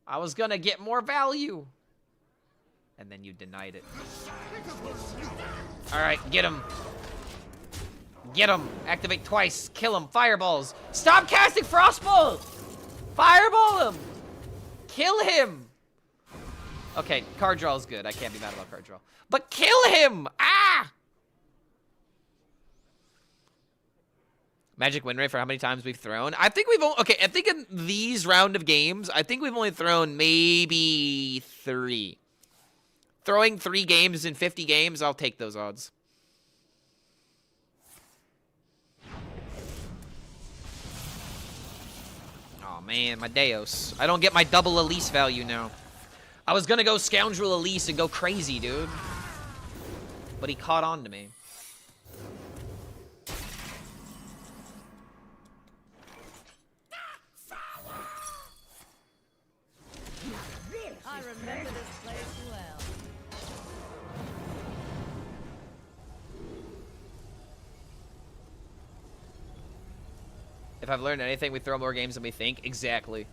I was gonna get more value. And then you denied it. Alright, get him. Get him. Activate twice. Kill him. Fireballs. Stop casting Frostbolt! Fireball him! Kill him! Okay, card draw is good. I can't be mad about card draw. But kill him! Ah! Magic win rate for how many times we've thrown? I think we've only... Okay, I think in these round of games, I think we've only thrown maybe 3. Throwing 3 games in 50 games, I'll take those odds. Oh, man, my Deos. I don't get my double Elise value now. I was gonna go Scoundrel Elise and go crazy, dude. But he caught on to me. I remember this place well. If I've learned anything, we throw more games than we think. Exactly.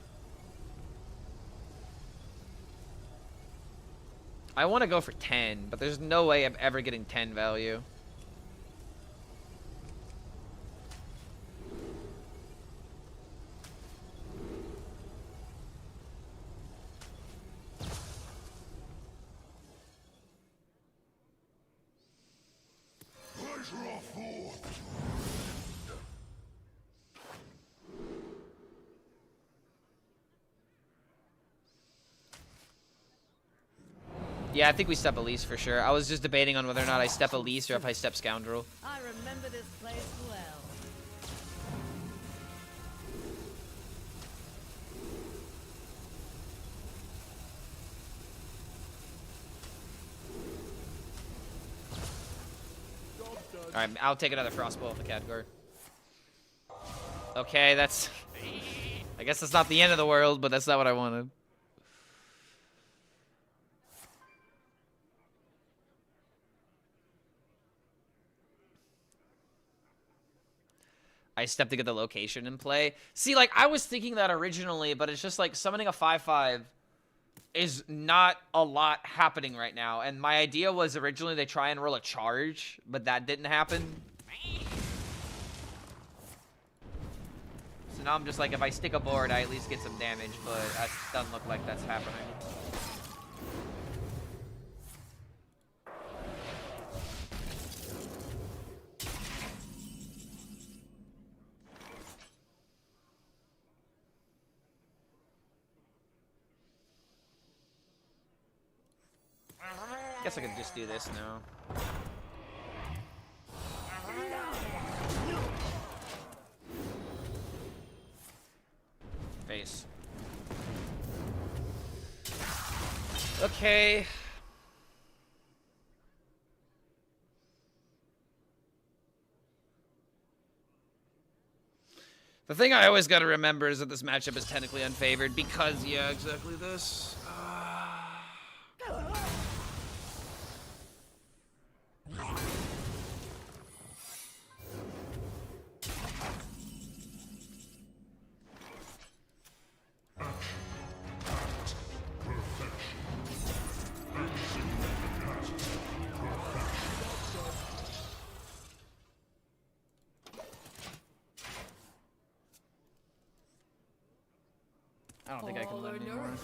I want to go for 10, but there's no way I'm ever getting 10 value. Yeah, I think we step Elise for sure. I was just debating on whether or not I step Elise or if I step Scoundrel. I remember this place well. Alright, I'll take another Frostbolt off the category. Okay, that's... I guess that's not the end of the world, but that's not what I wanted. I stepped to get the location in play. See, like, I was thinking that originally, but it's just like summoning a 5/5 is not a lot happening right now. And my idea was originally they try and roll a charge, but that didn't happen. So now I'm just like, if I stick a board, I at least get some damage, but that doesn't look like that's happening. Guess I can just do this now. Face. Okay. The thing I always gotta remember is that this matchup is technically unfavored because, yeah, exactly this. I don't think I can live anymore.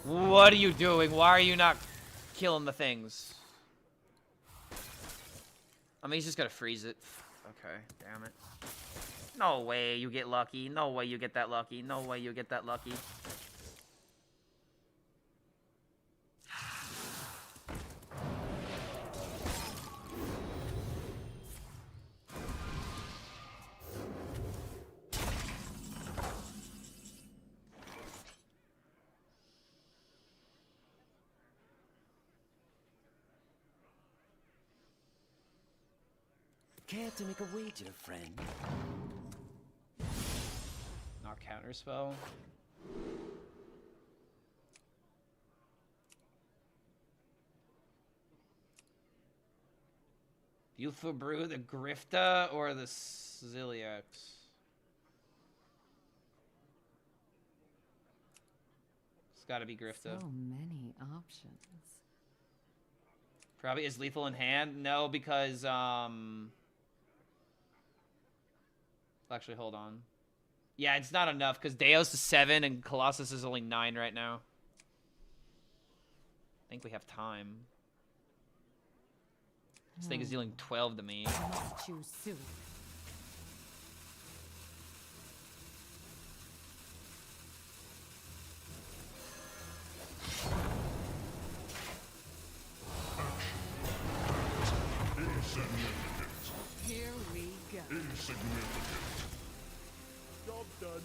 What are you doing? Why are you not killing the things? I mean, he's just gonna freeze it. Okay, damn it. No way you get lucky. No way you get that lucky. No way you get that lucky. Care to make a wager, friend? Not counter spell. Youthful Brew, the Grifta, or the Ziliax? It's gotta be Grifta. So many options. Probably is lethal in hand? No, because, actually, hold on. Yeah, it's not enough, because Deos is 7 and Colossus is only 9 right now. I think we have time. This thing is dealing 12 to me. I must choose soon. Here we go. Insignificant. Job done.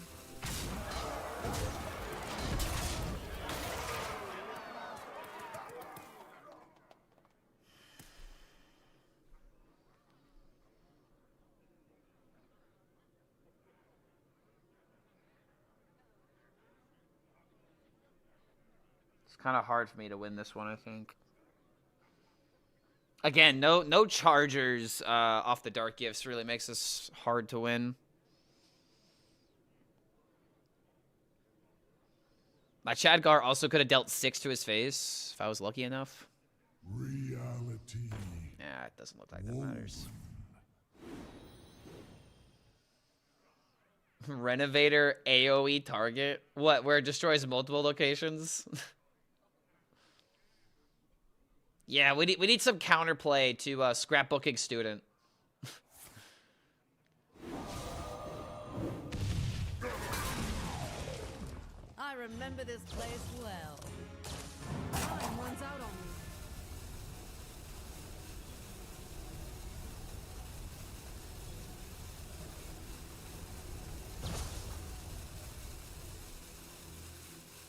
It's kind of hard for me to win this one, I think. Again, no chargers off the Dark Gifts really makes this hard to win. My Chadgar also could have dealt 6 to his face if I was lucky enough. Reality. Yeah, it doesn't look like that matters. Renovator AoE target? What, where it destroys multiple locations? Yeah, we need some counterplay to scrapbooking student. I remember this place well. Time runs out on me.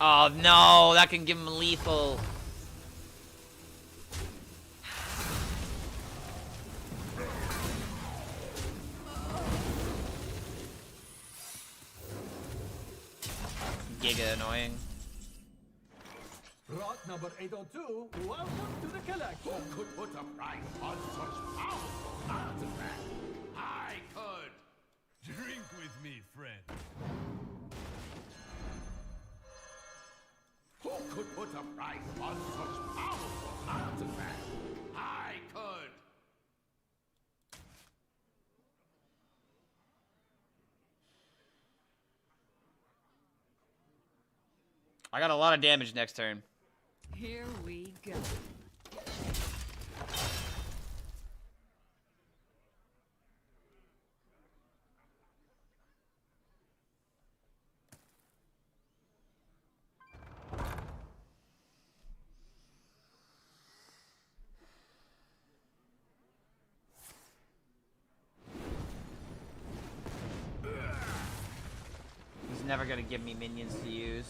Oh no, that can give him lethal. Giga annoying. Rot number 802, welcome to the collection. Who could put a price on such powerful artifact? I could. Drink with me, friend. Who could put a price on such powerful artifact? I could. I got a lot of damage next turn. Here we go. He's never gonna give me minions to use.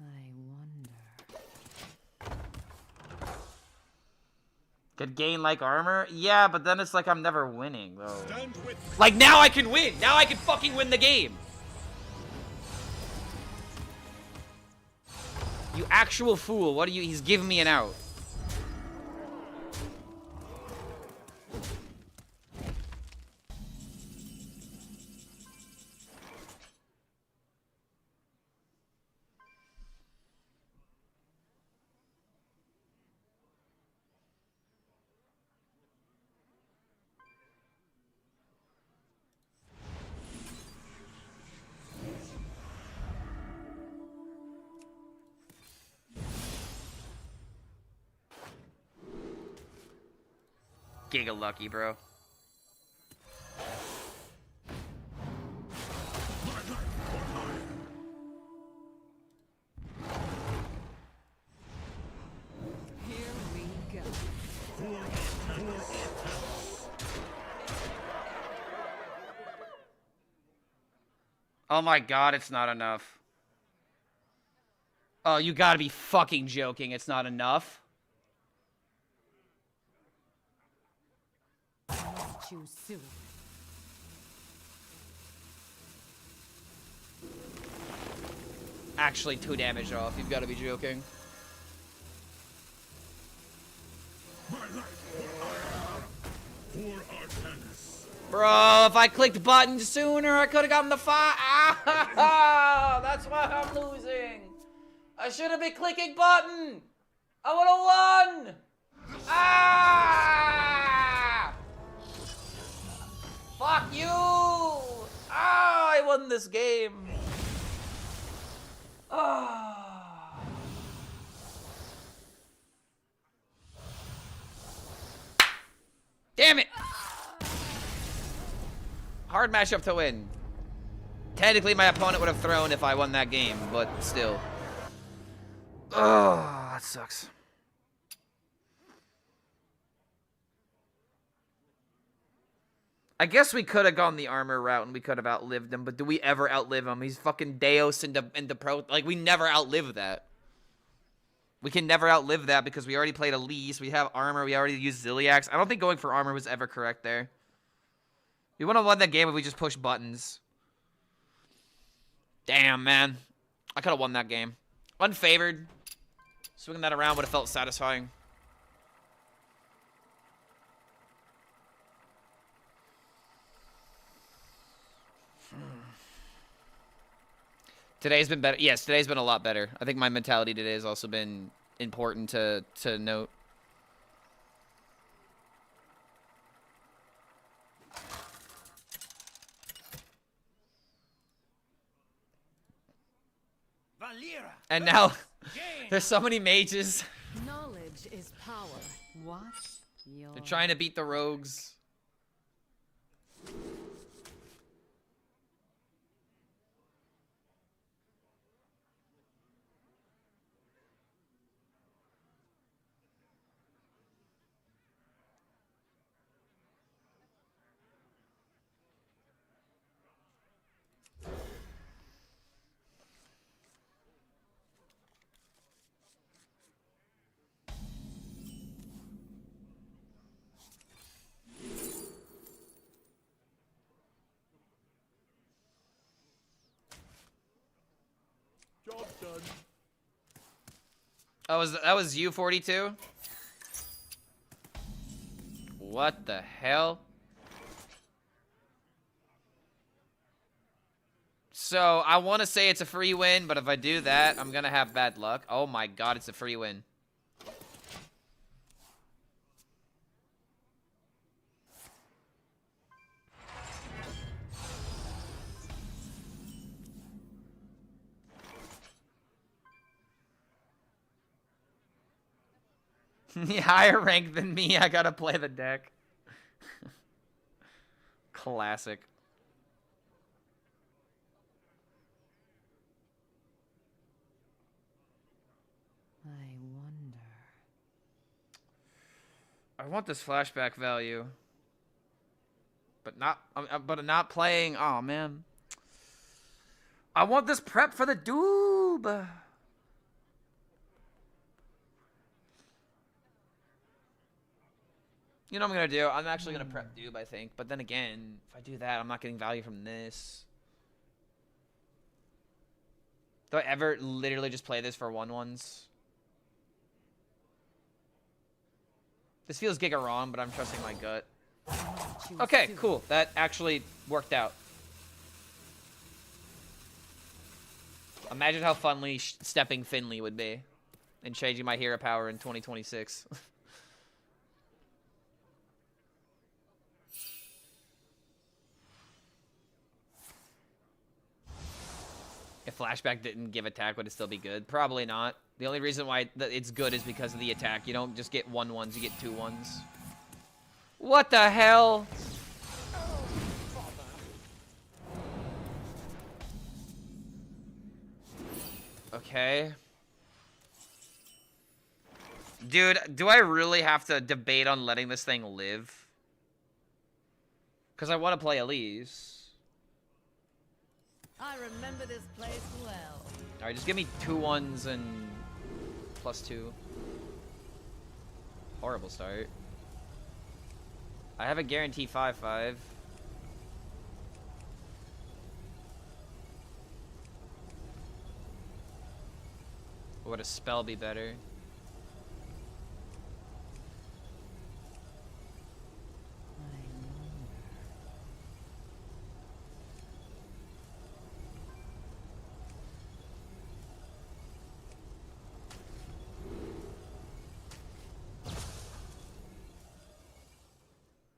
I wonder. Could gain like armor? Yeah, but then it's like I'm never winning though. Like now I can win! Now I can fucking win the game! You actual fool. What are you? He's giving me an out. Giga lucky, bro. Here we go. Oh my god, it's not enough. Oh, you gotta be fucking joking. It's not enough. Choose soon. Actually, 2 damage off. You've got to be joking. Bro, if I clicked buttons sooner, I could have gotten the 5. Ah, that's why I'm losing. I should have been clicking button. I would have won. Ah! Fuck you! Ah, I won this game. Ah. Damn it! Hard matchup to win. Technically, my opponent would have thrown if I won that game, but still. Oh, that sucks. I guess we could have gone the armor route and we could have outlived him, but do we ever outlive him? He's fucking Deus into pro. Like, we never outlive that. We can never outlive that because we already played Elise. We have armor. We already used Ziliax. I don't think going for armor was ever correct there. We would have won that game if we just pushed buttons. Damn, man. I could have won that game. Unfavored. Swinging that around would have felt satisfying. Today's been better. Yes, today's been a lot better. I think my mentality today has also been important to note. And now, there's so many mages. Knowledge is power. Watch your... They're trying to beat the rogues. Job done. Oh, that was you, 42? What the hell? So, I want to say it's a free win, but if I do that, I'm going to have bad luck. Oh my god, it's a free win. Higher rank than me, I gotta play the deck. Classic. I wonder. I want this flashback value. But not playing. Oh man. I want this prep for the doob. You know what I'm going to do? I'm actually going to prep Doob, I think. But then again, if I do that, I'm not getting value from this. Do I ever literally just play this for 1/1s? This feels giga wrong, but I'm trusting my gut. Okay, cool. That actually worked out. Imagine how funly stepping Finley would be and changing my hero power in 2026. If flashback didn't give attack, would it still be good? Probably not. The only reason why it's good is because of the attack. You don't just get 1/1s, you get 2/1s. What the hell? Okay. Dude, do I really have to debate on letting this thing live? Because I want to play Elise. I remember this place well. Alright, just give me 2/1s and +2. Horrible start. I have a guarantee 5/5. Would a spell be better?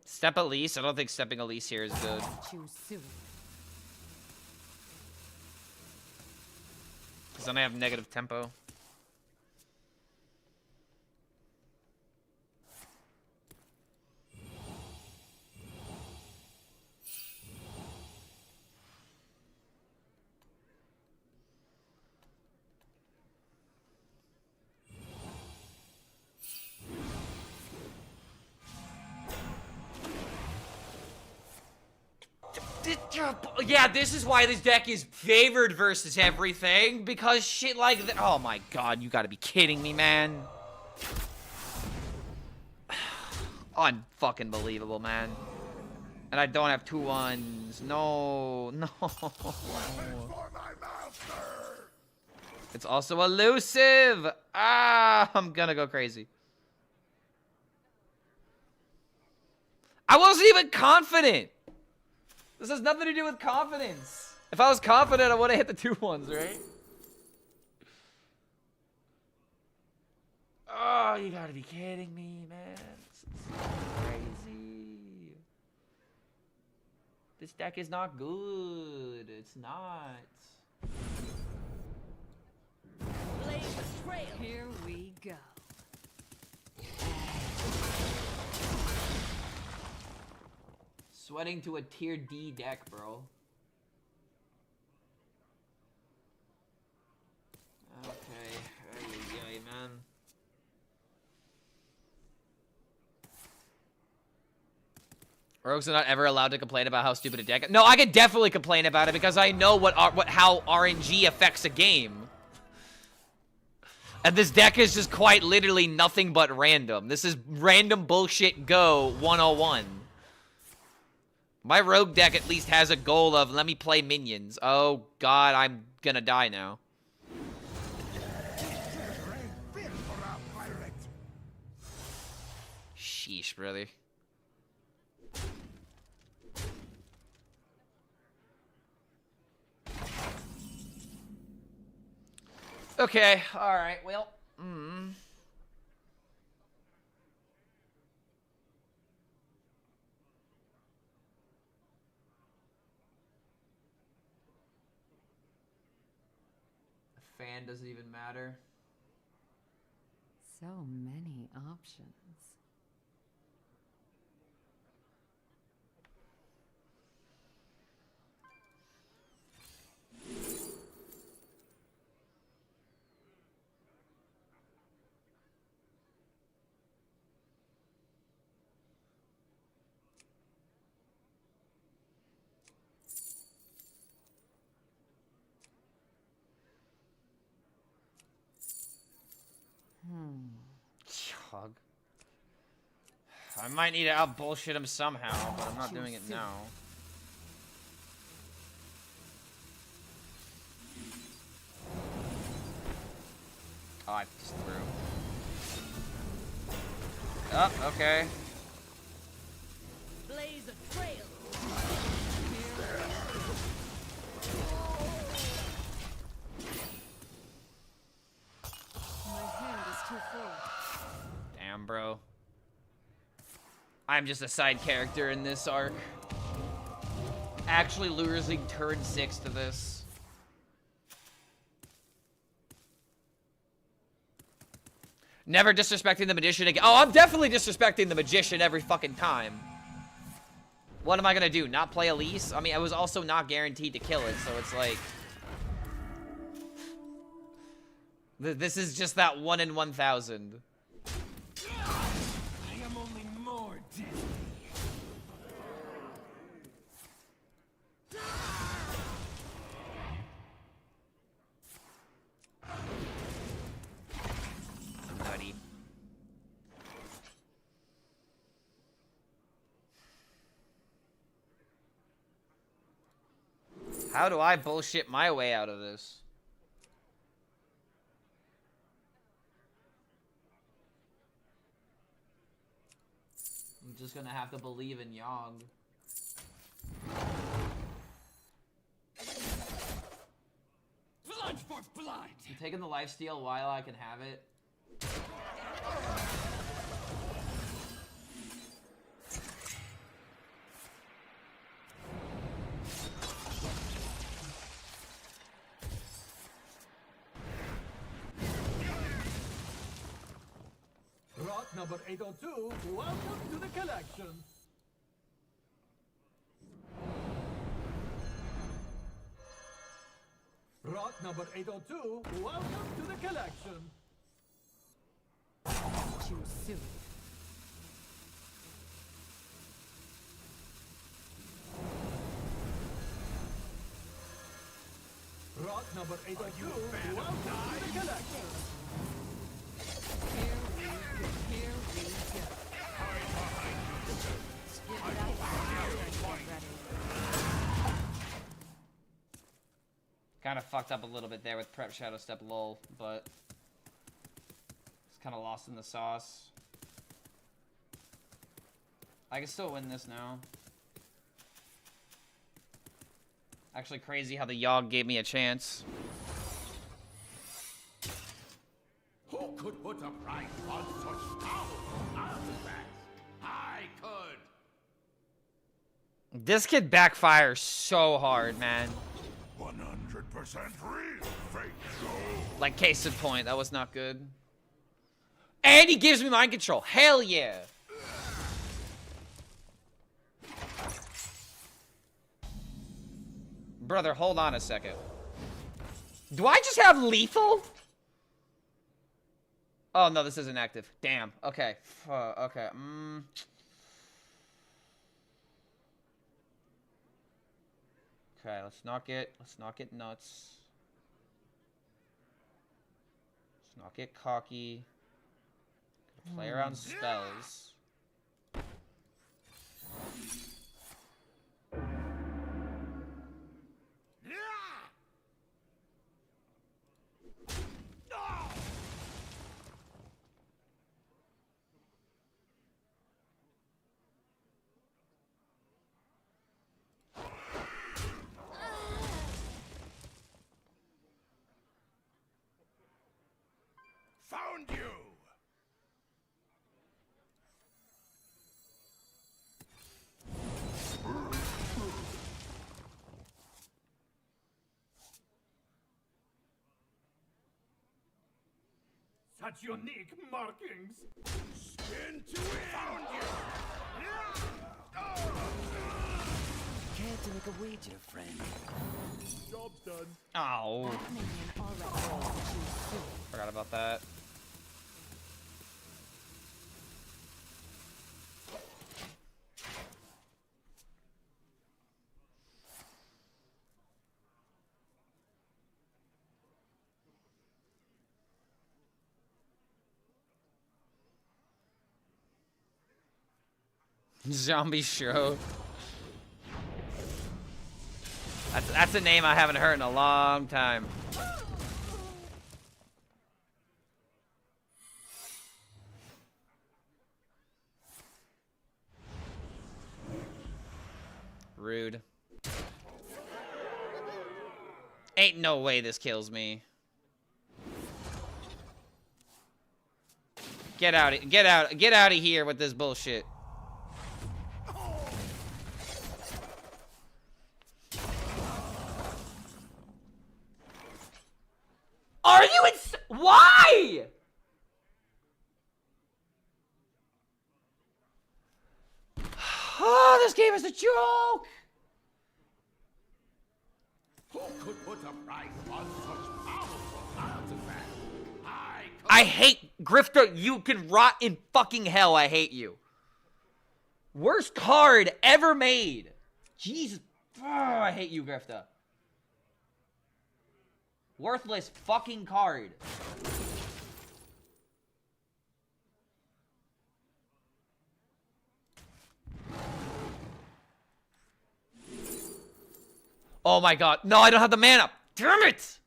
Step Elise? I don't think stepping Elise here is good. Choose soon. Because then I have negative tempo. Yeah, this is why this deck is favored versus everything, because shit like that. Oh my god, you gotta be kidding me, man. Unfucking believable, man. And I don't have 2/1s. No, no. It's also elusive. Ah, I'm gonna go crazy. I wasn't even confident. This has nothing to do with confidence. If I was confident, I would have hit the 2/1s, right? Oh, you gotta be kidding me, man. This is crazy. This deck is not good. It's not. Blaze the trail. Here we go. Sweating to a tier D deck, bro. Okay. Ay, man. Rogues are not ever allowed to complain about how stupid a deck. No, I could definitely complain about it because I know how RNG affects a game. And this deck is just quite literally nothing but random. This is random bullshit go 101. My rogue deck at least has a goal of, let me play minions. Oh, God, I'm gonna die now. Sheesh, brother. Okay, alright, well, fan doesn't even matter. So many options. Chug. I might need to out bullshit him somehow, but I'm not doing it now. Oh, I just threw. Oh, okay. Blaze a trail. My hand is too full. Damn, bro. I'm just a side character in this arc. Actually losing turn 6 to this. Never disrespecting the magician again. Oh, I'm definitely disrespecting the magician every fucking time. What am I gonna do? Not play Elise? I mean, I was also not guaranteed to kill it, so it's like... This is just that 1 in 1,000. I am only more dizzy. Nutty. How do I bullshit my way out of this? I'm just gonna have to believe in Yogg. Blood for blood. I'm taking the lifesteal while I can have it. Rot number 802, welcome to the collection. Rot number 802, welcome to the collection. Too soon. Rot number 802, welcome to the collection. Here we go. Here we go. Give it up. Get ready. Kind of fucked up a little bit there with prep shadow step lol, but it's kind of lost in the sauce. I can still win this now. Actually crazy how the Yogg gave me a chance. Who could put a price on such powerful artifacts? I could. This kid backfires so hard, man. 100% real. Fake gold. Like case in point, that was not good. And he gives me mind control. Hell yeah. Brother, hold on a second. Do I just have lethal? Oh, no, this isn't active. Damn. Okay. Okay. Okay, let's not get nuts. Let's not get cocky. Play around spells. Found you. Such unique markings. Into it. Found you. Care to make a wager, friend? Job's done. Oh, That minion already. Too soon. forgot about that. Zombie show. That's a name I haven't heard in a long time. Rude. Ain't no way this kills me. Get out of here with this bullshit. Are you why? Oh, this game is a joke. Who could put a price on such powerful artifact? I hate Grifter. You can rot in fucking hell. I hate you. Worst card ever made. Jesus. Oh, I hate you, Grifter. Worthless fucking card. Oh my god. No, I don't have the mana. Damn it!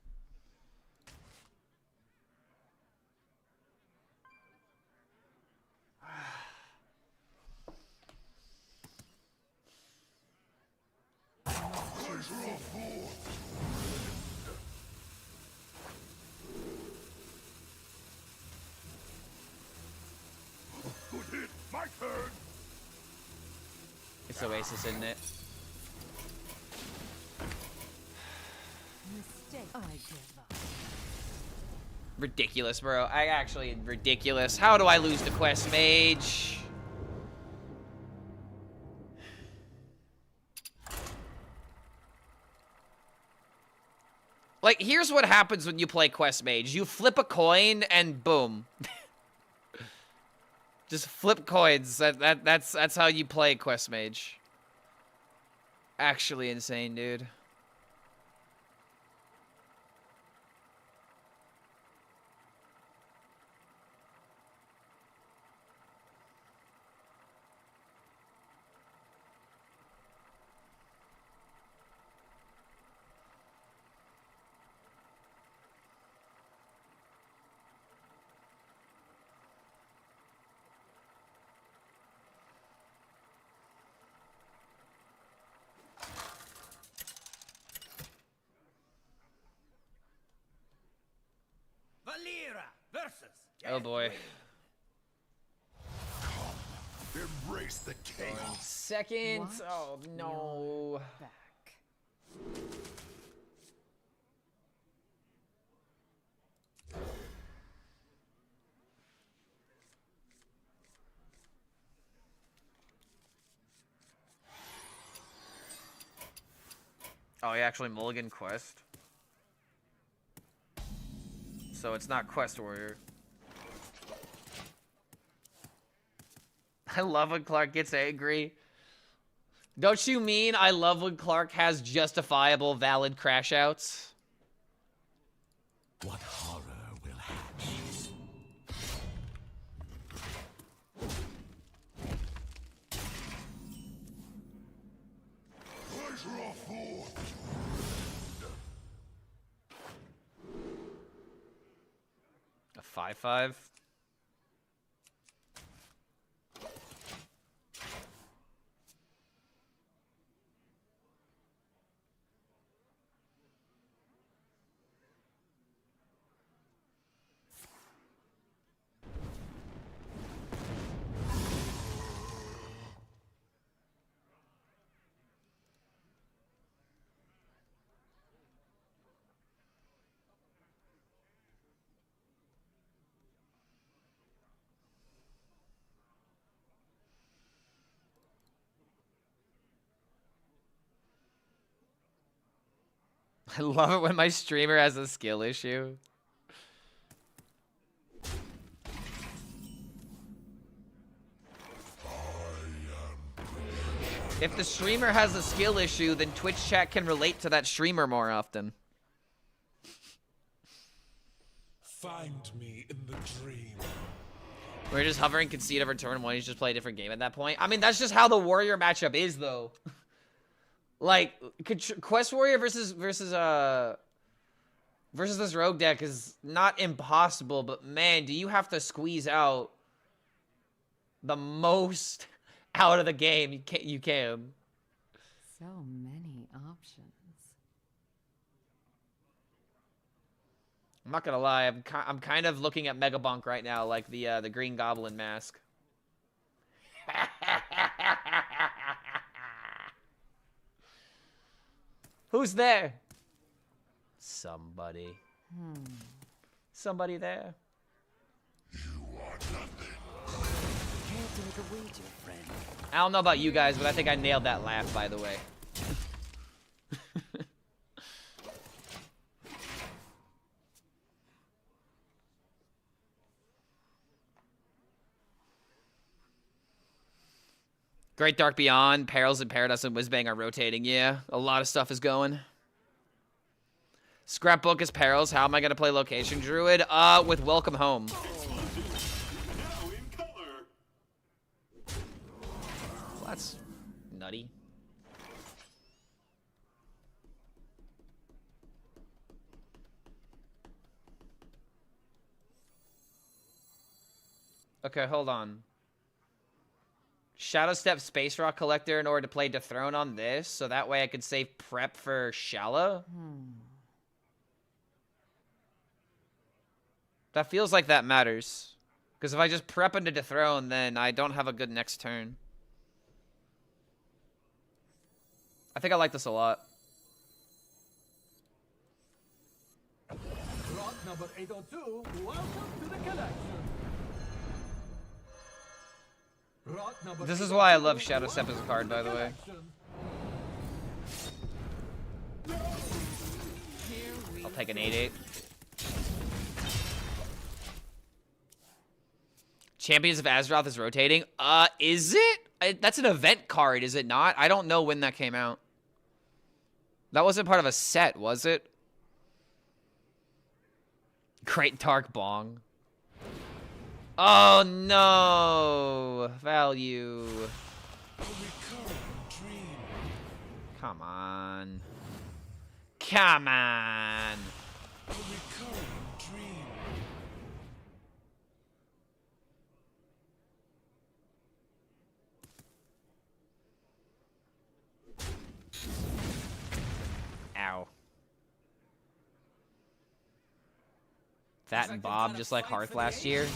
Good hit. My turn. It's Oasis, isn't it? Mistake. I give up. Ridiculous, bro. Ridiculous. How do I lose the quest mage? Like, here's what happens when you play quest mage. You flip a coin and boom. Just flip coins. That's how you play quest mage. Actually insane, dude. Valera versus. Oh boy. Embrace the chaos. Second. Watch Oh no. Back. Oh, he actually mulligan quest. So it's not Quest Warrior. I love when Clark gets angry. Don't you mean I love when Clark has justifiable, valid crash outs? What horror will hatch? Pleasure of thought. A 5/5. I love it when my streamer has a skill issue. If the streamer has a skill issue, then Twitch chat can relate to that streamer more often. Find me in the dream. We're just hovering concede over turn one. He's just play a different game at that point. I mean, that's just how the warrior matchup is, though. Like, Quest Warrior versus this rogue deck is not impossible, but man, do you have to squeeze out the most out of the game you can. So many options. I'm not gonna lie, I'm kind of looking at Megabonk right now, like the Green Goblin mask. Who's there? Somebody. Somebody there. Care to make a wager, friend? I don't know about you guys, but I think I nailed that laugh, by the way. Great Dark Beyond, Perils in Paradise, and Whizbang are rotating. Yeah, a lot of stuff is going. Scrapbook is Perils. How am I going to play Location Druid? With Welcome Home. Well, that's nutty. Okay, hold on. Shadow Step Space Rock Collector in order to play Dethrone on this, so that way I could save prep for Shala. That feels like that matters. Because if I just prep into Dethrone, then I don't have a good next turn. I think I like this a lot. Rot number 802, welcome to the collection. Rot number This is why I 802, love Shadow Step as a card, by the way. I'll take an 8/8. Champions of Azeroth is rotating. Is it? That's an event card, is it not? I don't know when that came out. That wasn't part of a set, was it? Great Dark Bong. Oh no! Value. Come on. Come on. Ow. That and Bob just like Hearth last year.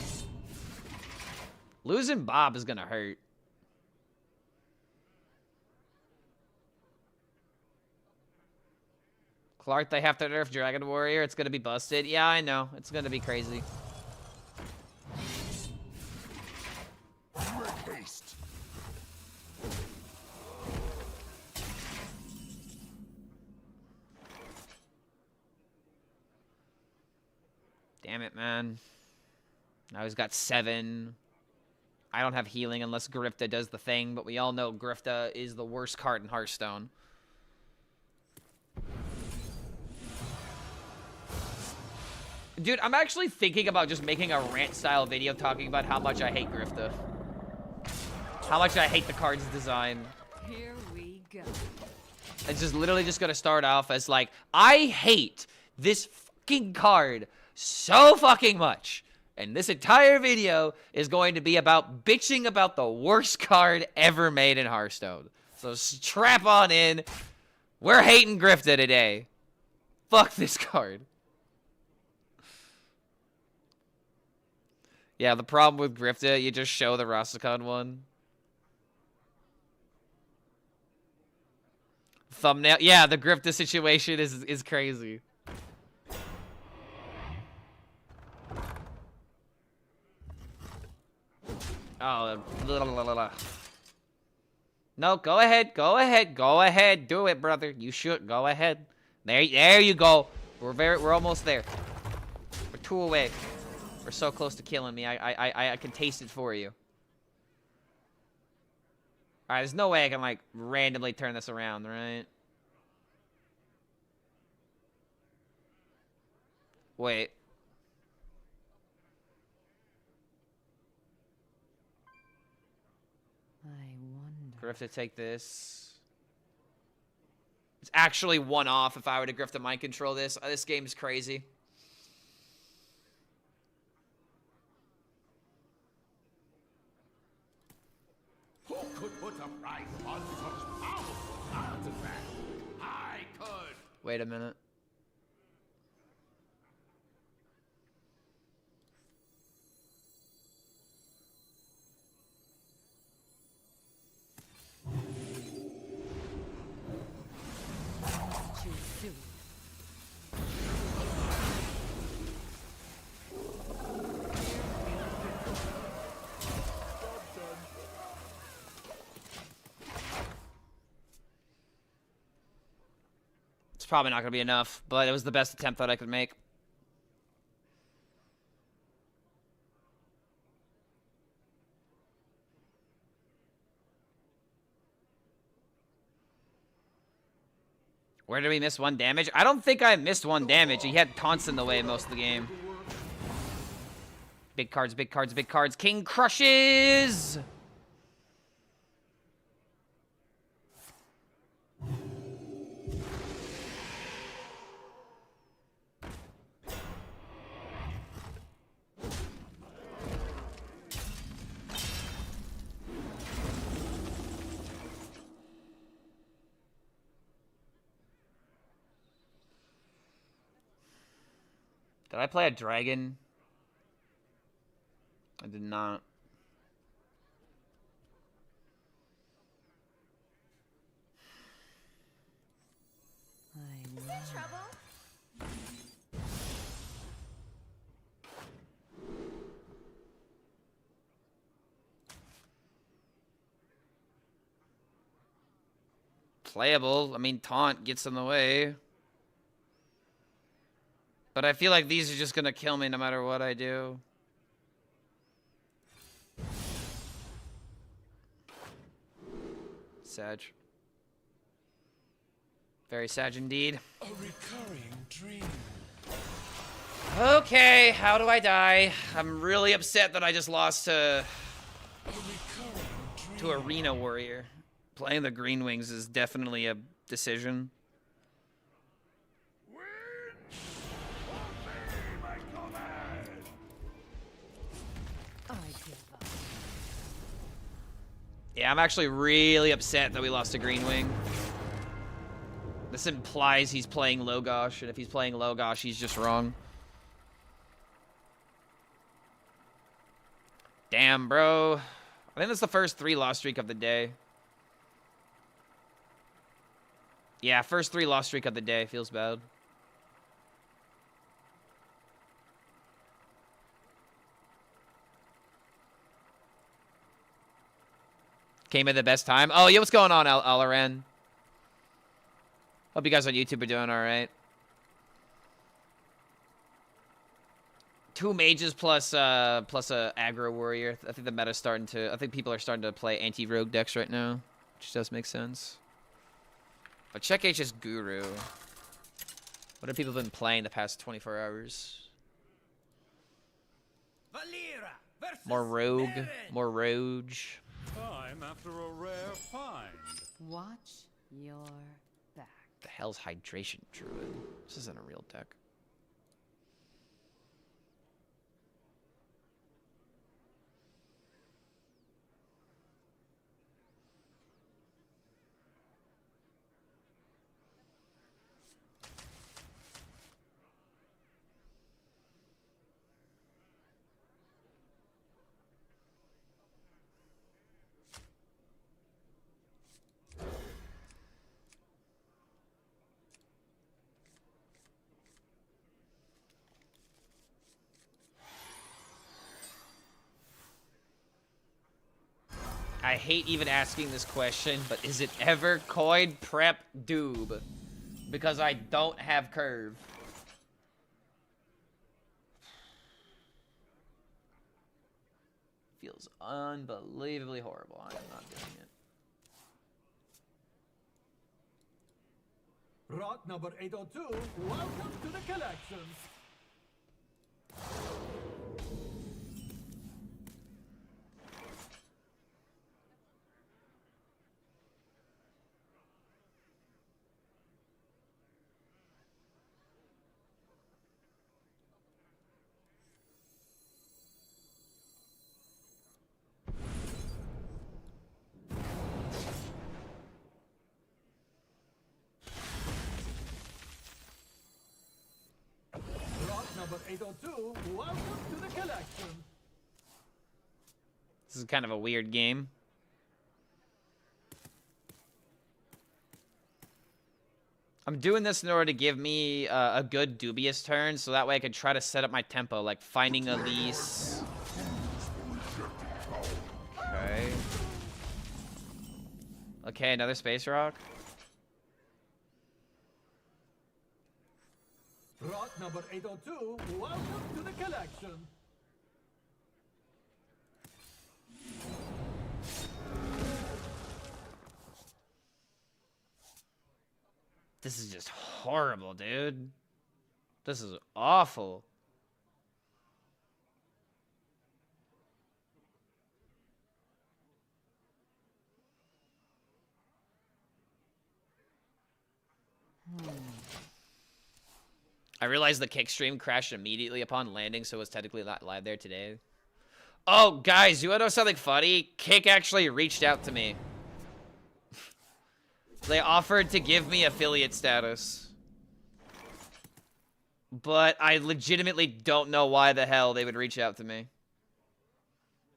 Losing Bob is gonna hurt. Clark, they have to nerf Dragon Warrior. It's gonna be busted. Yeah, I know. It's gonna be crazy. Make haste. Damn it, man. Now he's got 7. I don't have healing unless Grifta does the thing, but we all know Grifta is the worst card in Hearthstone. Dude, I'm actually thinking about just making a rant-style video talking about how much I hate Grifta. How much I hate the card's design. Here we go. It's just literally just gonna start off as like, I hate this fucking card so fucking much. And this entire video is going to be about bitching about the worst card ever made in Hearthstone. So strap on in. We're hating Grifta today. Fuck this card. Yeah, the problem with Grifta, you just show the Rastakhan one. Thumbnail. Yeah, the Grifta situation is crazy. Oh, no, go ahead, go ahead, go ahead, do it, brother. You should go ahead. There you go. We're almost there. We're 2 away. We're so close to killing me. I can taste it for you. All right, there's no way I can like randomly turn this around, right? Wait. I wonder. Grifta, take this. It's actually 1 off if I were to Grifta mind control this. This game's crazy. Who could put a price on such powerful artifacts? Wait a minute. Too soon. It's probably not going to be enough, but it was the best attempt that I could make. Where did we miss 1 damage? I don't think I missed 1 damage. He had taunts in the way most of the game. Big cards, big cards, big cards. King crushes! Did I play a dragon? I did not. Is there trouble? Playable. I mean, taunt gets in the way. But I feel like these are just gonna kill me no matter what I do. Sag. Very Sag indeed. A recurring dream. Okay, how do I die? I'm really upset that I just lost to Arena Warrior. Playing the Green Wings is definitely a decision. I give up. Yeah, I'm actually really upset that we lost to Green Wing. This implies he's playing Logosh, and if he's playing Logosh, he's just wrong. Damn, bro. I think that's the first 3 loss streak of the day. Yeah, first 3 loss streak of the day. Feels bad. Came at the best time. Oh, yeah, what's going on, Alaran? Hope you guys on YouTube are doing all right. 2 mages plus a aggro warrior. I think the meta's starting to. I think people are starting to play anti-rogue decks right now, which does make sense. But check HS Guru. What have people been playing the past 24 hours? Valera versus More rogue, Baron. more rogue. Time after a rare find. Watch your back. The hell's Hydration Druid? This isn't a real deck. I hate even asking this question, but is it ever coin prep doob? Because I don't have curve. Feels unbelievably horrible. I am not doing it. Rot number 802, welcome to the collections. number 802, welcome to the collection. This is kind of a weird game. I'm doing this in order to give me a good dubious turn, so that way I can try to set up my tempo, like finding Elise. Okay. Okay, another space rock. Rock number 802, welcome to the collection. This is just horrible, dude. This is awful. I realized the kick stream crashed immediately upon landing, so it was technically not live there today. Oh, guys, you want to know something funny? Kick actually reached out to me. They offered to give me affiliate status. But I legitimately don't know why the hell they would reach out to me.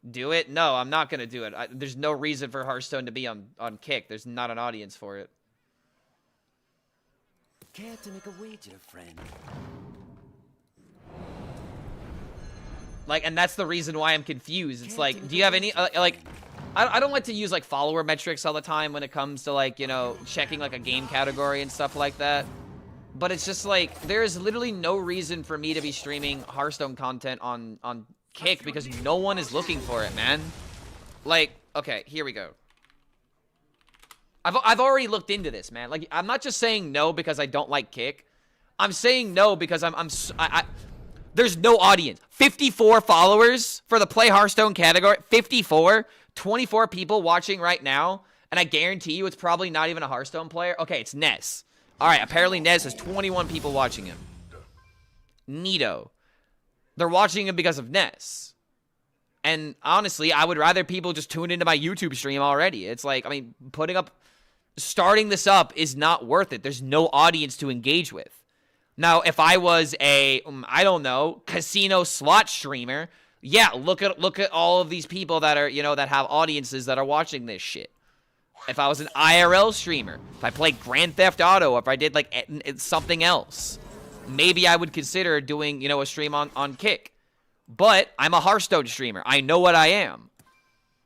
Do it? No, I'm not going to do it. There's no reason for Hearthstone to be on Kick. There's not an audience for it. Care to make a wager, friend? Like, and that's the reason why I'm confused. It's like, do you have any, like, I don't like to use, like, follower metrics all the time when it comes to, like, you know, checking, like, a game category and stuff like that. But it's just, like, there's literally no reason for me to be streaming Hearthstone content on Kick because no one is looking for it, man. Like, okay, here we go. I've already looked into this, man. Like, I'm not just saying no because I don't like Kick. I'm saying no because there's no audience. 54 followers for the Play Hearthstone category. 54. 24 people watching right now. And I guarantee you it's probably not even a Hearthstone player. Okay, it's Ness. Alright, apparently Ness has 21 people watching him. Neato. They're watching him because of Ness. And honestly, I would rather people just tune into my YouTube stream already. It's like, I mean, starting this up is not worth it. There's no audience to engage with. Now, if I was a, I don't know, casino slot streamer, yeah, look at all of these people that are, you know, that have audiences that are watching this shit. If I was an IRL streamer, if I played Grand Theft Auto, if I did, like, something else, maybe I would consider doing, you know, a stream on Kick. But I'm a Hearthstone streamer. I know what I am.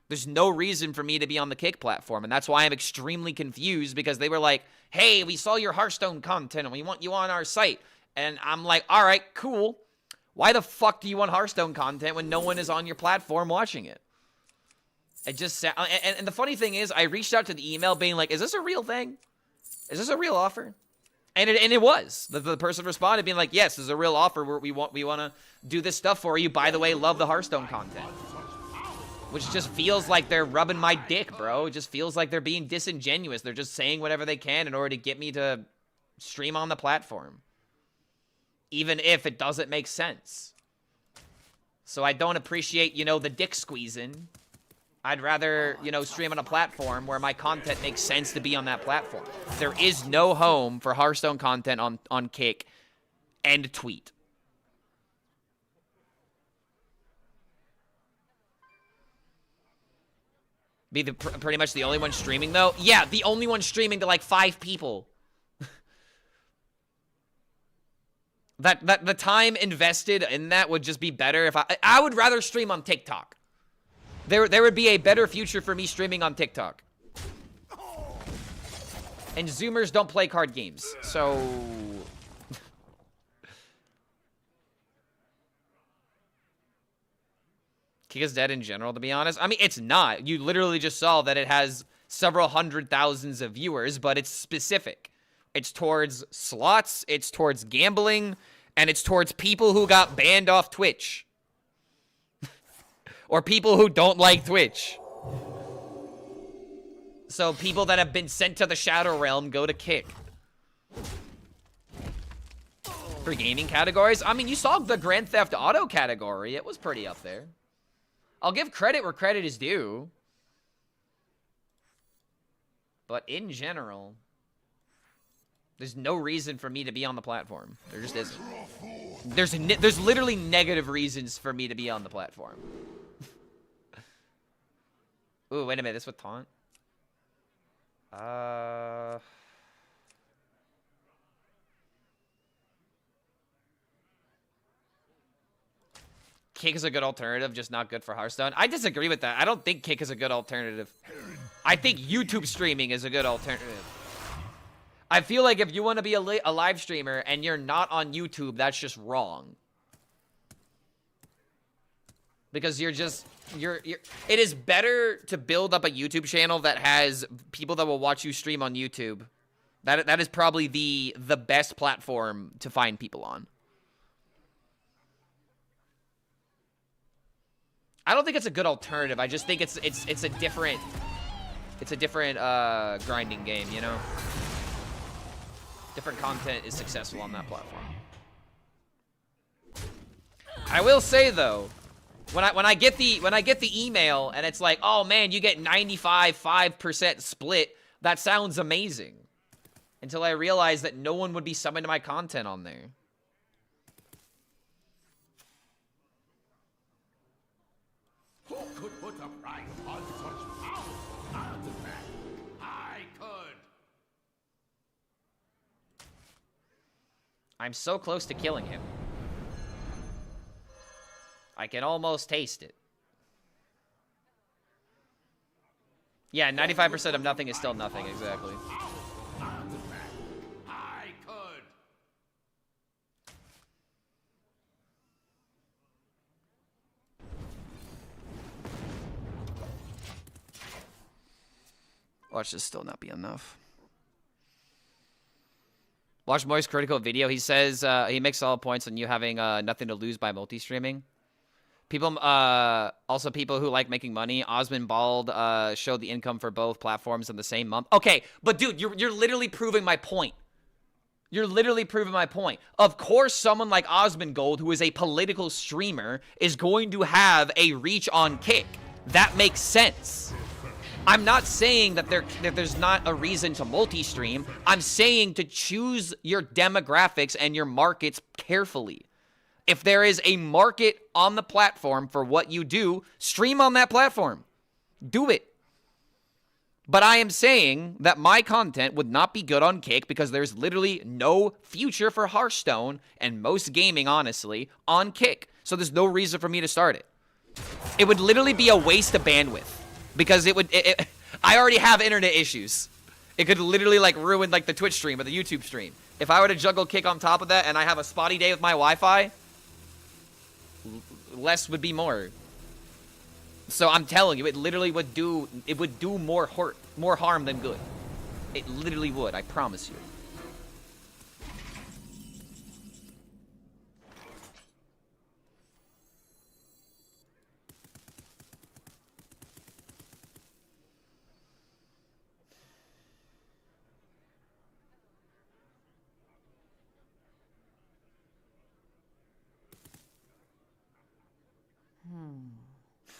There's no reason for me to be on the Kick platform, and that's why I'm extremely confused, because they were like, hey, we saw your Hearthstone content, and we want you on our site. And I'm like, all right, cool. Why the fuck do you want Hearthstone content when no one is on your platform watching it? It just and the funny thing is, I reached out to the email being like, is this a real thing? Is this a real offer? And it was. The person responded being like, yes, this is a real offer. We want to do this stuff for you. By the way, love the Hearthstone content. Which just feels like they're rubbing my dick, bro. It just feels like they're being disingenuous. They're just saying whatever they can in order to get me to stream on the platform. Even if it doesn't make sense. So I don't appreciate, you know, the dick squeezing. I'd rather, you know, stream on a platform where my content makes sense to be on that platform. There is no home for Hearthstone content on Kick. End tweet. Be pretty much the only one streaming, though? Yeah, the only one streaming to, like, 5 people. The time invested in that would just be better if I would rather stream on TikTok. There would be a better future for me streaming on TikTok. And Zoomers don't play card games, so... Kick is dead in general, to be honest. I mean, it's not. You literally just saw that it has several hundred thousands of viewers, but it's specific. It's towards slots, it's towards gambling, and it's towards people who got banned off Twitch. Or people who don't like Twitch. So people that have been sent to the Shadow Realm go to Kick. For gaming categories, I mean, you saw the Grand Theft Auto category. It was pretty up there. I'll give credit where credit is due. But in general, there's no reason for me to be on the platform. There just isn't. There's literally negative reasons for me to be on the platform. Ooh, wait a minute. This with taunt? Kick is a good alternative, just not good for Hearthstone. I disagree with that. I don't think Kick is a good alternative. I think YouTube streaming is a good alternative. I feel like if you want to be a live streamer and you're not on YouTube, that's just wrong. Because you're it is better to build up a YouTube channel that has people that will watch you stream on YouTube. That is probably the best platform to find people on. I don't think it's a good alternative. I just think it's a different grinding game, you know? Different content is successful on that platform. I will say though, when I get the email and it's like, oh man, you get 95.5% split, that sounds amazing. Until I realize that no one would be subbing to my content on there. Who could put a price on such powerful artifact? I could. I'm so close to killing him. I can almost taste it. Yeah, 95% of nothing is still nothing, exactly. I could. Watch this still not be enough. Watch Moist Critical video. He says he makes solid points on you having nothing to lose by multi-streaming. People, also people who like making money. Osmond Bald showed the income for both platforms in the same month. Okay, but dude, you're literally proving my point. You're literally proving my point. Of course, someone like Osmond Gold, who is a political streamer, is going to have a reach on Kick. That makes sense. I'm not saying that there's not a reason to multi-stream. I'm saying to choose your demographics and your markets carefully. If there is a market on the platform for what you do, stream on that platform. Do it. But I am saying that my content would not be good on Kick because there's literally no future for Hearthstone and most gaming, honestly, on Kick. So there's no reason for me to start it. It would literally be a waste of bandwidth because I already have internet issues. It could literally like ruin like the Twitch stream or the YouTube stream. If I were to juggle Kick on top of that and I have a spotty day with my Wi-Fi, less would be more. So I'm telling you, it literally would do more harm than good. It literally would, I promise you.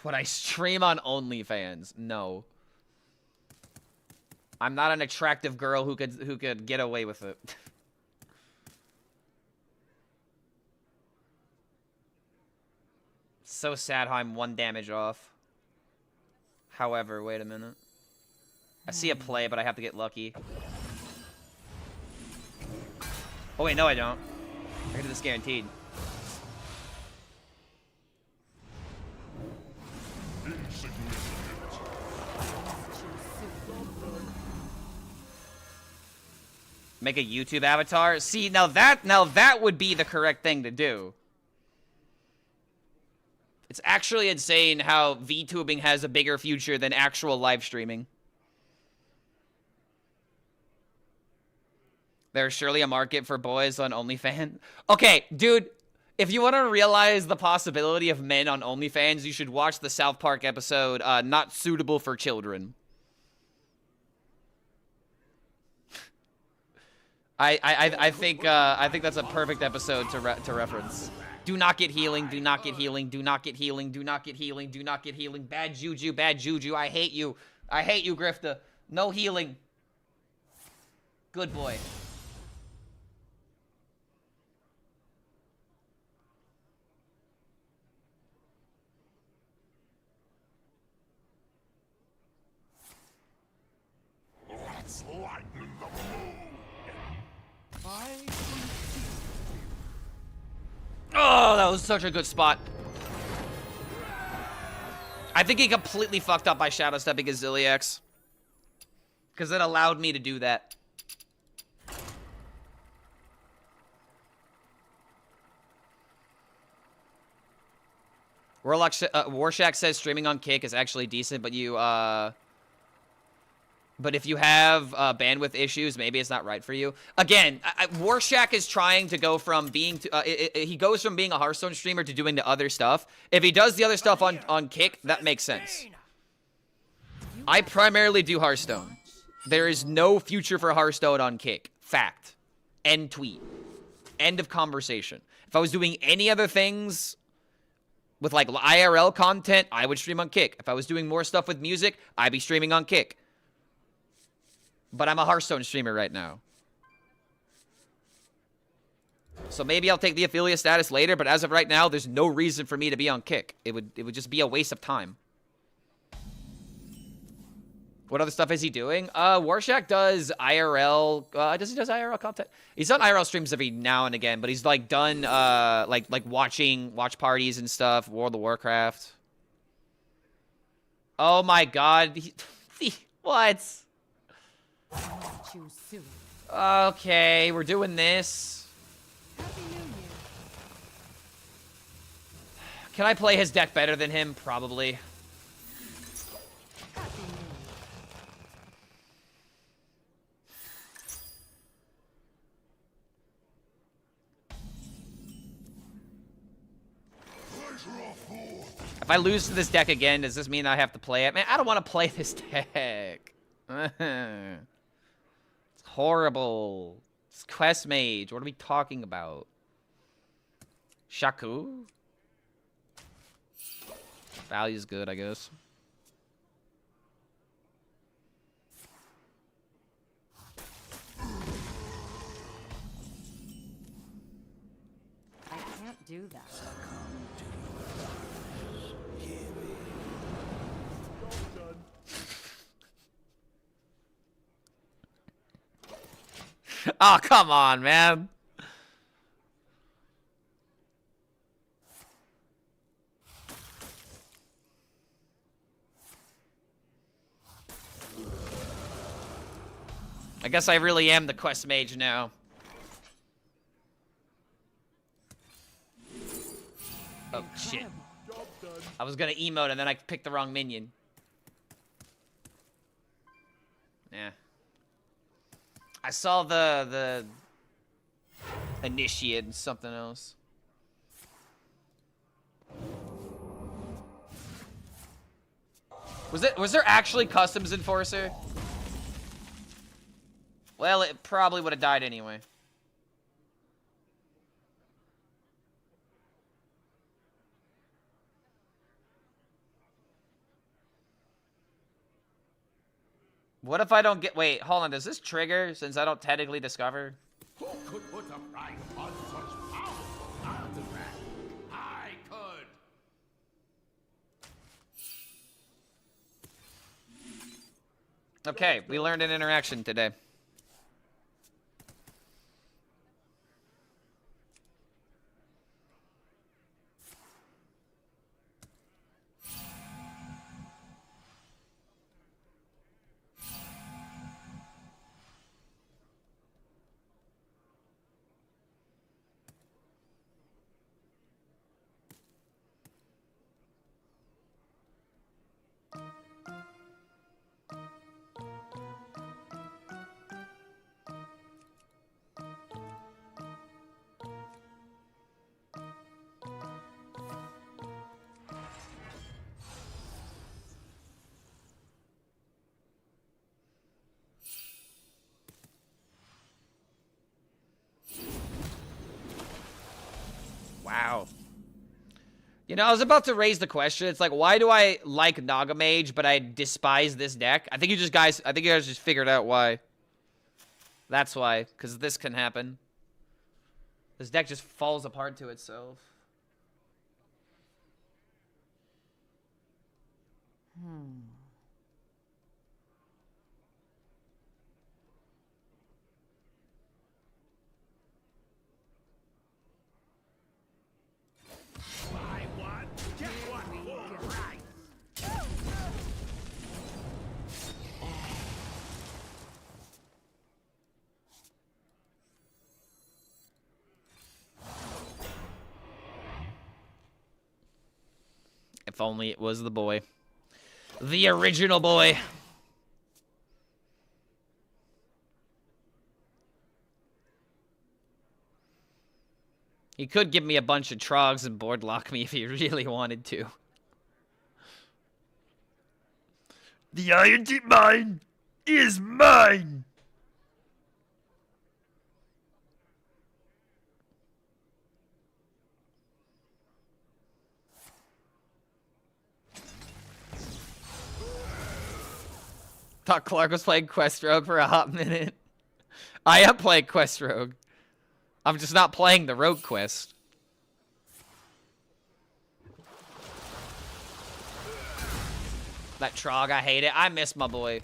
Would I stream on OnlyFans? No. I'm not an attractive girl who could get away with it. So sad how I'm 1 damage off. However, wait a minute. I see a play, but I have to get lucky. Oh wait, no I don't. I can do this guaranteed. Make a YouTube avatar? See, now that would be the correct thing to do. It's actually insane how VTubing has a bigger future than actual live streaming. There's surely a market for boys on OnlyFans. Okay, dude, if you want to realize the possibility of men on OnlyFans, you should watch the South Park episode, Not Suitable for Children. I think that's a perfect episode to reference. Do not get healing. Do not get healing. Do not get healing. Do not get healing. Do not get healing. Bad juju. Bad juju. I hate you. I hate you, Grifta. No healing. Good boy. it was such a good spot. I think he completely fucked up by shadow stepping his Zilliax. Because it allowed me to do that. Warshak says streaming on Kick is actually decent, but but if you have bandwidth issues, maybe it's not right for you. Again, Warshak is trying to go from being he goes from being a Hearthstone streamer to doing the other stuff. If he does the other stuff on Kick, that makes sense. I primarily do Hearthstone. There is no future for Hearthstone on Kick. Fact. End tweet. End of conversation. If I was doing any other things with like IRL content, I would stream on Kick. If I was doing more stuff with music, I'd be streaming on Kick. But I'm a Hearthstone streamer right now. So maybe I'll take the affiliate status later, but as of right now, there's no reason for me to be on Kick. It would just be a waste of time. What other stuff is he doing? Warshak does IRL. Does he does IRL content? He's done IRL streams every now and again, but he's like done like watch parties and stuff. World of Warcraft. Oh my God! What? Okay, we're doing this. Happy New Year. Can I play his deck better than him? Probably. Happy New Year. If I lose to this deck again, does this mean I have to play it? Man, I don't want to play this deck. It's horrible. It's Quest Mage. What are we talking about? Shaku? Value's good, I guess. I can't do that. Oh, come on, man. I guess I really am the Quest Mage now. Oh, shit. I was gonna emote and then I picked the wrong minion. Yeah. I saw the initiate and something else. Was there actually customs enforcer? Well, it probably would have died anyway. What if I don't get... Wait, hold on. Does this trigger since I don't technically discover? Who could put a price on such powerful artifact? I could. Okay, we learned an interaction today. Wow. You know, I was about to raise the question. It's like, why do I like Nagamage, but I despise this deck? I think you guys just figured out why. That's why, because this can happen. This deck just falls apart to itself. If only it was the boy. The original boy. He could give me a bunch of trogs and board lock me if he really wanted to. The Iron Deep Mine is mine! Thought Clark was playing Quest Rogue for a hot minute. I am playing Quest Rogue. I'm just not playing the Rogue Quest. That Trog, I hate it. I miss my boy.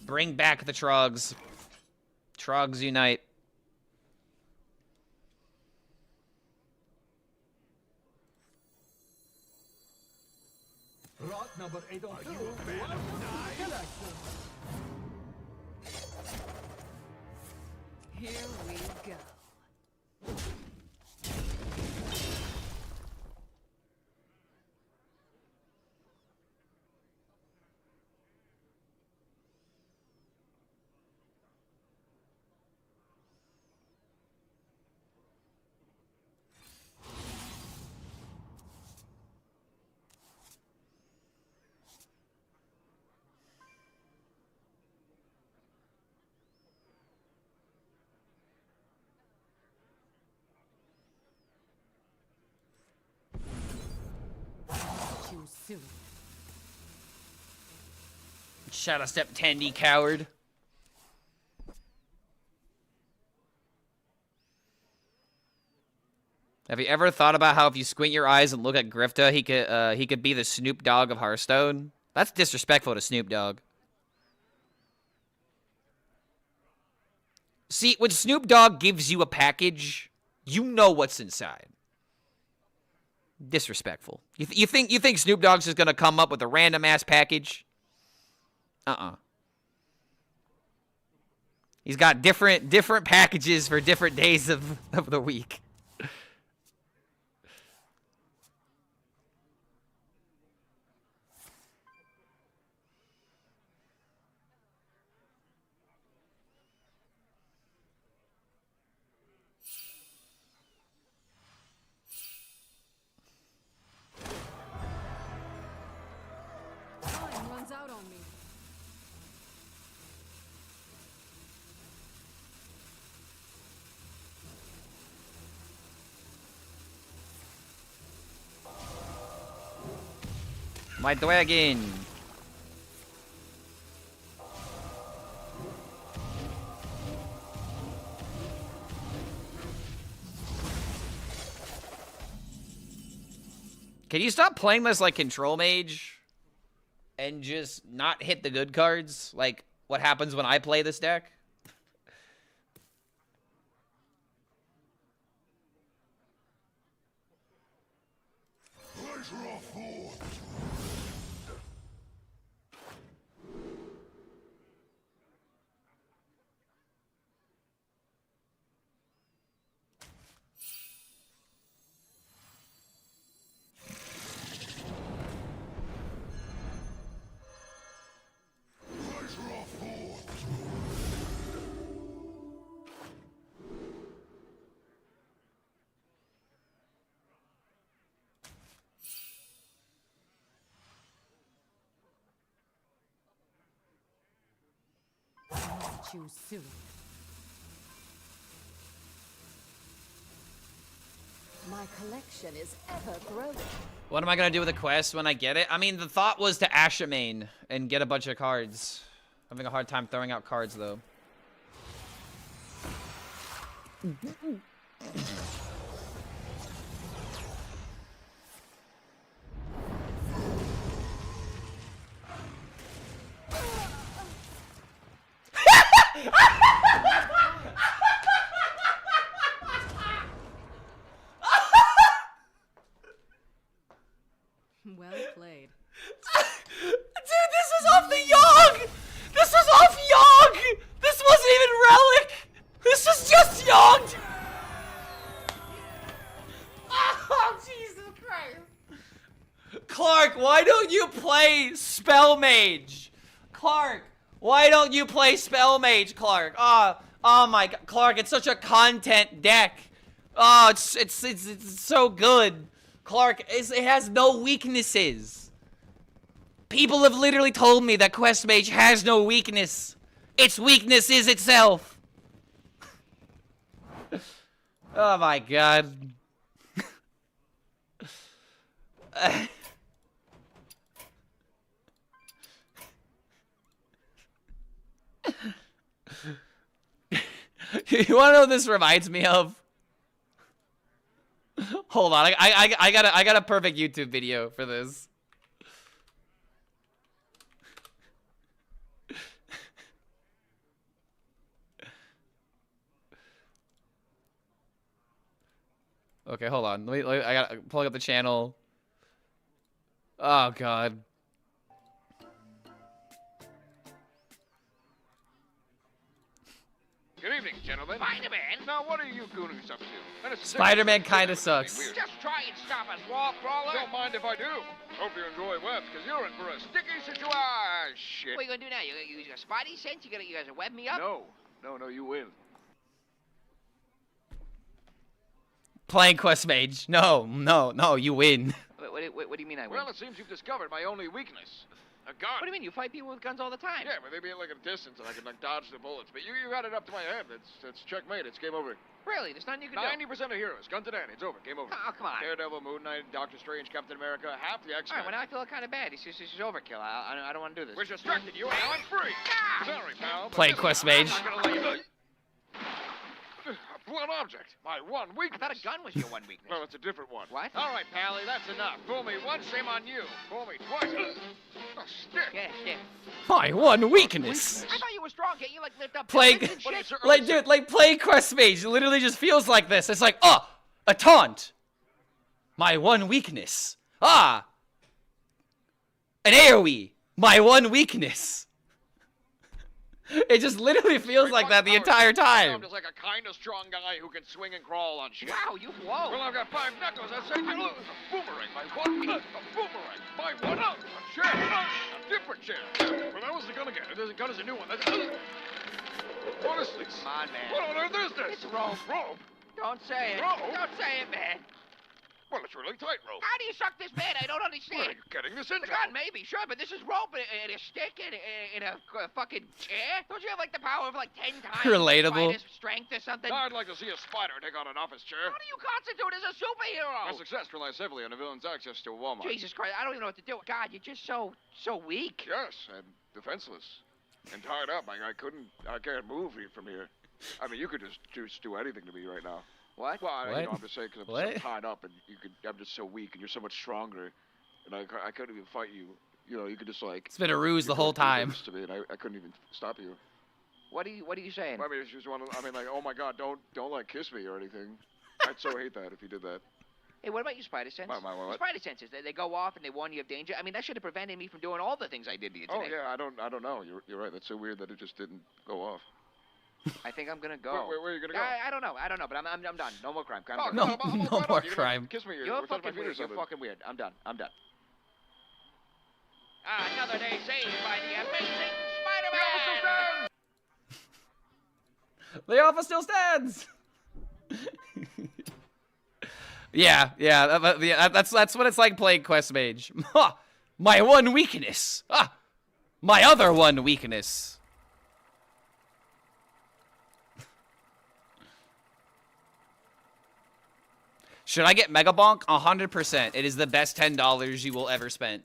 Bring back the Trogs. Trogs unite. Rot number 8 on 2. Here we go. Too soon. Shadow Step Tandy, coward. Have you ever thought about how if you squint your eyes and look at Grifta, he could be the Snoop Dogg of Hearthstone? That's disrespectful to Snoop Dogg. See, when Snoop Dogg gives you a package, you know what's inside. Disrespectful. You think Snoop Dogg's just gonna come up with a random ass package? He's got different packages for different days of the week. Time runs out on me. My dragon. Can you stop playing this like Control Mage and just not hit the good cards? Like what happens when I play this deck? Pleasure of thought. Pleasure of thought. Too soon. My collection is ever growing. What am I gonna do with the quest when I get it? I mean, the thought was to Ashamain and get a bunch of cards. I'm having a hard time throwing out cards, though. Well played. Dude, this is off the Yogg! This is off Yogg! This wasn't even Relic! This is just Yogged! Clark, why don't you play Spell Mage? Clark, why don't you play Spell Mage, Clark? Oh my God, Clark, it's such a content deck. Oh, it's so good. Clark, it has no weaknesses. People have literally told me that Quest Mage has no weakness. Its weakness is itself. Oh my God. You wanna know what this reminds me of? Hold on, I got a perfect YouTube video for this. Okay, hold on. I gotta pull up the channel. Oh God. Good evening, gentlemen. Spider-Man? Now, what are you goonies up to? Spider-Man kinda sucks. Just try and stop us, wall crawler. Don't mind if I do. Hope you enjoy webs, because you're in for a sticky situation. Shit. What are you gonna do now? You gonna use your spidey sense? You guys gonna web me up? No, you win. Playing Quest Mage. No, you win. What do you mean I win? Well, it seems you've discovered my only weakness. A gun. What do you mean? You fight people with guns all the time. Yeah, but they be at like a distance and I can like dodge the bullets. But you got it up to my head. It's checkmate. It's game over. Really? There's nothing you can do? 90% of heroes. Gun to Danny. It's over. Game over. Oh, come on. Daredevil, Moon Knight, Doctor Strange, Captain America, half the X-Men. All right, well, now I feel kind of bad. This is overkill. I don't want to do this. We're distracted you, Alan. Free. Sorry, pal. but Playing this Quest time Mage. I'm not gonna let you... A blunt object. My one I weakness. thought a gun was your one weakness. Well, it's a different one. What? All right, Pally, that's enough. Fool me once, shame on you. Fool me twice. A stick. Yeah. My one weakness. I thought you were strong. Can't you, like, lift up Playing, buildings and shit? like, dude, like playing Quest Mage literally just feels like this. It's like, a taunt. My one weakness. An AoE. My one weakness. It just literally feels like that the entire time. I'm just like a kind of strong guy who can swing and crawl on shit. Wow, you blow. Well, I've got 5 knuckles. I say, a boomerang. My one. A boomerang. My one. A chair. A different chair. Well, that was the gun again. The gun is a new one. That's... What is this? Come on, man. What on earth is this? It's rope. Rope? Don't say it. Rope? Don't say it, man. Well, it's really tight rope. How do you suck this bed? I don't Where understand. are you getting this The into? gun, maybe, sure, but this is rope and a stick and a fucking chair. Don't you have like the power of like 10 times Relatable. spider's strength or something? I'd like to see a spider take on an office chair. How do you constitute as a superhero? My success relies heavily on a villain's access to Walmart. Jesus Christ, I don't even know what to do. God, you're just so weak. Yes, and defenseless. And tied up. I can't move from here. I mean, you could just do anything to me right now. What? Well, What? You know, I'm just saying because I'm so tied up, and I'm just so weak, and you're so much stronger, and I couldn't even fight you. You know, you could just like. It's been a ruse the whole time. To me, and I couldn't even stop you. What are you saying? I mean, if you just want to. I mean, like, oh my God, don't like kiss me or anything. I'd so hate that if you did that. Hey, what about your spider sense? My what? Your spider senses, they go off and they warn you of danger. I mean, that should have prevented me from doing all the things I did to you today. Oh yeah, I don't know. You're right. That's so weird that it just didn't go off. I think I'm gonna go. Where are you gonna go? I don't know, but I'm done. No more crime. Oh, No, I'm no right more off. You're gonna crime. Kiss me. You're or touch my fucking feet or weird. You're something. fucking weird. I'm done. Another day saved by the amazing Spider-Man. The office still stands. Yeah. That's what it's like playing Quest Mage. My one weakness. My other one weakness. Should I get Mega Bonk? 100%. It is the best $10 you will ever spend.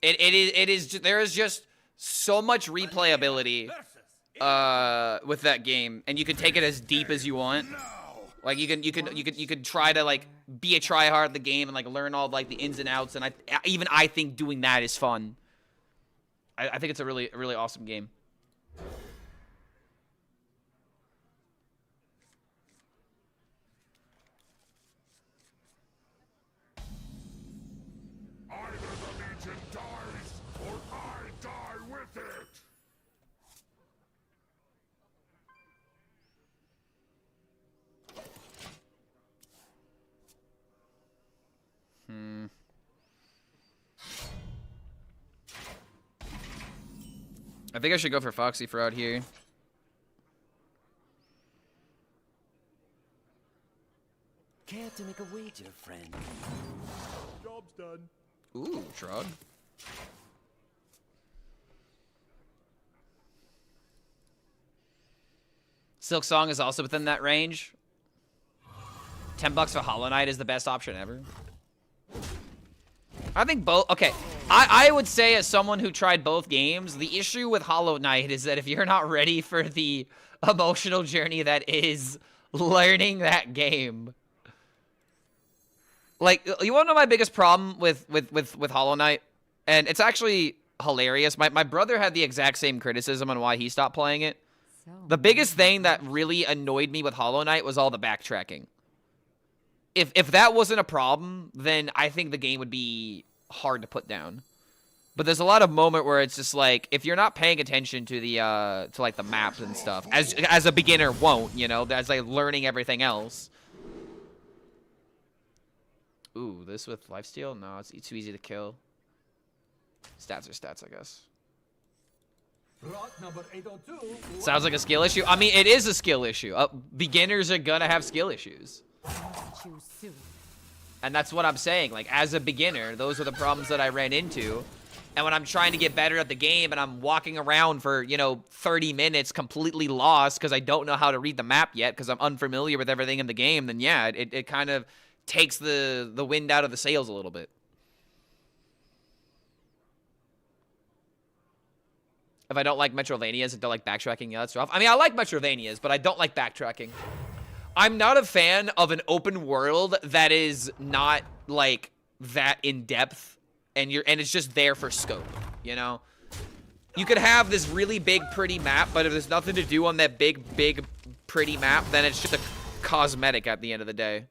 It is. There is just so much replayability with that game, and you can take it as deep as you want. Like you can try to like be a tryhard at the game and like learn all like the ins and outs, and I think doing that is fun. I think it's a really awesome game. Either the Legion dies, or I die with it! I think I should go for Foxy for out here. Care to make a wager, friend? Job's done. Ooh, drug. Silk Song is also within that range. $10 for Hollow Knight is the best option ever. I think both. Okay, I would say as someone who tried both games, the issue with Hollow Knight is that if you're not ready for the emotional journey that is learning that game, like, you want to know my biggest problem with Hollow Knight? And it's actually hilarious. My brother had the exact same criticism on why he stopped playing it. The biggest thing that really annoyed me with Hollow Knight was all the backtracking. If that wasn't a problem, then I think the game would be hard to put down. But there's a lot of moment where it's just like, if you're not paying attention to the like the maps and stuff, as a beginner won't, you know, as like learning everything else. Ooh, this with lifesteal? No, it's too easy to kill. Stats are stats, I guess. Rot number 802. Sounds like a skill issue. I mean, it is a skill issue. Beginners are gonna have skill issues. Choose soon. And that's what I'm saying. Like, as a beginner, those are the problems that I ran into. And when I'm trying to get better at the game and I'm walking around for, you know, 30 minutes completely lost because I don't know how to read the map yet because I'm unfamiliar with everything in the game, then yeah, it kind of takes the wind out of the sails a little bit. If I don't like Metrovanias and don't like backtracking, yeah, that's rough. I mean, I like Metrovanias, but I don't like backtracking. I'm not a fan of an open world that is not, like, that in-depth, and it's just there for scope, you know? You could have this really big, pretty map, but if there's nothing to do on that big, pretty map, then it's just a cosmetic at the end of the day.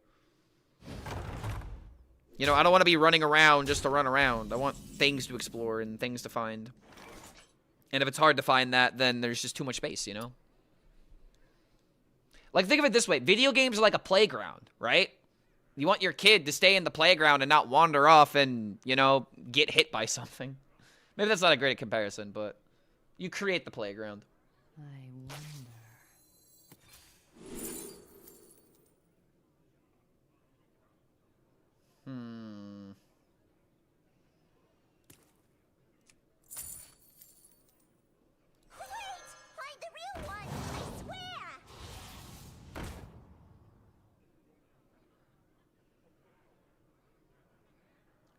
You know, I don't want to be running around just to run around. I want things to explore and things to find. And if it's hard to find that, then there's just too much space, you know? Like, think of it this way. Video games are like a playground, right? You want your kid to stay in the playground and not wander off and, you know, get hit by something. Maybe that's not a great comparison, but you create the playground. I wonder. I'm the real one, I swear!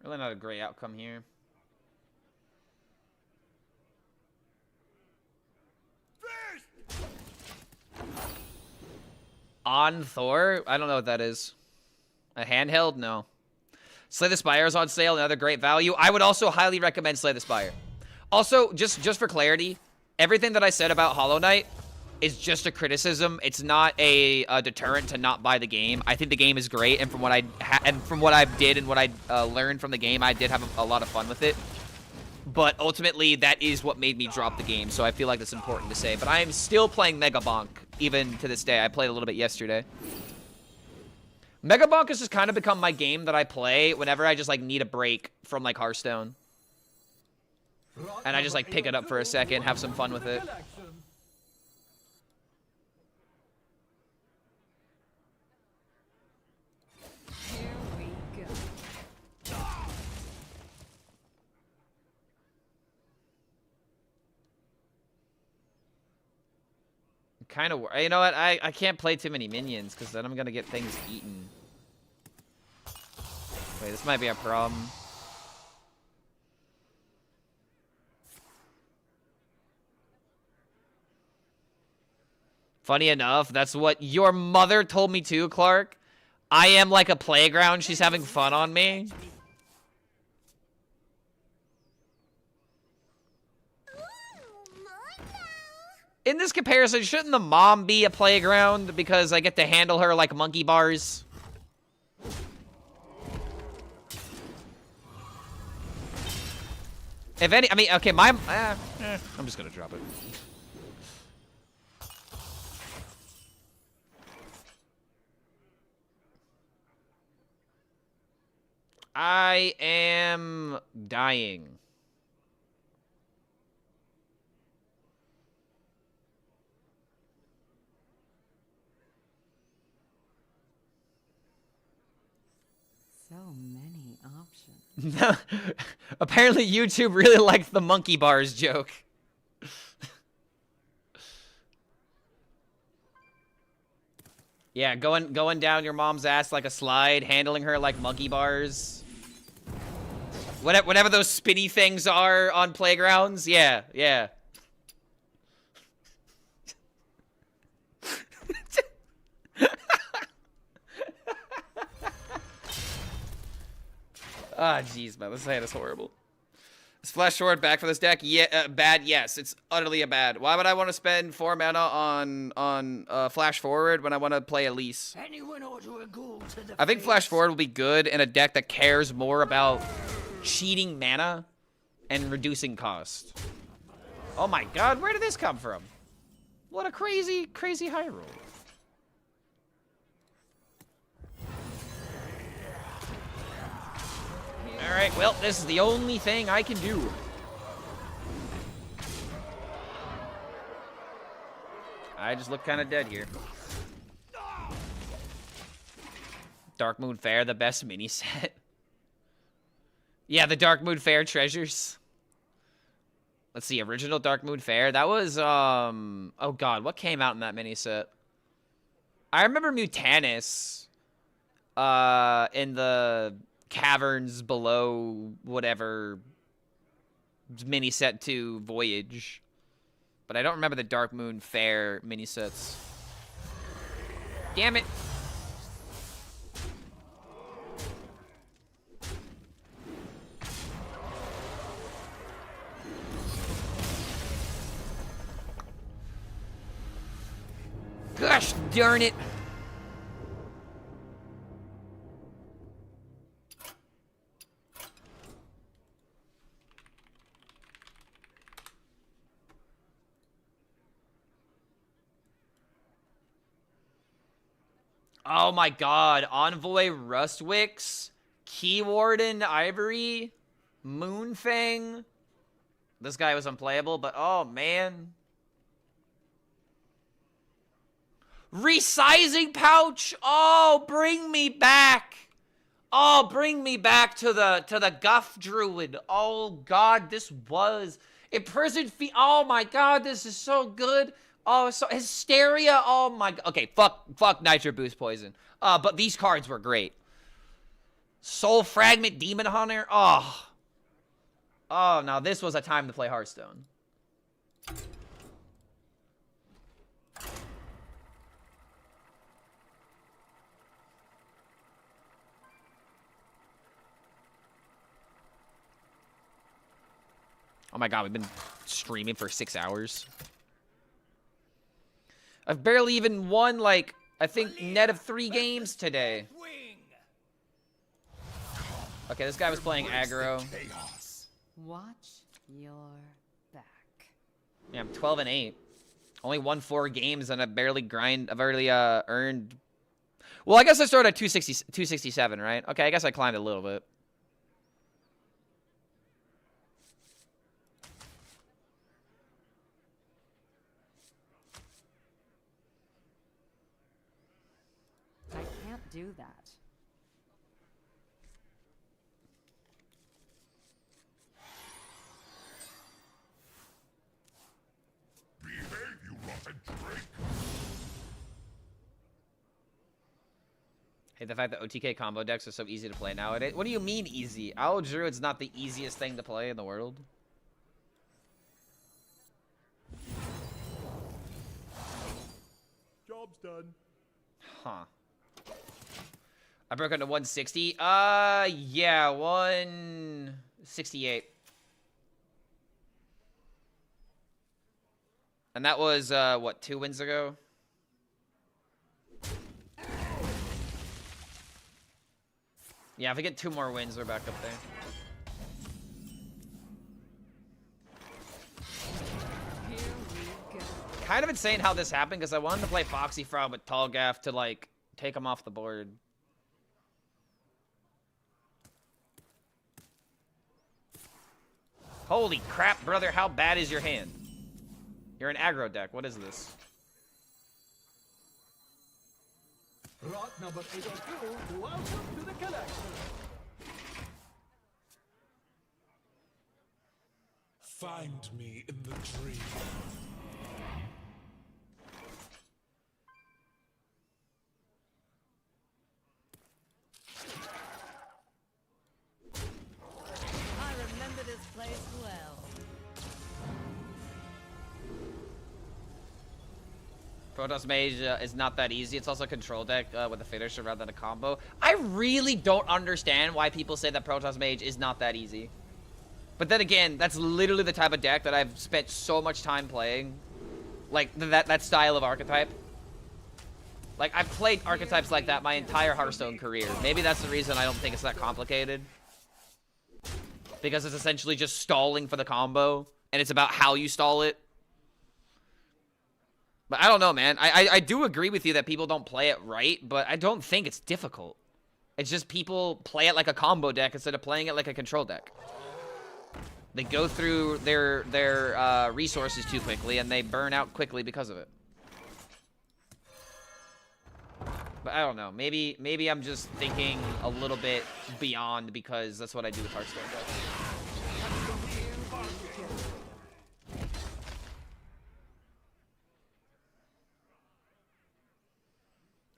Really not a great outcome here. On Thor? I don't know what that is. A handheld? No. Slay the Spire is on sale, another great value. I would also highly recommend Slay the Spire. Also, just for clarity, everything that I said about Hollow Knight is just a criticism. It's not a deterrent to not buy the game. I think the game is great, and from what I did and what I learned from the game, I did have a lot of fun with it. But ultimately, that is what made me drop the game, so I feel like that's important to say. But I am still playing Mega Bonk, even to this day. I played a little bit yesterday. Mega Bonk has just kind of become my game that I play whenever I just, like, need a break from, like, Hearthstone. And I just, like, pick it up for a second, have some fun with it. Here we go. Kind of, you know what? I can't play too many minions because then I'm gonna get things eaten. Wait, this might be a problem. Funny enough, that's what your mother told me too, Clark. I am like a playground. She's having fun on me. In this comparison, shouldn't the mom be a playground because I get to handle her like monkey bars? If any, I mean, okay, I'm just gonna drop it. I am dying. option. Apparently YouTube really liked the monkey bars joke. Yeah, going down your mom's ass like a slide, handling her like monkey bars. Whatever those spinny things are on playgrounds. Yeah, yeah. Ah, jeez, man, this hand is horrible. Is Flash Forward back for this deck? Yeah, bad. Yes, it's utterly a bad. Why would I want to spend 4 mana on Flash Forward when I want to play Elise? I think Flash Forward will be good in a deck that cares more about cheating mana and reducing cost. Oh my God, where did this come from? What a crazy high roll. Alright, well, this is the only thing I can do. I just look kind of dead here. Dark Moon Fair, the best mini set. Yeah, the Dark Moon Fair treasures. Let's see, original Dark Moon Fair. That was, oh God, what came out in that mini set? I remember Mutanus, in the caverns below whatever mini set to Voyage, but I don't remember the Dark Moon Fair mini sets. Damn it. Gosh darn it. Oh my God, Envoy Rustwix, Key Warden Ivory, Moonfang. This guy was unplayable, but oh man. Resizing Pouch. Oh, bring me back. Oh, bring me back to the Guff Druid. Oh God, this was imprisoned feet. Oh my God, this is so good. Oh, so Hysteria. Oh my. Okay, fuck Nitro Boost Poison. But these cards were great. Soul Fragment Demon Hunter. Oh, now this was a time to play Hearthstone. Oh my God, we've been streaming for 6 hours. I've barely even won, like, I think net of 3 games today. Okay, this guy was playing aggro. Watch your back. Yeah, I'm 12-8. Only won 4 games and I've barely earned. Well, I guess I started at 267, right? Okay, I guess I climbed a little bit. Do that. Behave, you rotten drake! Hey, the fact that OTK combo decks are so easy to play nowadays. What do you mean easy? Owl Druid's not the easiest thing to play in the world. Job's done. Huh. I broke into 160. Yeah, 168. And that was, what, 2 wins ago? Yeah, if I get 2 more wins, we're back up there. Kind of insane how this happened, because I wanted to play Foxy Frog with Tallgaff to, like, take him off the board. Holy crap, brother, how bad is your hand? You're an aggro deck. What is this? Rot number 802, welcome to the collection. Find me in the dream. I remember this place well. Protoss Mage is not that easy. It's also a control deck with a finisher rather than a combo. I really don't understand why people say that Protoss Mage is not that easy. But then again, that's literally the type of deck that I've spent so much time playing. Like, that style of archetype. Like, I've played archetypes like that my entire Hearthstone career. Maybe that's the reason I don't think it's that complicated. Because it's essentially just stalling for the combo. And it's about how you stall it. But I don't know, man. I do agree with you that people don't play it right, but I don't think it's difficult. It's just people play it like a combo deck instead of playing it like a control deck. They go through their resources too quickly, and they burn out quickly because of it. But I don't know. Maybe I'm just thinking a little bit beyond because that's what I do with Hearthstone decks.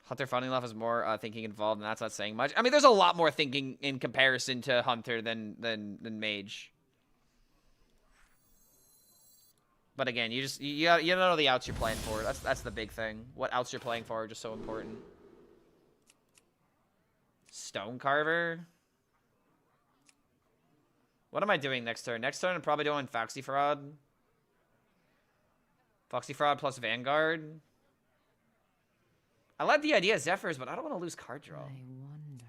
Hunter funding left is more thinking involved, and that's not saying much. I mean, there's a lot more thinking in comparison to Hunter than Mage. But again, you don't know the outs you're playing for. That's the big thing. What outs you're playing for are just so important. Stonecarver. What am I doing next turn? Next turn, I'm probably doing Foxy Fraud. Foxy Fraud plus Vanguard. I like the idea of Zephyrs, but I don't want to lose card draw. I wonder.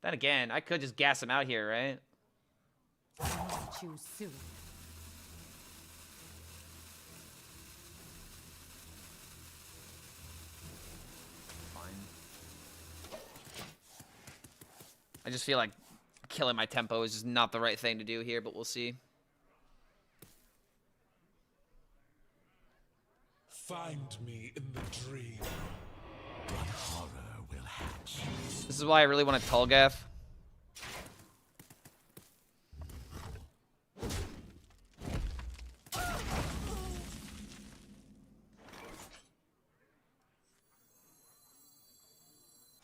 Then again, I could just gas him out here, right? I'll choose soon. Fine. I just feel like killing my tempo is just not the right thing to do here, but we'll see. Find me in the dream. What horror will hatch? This is why I really want to Tulgath.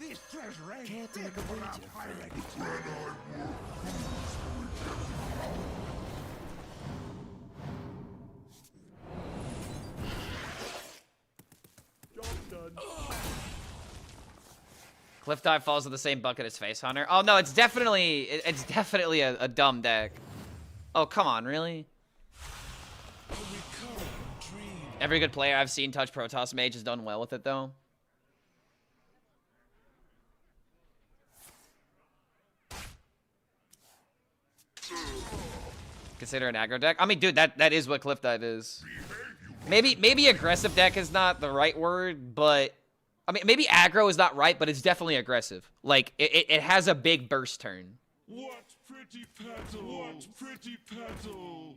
This treasure ain't Can't fit make a for wager, a pirate. Cliff Dive falls in the same bucket as Face Hunter. Oh no, it's definitely a dumb deck. Oh come on, really? Every good player I've seen touch Protoss Mage has done well with it though. Consider an aggro deck. I mean, dude, that is what Cliff Dive is. Maybe aggressive deck is not the right word, but I mean, maybe aggro is not right, but it's definitely aggressive. Like, it has a big burst turn. What pretty petals! What pretty petals!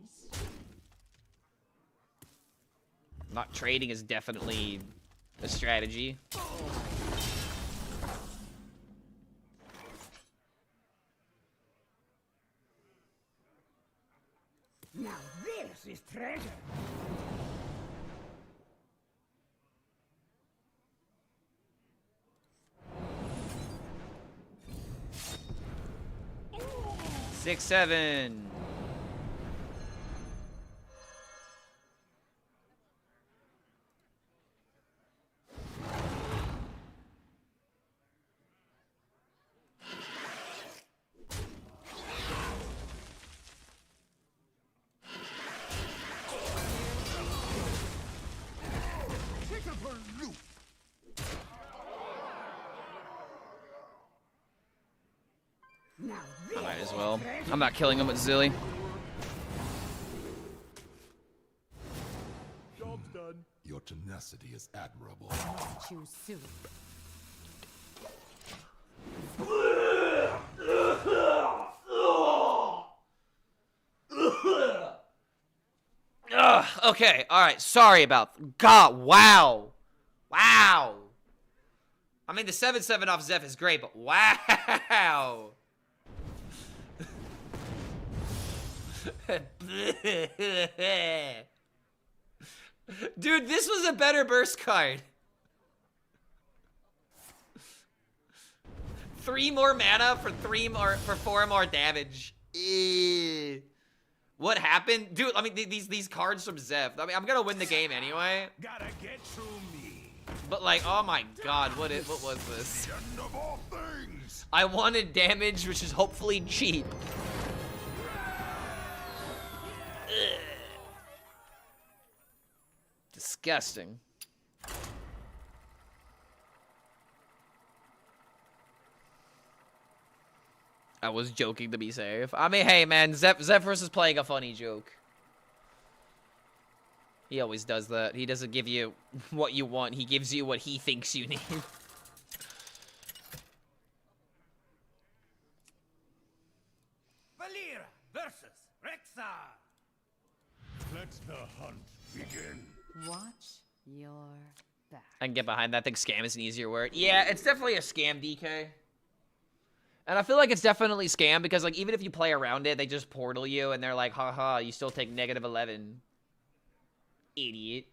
Not trading is definitely a strategy. Now this is treasure. Six, 7. I might as well. I'm not killing him with Zilly. Job's done. Your tenacity is admirable. I'll choose soon. Ugh, okay, alright, sorry about... God, wow! Wow! I mean, the 7/7 off Zeph is great, but wow! Dude, this was a better burst card. 3 more mana for 4 more damage. What happened? Dude, I mean, these cards from Zeph. I mean, I'm gonna win the game anyway. Gotta get through me. But like, oh my god, what was this? The end of all things. I wanted damage, which is hopefully cheap. Ugh. Disgusting. I was joking to be safe. I mean, hey man, Zephyrus is playing a funny joke. He always does that. He doesn't give you what you want. He gives you what he thinks you need. Valera versus Rexar. Let the hunt begin. Watch your back. I can get behind that. I think scam is an easier word. Yeah, it's definitely a scam, DK. And I feel like it's definitely scam because, like, even if you play around it, they just portal you and they're like, haha, you still take -11. Idiot.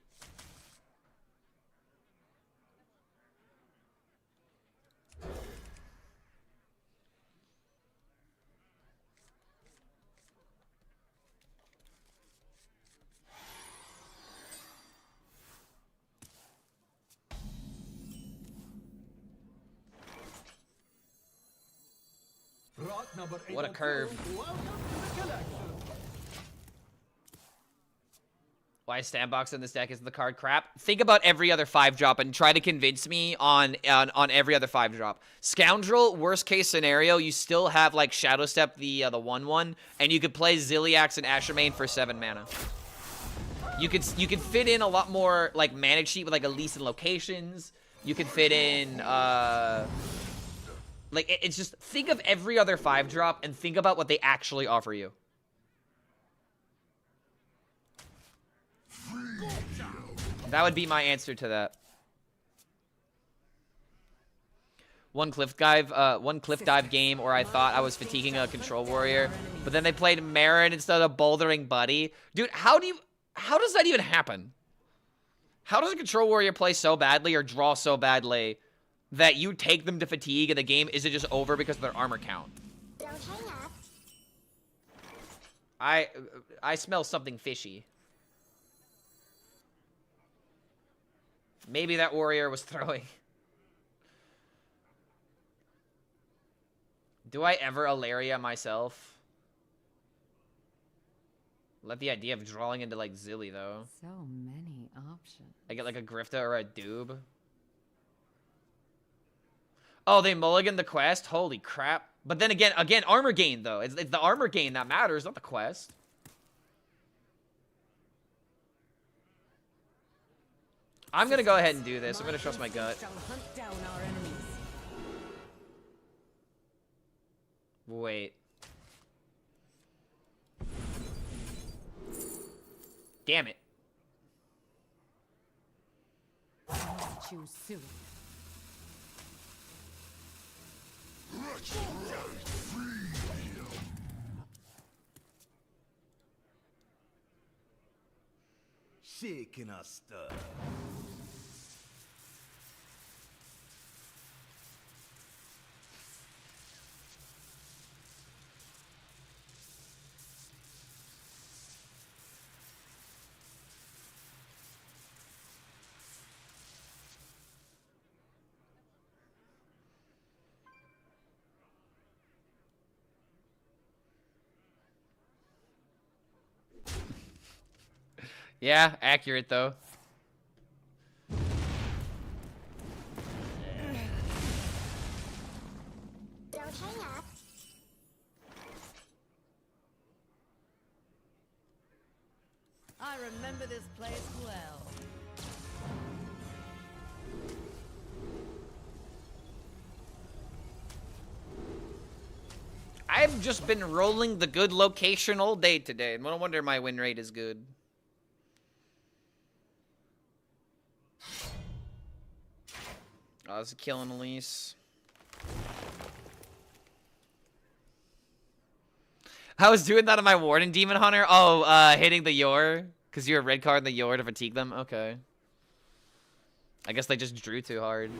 What a curve. Why Sandbox in this deck is the card crap? Think about every other 5-drop and try to convince me on every other 5-drop. Scoundrel, worst case scenario, you still have like Shadow Step the 1/1, and you could play Ziliax and Ashermain for 7 mana. You could fit in a lot more like mana sheet with like Elise and locations. You could fit in like it's just think of every other 5-drop and think about what they actually offer you. That would be my answer to that. One cliff dive game where I thought I was fatiguing a control warrior, but then they played Marin instead of bouldering Buddy. Dude, how does that even happen? How does a control warrior play so badly or draw so badly that you take them to fatigue and the game isn't just over because of their armor count? Don't hang up. I smell something fishy. Maybe that warrior was throwing. Do I ever Alaria myself? Let the idea of drawing into like Zilly though. So many options. I get like a Grifta or a Doob. Oh, they mulligan the quest? Holy crap. But then again, armor gain though. It's the armor gain that matters, not the quest. I'm gonna go ahead and do this. I'm gonna trust my gut. Shall hunt down our enemies. Wait. Damn it. Choose soon. Shaking us stir. Yeah, accurate though. Don't hang up. I remember this place well. I've just been rolling the good location all day today, and no wonder my win rate is good. Oh, this is killing Elise. I was doing that on my Warden Demon Hunter. Oh, hitting the Yor. Because you're a red card in the Yor to fatigue them? Okay. I guess they just drew too hard.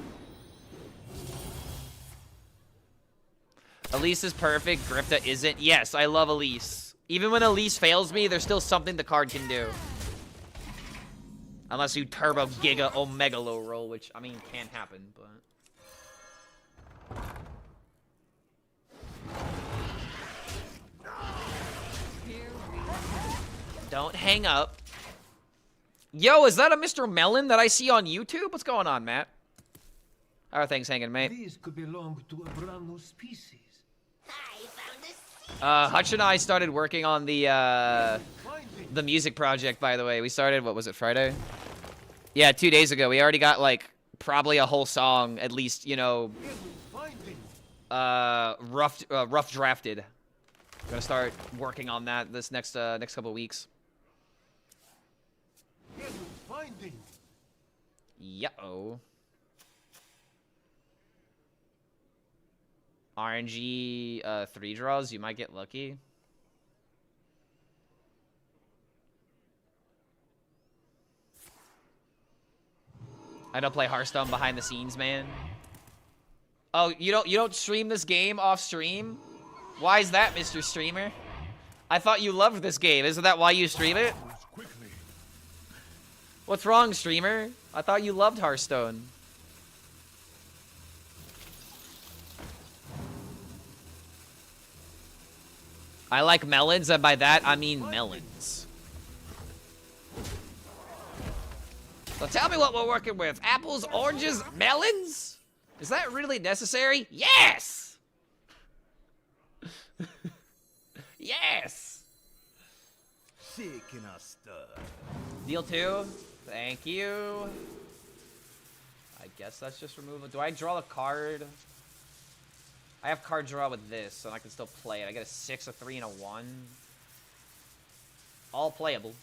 Elise is perfect. Grifta isn't. Yes, I love Elise. Even when Elise fails me, there's still something the card can do. Unless you Turbo Giga Omega Low roll, which, I mean, can't happen, but... Don't hang up. Yo, is that a Mr. Melon that I see on YouTube? What's going on, Matt? How are things hanging, mate? These could belong to a brand new species. Hutch and I started working on the music project, by the way. We started, what was it, Friday? Yeah, 2 days ago. We already got, like, probably a whole song, at least, you know, rough drafted. Gonna start working on that this next couple weeks. Yeah-oh. RNG 3 draws, you might get lucky. I don't play Hearthstone behind the scenes, man. Oh, you don't stream this game off stream? Why is that, Mr. Streamer? I thought you loved this game. Isn't that why you stream it? What's wrong, streamer? I thought you loved Hearthstone. I like melons, and by that, I mean melons. So tell me what we're working with. Apples, oranges, melons? Is that really necessary? Yes! Yes! Deal 2. Thank you. I guess that's just removal. Do I draw a card? I have card draw with this, and I can still play it. I get a 6, a 3, and a 1. All playable.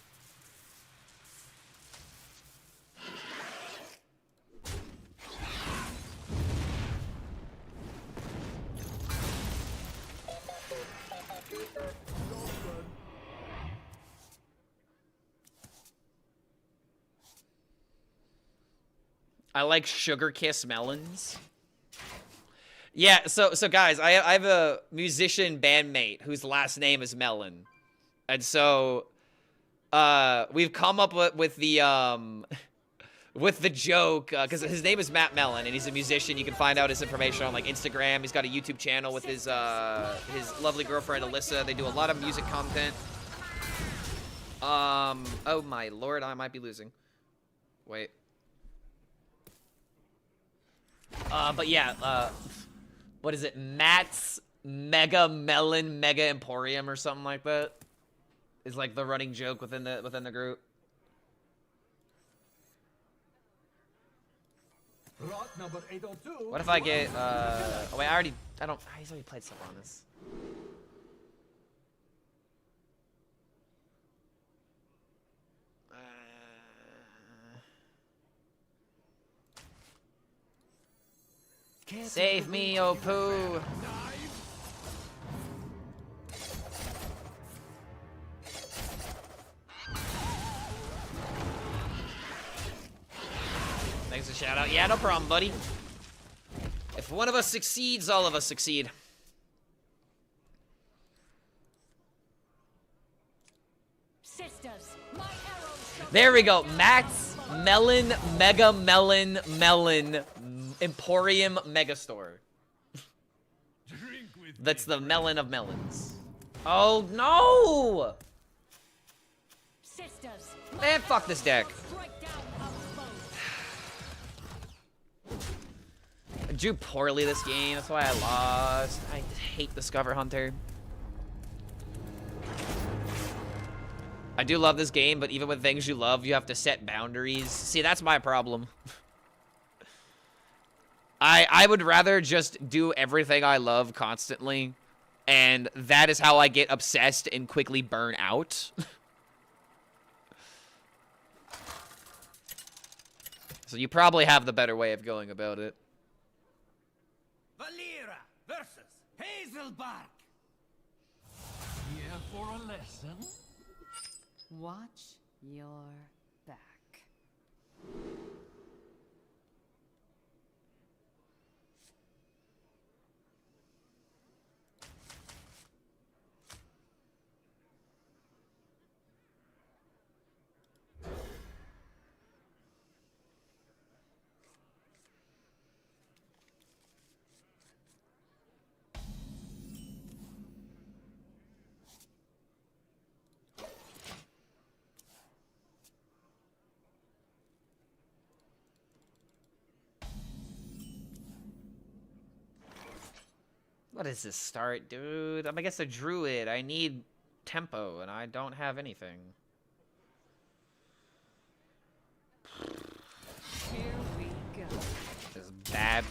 I like Sugar Kiss melons. Yeah, so guys, I have a musician bandmate whose last name is Melon. And so we've come up with the joke, because his name is Matt Mellon, and he's a musician. You can find out his information on like Instagram. He's got a YouTube channel with his lovely girlfriend Alyssa. They do a lot of music content. Oh my lord, I might be losing. Wait. But yeah, what is it? Matt's Mega Melon Mega Emporium or something like that is like the running joke within the group. Number 802. What if I get oh wait, I already played stuff on this. Save me, oh poo. Thanks a shout out. Yeah, no problem, buddy. If one of us succeeds, all of us succeed. Sisters, my arrows shall There we go. Matt's Melon Mega Melon Emporium Megastore. That's the melon of melons. Oh no! sisters. Man, fuck this deck. Strike down our foes. I drew poorly this game, that's why I lost. I hate Discover Hunter. I do love this game, but even with things you love, you have to set boundaries. See, that's my problem. I would rather just do everything I love constantly, and that is how I get obsessed and quickly burn out. So you probably have the better way of going about it. Valera versus Hazelbark. here for a lesson? Watch your back. What is this start, dude? I'm against a druid. I need tempo, and I don't have anything. Here we go. This is bad.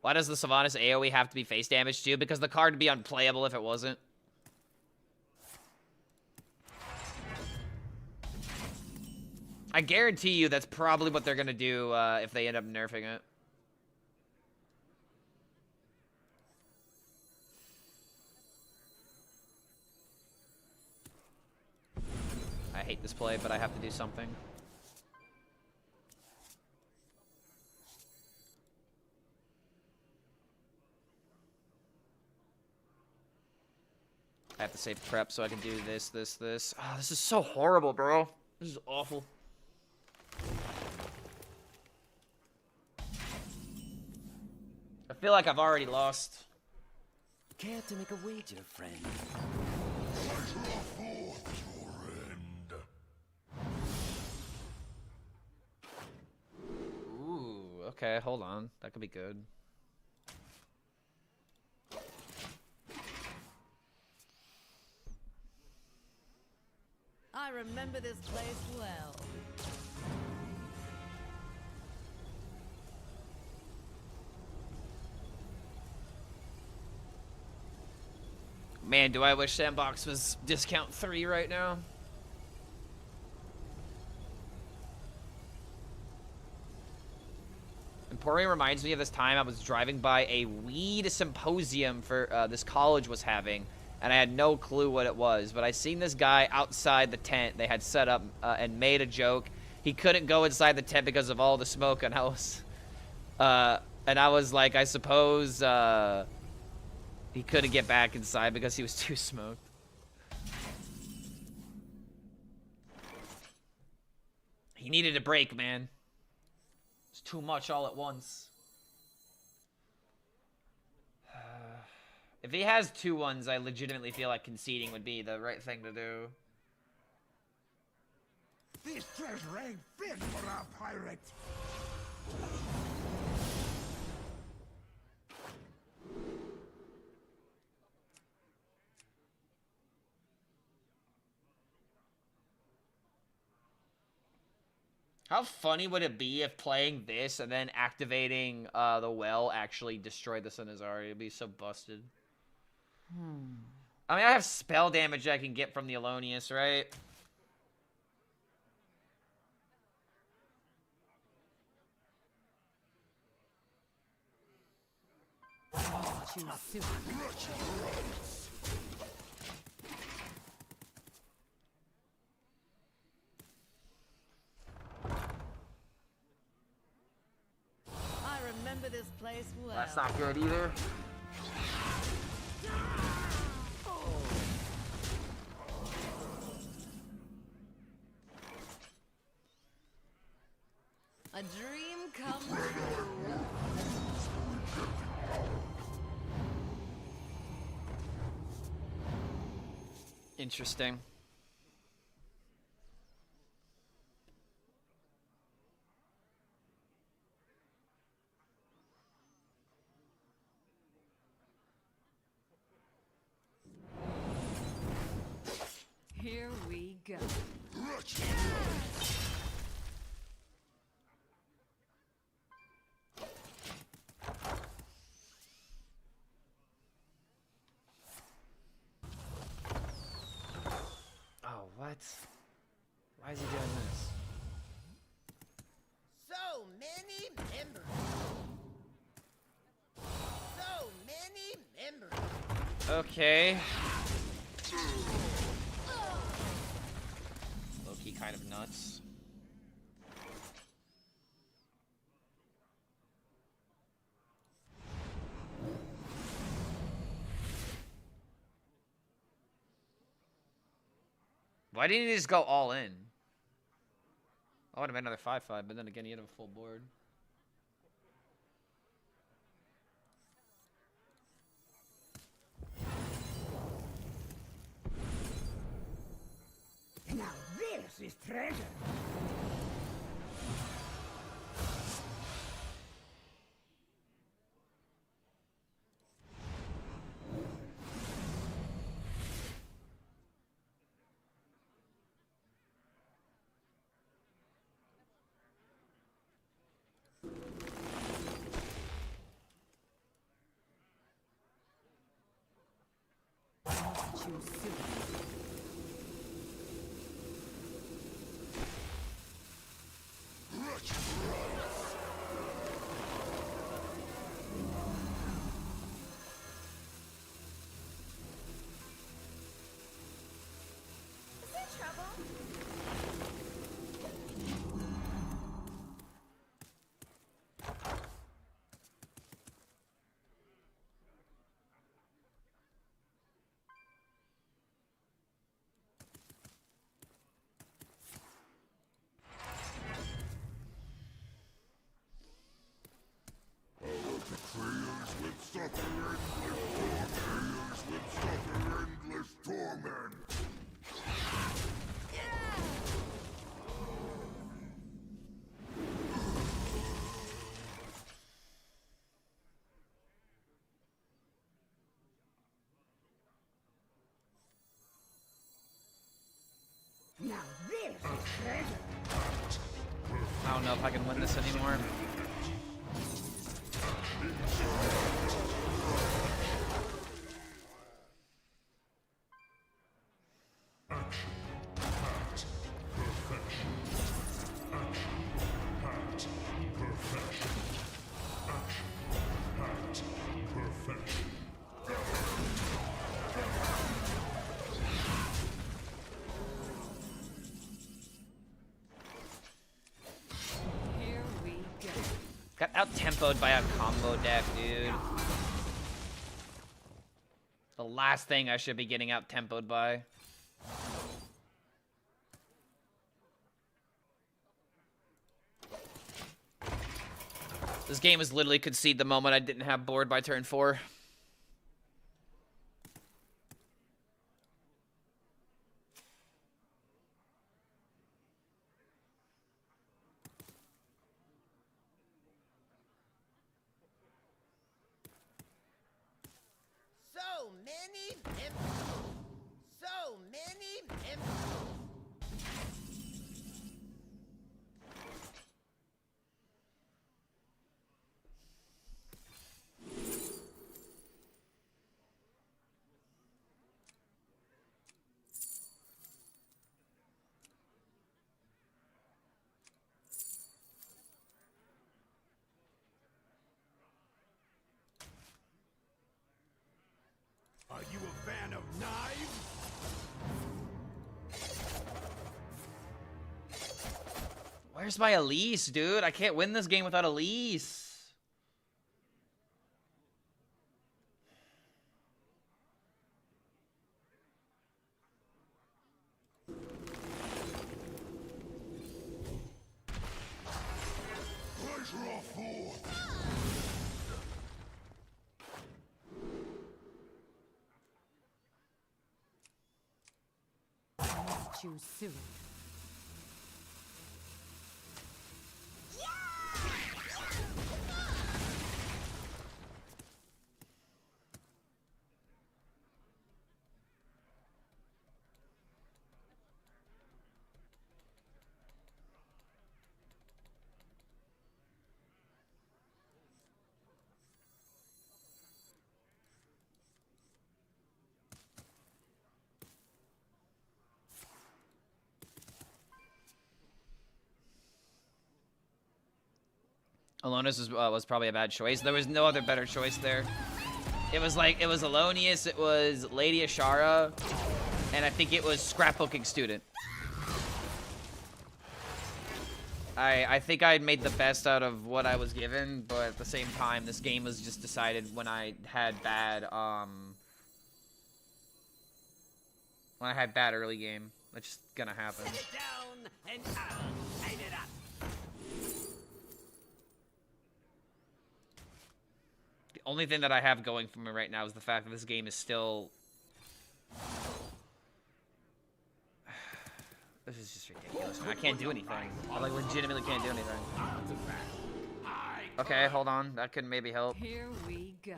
Why does the Sylvanas AoE have to be face damage too? Because the card would be unplayable if it wasn't. I guarantee you that's probably what they're gonna do if they end up nerfing it. I hate this play, but I have to do something. I have to save prep so I can do this. Oh, this is so horrible, bro. This is awful. I feel like I've already lost. Care to make a wager, friend? Ooh, okay, hold on. That could be good. I remember this place well. Man, do I wish Sandbox was discount 3 right now. Emporium reminds me of this time I was driving by a weed symposium for this college was having, and I had no clue what it was, but I seen this guy outside the tent they had set up and made a joke. He couldn't go inside the tent because of all the smoke, and I was like, I suppose he couldn't get back inside because he was too smoked. He needed a break, man. It's too much all at once. If he has 2-1s, I legitimately feel like conceding would be the right thing to do. This treasure ain't fit for a pirate. How funny would it be if playing this and then activating the well actually destroyed the Sinazari? It'd be so busted. I mean, I have spell damage I can get from the Alonius, right? Too soon. I remember this place well. That's not good either. A dream come true. Interesting. Here we go. Oh, what? Why is he doing this? So many members. So many members. Okay. Low-key kind of nuts. Why didn't he just go all in? I would have been another 5-5, but then again, he had a full board. Now this is treasure. Choose soon. Is there trouble? Betrayers will suffer endless torment. Betrayers will suffer endless torment. Now this is treasure. I don't know if I can win this anymore. Here we go. Got out-tempoed by a combo deck, dude. The last thing I should be getting out-tempoed by. This game was literally concede the moment I didn't have board by turn 4. So many pimples. So many pimples. Are you a fan of knives? Where's my Elise, dude? I can't win this game without Elise. Pleasure of forth. Choose soon. Alonis was probably a bad choice. There was no other better choice there. It was Alonius, it was Lady Ashara, and I think it was Scrapbooking Student. I think I made the best out of what I was given, but at the same time, this game was just decided when I had bad, early game. That's just gonna happen. Sit it down and I'll light it up. The only thing that I have going for me right now is the fact that this game is still... This is just ridiculous, man. I can't do anything. I, like, legitimately can't do anything. Okay, hold on. That could maybe help. Here we go.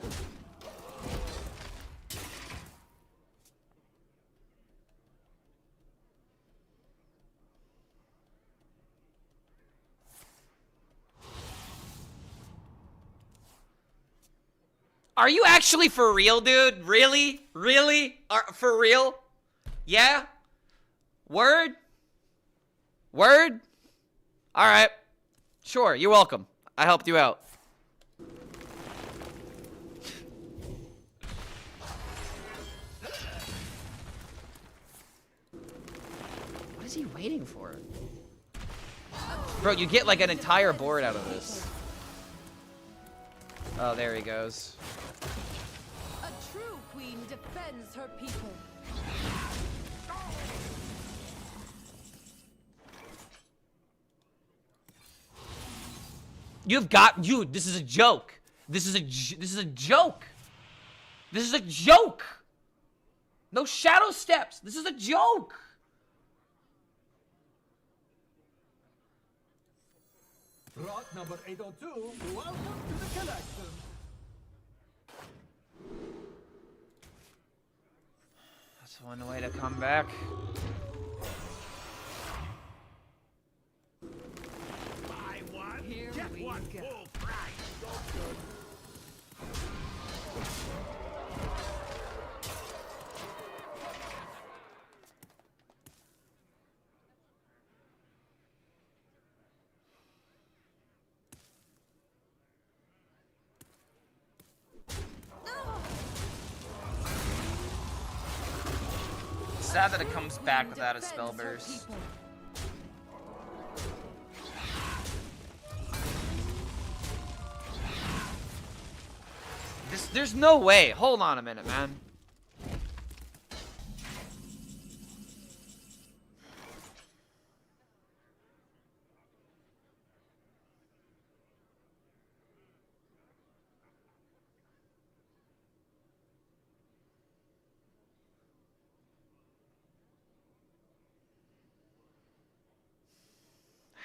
Are you actually for real, dude? Really? Really? For real? Yeah? Word? Word? Alright. Sure, you're welcome. I helped you out. What is he waiting for? Bro, you get like an entire board out of this. Oh, there he goes. A true queen defends her people. You've got, dude, this is a joke. This is a joke. This is a joke. No shadow steps. This is a joke. Lot number 802, welcome to the collection. That's one way to come back. Buy one, Here get we one go. full price. Sad that it comes back without a spell burst. There's no way. Hold on a minute, man.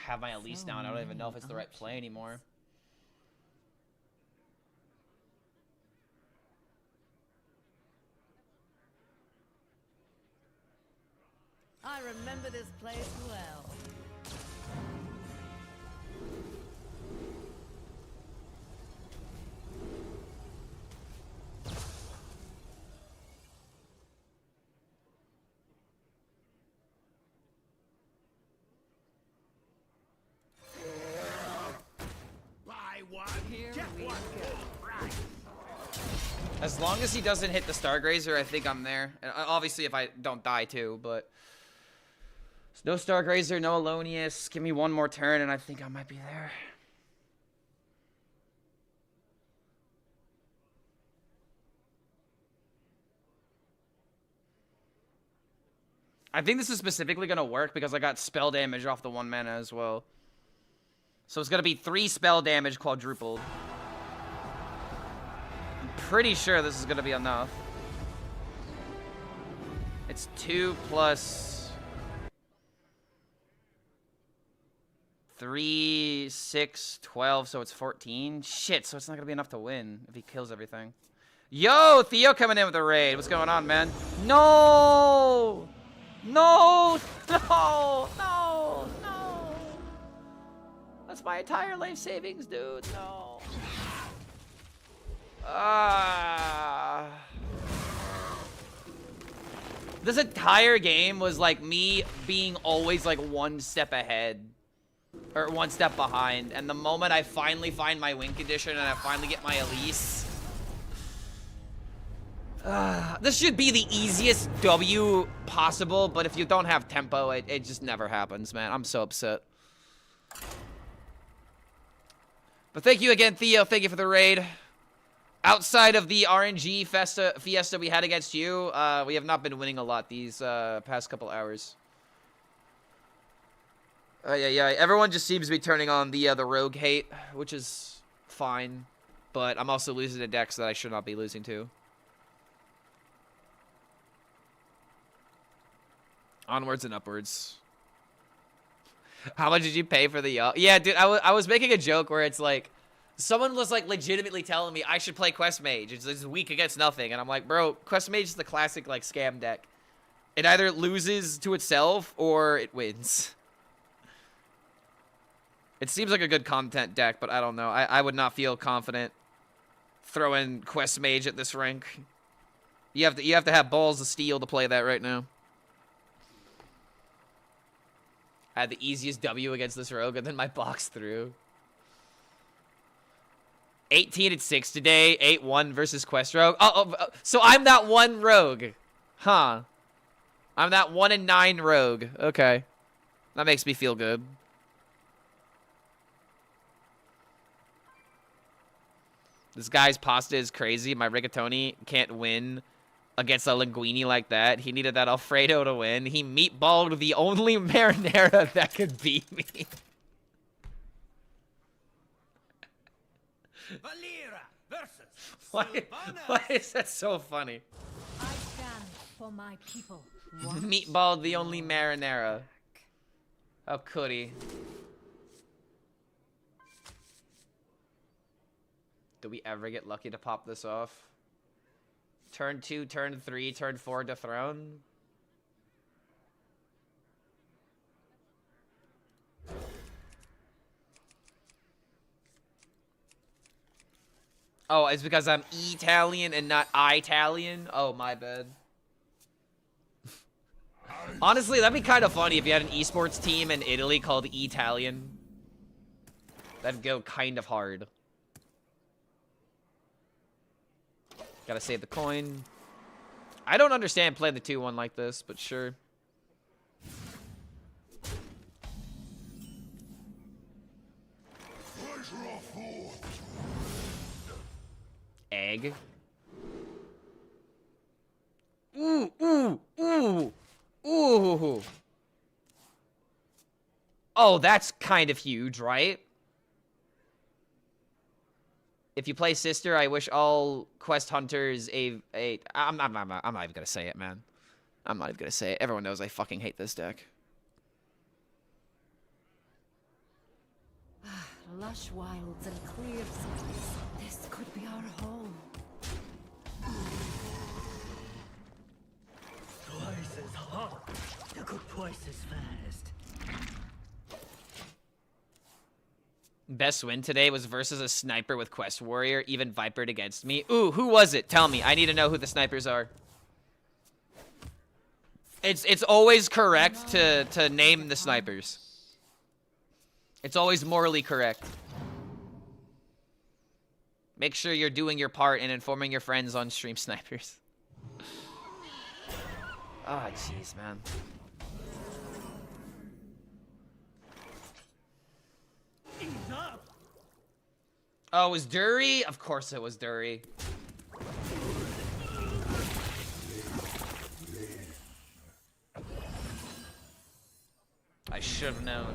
Have my Elise down. I don't even know if it's the right play anymore. I remember this place well. Buy one, Here get we one go. full price. As long as he doesn't hit the Stargrazer, I think I'm there. And obviously, if I don't die too, but... No Stargrazer, no Alonius. Give me one more turn, and I think I might be there. I think this is specifically going to work because I got spell damage off the 1 mana as well. So it's going to be 3 spell damage quadrupled. I'm pretty sure this is going to be enough. It's 2 plus 3, 6, 12, so it's 14. Shit, so it's not going to be enough to win if he kills everything. Yo, Theo coming in with a raid. What's going on, man? No! No! No! No! No! That's my entire life savings, dude. No. This entire game was like me being always like 1 step ahead. Or 1 step behind. And the moment I finally find my win condition and I finally get my Elise, This should be the easiest W possible, but if you don't have tempo, it just never happens, man. I'm so upset. But thank you again, Theo. Thank you for the raid. Outside of the RNG fiesta we had against you, we have not been winning a lot these past couple hours. Yeah. Everyone just seems to be turning on the rogue hate, which is fine. But I'm also losing to decks that I should not be losing to. Onwards and upwards. How much did you pay for the Yeah, dude, I was making a joke where it's like, someone was like legitimately telling me I should play Quest Mage. It's weak against nothing. And I'm like, bro, Quest Mage is the classic like scam deck. It either loses to itself or it wins. It seems like a good content deck, but I don't know. I would not feel confident throwing Quest Mage at this rank. You have to have balls of steel to play that right now. I had the easiest W against this rogue, and then my box through. 18-6 today. 8-1 versus Quest Rogue. So I'm that one rogue. Huh. I'm that 1-9 rogue. Okay. That makes me feel good. This guy's pasta is crazy. My rigatoni can't win against a linguine like that. He needed that Alfredo to win. He meatballed the only marinara that could beat me. Valera versus Why is that so funny? I stand for my people. Meatballed the only marinara. How could he? Do we ever get lucky to pop this off? Turn 2, turn 3, turn 4 to throne. Oh, it's because I'm Italian and not Italian? Oh, my bad. Honestly, that'd be kind of funny if you had an esports team in Italy called Italian. That'd go kind of hard. Gotta save the coin. I don't understand playing the 2-1 like this, but sure. Egg. Ooh. Oh, that's kind of huge, right? If you play Sister, I wish all Quest Hunters I'm not even gonna say it, man. I'm not even gonna say it. Everyone knows I fucking hate this deck. Lush wilds and clear skies. This could be our home. twice as hot. You cook twice as fast. Best win today was versus a sniper with Quest Warrior, even vipered against me. Ooh, who was it? Tell me. I need to know who the snipers are. It's always correct to name the snipers. It's always morally correct. Make sure you're doing your part in informing your friends on stream snipers. Ah, jeez, man. Oh, it was Dury? Of course it was Dury. I should have known.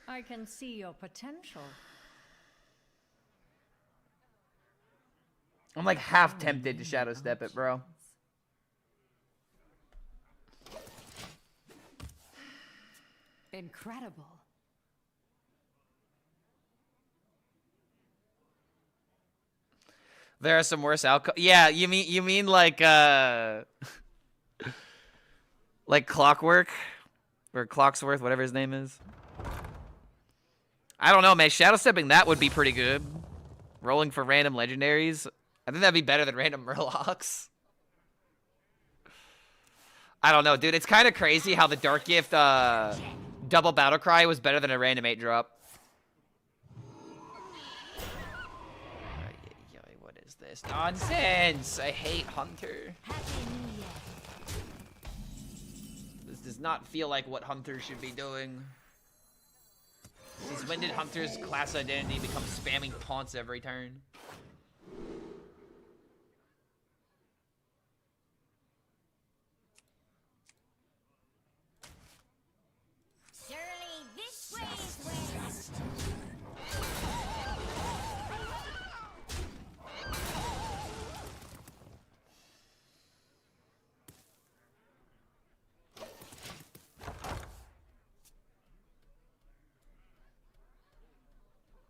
I can see your potential. I'm like half tempted to shadow step it, bro. Incredible. There are some worse outcomes. Yeah, you mean like like Clockwork or Clocksworth, whatever his name is. I don't know, man. Shadow stepping that would be pretty good. Rolling for random legendaries. I think that'd be better than random Murlocs. I don't know, dude. It's kind of crazy how the Dark Gift double Battle Cry was better than a random 8 drop. What is this nonsense? I hate Hunter. This does not feel like what Hunter should be doing. Since when did Hunter's class identity become spamming taunts every turn? Surely this way is west.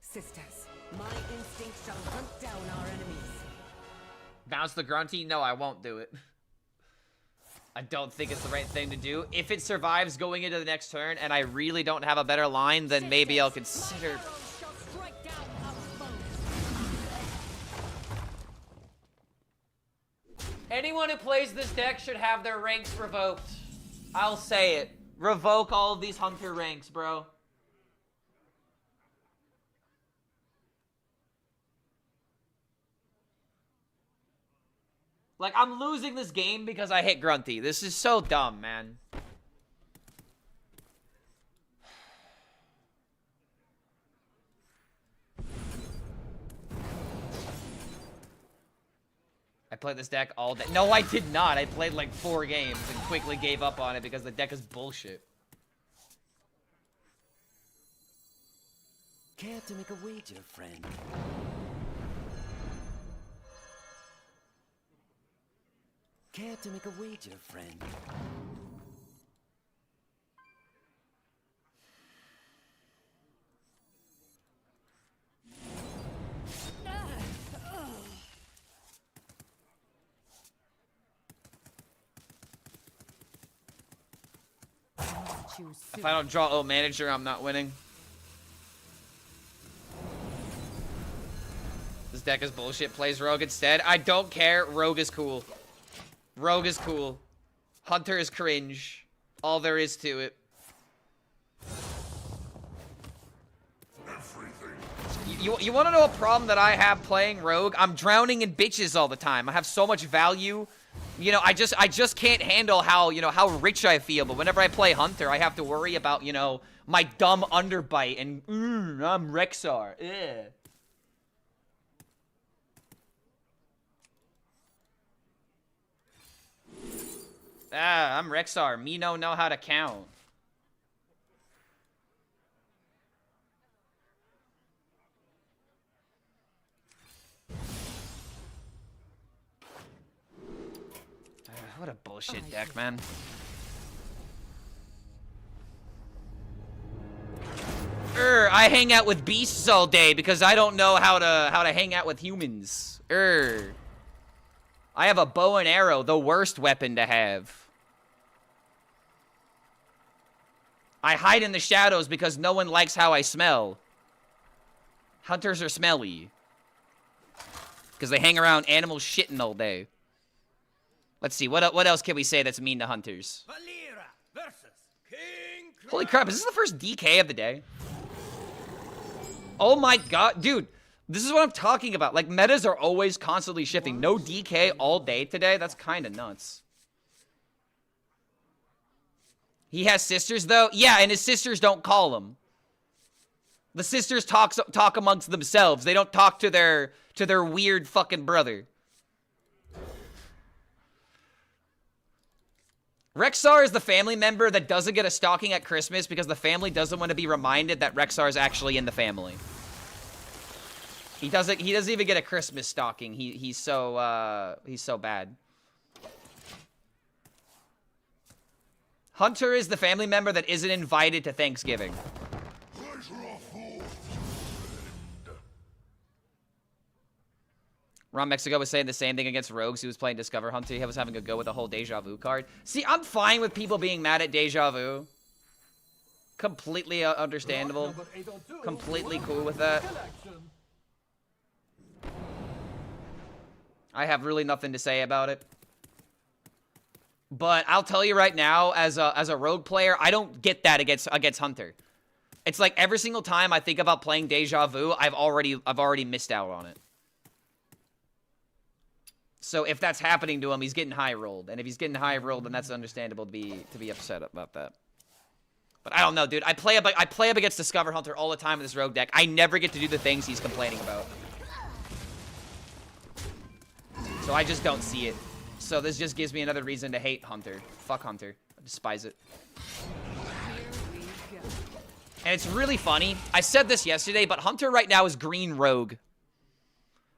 Sisters, my instinct shall hunt down our enemies. Bounce the Grunty? No, I won't do it. I don't think it's the right thing to do. If it survives going into the next turn and I really don't have a better line, then maybe I'll consider... Anyone who plays this deck should have their ranks revoked. I'll say it. Revoke all of these Hunter ranks, bro. Like, I'm losing this game because I hit Grunty. This is so dumb, man. I played this deck all day. No, I did not. I played like 4 games and quickly gave up on it because the deck is bullshit. Care to make a wager, friend? Care to make a wager, friend? If I don't draw O Manager, I'm not winning. This deck is bullshit. Plays Rogue instead. I don't care. Rogue is cool. Rogue is cool. Hunter is cringe. All there is to it. You want to know a problem that I have playing Rogue? I'm drowning in bitches all the time. I have so much value. You know, I just can't handle how, you know, how rich I feel. But whenever I play Hunter, I have to worry about, you know, my dumb underbite and I'm Rexar. Ugh. Ah, I'm Rexar. Me no know how to count. What a bullshit deck, man. I hang out with beasts all day because I don't know how to hang out with humans. I have a bow and arrow, the worst weapon to have. I hide in the shadows because no one likes how I smell. Hunters are smelly. Because they hang around animals shitting all day. Let's see, what else can we say that's mean to hunters? Holy crap, is this the first DK of the day? Oh my god, dude. This is what I'm talking about. Like, metas are always constantly shifting. No DK all day today? That's kind of nuts. He has sisters, though? Yeah, and his sisters don't call him. The sisters talk amongst themselves. They don't talk to their weird fucking brother. Rexar is the family member that doesn't get a stocking at Christmas because the family doesn't want to be reminded that Rexar is actually in the family. He doesn't even get a Christmas stocking. He's so bad. Hunter is the family member that isn't invited to Thanksgiving. Ron Mexico was saying the same thing against Rogues. He was playing Discover Hunter. He was having a go with the whole Deja Vu card. See, I'm fine with people being mad at Deja Vu. Completely understandable. Completely cool with that. I have really nothing to say about it. But I'll tell you right now, as a rogue player, I don't get that against Hunter. It's like every single time I think about playing Deja Vu, I've already missed out on it. So if that's happening to him, he's getting high rolled, and if he's getting high rolled, then that's understandable to be upset about that. But I don't know, dude. I play up against Discover Hunter all the time in this rogue deck. I never get to do the things he's complaining about. So I just don't see it. So this just gives me another reason to hate Hunter. Fuck Hunter. I despise it. And it's really funny. I said this yesterday, but Hunter right now is green rogue.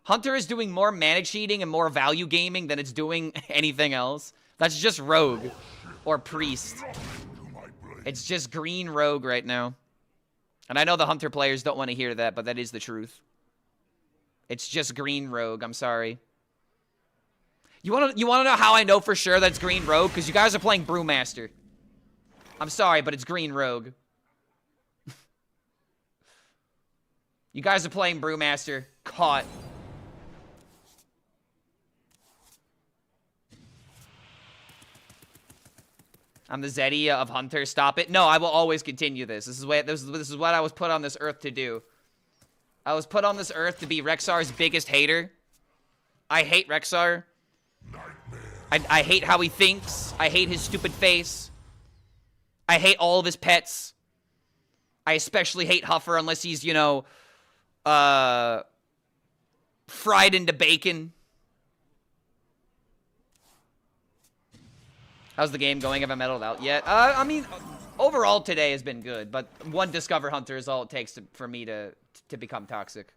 Hunter is doing more mana cheating and more value gaming than it's doing anything else. That's just rogue or priest. It's just green rogue right now. And I know the Hunter players don't want to hear that, but that is the truth. It's just green rogue. I'm sorry. You want to know how I know for sure that it's green rogue? Because you guys are playing Brewmaster. I'm sorry, but it's green rogue. You guys are playing Brewmaster. Caught. I'm the Zedia of Hunter. Stop it. No, I will always continue this. This is what I was put on this earth to do. I was put on this earth to be Rexar's biggest hater. I hate Rexar. I hate how he thinks. I hate his stupid face. I hate all of his pets. I especially hate Huffer unless he's, you know, fried into bacon. How's the game going? Haven't medaled out yet. I mean, overall today has been good, but one Discover Hunter is all it takes for me to become toxic.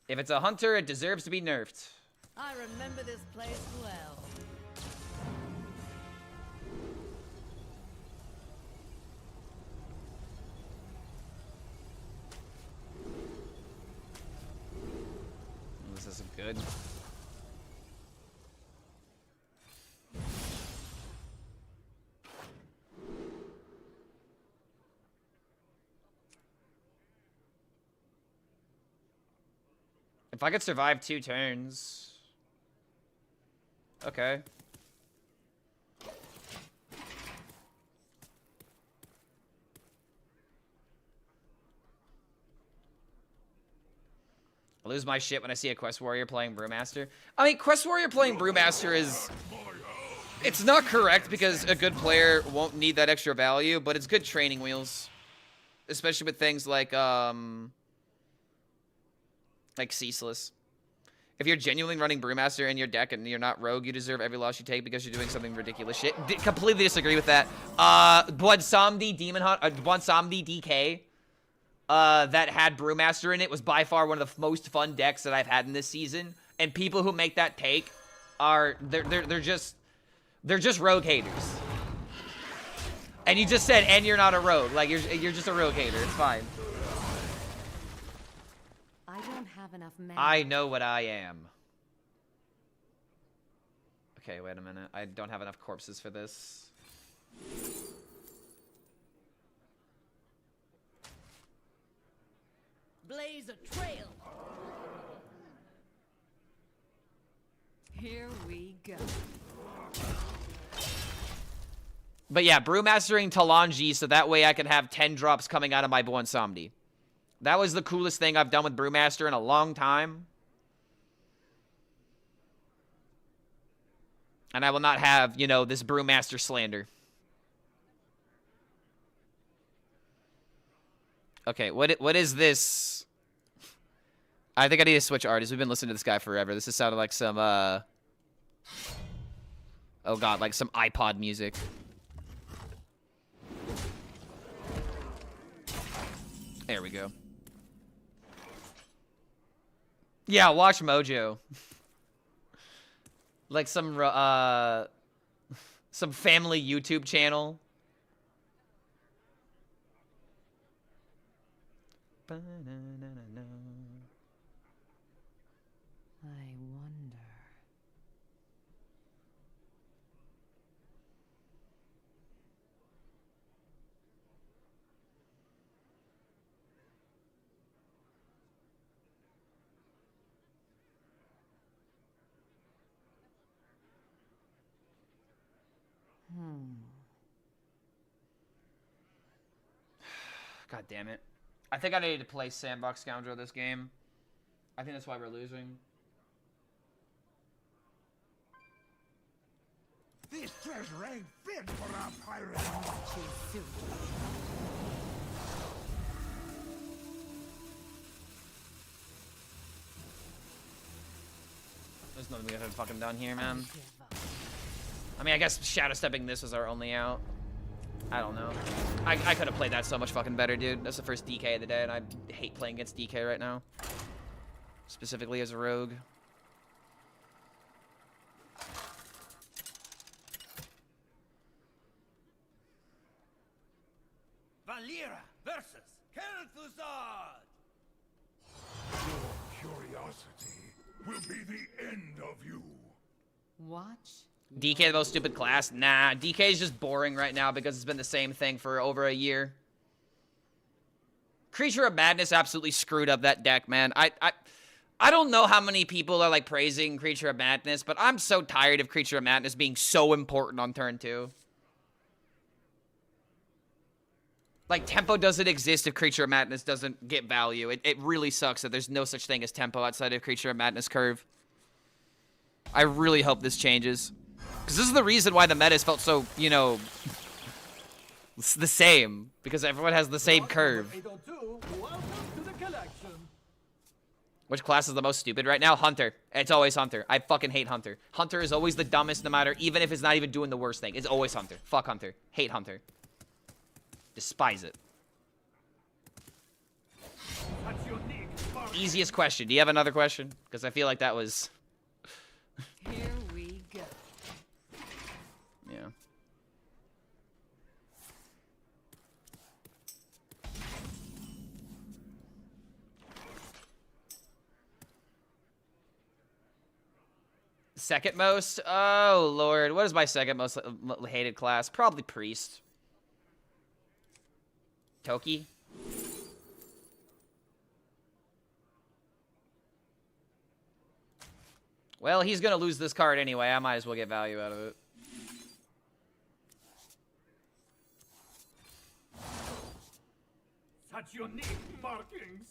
If it's a Hunter, it deserves to be nerfed. I remember this place well. This isn't good. If I could survive 2 turns. Okay. I lose my shit when I see a Quest Warrior playing Brewmaster. I mean, Quest Warrior playing Brewmaster is... It's not correct because a good player won't need that extra value, but it's good training wheels. Especially with things like Ceaseless. If you're genuinely running Brewmaster in your deck and you're not rogue, you deserve every loss you take because you're doing something ridiculous shit. Completely disagree with that. Bwansamdi DK that had Brewmaster in it was by far one of the most fun decks that I've had in this season. And people who make that take are they're just rogue haters. And you just said, and you're not a rogue. Like you're just a rogue hater. It's fine. I don't have enough mana. I know what I am. Okay, wait a minute. I don't have enough corpses for this. Blaze a trail. Here we go. But yeah, Brewmastering Talanji so that way I can have 10 drops coming out of my Bwansamdi. That was the coolest thing I've done with Brewmaster in a long time. And I will not have, you know, this Brewmaster slander. Okay, what is this? I think I need to switch artists. We've been listening to this guy forever. This has sounded like some, oh god, like some iPod music. There we go. Yeah, watch Mojo. Like some family YouTube channel. I wonder. God damn it. I think I need to play Sandbox Scoundrel this game. I think that's why we're losing. This treasure ain't fit for our pirate. There's nothing we could have fucking done here, man. I mean, I guess shadow stepping this was our only out. I don't know. I could have played that so much fucking better, dude. That's the first DK of the day, and I hate playing against DK right now. Specifically as a rogue. Valera versus Kel'Thuzad! Your curiosity will be the end of you. Watch. DK the most stupid class? Nah, DK is just boring right now because it's been the same thing for over a year. Creature of Madness absolutely screwed up that deck, man. I don't know how many people are like praising Creature of Madness, but I'm so tired of Creature of Madness being so important on turn 2. Like, tempo doesn't exist if Creature of Madness doesn't get value. It really sucks that there's no such thing as tempo outside of Creature of Madness curve. I really hope this changes. Because this is the reason why the metas felt so, you know, the same. Because everyone has the same curve. Which class is the most stupid right now? Hunter. It's always Hunter. I fucking hate Hunter. Hunter is always the dumbest no matter, even if it's not even doing the worst thing. It's always Hunter. Fuck Hunter. Hate Hunter. Despise it. Easiest question. Do you have another question? Because I feel like that was... Here we go. Yeah. Second most? Oh, Lord. What is my second most hated class? Probably Priest. Toki? Well, he's gonna lose this card anyway. I might as well get value out of it. Such unique markings.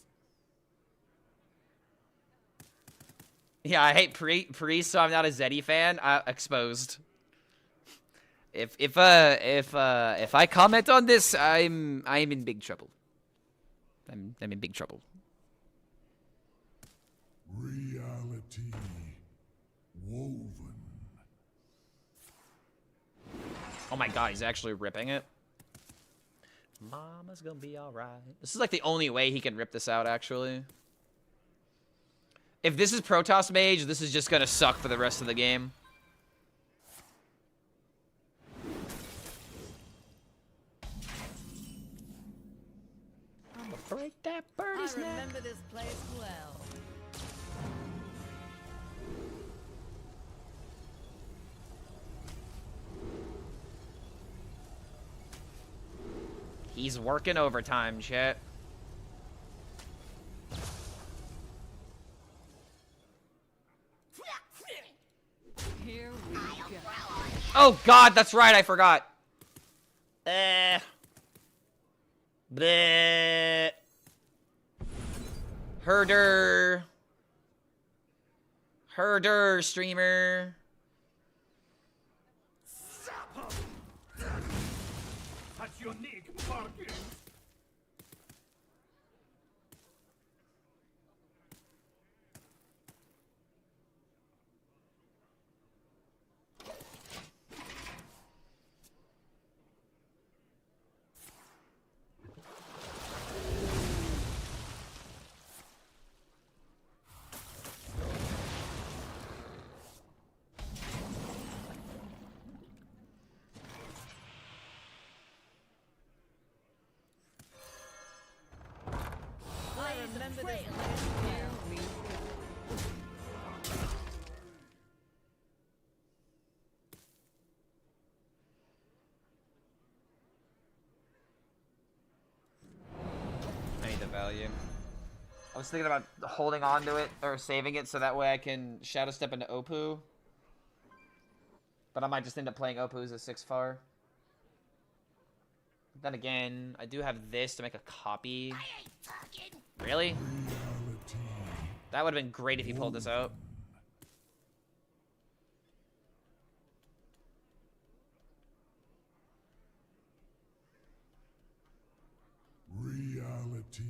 Yeah, I hate Priest, so I'm not a Zeddy fan. Exposed. If I comment on this, I'm in big trouble. I'm in big trouble. Reality woven. Oh my god, he's actually ripping it. Mama's gonna be alright. This is like the only way he can rip this out, actually. If this is Protoss Mage, this is just gonna suck for the rest of the game. Break that birdie's neck. I remember this place well. He's working overtime, chat. Here we go. Oh god, that's right, I forgot. Bleh. Herder streamer. Such unique markings. I remember this place well. We go. I need the value. I was thinking about holding on to it or saving it so that way I can shadow step into Opoo. But I might just end up playing Opoo as a 6-far. But then again, I do have this to make a copy. Really? That would have been great if you pulled this out. Reality.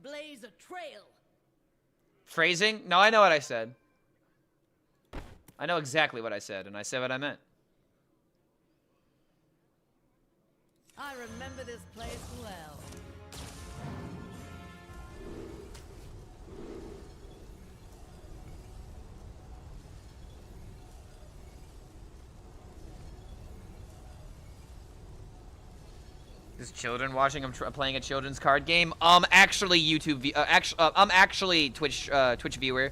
Blaze a trail. Phrasing? No, I know what I said. I know exactly what I said, and I said what I meant. I remember this place well. There's children watching. I'm playing a children's card game. Actually, I'm actually Twitch viewer.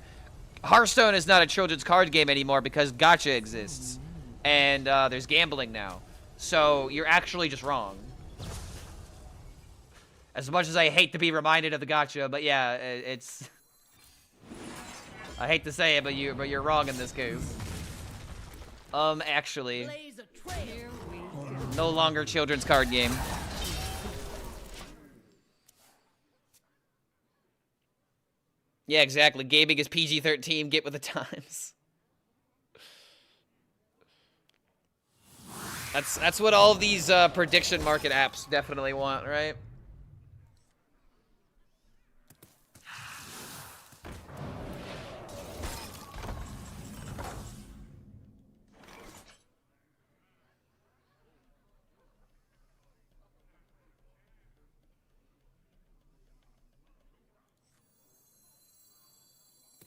Hearthstone is not a children's card game anymore because gacha exists, and there's gambling now. So you're actually just wrong. As much as I hate to be reminded of the gacha, but yeah, it's. I hate to say it, but you're wrong in this case. Actually, Blaze a trail. no longer children's card game. Yeah, exactly. Gaming is PG-13. Get with the times. That's what all of these prediction market apps definitely want, right?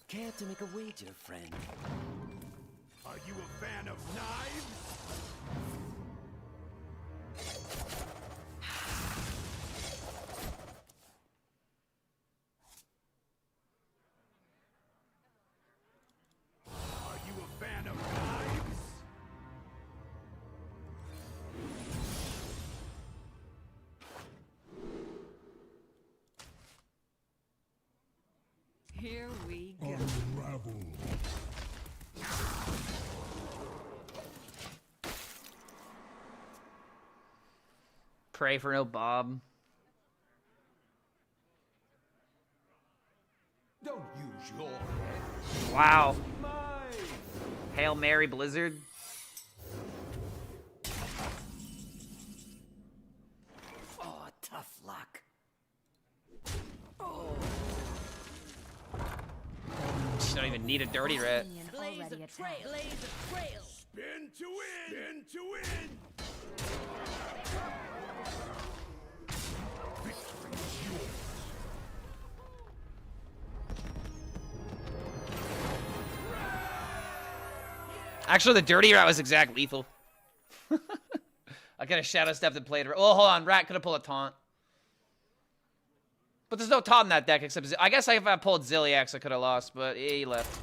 Care to make a wager, friend? Are you a fan of knives? Are you a fan of knives? Here we go. Unravel. Pray for no Bob. Don't use your head. Wow. Mine. Hail Mary Blizzard. Oh, tough luck. You don't even need a dirty rat. Blaze a trail. Blaze a trail. Spin to win. Spin to win. Victory is yours. Actually, the dirty rat was exact lethal. I could have shadow stepped and played. Oh, hold on. Rat could have pulled a taunt. But there's no taunt in that deck except... I guess if I pulled Zilliax, I could have lost, but he left.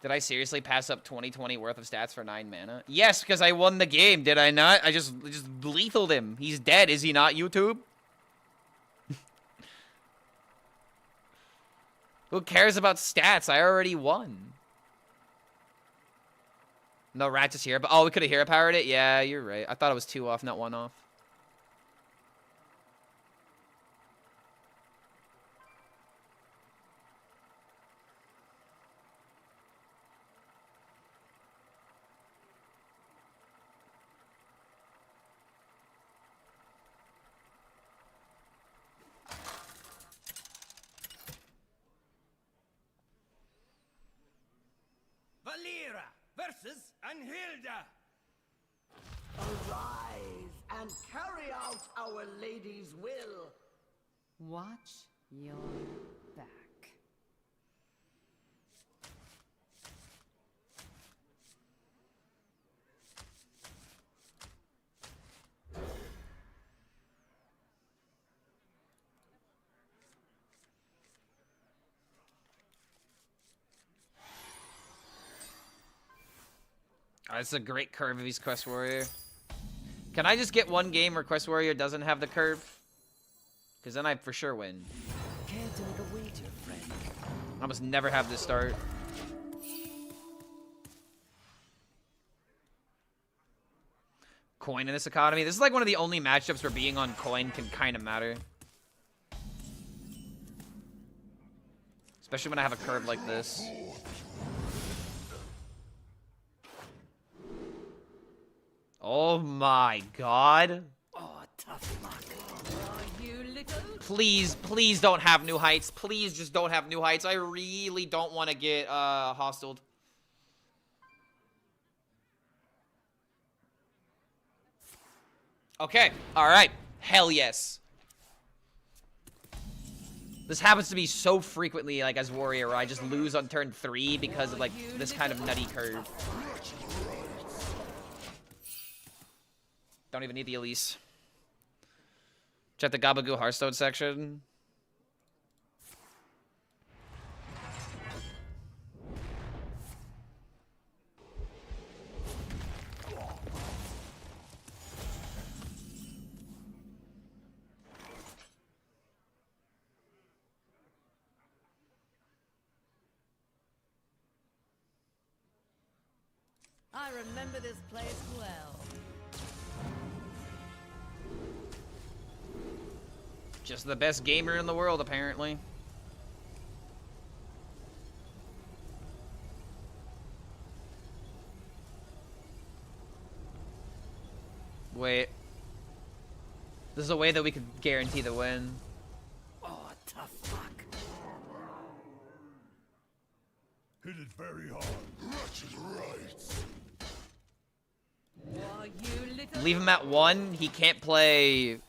Did I seriously pass up 2020 worth of stats for 9 mana? Yes, because I won the game, did I not? I just lethaled him. He's dead, is he not, YouTube? Who cares about stats? I already won. No, Rat is here, but oh, we could have hero powered it? Yeah, you're right. I thought it was 2 off, not 1 off. Valera versus Anhilda. Arise and carry out Our Lady's will. Watch your back. Oh, it's a great curve if he's Quest Warrior. Can I just get one game where Quest Warrior doesn't have the curve? Because then I for sure win. Care to make a wager, friend? I almost never have this start. Coin in this economy. This is like one of the only matchups where being on coin can kind of matter. Especially when I have a curve like this. Oh my god. Oh, tough luck. Please, please don't have new heights. Please just don't have new heights. I really don't want to get hostiled. Okay, alright. Hell yes. This happens to be so frequently, like, as Warrior, where I just lose on turn 3 because of, like, this kind of nutty curve. Don't even need the Elise. Check the Gabagoo Hearthstone section. I remember this place well. Just the best gamer in the world, apparently. Wait. This is a way that we could guarantee the win. Oh, tough luck. Hit it very hard. Wretched rights. Leave him at 1. He can't play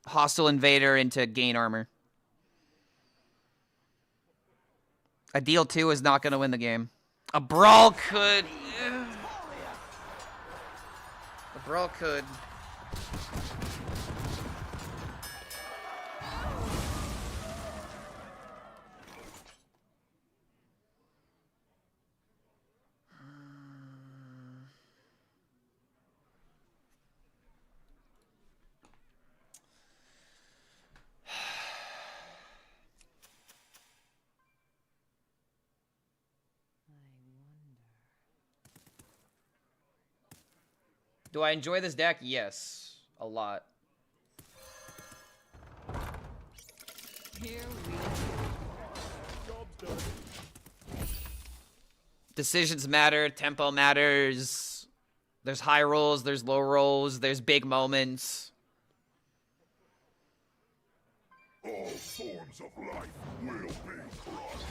Hostile Invader into gain armor. A deal 2 is not going to win the game. A brawl could. A brawl could. Do I enjoy this deck? Yes. A lot. Here we go. Decisions matter. Tempo matters. There's high rolls. There's low rolls. There's big moments. All forms of life will be crushed.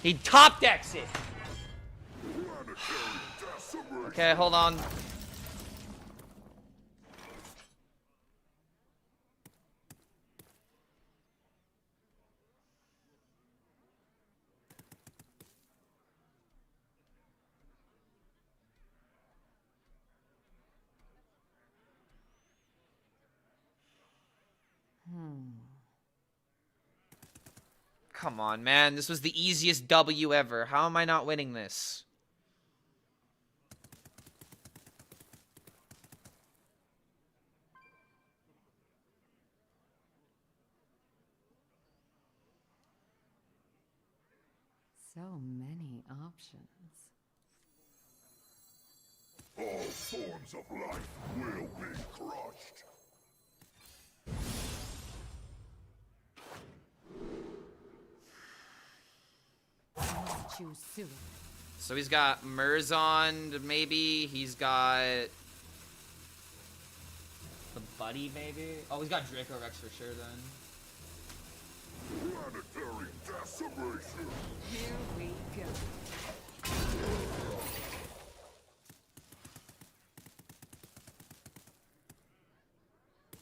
He top decks it. Planetary decimation. Okay, hold on. Come on, man. This was the easiest W ever. How am I not winning this? So many options. All forms of life will be crushed. Choose soon. So he's got Merzond, maybe. He's got the Buddy, maybe. Oh, he's got Draco Rex for sure, then. Planetary decimation. Here we go.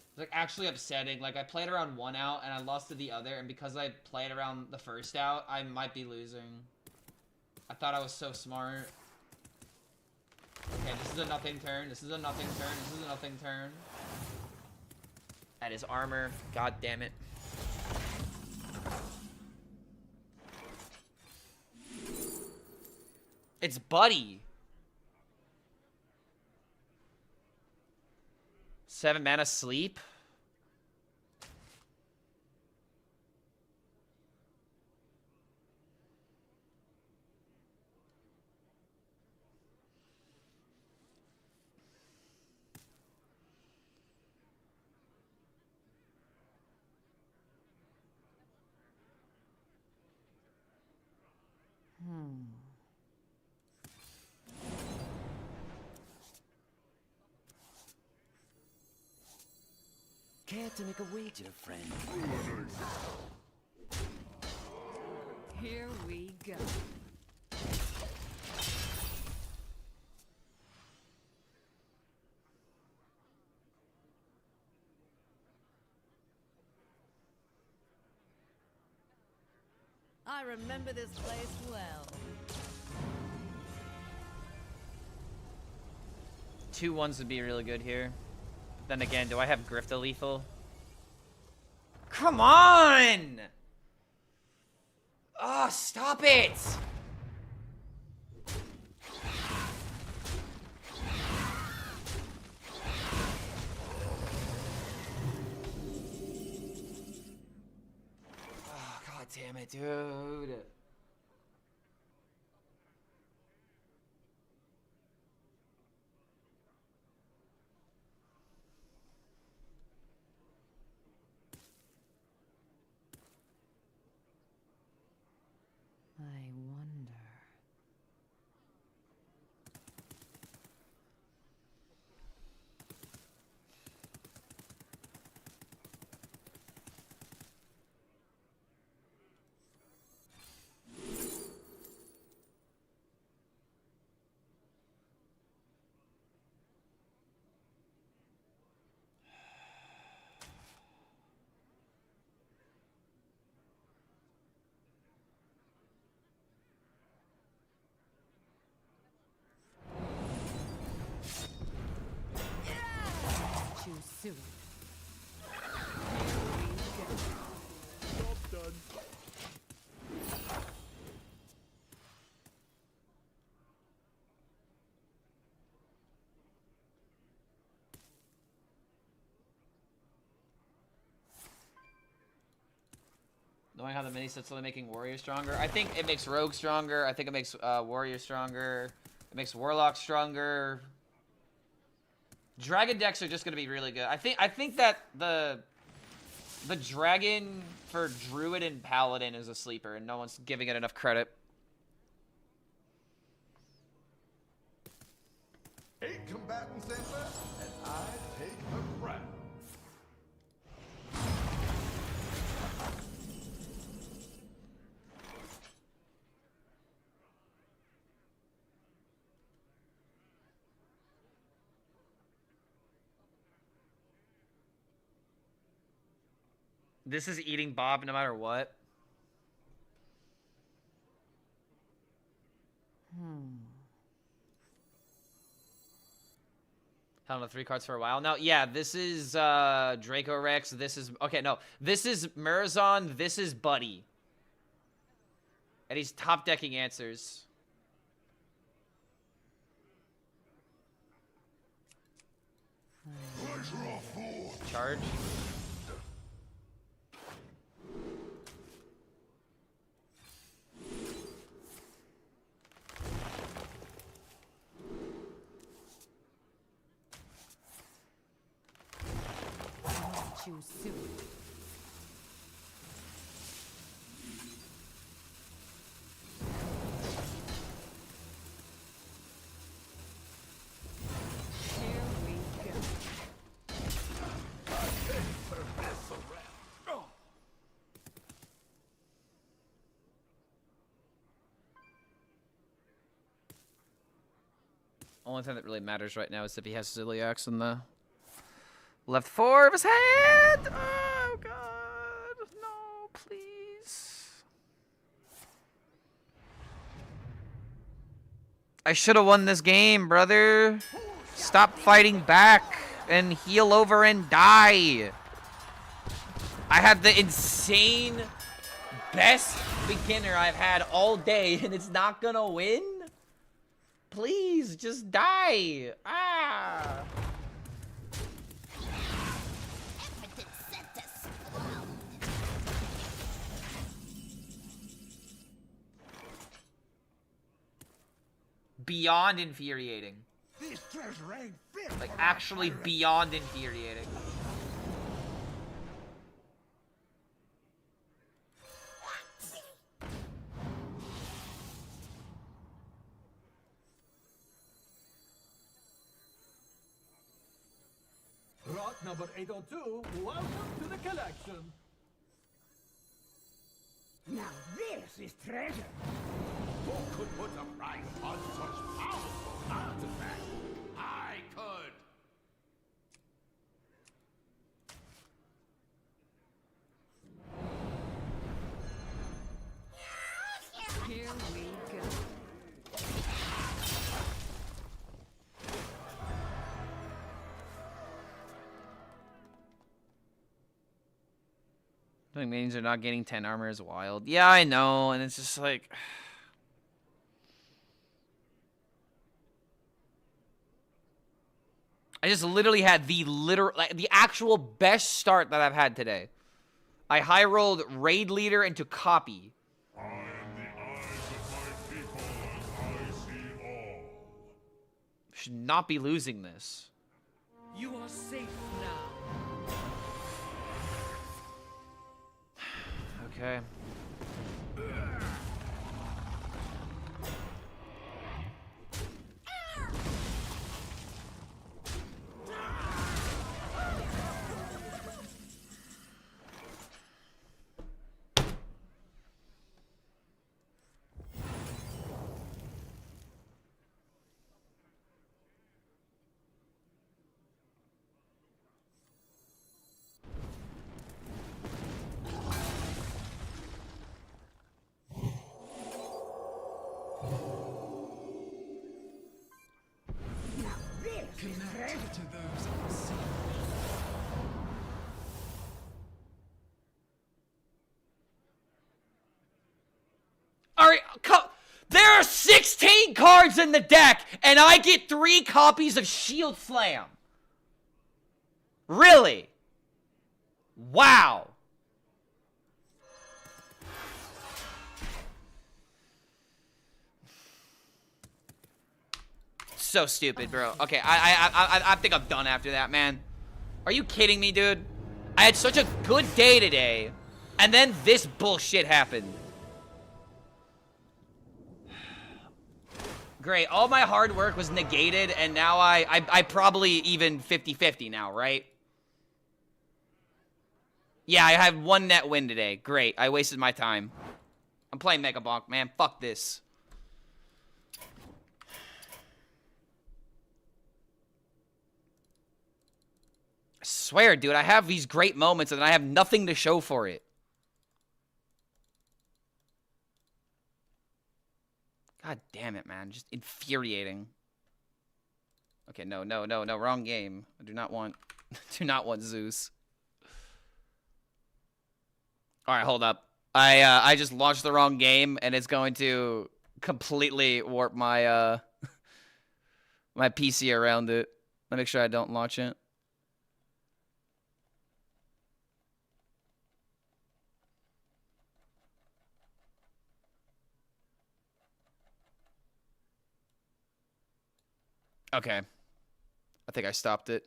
It's like actually upsetting. Like I played around 1 out and I lost to the other, and because I played around the first out, I might be losing. I thought I was so smart. Okay, this is a nothing turn. This is a nothing turn. This is a nothing turn. That is armor. God damn it. It's Buddy. 7 mana sleep. Care to make a wager, friend? Here we go. I remember this place well. 2 1s would be really good here. Then again, do I have Grifta lethal? Come on! Oh, stop it! Oh, god damn it, dude. I wonder. Too soon. Knowing how the mini set's only making Warrior stronger. I think it makes Rogue stronger. I think it makes Warrior stronger. It makes Warlock stronger. Dragon decks are just gonna be really good. I think that the Dragon for Druid and Paladin is a sleeper, and no one's giving it enough credit. 8 combatants enter, and I take the crown. This is eating Bob no matter what. Held on 3 cards for a while now. Yeah, this is Draco Rex. This is okay. No, this is Murazon. This is Buddy, and he's top decking answers. Charge. Too soon. Here we go. Only thing that really matters right now is if he has Ziliax in the left 4 of his hand. Oh god, no, please. I should have won this game, brother. Stop fighting back and heal over and die. I had the insane best beginner I've had all day, and it's not gonna win? Please, just die. Ah. Beyond infuriating. This treasure ain't fit. Like, actually beyond infuriating. Rot Box number 802, welcome to the collection. Now this is treasure. Who could put a price on such powerful artifacts? I could. Here we go. Doing means they're not getting 10 armor is wild. Yeah, I know, and it's just like... I just literally had the actual best start that I've had today. I high rolled raid leader into copy. I am the eyes of my people, and I see all. Should not be losing this. You are safe now. Okay. Connect to those unseen. Alright, there are 16 cards in the deck, and I get 3 copies of Shield Slam. Really? Wow. So stupid, bro. Okay, I think I'm done after that, man. Are you kidding me, dude? I had such a good day today, and then this bullshit happened. Great, all my hard work was negated, and now I probably even 50-50 now, right? Yeah, I have 1 net win today. Great, I wasted my time. I'm playing Mega Bonk, man. Fuck this. I swear, dude, I have these great moments, and I have nothing to show for it. God damn it, man. Just infuriating. Okay, no, wrong game. I do not want Zeus. Alright, hold up. I just launched the wrong game, and it's going to completely warp my my PC around it. Let me make sure I don't launch it. Okay. I think I stopped it.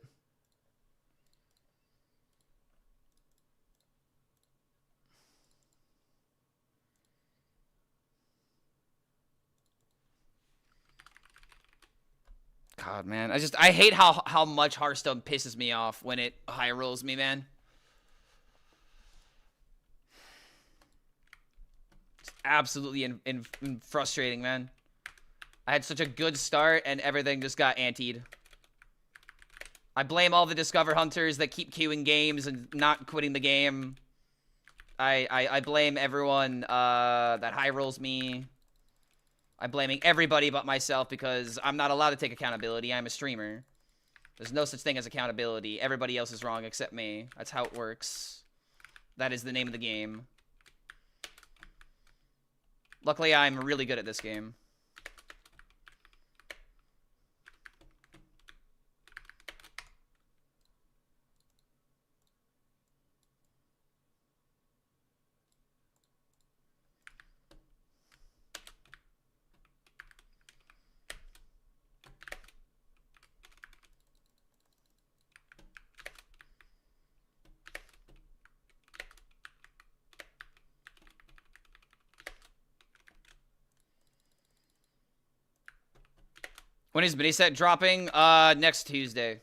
God, man. I hate how much Hearthstone pisses me off when it high rolls me, man. It's absolutely frustrating, man. I had such a good start, and everything just got antied. I blame all the Discover Hunters that keep queuing games and not quitting the game. I blame everyone that high rolls me. I'm blaming everybody but myself because I'm not allowed to take accountability. I'm a streamer. There's no such thing as accountability. Everybody else is wrong except me. That's how it works. That is the name of the game. Luckily, I'm really good at this game. When is mini set dropping? Next Tuesday.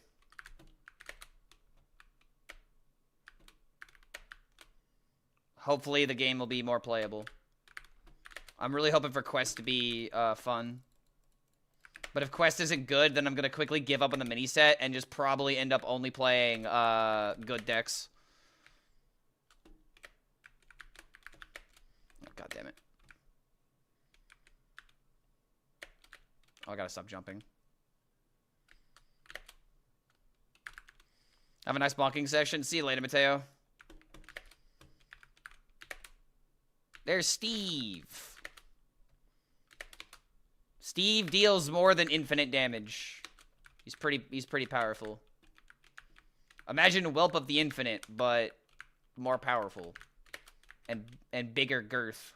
Hopefully the game will be more playable. I'm really hoping for Quest to be fun. But if Quest isn't good, then I'm going to quickly give up on the mini set and just probably end up only playing good decks. Oh, God damn it. Oh, I gotta stop jumping. Have a nice blocking session. See you later, Mateo. There's Steve. Steve deals more than infinite damage. He's pretty powerful. Imagine Whelp of the Infinite, but more powerful. And bigger girth.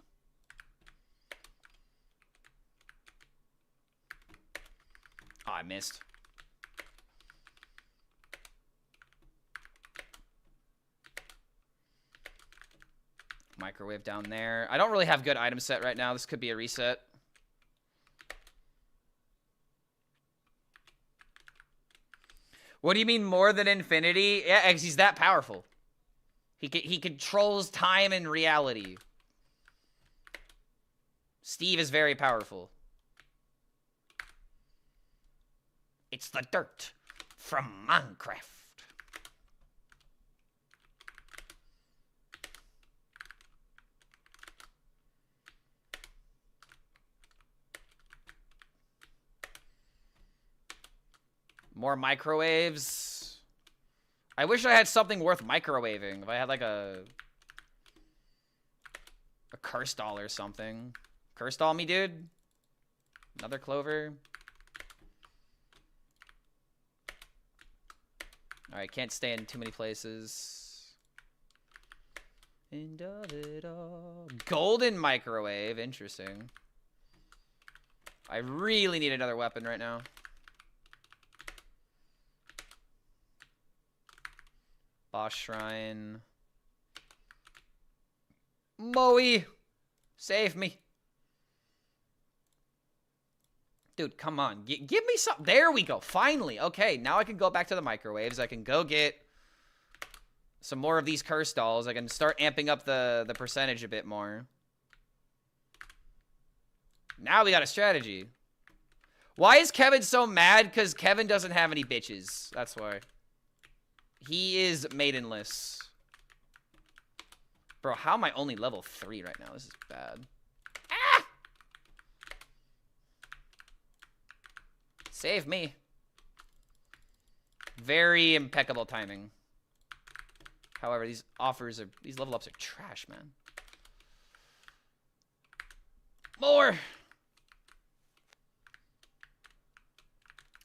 Oh, I missed. Microwave down there. I don't really have good item set right now. This could be a reset. What do you mean more than infinity? Yeah, 'cause he's that powerful. He controls time and reality. Steve is very powerful. It's the dirt from Minecraft. More microwaves. I wish I had something worth microwaving. If I had like a curse doll or something. Curse doll me, dude. Another clover. Alright, can't stay in too many places. End of it all. Golden microwave. Interesting. I really need another weapon right now. Boss Shrine. Moe! Save me. Dude, come on. Give me some. There we go. Finally. Okay, now I can go back to the microwaves. I can go get some more of these curse dolls. I can start amping up the percentage a bit more. Now we got a strategy. Why is Kevin so mad? Because Kevin doesn't have any bitches. That's why. He is maidenless. Bro, how am I only level 3 right now? This is bad. Ah! Save me. Very impeccable timing. However, these level ups are trash, man. More!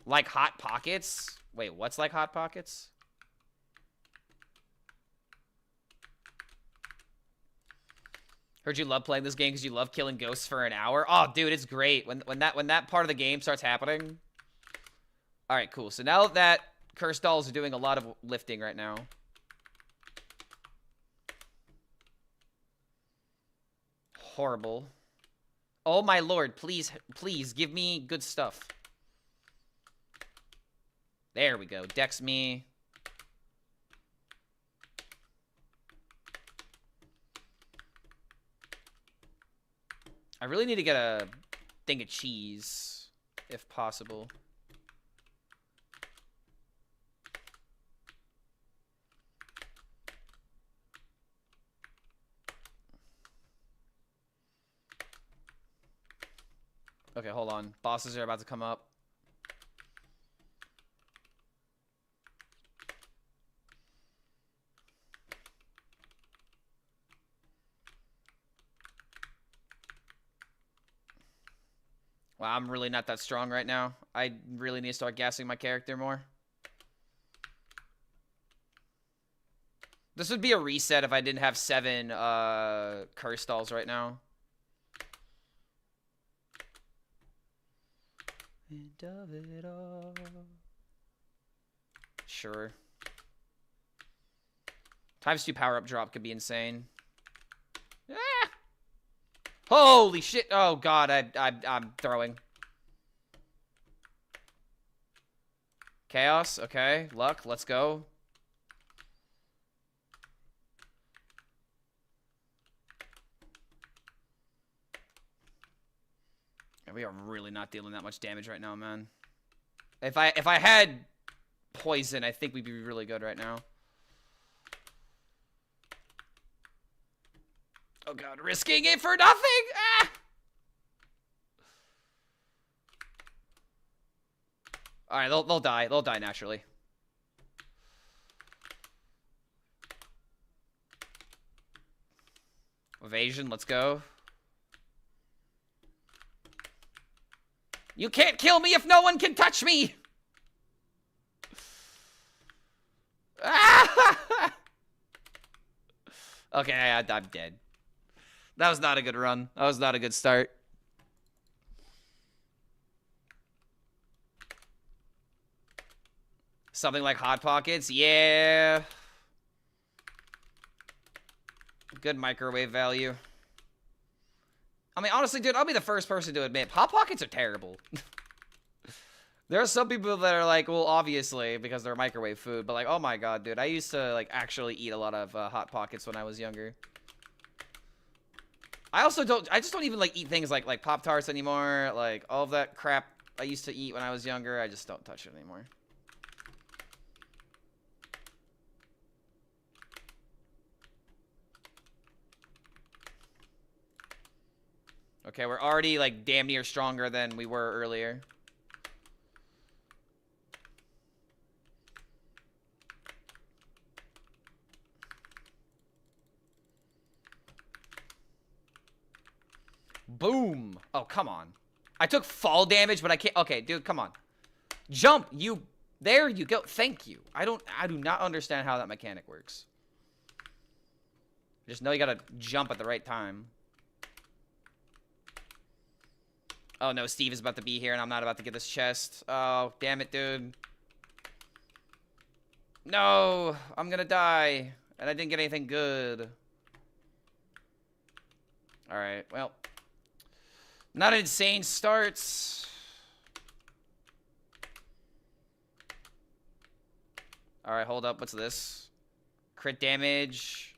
Like Hot Pockets? Wait, what's like Hot Pockets? Heard you love playing this game because you love killing ghosts for an hour. Oh, dude, it's great when that part of the game starts happening. All right, cool. So now that curse dolls are doing a lot of lifting right now. Horrible. Oh my lord, please give me good stuff. There we go. Dex me. I really need to get a thing of cheese, if possible. Okay, hold on. Bosses are about to come up. Wow, I'm really not that strong right now. I really need to start gassing my character more. This would be a reset if I didn't have 7 curse dolls right now. End of it all. Sure. ×2 power-up drop could be insane. Ah! Holy shit! Oh god, I'm throwing. Chaos, okay. Luck, let's go. We are really not dealing that much damage right now, man. If I had poison, I think we'd be really good right now. Oh god, risking it for nothing! Ah! Alright, they'll die. They'll die naturally. Evasion, let's go. You can't kill me if no one can touch me! Okay, I'm dead. That was not a good run. That was not a good start. Something like Hot Pockets? Yeah. Good microwave value. I mean, honestly, dude, I'll be the first person to admit, Hot Pockets are terrible. There are some people that are like, well, obviously, because they're microwave food, but like, oh my god, dude, I used to, like, actually eat a lot of Hot Pockets when I was younger. I just don't even, like, eat things like Pop-Tarts anymore, like, all of that crap I used to eat when I was younger, I just don't touch it anymore. Okay, we're already, like, damn near stronger than we were earlier. Boom. Oh, come on. I took fall damage, but I can't. Okay, dude, come on. Jump. You. There you go. Thank you. I do not understand how that mechanic works. Just know you gotta jump at the right time. Oh, no, Steve is about to be here, and I'm not about to get this chest. Oh, damn it, dude. No, I'm gonna die. And I didn't get anything good. Alright, well. Not an insane start. Alright, hold up. What's this? Crit damage.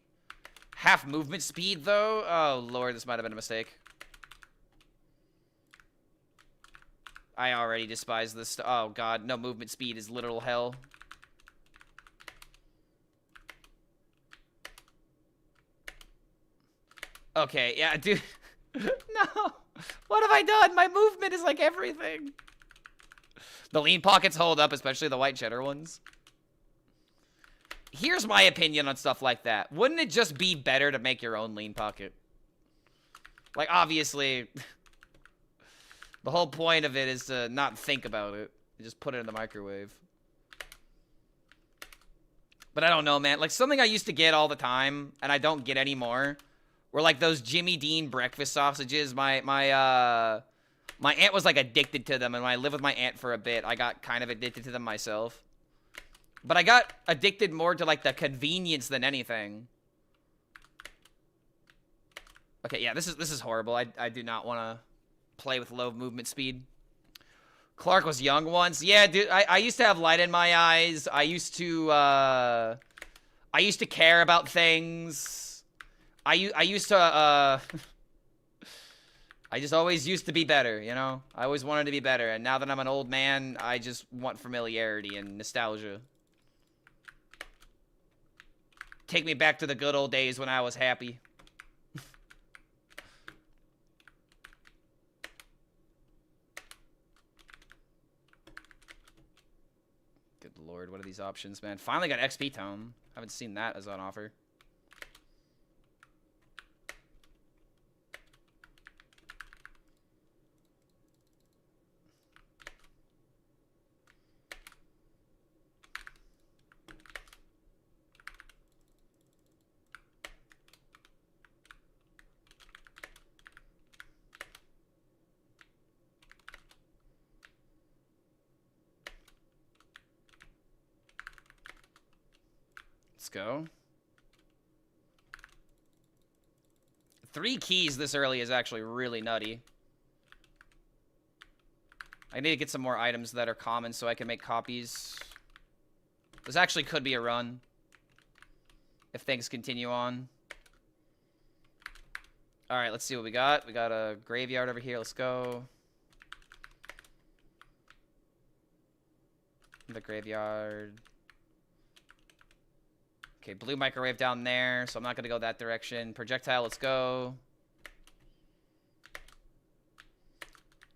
Half movement speed, though? Oh, Lord, this might have been a mistake. I already despise this. Oh, God. No movement speed is literal hell. Okay, yeah, dude. No. What have I done? My movement is like everything. The lean pockets hold up, especially the white cheddar ones. Here's my opinion on stuff like that. Wouldn't it just be better to make your own lean pocket? Like, obviously, the whole point of it is to not think about it. You just put it in the microwave. But I don't know, man. Like, something I used to get all the time, and I don't get anymore, were like those Jimmy Dean breakfast sausages. My aunt was like addicted to them, and when I lived with my aunt for a bit, I got kind of addicted to them myself. But I got addicted more to like the convenience than anything. Okay, yeah, this is horrible. I do not want to play with low movement speed. Clark was young once. Yeah, dude, I used to have light in my eyes. I used to care about things. I used to, I just always used to be better, you know? I always wanted to be better, and now that I'm an old man, I just want familiarity and nostalgia. Take me back to the good old days when I was happy. Good lord, what are these options, man? Finally got XP Tome. Haven't seen that as on offer. Let's go. 3 keys this early is actually really nutty. I need to get some more items that are common so I can make copies. This actually could be a run if things continue on. Alright, let's see what we got. We got a graveyard over here. Let's go. The graveyard. Okay, blue microwave down there, so I'm not gonna go that direction. Projectile, let's go.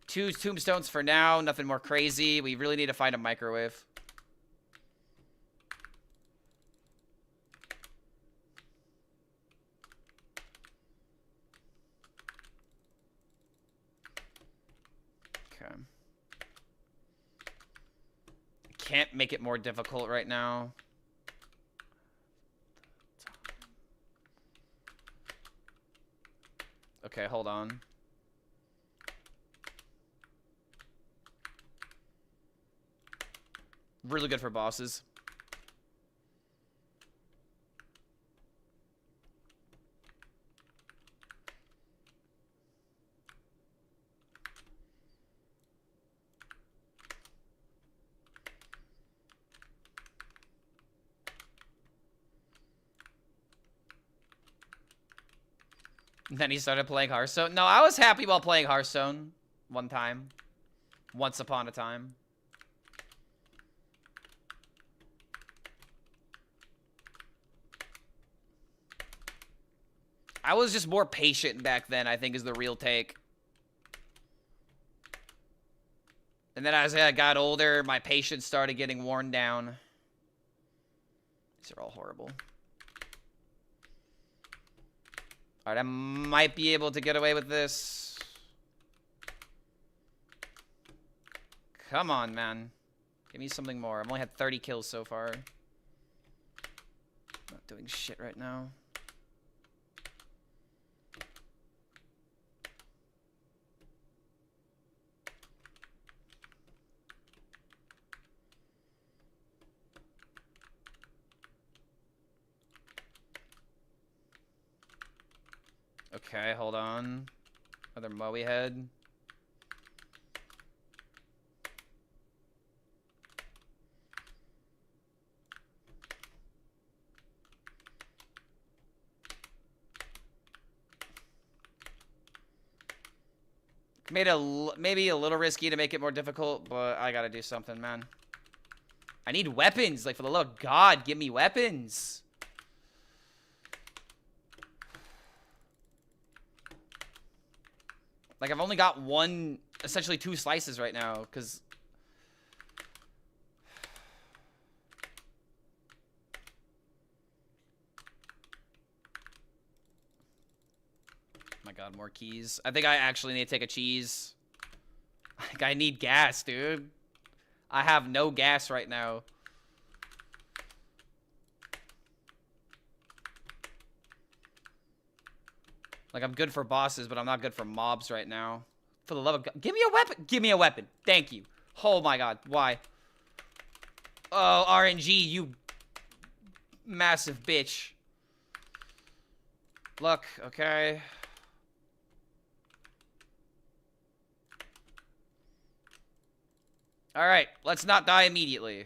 2 tombstones for now, nothing more crazy. We really need to find a microwave. Okay. Can't make it more difficult right now. Okay, hold on. Really good for bosses. And then he started playing Hearthstone. No, I was happy while playing Hearthstone. One time. Once upon a time. I was just more patient back then, I think, is the real take. And then as I got older, my patience started getting worn down. These are all horrible. Alright, I might be able to get away with this. Come on, man. Give me something more. I've only had 30 kills so far. Not doing shit right now. Okay, hold on. Another Moe head. Made maybe a little risky to make it more difficult, but I gotta do something, man. I need weapons. Like, for the love of God, give me weapons. Like, I've only got one, essentially 2 slices right now, because... My God, more keys. I think I actually need to take a cheese. Like, I need gas, dude. I have no gas right now. Like, I'm good for bosses, but I'm not good for mobs right now. For the love of God. Give me a weapon. Give me a weapon. Thank you. Oh, my God. Why? Oh, RNG, you massive bitch. Look, okay. All right, let's not die immediately.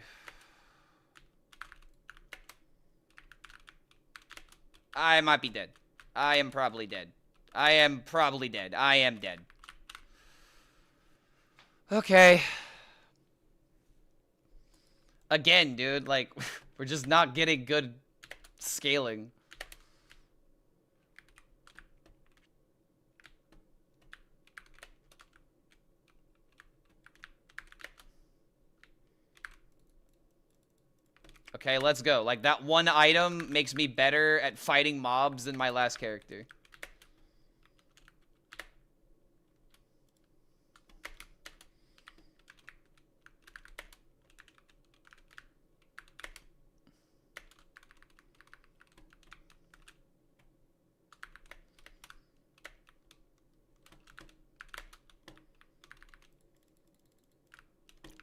I might be dead. I am probably dead. I am probably dead. I am dead. Okay. Again, dude, like, we're just not getting good scaling. Okay, let's go. Like, that one item makes me better at fighting mobs than my last character.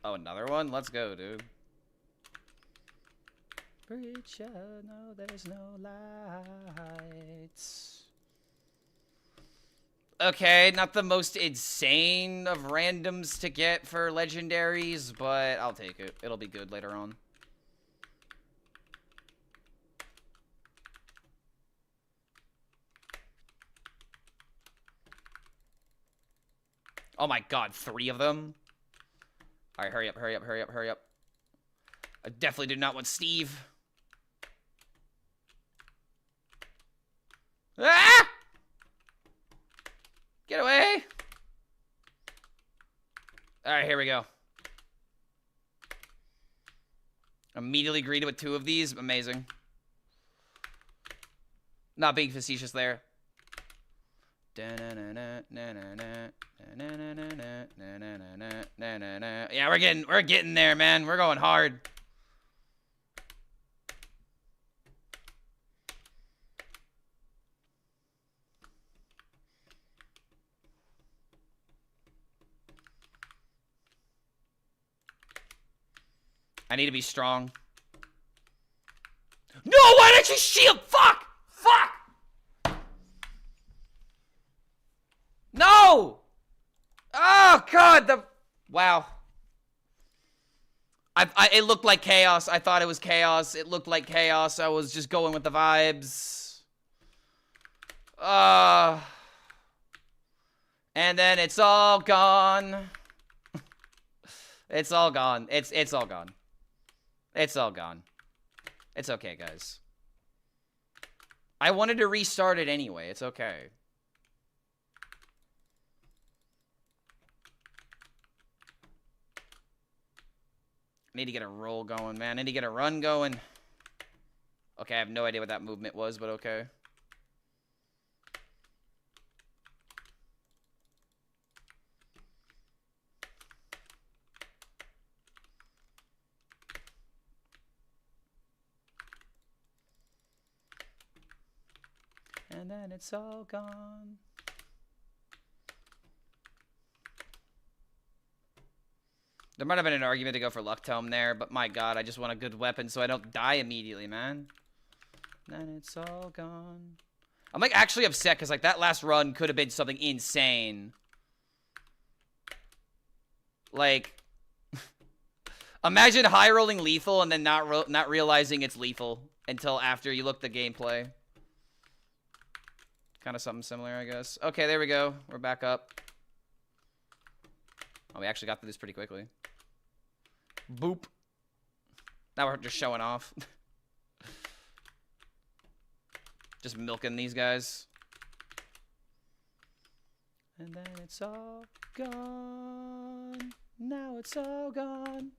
Oh, another one? Let's go, dude. Preacher, no, there's no lights. Okay, not the most insane of randoms to get for legendaries, but I'll take it. It'll be good later on. Oh my God, 3 of them? Alright, hurry up, hurry up, hurry up, hurry up. I definitely do not want Steve. Ah! Get away! Alright, here we go. Immediately greeted with 2 of these. Amazing. Not being facetious there. Yeah, we're getting there, man. We're going hard. I need to be strong. No, why didn't you shield? Fuck! Fuck! No! Oh, God, wow. It looked like chaos. I thought it was chaos. It looked like chaos. I was just going with the vibes. And then it's all gone. It's all gone. It's all gone. It's all gone. It's okay, guys. I wanted to restart it anyway. It's okay. I need to get a roll going, man. I need to get a run going. Okay, I have no idea what that movement was, but okay. And then it's all gone. There might have been an argument to go for Luck Tome there, but my god, I just want a good weapon so I don't die immediately, man. Then it's all gone. I'm like actually upset because like that last run could have been something insane. Like, imagine high rolling lethal and then not realizing it's lethal until after you look the gameplay. Kind of something similar, I guess. Okay, there we go. We're back up. Oh, we actually got through this pretty quickly. Boop. Now we're just showing off. Just milking these guys. And then it's all gone. Now it's all gone.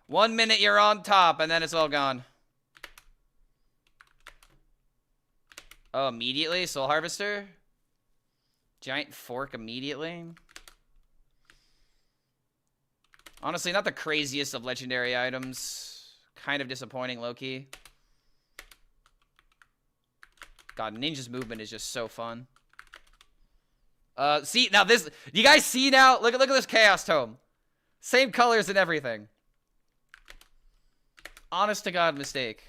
1 minute you're on top, and then it's all gone. Oh, immediately? Soul Harvester? Giant Fork immediately? Honestly, not the craziest of legendary items. Kind of disappointing, low-key. God, Ninja's movement is just so fun. See, now this... You guys see now? Look at this Chaos Tome. Same colors and everything. Honest to God mistake.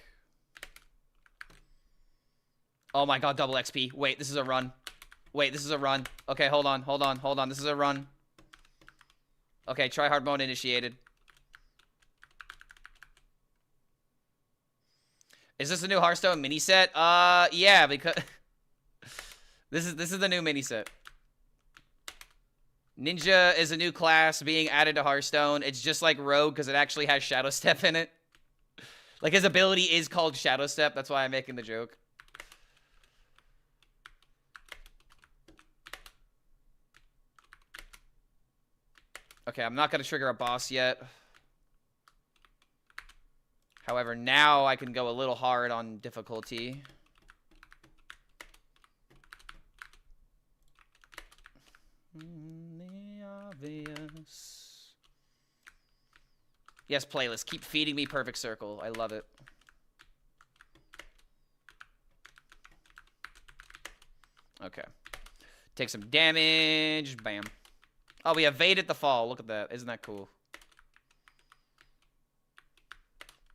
Oh my god, double XP. Wait, this is a run. Wait, this is a run. Okay, hold on. This is a run. Okay, try hard mode initiated. Is this a new Hearthstone mini set? Yeah, because this is the new mini set. Ninja is a new class being added to Hearthstone. It's just like Rogue because it actually has Shadow Step in it. Like his ability is called Shadow Step. That's why I'm making the joke. Okay, I'm not going to trigger a boss yet. However, now I can go a little hard on difficulty. The obvious. Yes, playlist. Keep feeding me Perfect Circle. I love it. Okay. Take some damage. Bam. Oh, we evaded the fall. Look at that. Isn't that cool?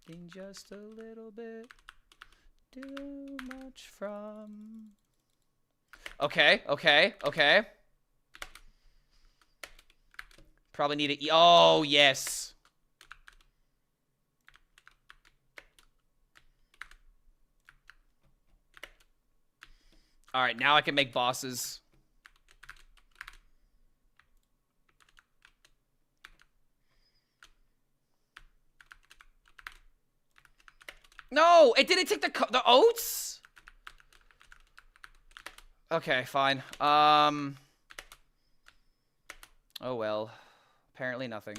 In just a little bit. Too much from... Okay. Probably need to... Oh, yes. Alright, now I can make bosses. No, it didn't take the oats? Okay, fine. Oh well. Apparently nothing.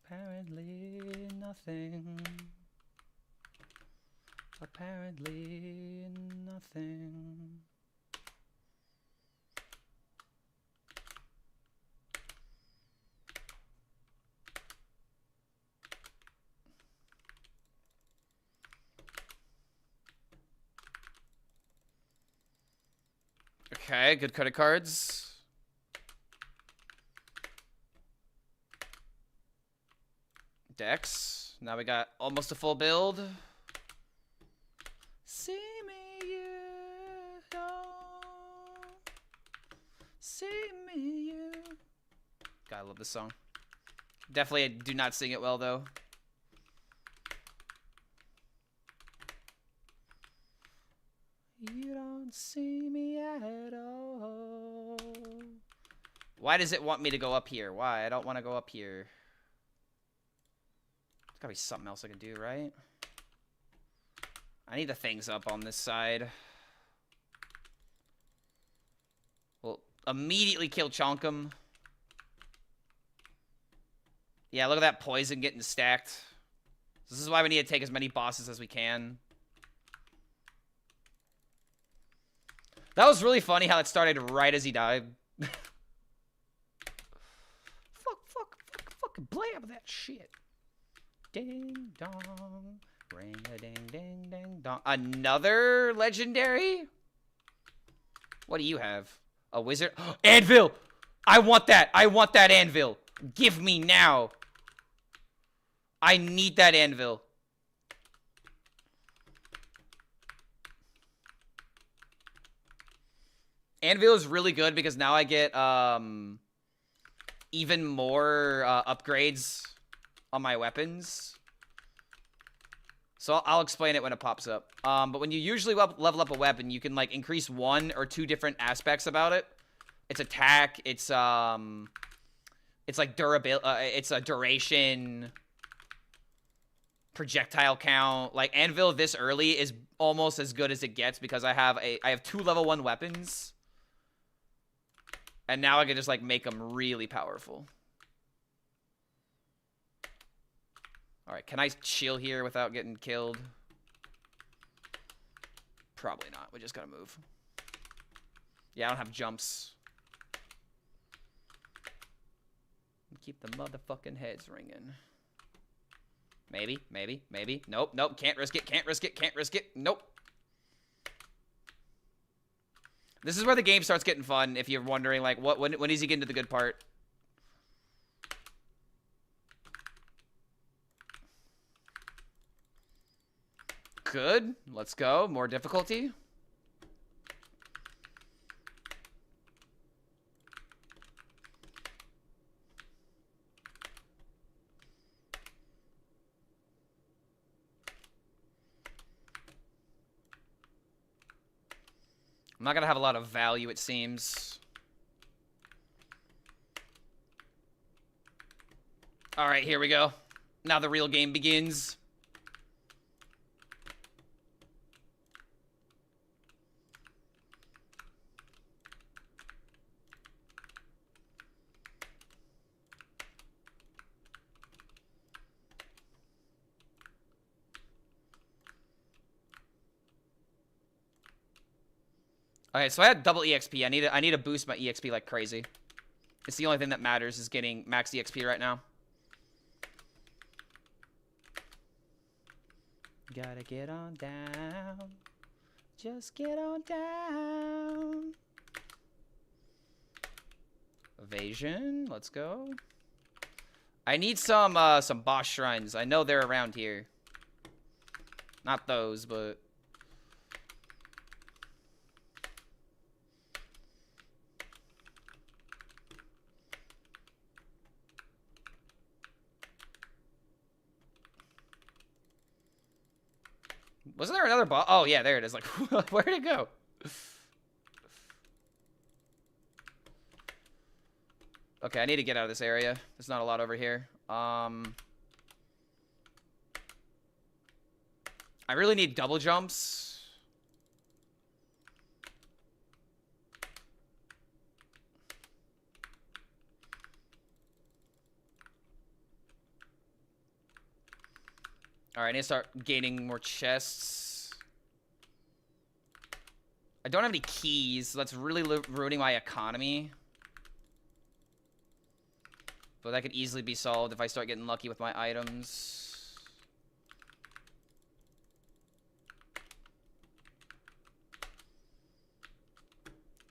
Apparently nothing. Apparently nothing. Okay, good credit cards. Dex. Now we got almost a full build. See me, you don't. See me, you. God, I love this song. Definitely I do not sing it well, though. You don't see me at all. Why does it want me to go up here? Why? I don't want to go up here. There's gotta be something else I can do, right? I need the things up on this side. We'll immediately kill Chonkum. Yeah, look at that poison getting stacked. This is why we need to take as many bosses as we can. That was really funny how it started right as he died. Fucking blam that shit. Ding dong. Ring a ding ding ding dong. Another legendary? What do you have? A wizard? Anvil! I want that! I want that anvil! Give me now! I need that anvil. Anvil is really good because now I get even more upgrades on my weapons. So I'll explain it when it pops up. But when you usually level up a weapon, you can like increase 1 or 2 different aspects about it. It's attack, it's like durability, it's a duration, projectile count. Like Anvil this early is almost as good as it gets because I have 2 level 1 weapons. And now I can just, like, make them really powerful. Alright, can I chill here without getting killed? Probably not. We just gotta move. Yeah, I don't have jumps. Keep the motherfucking heads ringing. Maybe, maybe, maybe. Nope, nope. Can't risk it, can't risk it, can't risk it. Nope. This is where the game starts getting fun, if you're wondering, like, when is he getting to the good part? Good. Let's go. More difficulty. I'm not gonna have a lot of value, it seems. Alright, here we go. Now the real game begins. Okay, so I had double EXP. I need to boost my EXP like crazy. It's the only thing that matters is getting max EXP right now. Gotta get on down. Just get on down. Evasion. Let's go. I need some boss shrines. I know they're around here. Not those, but... Wasn't there another boss? Oh, yeah, there it is. Like, where'd it go? Okay, I need to get out of this area. There's not a lot over here. I really need double jumps. Alright, I need to start gaining more chests. I don't have any keys, so that's really ruining my economy. But that could easily be solved if I start getting lucky with my items.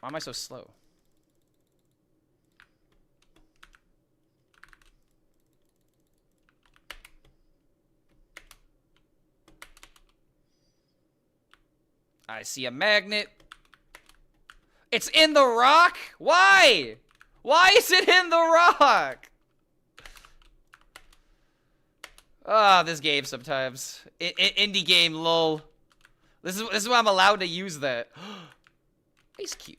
Why am I so slow? I see a magnet. It's in the rock? Why? Why is it in the rock? Ah, this game sometimes. Indie game, lol. This is why I'm allowed to use that. Ice cube.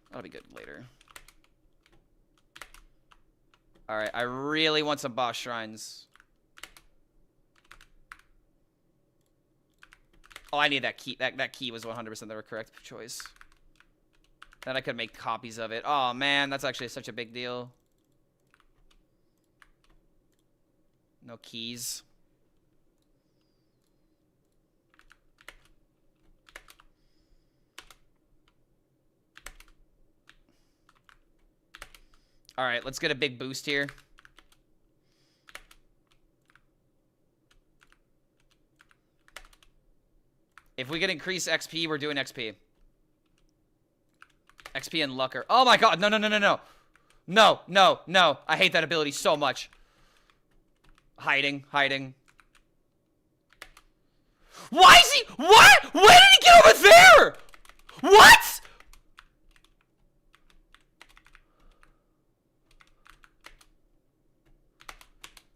That'll be good later. Alright, I really want some boss shrines. Oh, I need that key. That key was 100% the correct choice. Then I could make copies of it. Oh, man, that's actually such a big deal. No keys. All right, let's get a big boost here. If we can increase XP, we're doing XP. XP and Lucker. Oh my god, no, no, no, no, no. No, no, no. I hate that ability so much. Hiding, hiding. Why is he? What? Where did he get over there? What?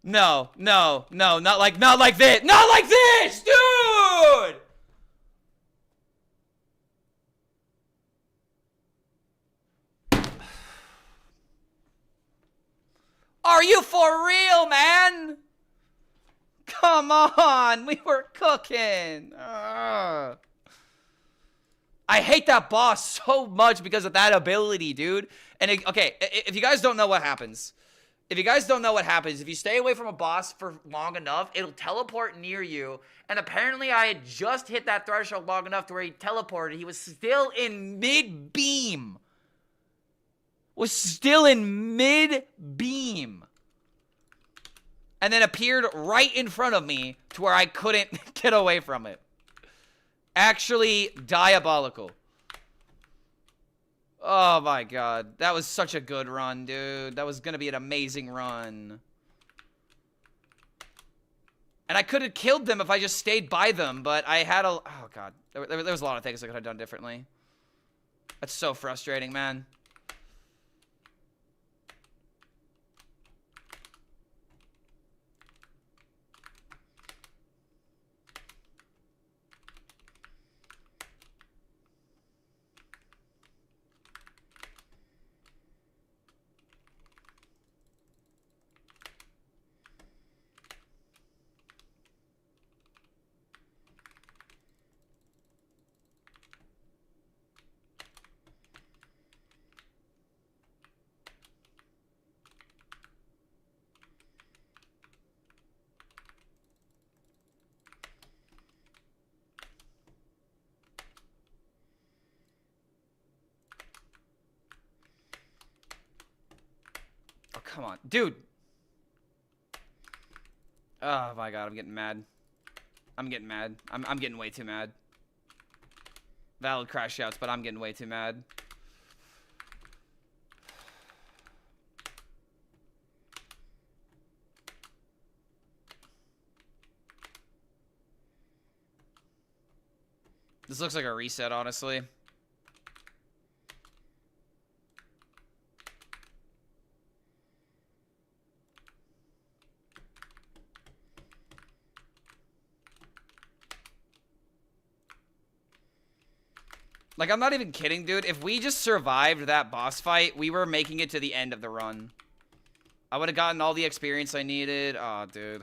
No, no, no, not like this. Not like this, dude! Are you for real, man? Come on, we were cooking. Ugh. I hate that boss so much because of that ability, dude. And okay, if you guys don't know what happens, if you stay away from a boss for long enough, it'll teleport near you. And apparently I had just hit that threshold long enough to where he teleported. He was still in mid-beam. And then appeared right in front of me to where I couldn't get away from it. Actually diabolical. Oh my god. That was such a good run, dude. That was gonna be an amazing run. And I could have killed them if I just stayed by them, but I had a... Oh god. There was a lot of things I could have done differently. That's so frustrating, man. Come on. Dude! Oh my god, I'm getting mad. I'm getting mad. I'm getting way too mad. Valid crash outs, but I'm getting way too mad. This looks like a reset, honestly. Like, I'm not even kidding, dude. If we just survived that boss fight, we were making it to the end of the run. I would have gotten all the experience I needed. Oh, dude.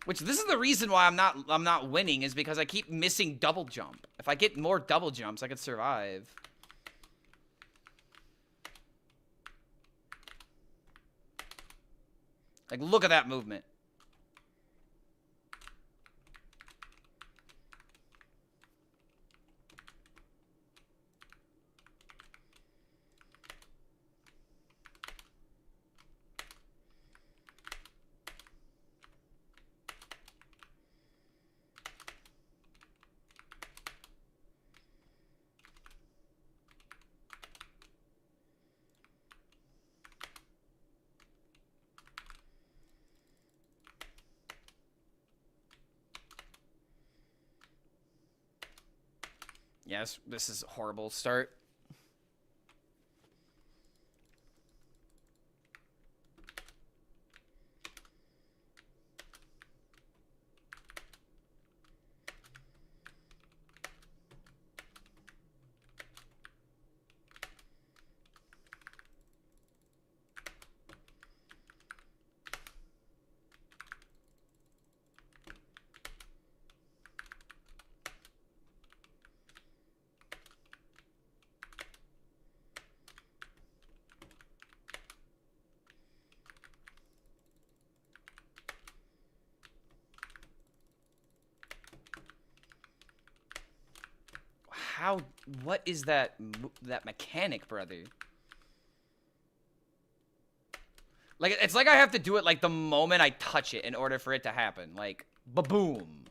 Which, this is the reason why I'm not winning, is because I keep missing double jump. If I get more double jumps, I could survive. Like, look at that movement. Yes, this is a horrible start. How, what is that mechanic, brother? Like, it's like I have to do it, like, the moment I touch it in order for it to happen. Like, ba-boom.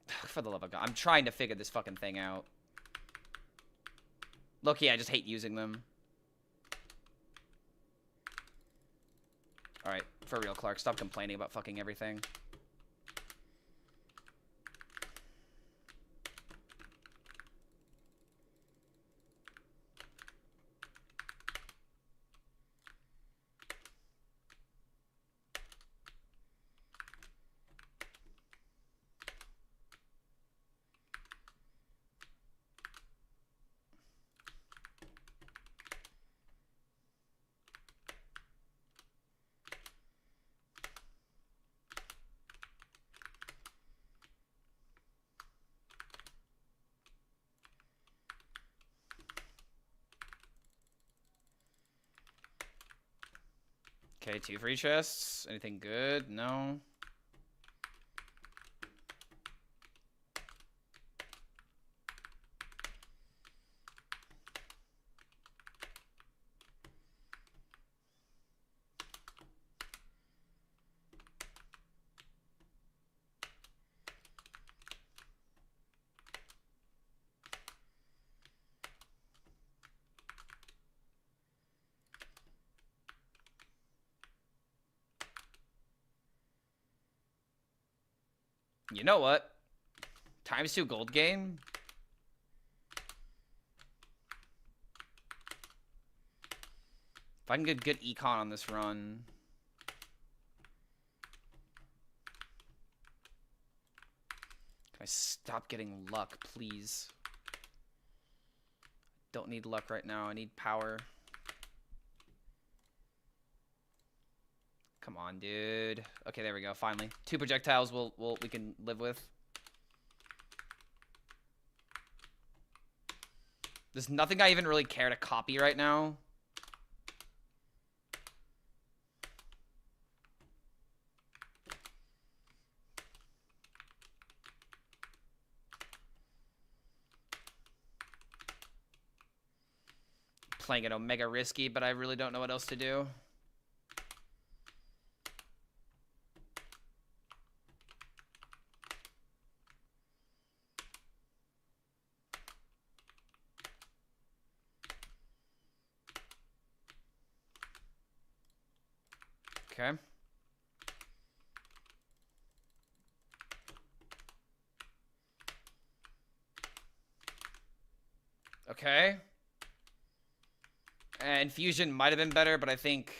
For the love of God. I'm trying to figure this fucking thing out. Look, I just hate using them. Alright, for real, Clark. Stop complaining about fucking everything. Okay, 2 free chests. Anything good? No. You know what? ×2 gold game? If I can get good econ on this run. Can I stop getting luck, please? Don't need luck right now. I need power. Come on, dude. Okay, there we go. Finally, 2 projectiles we can live with. There's nothing I even really care to copy right now. Playing it Omega risky, but I really don't know what else to do. Okay. Okay. And Fusion might have been better, but I think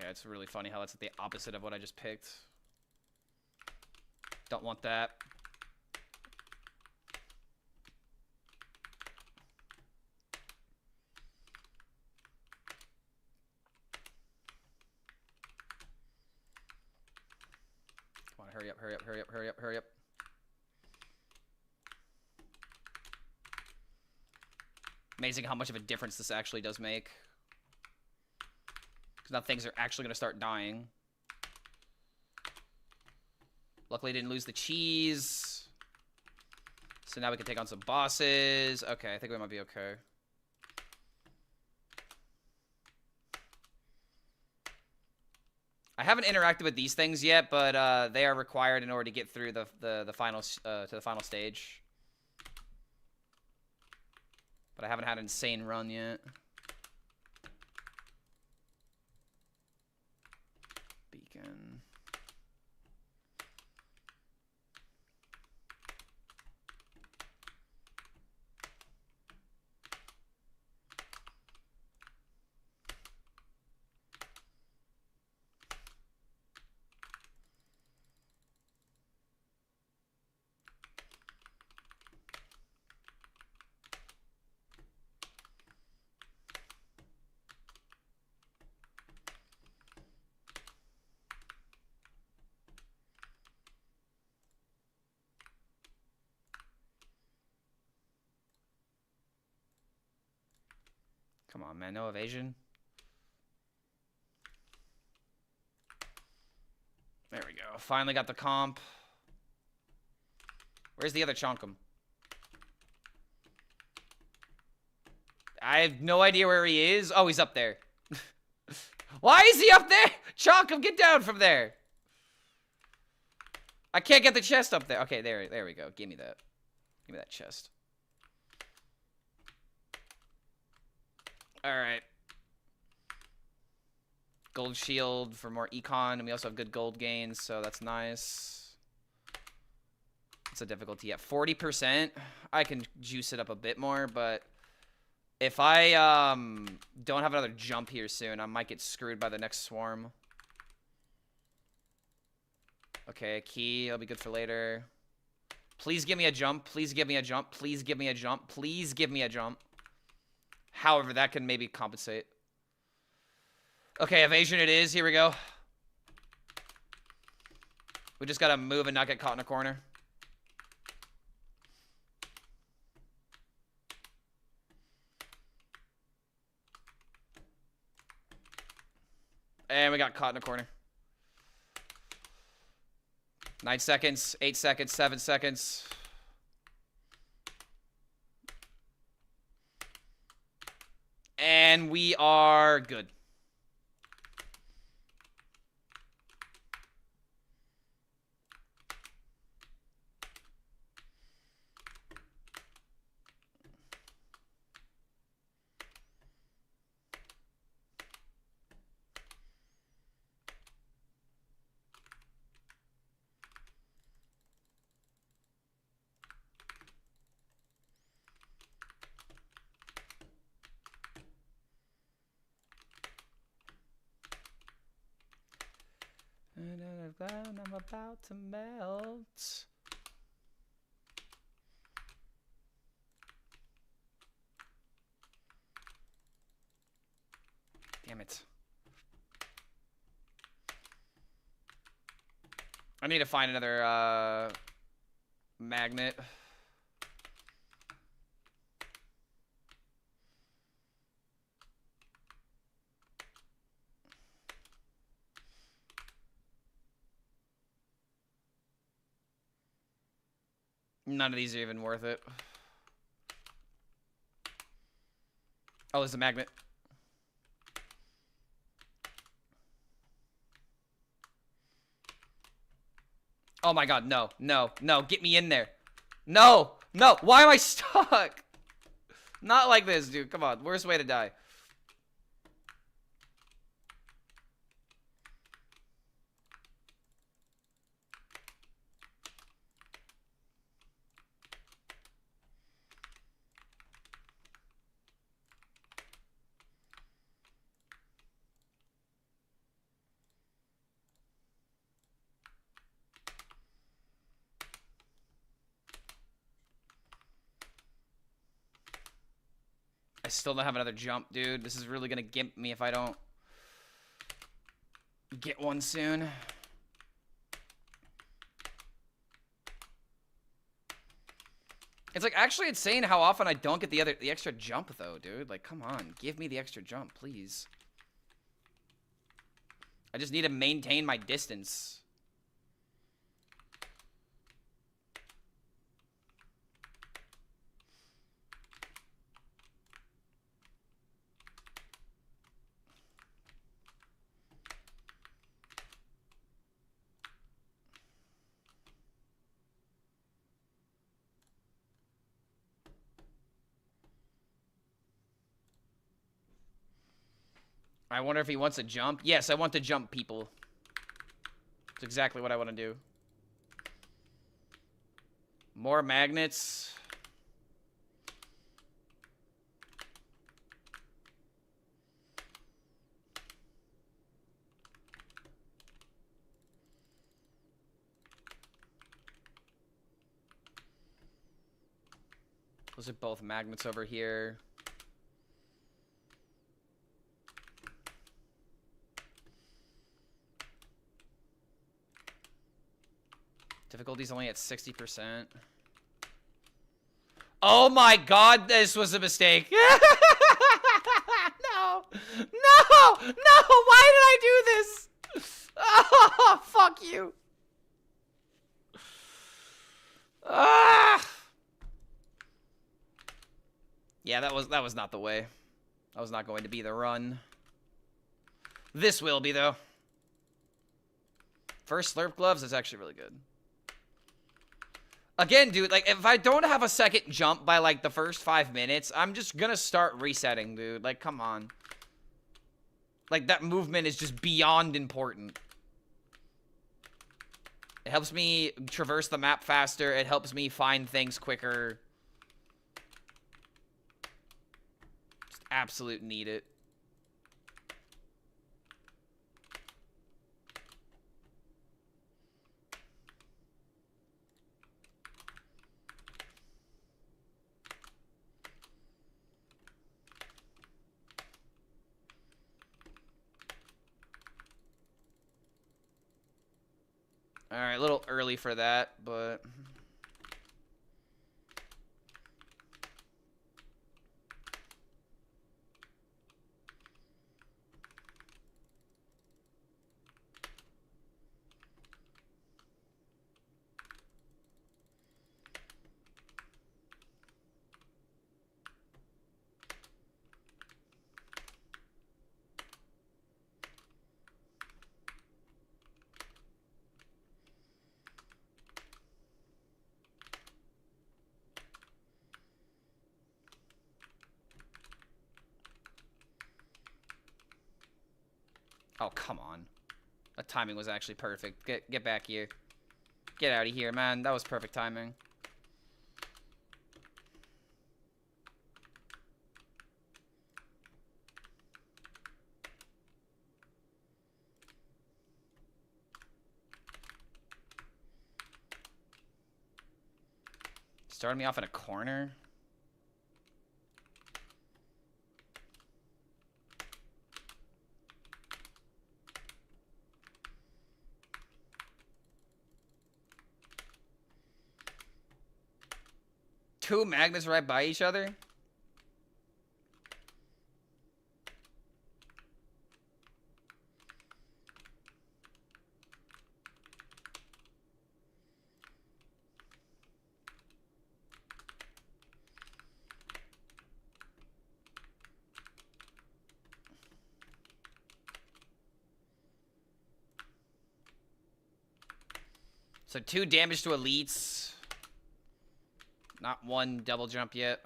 it's really funny how that's the opposite of what I just picked. Don't want that. Come on, hurry up, hurry up, hurry up, hurry up, hurry up. Amazing how much of a difference this actually does make. Because now things are actually going to start dying. Luckily, I didn't lose the cheese. So now we can take on some bosses. Okay, I think we might be okay. I haven't interacted with these things yet, but they are required in order to get through the final to the final stage. But I haven't had an insane run yet. Beacon. Come on, man. No evasion. There we go. Finally got the comp. Where's the other Chonkum? I have no idea where he is. Oh, he's up there. Why is he up there? Chonkum, get down from there. I can't get the chest up there. Okay, there we go. Give me that. Give me that chest. Alright. Gold shield for more econ, and we also have good gold gains, so that's nice. What's the difficulty at 40%? I can juice it up a bit more, but if I don't have another jump here soon, I might get screwed by the next swarm. Okay, a key. That'll be good for later. Please give me a jump. Please give me a jump. Please give me a jump. Please give me a jump. However, that can maybe compensate. Okay, evasion it is. Here we go. We just gotta move and not get caught in a corner. And we got caught in a corner. 9 seconds, 8 seconds, 7 seconds. And we are good. I'm about to melt. Damn it. I need to find another magnet. None of these are even worth it. Oh, there's a magnet. Oh my god, no, no, no, get me in there. No, no, why am I stuck? Not like this, dude, come on, worst way to die. I still don't have another jump, dude. This is really gonna gimp me if I don't get one soon. It's like actually insane how often I don't get the extra jump though, dude. Like, come on, give me the extra jump, please. I just need to maintain my distance. I wonder if he wants to jump. Yes, I want to jump people. That's exactly what I want to do. More magnets. Those are both magnets over here. Difficulty's only at 60%. Oh my god, this was a mistake. No! No! No! Why did I do this? Oh, fuck you. Ah! Yeah, that was not the way. That was not going to be the run. This will be, though. First slurp gloves is actually really good. Again, dude, like, if I don't have a second jump by, like, the first 5 minutes, I'm just gonna start resetting, dude. Like, come on. Like, that movement is just beyond important. It helps me traverse the map faster. It helps me find things quicker. Just absolute need it. Alright, a little early for that, but... Oh, come on. The timing was actually perfect. Get back here. Get out of here, man. That was perfect timing. Started me off in a corner. Two magnets right by each other? So 2 damage to elites. Not 1 double jump yet.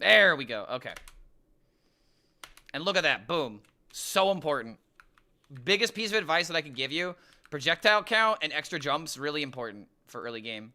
There we go. Okay. And look at that. Boom. So important. Biggest piece of advice that I can give you. Projectile count and extra jumps, really important for early game.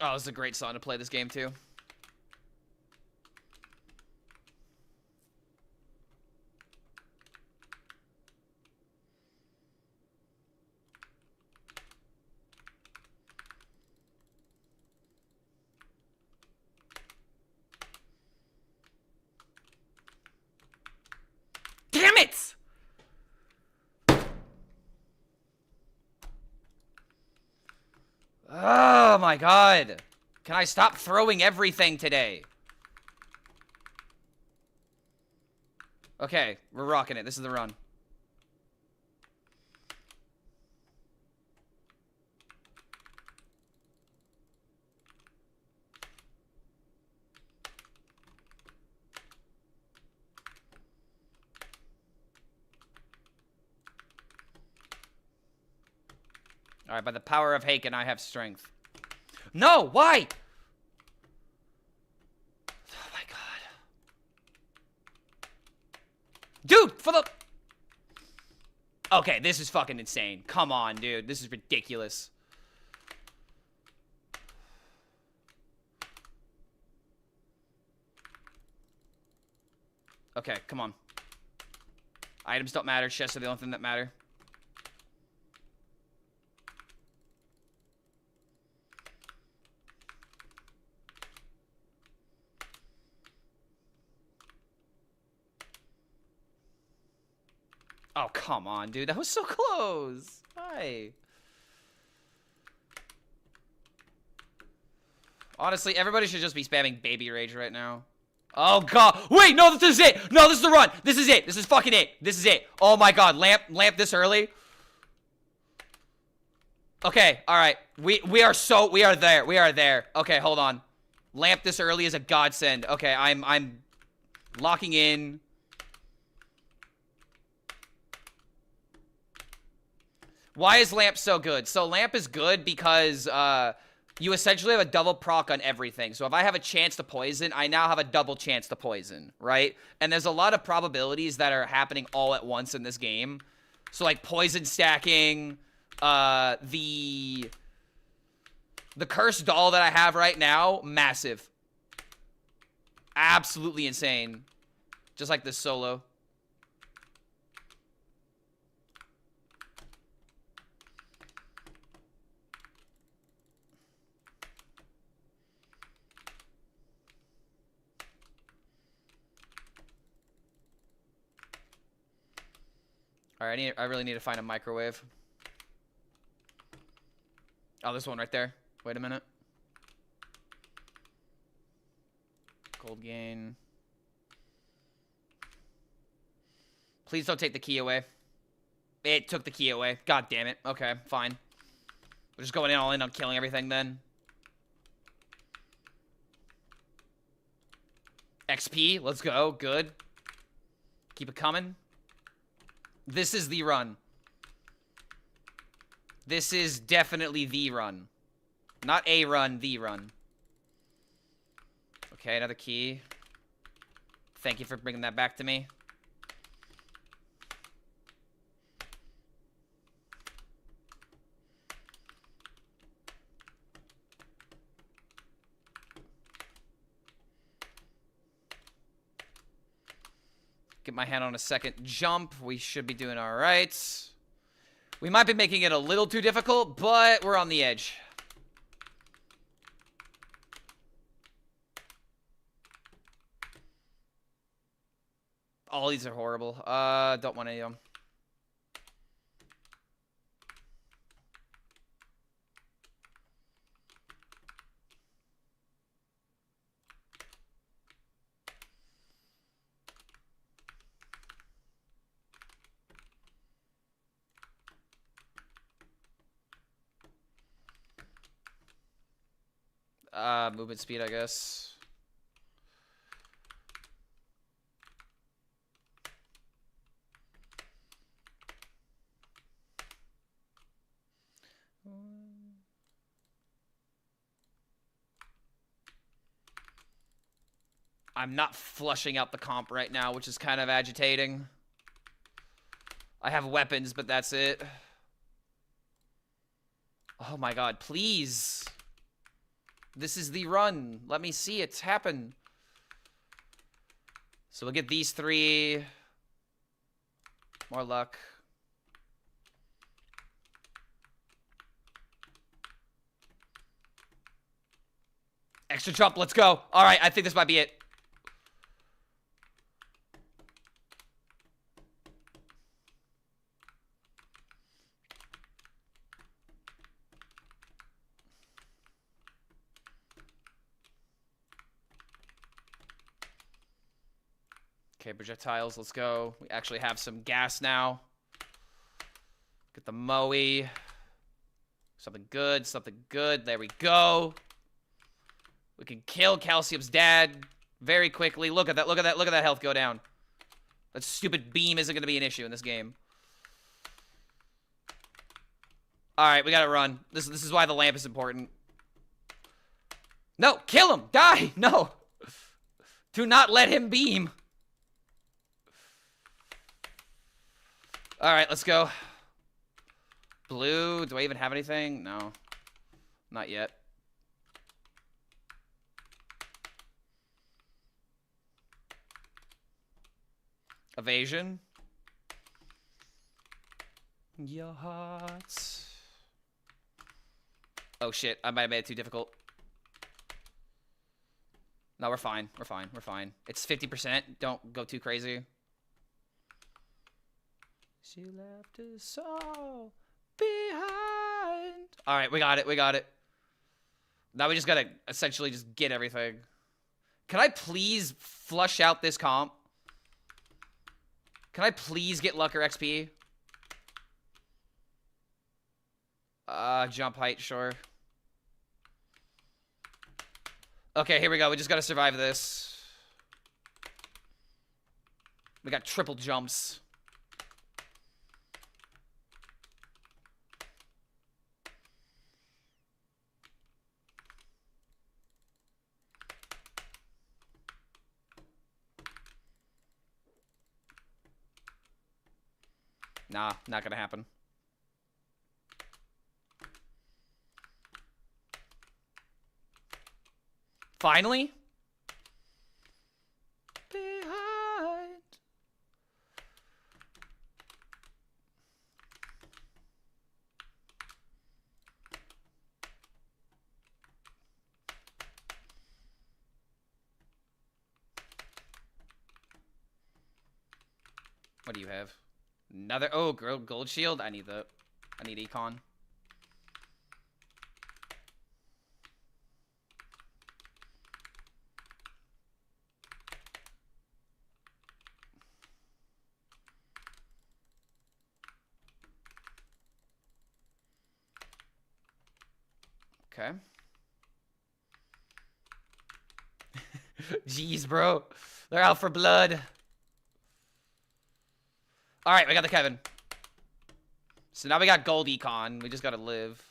Oh, this is a great song to play this game too. Damn it! Oh my god. Can I stop throwing everything today? Okay, we're rocking it. This is the run. Alright, by the power of Haken, I have strength. No! Why? Oh my god. Dude, for the... Okay, this is fucking insane. Come on, dude. This is ridiculous. Okay, come on. Items don't matter. Chests are the only thing that matter. Oh, come on, dude. That was so close. Hi. Honestly, everybody should just be spamming Baby Rage right now. Oh, God. Wait, no, this is it. No, this is the run. This is it. This is fucking it. This is it. Oh, my God. Lamp this early. Okay, all right. We are there. We are there. Okay, hold on. Lamp this early is a godsend. Okay, I'm locking in. Why is Lamp so good? So Lamp is good because you essentially have a double proc on everything. So if I have a chance to poison, I now have a double chance to poison, right? And there's a lot of probabilities that are happening all at once in this game. So like poison stacking, the cursed doll that I have right now, massive. Absolutely insane. Just like this solo. Alright, I really need to find a microwave. Oh, there's one right there. Wait a minute. Gold gain. Please don't take the key away. It took the key away. God damn it. Okay, fine. We're just going in all in on killing everything then. XP, let's go. Good. Keep it coming. This is the run. This is definitely the run. Not a run, the run. Okay, another key. Thank you for bringing that back to me. Get my hand on a second jump. We should be doing all right. We might be making it a little too difficult, but we're on the edge. All these are horrible. Don't want any of them. Movement speed, I guess. I'm not flushing out the comp right now, which is kind of agitating. I have weapons, but that's it. Oh my god, please. This is the run. Let me see it happen. So we'll get these 3. More luck. Extra jump, let's go. All right, I think this might be it. Okay, projectiles, let's go. We actually have some gas now. Get the Moe. Something good, something good. There we go. We can kill Calcium's dad very quickly. Look at that, look at that, look at that health go down. That stupid beam isn't going to be an issue in this game. Alright, we gotta run. This is why the lamp is important. No, kill him! Die! No! Do not let him beam. Alright, let's go. Blue, do I even have anything? No. Not yet. Evasion. Your hearts. Oh shit, I might have made it too difficult. No, we're fine. We're fine. We're fine. It's 50%. Don't go too crazy. She left us all behind. Alright, we got it. We got it. Now we just gotta essentially just get everything. Can I please flush out this comp? Can I please get luck or XP? Jump height, sure. Okay, here we go. We just gotta survive this. We got triple jumps. Nah, not gonna happen. Finally? Behind. What do you have? Another, oh, gold shield. I need that. I need econ. Okay. Jeez, bro. They're out for blood. Alright, we got the Kevin. So now we got gold econ. We just gotta live.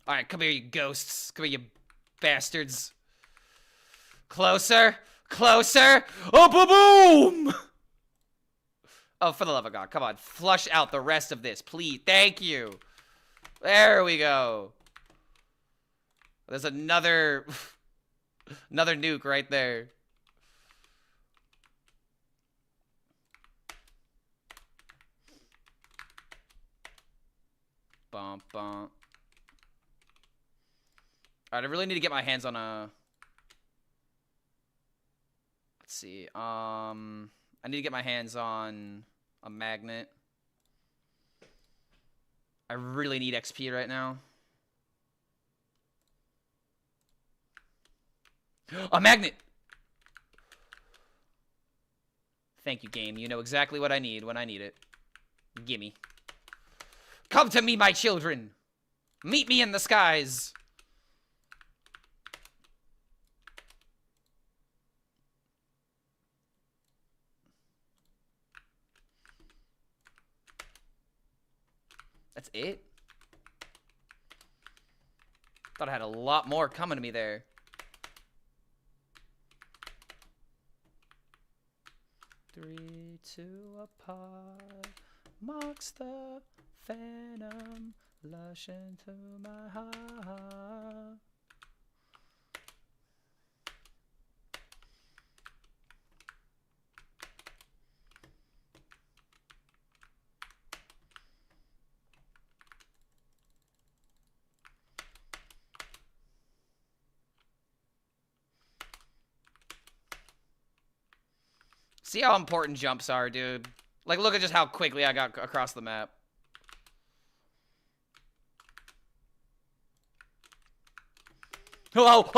Alright, come here, you ghosts. Come here, you bastards. Closer. Closer. Oh, boom! Oh, for the love of God. Come on. Flush out the rest of this, please. Thank you. There we go. There's another... another nuke right there. Bump, bump. Alright, I really need to get my hands on a... Let's see. I need to get my hands on a magnet. I really need XP right now. A magnet! Thank you, game. You know exactly what I need when I need it. Gimme. Come to me, my children! Meet me in the skies! That's it? Thought I had a lot more coming to me there. 3, 2 apart. Mocks the phantom. Lush into my heart. See how important jumps are, dude. Like, look at just how quickly I got across the map. Oh,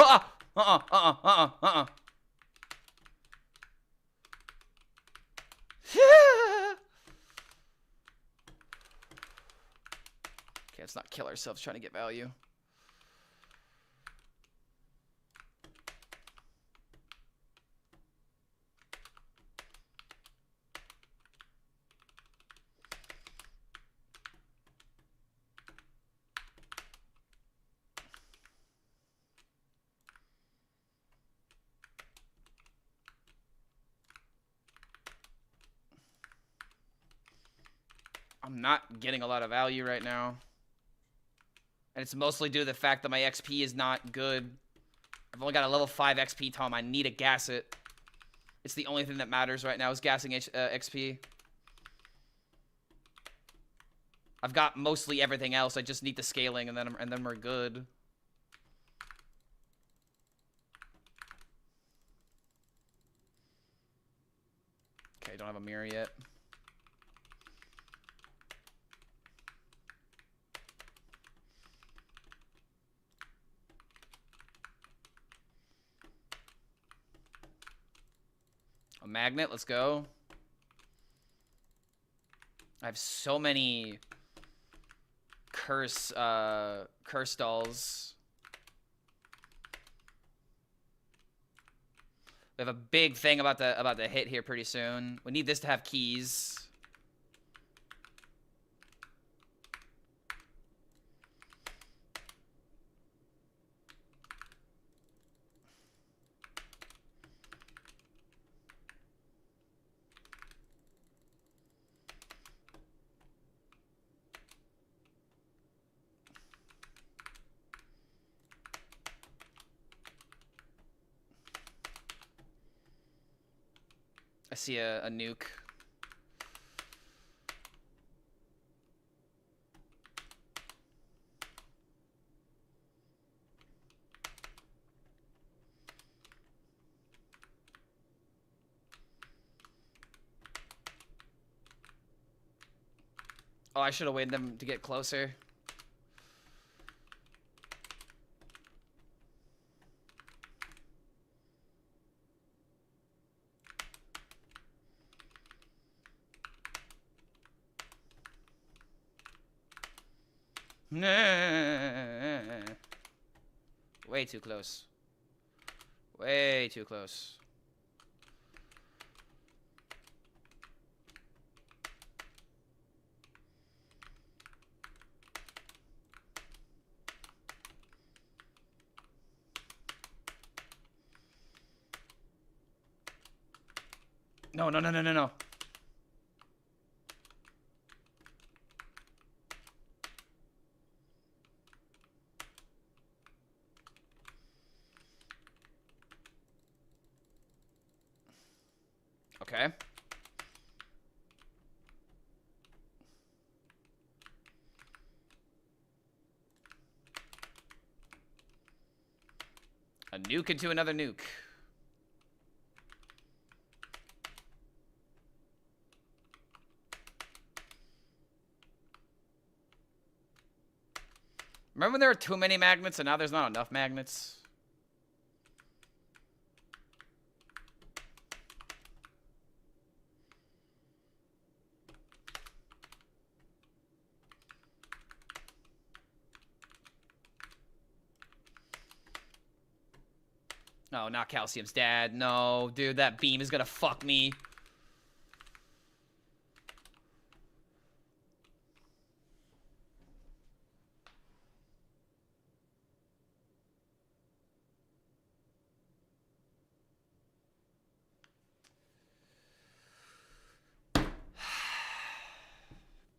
Okay, let's not kill ourselves trying to get value. I'm not getting a lot of value right now. And it's mostly due to the fact that my XP is not good. I've only got a level 5 XP Tom. I need to gas it. It's the only thing that matters right now is gassing XP. I've got mostly everything else. I just need the scaling and then we're good. Okay, don't have a mirror yet. A magnet, let's go. I have so many curse dolls. We have a big thing about the hit here pretty soon. We need this to have keys. I see a nuke. Oh, I should have waited them to get closer. Way too close. Way too close. No, no, no, no, no, no. Okay. A nuke into another nuke. Remember when there were too many magnets and now there's not enough magnets? No, not Calcium's dad. No, dude, that beam is gonna fuck me.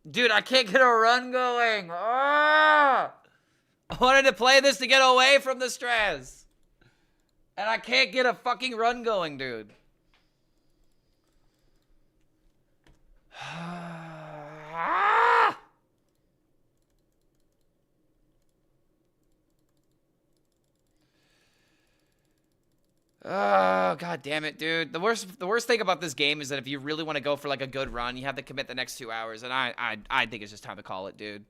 Dude, I can't get a run going. Ah! I wanted to play this to get away from the stress. And I can't get a fucking run going, dude. Oh, god damn it, dude. The worst thing about this game is that if you really want to go for like a good run, you have to commit the next 2 hours, and I think it's just time to call it, dude.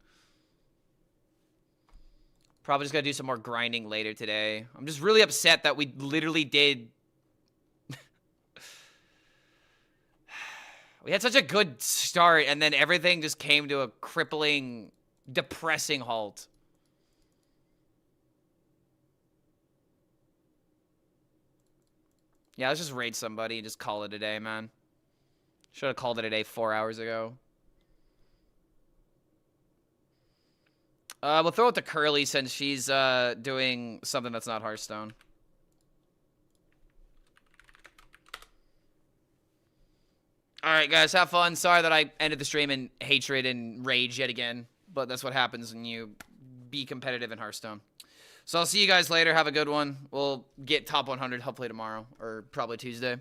Probably just gotta do some more grinding later today. I'm just really upset that we literally did. We had such a good start, and then everything just came to a crippling, depressing halt. Yeah, let's just raid somebody and just call it a day, man. Should have called it a day 4 hours ago. We'll throw it to Curly since she's doing something that's not Hearthstone. Alright, guys, have fun. Sorry that I ended the stream in hatred and rage yet again. But that's what happens when you be competitive in Hearthstone. So I'll see you guys later. Have a good one. We'll get top 100 hopefully tomorrow or probably Tuesday.